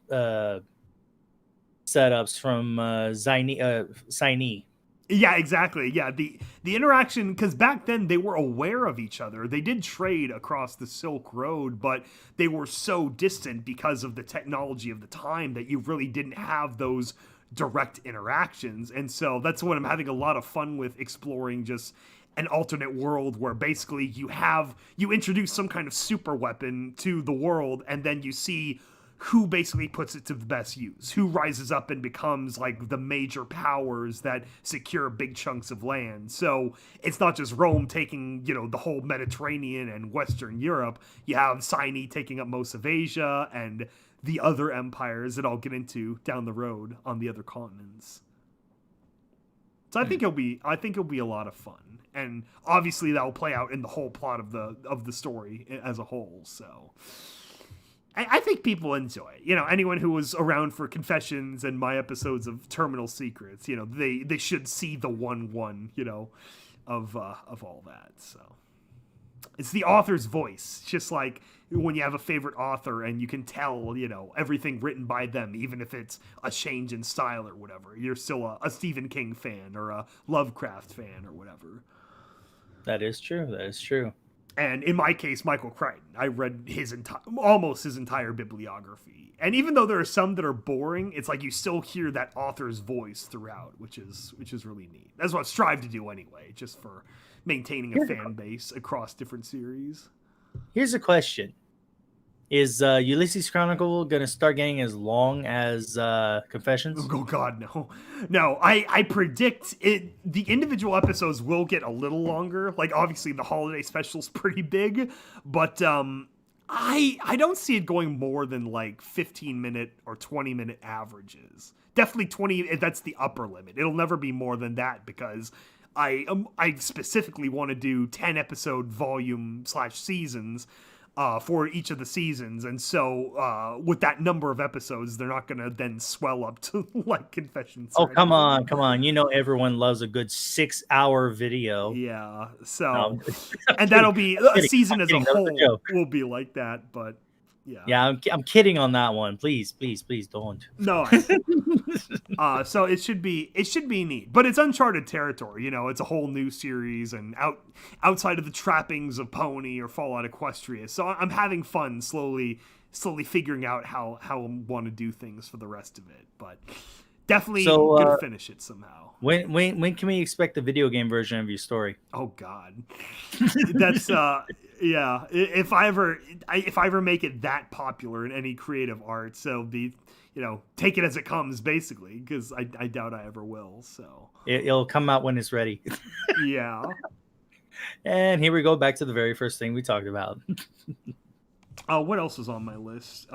setups from Sinai. Yeah, exactly. Yeah, the interaction, because back then they were aware of each other. They did trade across the Silk Road, but they were so distant because of the technology of the time that you really didn't have those direct interactions. And so that's what I'm having a lot of fun with, exploring just an alternate world where basically you introduce some kind of super weapon to the world and then you see who basically puts it to the best use, who rises up and becomes like the major powers that secure big chunks of land. So it's not just Rome taking, the whole Mediterranean and Western Europe. You have Sinai taking up most of Asia and the other empires that I'll get into down the road on the other continents. So I think it'll be a lot of fun, and obviously that will play out in the whole plot of the story as a whole. So I think people enjoy it. Anyone who was around for Confessions and my episodes of Terminal Secrets, they should see the 1-1, of all that. So it's the author's voice, just like when you have a favorite author and you can tell, everything written by them, even if it's a change in style or whatever. You're still a Stephen King fan or a Lovecraft fan or whatever. That is true. And in my case, Michael Crichton, I read almost his entire bibliography. And even though there are some that are boring, it's like you still hear that author's voice throughout, which is really neat. That's what I strive to do anyway, just for maintaining a fan base across different series. Here's a question. Is Ulysses Chronicle going to start getting as long as Confessions? Oh, God, no. No, I predict the individual episodes will get a little longer. Like, obviously, the holiday special's pretty big, but I don't see it going more than, like, 15-minute or 20-minute averages. Definitely 20, that's the upper limit. It'll never be more than that because I specifically want to do 10-episode volume/seasons for each of the seasons, and so with that number of episodes, they're not going to then swell up to like Confessions. Oh, come on! Everyone loves a good 6-hour video. Yeah, so and that'll be a season as a whole will be like that, but Yeah, I'm kidding on that one. Please don't. No. So it should be neat, but it's uncharted territory. You know, it's a whole new series and outside of the trappings of Pony or Fallout Equestria. So I'm having fun slowly figuring out how I want to do things for the rest of it. But definitely gonna finish it somehow. When can we expect the video game version of your story? Oh God, that's yeah. If I ever make it that popular in any creative arts, it'll be, you know, take it as it comes, basically, because I doubt I ever will. So it'll come out when it's ready. Yeah. And here we go back to the very first thing we talked about. What else is on my list?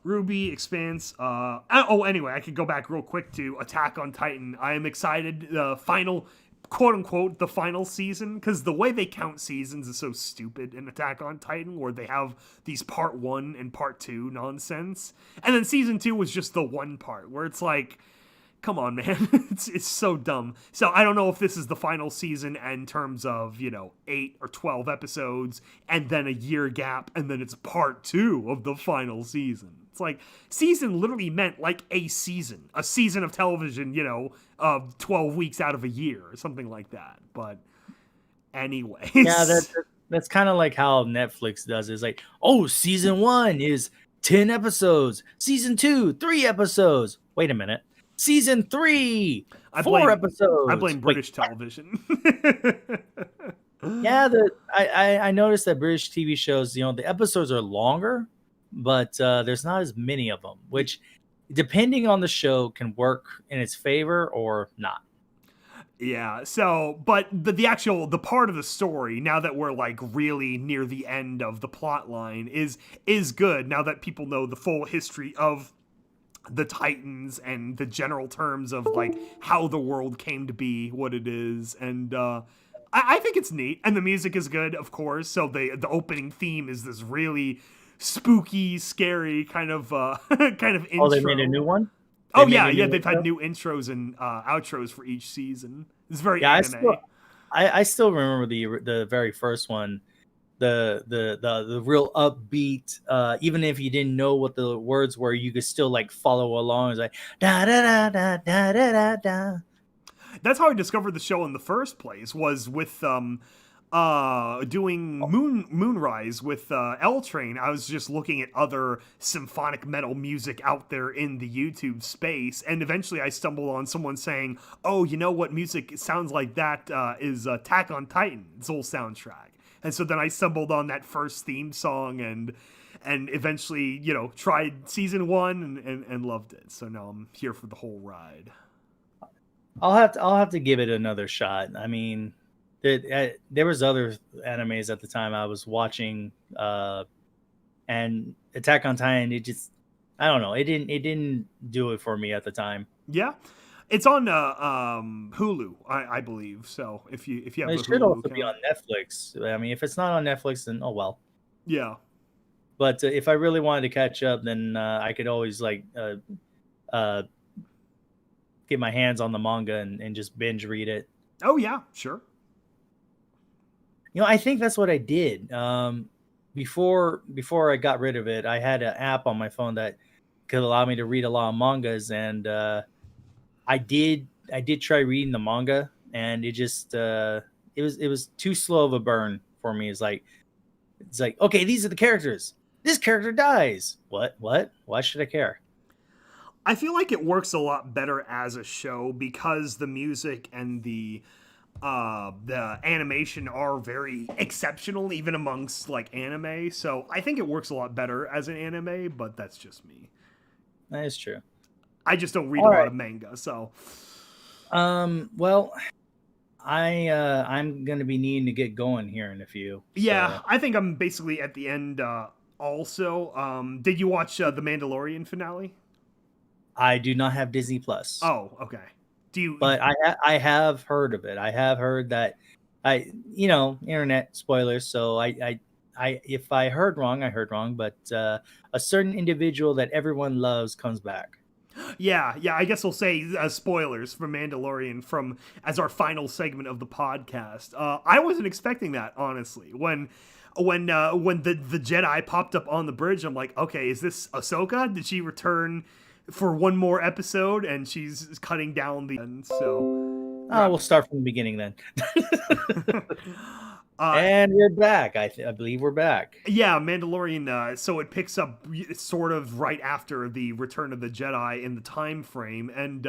Ruby, Expanse. Anyway, I could go back real quick to Attack on Titan. I am excited. The final, quote unquote, the final season, because the way they count seasons is so stupid in Attack on Titan, where they have these part 1 and part 2 nonsense, and then season 2 was just the one part, where it's like, come on, man. it's so dumb. So I don't know if this is the final season in terms of, you know, 8 or 12 episodes and then a year gap and then it's part 2 of the final season. It's like, season literally meant like a season of television, you know, 12 weeks out of a year or something like that. But anyways. Yeah, that's kind of like how Netflix does it. It's like, oh, season 1 is 10 episodes. Season 2, 3 episodes. Wait a minute. Season 3, 4 episodes. I blame British television. Yeah, I noticed that British TV shows, you know, the episodes are longer, but there's not as many of them, which, depending on the show, can work in its favor or not. Yeah, so, but the part of the story, now that we're like really near the end of the plot line, is good, now that people know the full history of the Titans and the general terms of like how the world came to be what it is. And I think it's neat, and the music is good, of course. So the opening theme is this really spooky, scary kind of intro. Oh, they made a new one? They've had new intros and outros for each season. It's very anime. I still remember the very first one, the real upbeat. Even if you didn't know what the words were, you could still like follow along. It's like da da da da da da da. That's how I discovered the show in the first place. Was with doing Moonrise with L Train. I was just looking at other symphonic metal music out there in the YouTube space, and eventually I stumbled on someone saying, "Oh, you know what music sounds like that is Attack on Titan, its whole soundtrack." And so then I stumbled on that first theme song and eventually, you know, tried season 1 and loved it. So now I'm here for the whole ride. I'll have to give it another shot. I mean, there was other animes at the time I was watching, and Attack on Titan, it just, I don't know, it didn't do it for me at the time. Yeah, it's on Hulu, I believe. So if you have, it should also be on Netflix. I mean, if it's not on Netflix, then oh well. Yeah. But if I really wanted to catch up, then I could always like get my hands on the manga and just binge read it. Oh yeah, sure. You know, I think that's what I did. Before I got rid of it, I had an app on my phone that could allow me to read a lot of mangas, and I did try reading the manga, and it just it was too slow of a burn for me. It's like okay, these are the characters. This character dies. What? Why should I care? I feel like it works a lot better as a show because the music and the animation are very exceptional, even amongst like anime. So I think it works a lot better as an anime, but that's just me. That is true. I just don't read a lot of manga, so. Well, I'm gonna be needing to get going here in a few. Yeah, so. I think I'm basically at the end. Also, did you watch the Mandalorian finale? I do not have Disney Plus. Oh, okay. Do you? But I have heard of it. I have heard that internet spoilers. So I if I heard wrong, I heard wrong. But a certain individual that everyone loves comes back. Yeah, I guess we'll say spoilers for Mandalorian from as our final segment of the podcast. I wasn't expecting that, honestly. When the Jedi popped up on the bridge, I'm like, okay, is this Ahsoka? Did she return for one more episode? And she's cutting down the end. So We'll start from the beginning then. uh, And we're back. I believe we're back. Yeah, Mandalorian. So it picks up sort of right after the Return of the Jedi in the time frame, and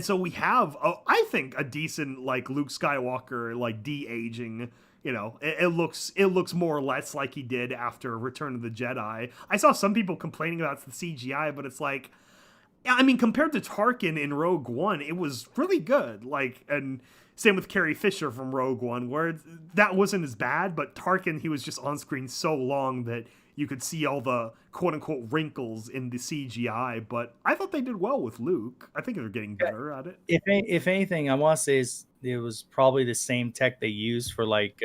so we have, I think, a decent like Luke Skywalker like de-aging. You know, it looks more or less like he did after Return of the Jedi. I saw some people complaining about the CGI, but it's like, I mean, compared to Tarkin in Rogue One, it was really good. Like, and same with Carrie Fisher from Rogue One, where that wasn't as bad, but Tarkin, he was just on screen so long that you could see all the quote-unquote wrinkles in the CGI, but I thought they did well with Luke. I think they're getting better at it. If anything, I want to say it was probably the same tech they used for like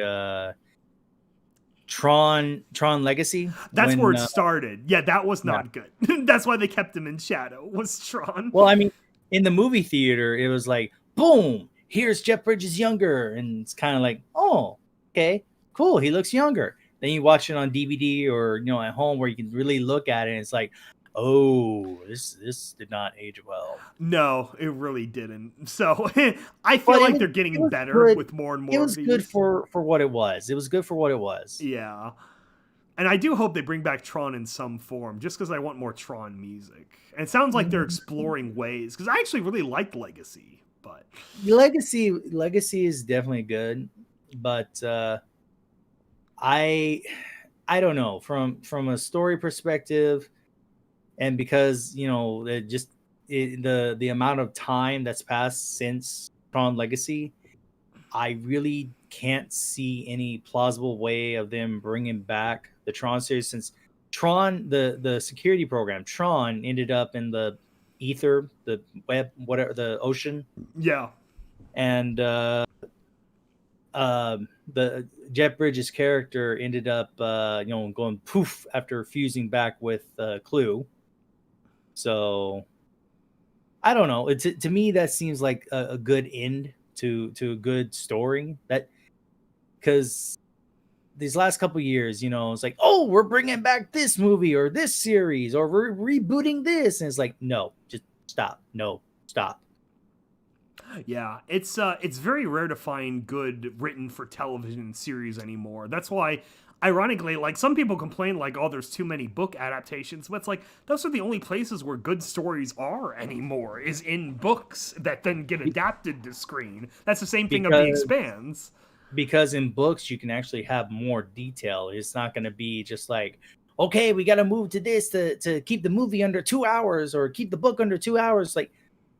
Tron Legacy. That's where it started. Yeah, that was not good. That's why they kept him in shadow, was Tron. Well, I mean, in the movie theater, it was like, boom, here's Jeff Bridges younger. And it's kind of like, oh, okay, cool. He looks younger. Then you watch it on DVD or, at home where you can really look at it. And it's like, oh, this did not age well. No, it really didn't. So I feel like they're getting better with more and more. It was good for what it was. It was good for what it was. Yeah. And I do hope they bring back Tron in some form, just because I want more Tron music. And it sounds like they're exploring ways, because I actually really liked Legacy. But Legacy is definitely good, but I don't know, from a story perspective, and because the amount of time that's passed since Tron Legacy, I really can't see any plausible way of them bringing back the Tron series, since Tron, the security program Tron, ended up in the ether, the web, whatever, the ocean. Yeah. And the Jeff Bridges character ended up going poof after fusing back with Clue. So I don't know. To me, that seems like a good end to a good story. That, because these last couple of years, it's like, oh, we're bringing back this movie or this series, or we're rebooting this, and it's like, no, just stop. No, stop. Yeah, it's very rare to find good written for television series anymore. That's why, ironically, like, some people complain like, oh, there's too many book adaptations, but it's like, those are the only places where good stories are anymore, is in books that then get adapted to screen. That's the same thing of The Expanse. Because in books, you can actually have more detail. It's not going to be just like, okay, we got to move to this to keep the movie under 2 hours or keep the book under 2 hours. Like,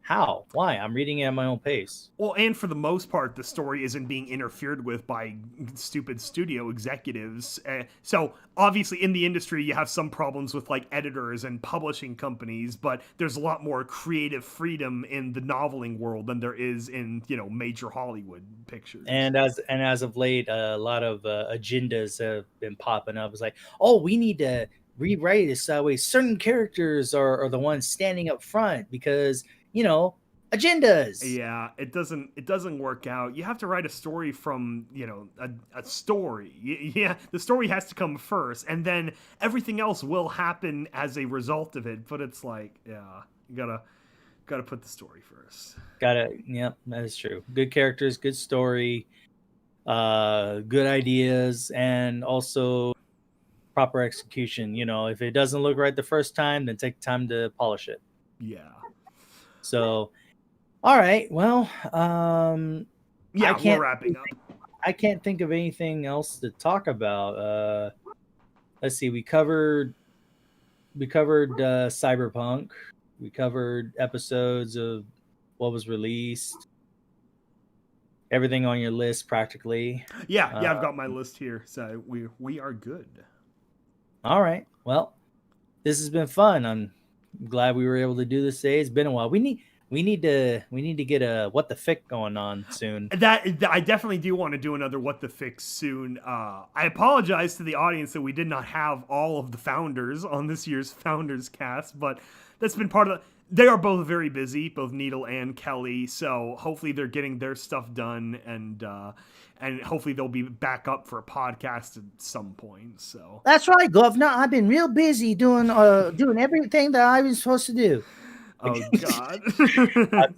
how? Why? I'm reading it at my own pace. Well, and for the most part, the story isn't being interfered with by stupid studio executives. So obviously in the industry, you have some problems with like editors and publishing companies, but there's a lot more creative freedom in the noveling world than there is in, major Hollywood pictures. And as of late, a lot of agendas have been popping up. It's like, oh, we need to rewrite this way certain characters are the ones standing up front because agendas. Yeah, it doesn't work out. You have to write a story from, a story. Yeah, the story has to come first, and then everything else will happen as a result of it. But it's like, yeah, you gotta put the story first. Yeah, that is true. Good characters, good story, good ideas, and also proper execution. If it doesn't look right the first time, then take time to polish it. Yeah. So, all right. Well, yeah, we're wrapping up. I can't think of anything else to talk about. Let's see. We covered Cyberpunk. We covered episodes of what was released. Everything on your list, practically. Yeah, I've got my list here, so we are good. All right. Well, this has been fun. I'm glad we were able to do this today. It's been a while. We need to get a What the Fic going on soon. That I definitely do want to do another What the Fic soon. I apologize to the audience that we did not have all of the founders on this year's Founderscast, but that's been part of they are both very busy, both Needle and Kelly. So hopefully they're getting their stuff done, and hopefully they'll be back up for a podcast at some point. So That's right, Governor. I've been real busy doing everything that I was supposed to do. oh god.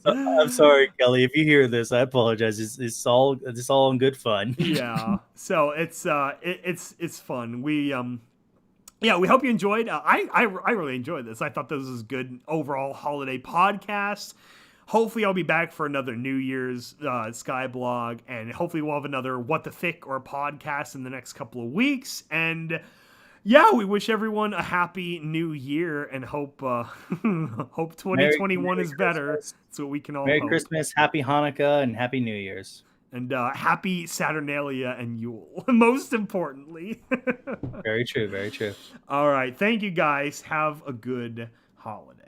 I'm sorry, Kelly. If you hear this, I apologize. It's all in good fun. Yeah. So it's fun. We we hope you enjoyed. I really enjoyed this. I thought this was a good overall holiday podcast. Hopefully, I'll be back for another New Year's Skyblog, and hopefully, we'll have another What the Fick or podcast in the next couple of weeks. And yeah, we wish everyone a happy New Year, and hope 2021 Merry is better. Christmas. That's what we can all Merry hope. Christmas, Happy Hanukkah, and Happy New Year's. And happy Saturnalia and Yule, most importantly. Very true. Very true. All right. Thank you, guys. Have a good holiday.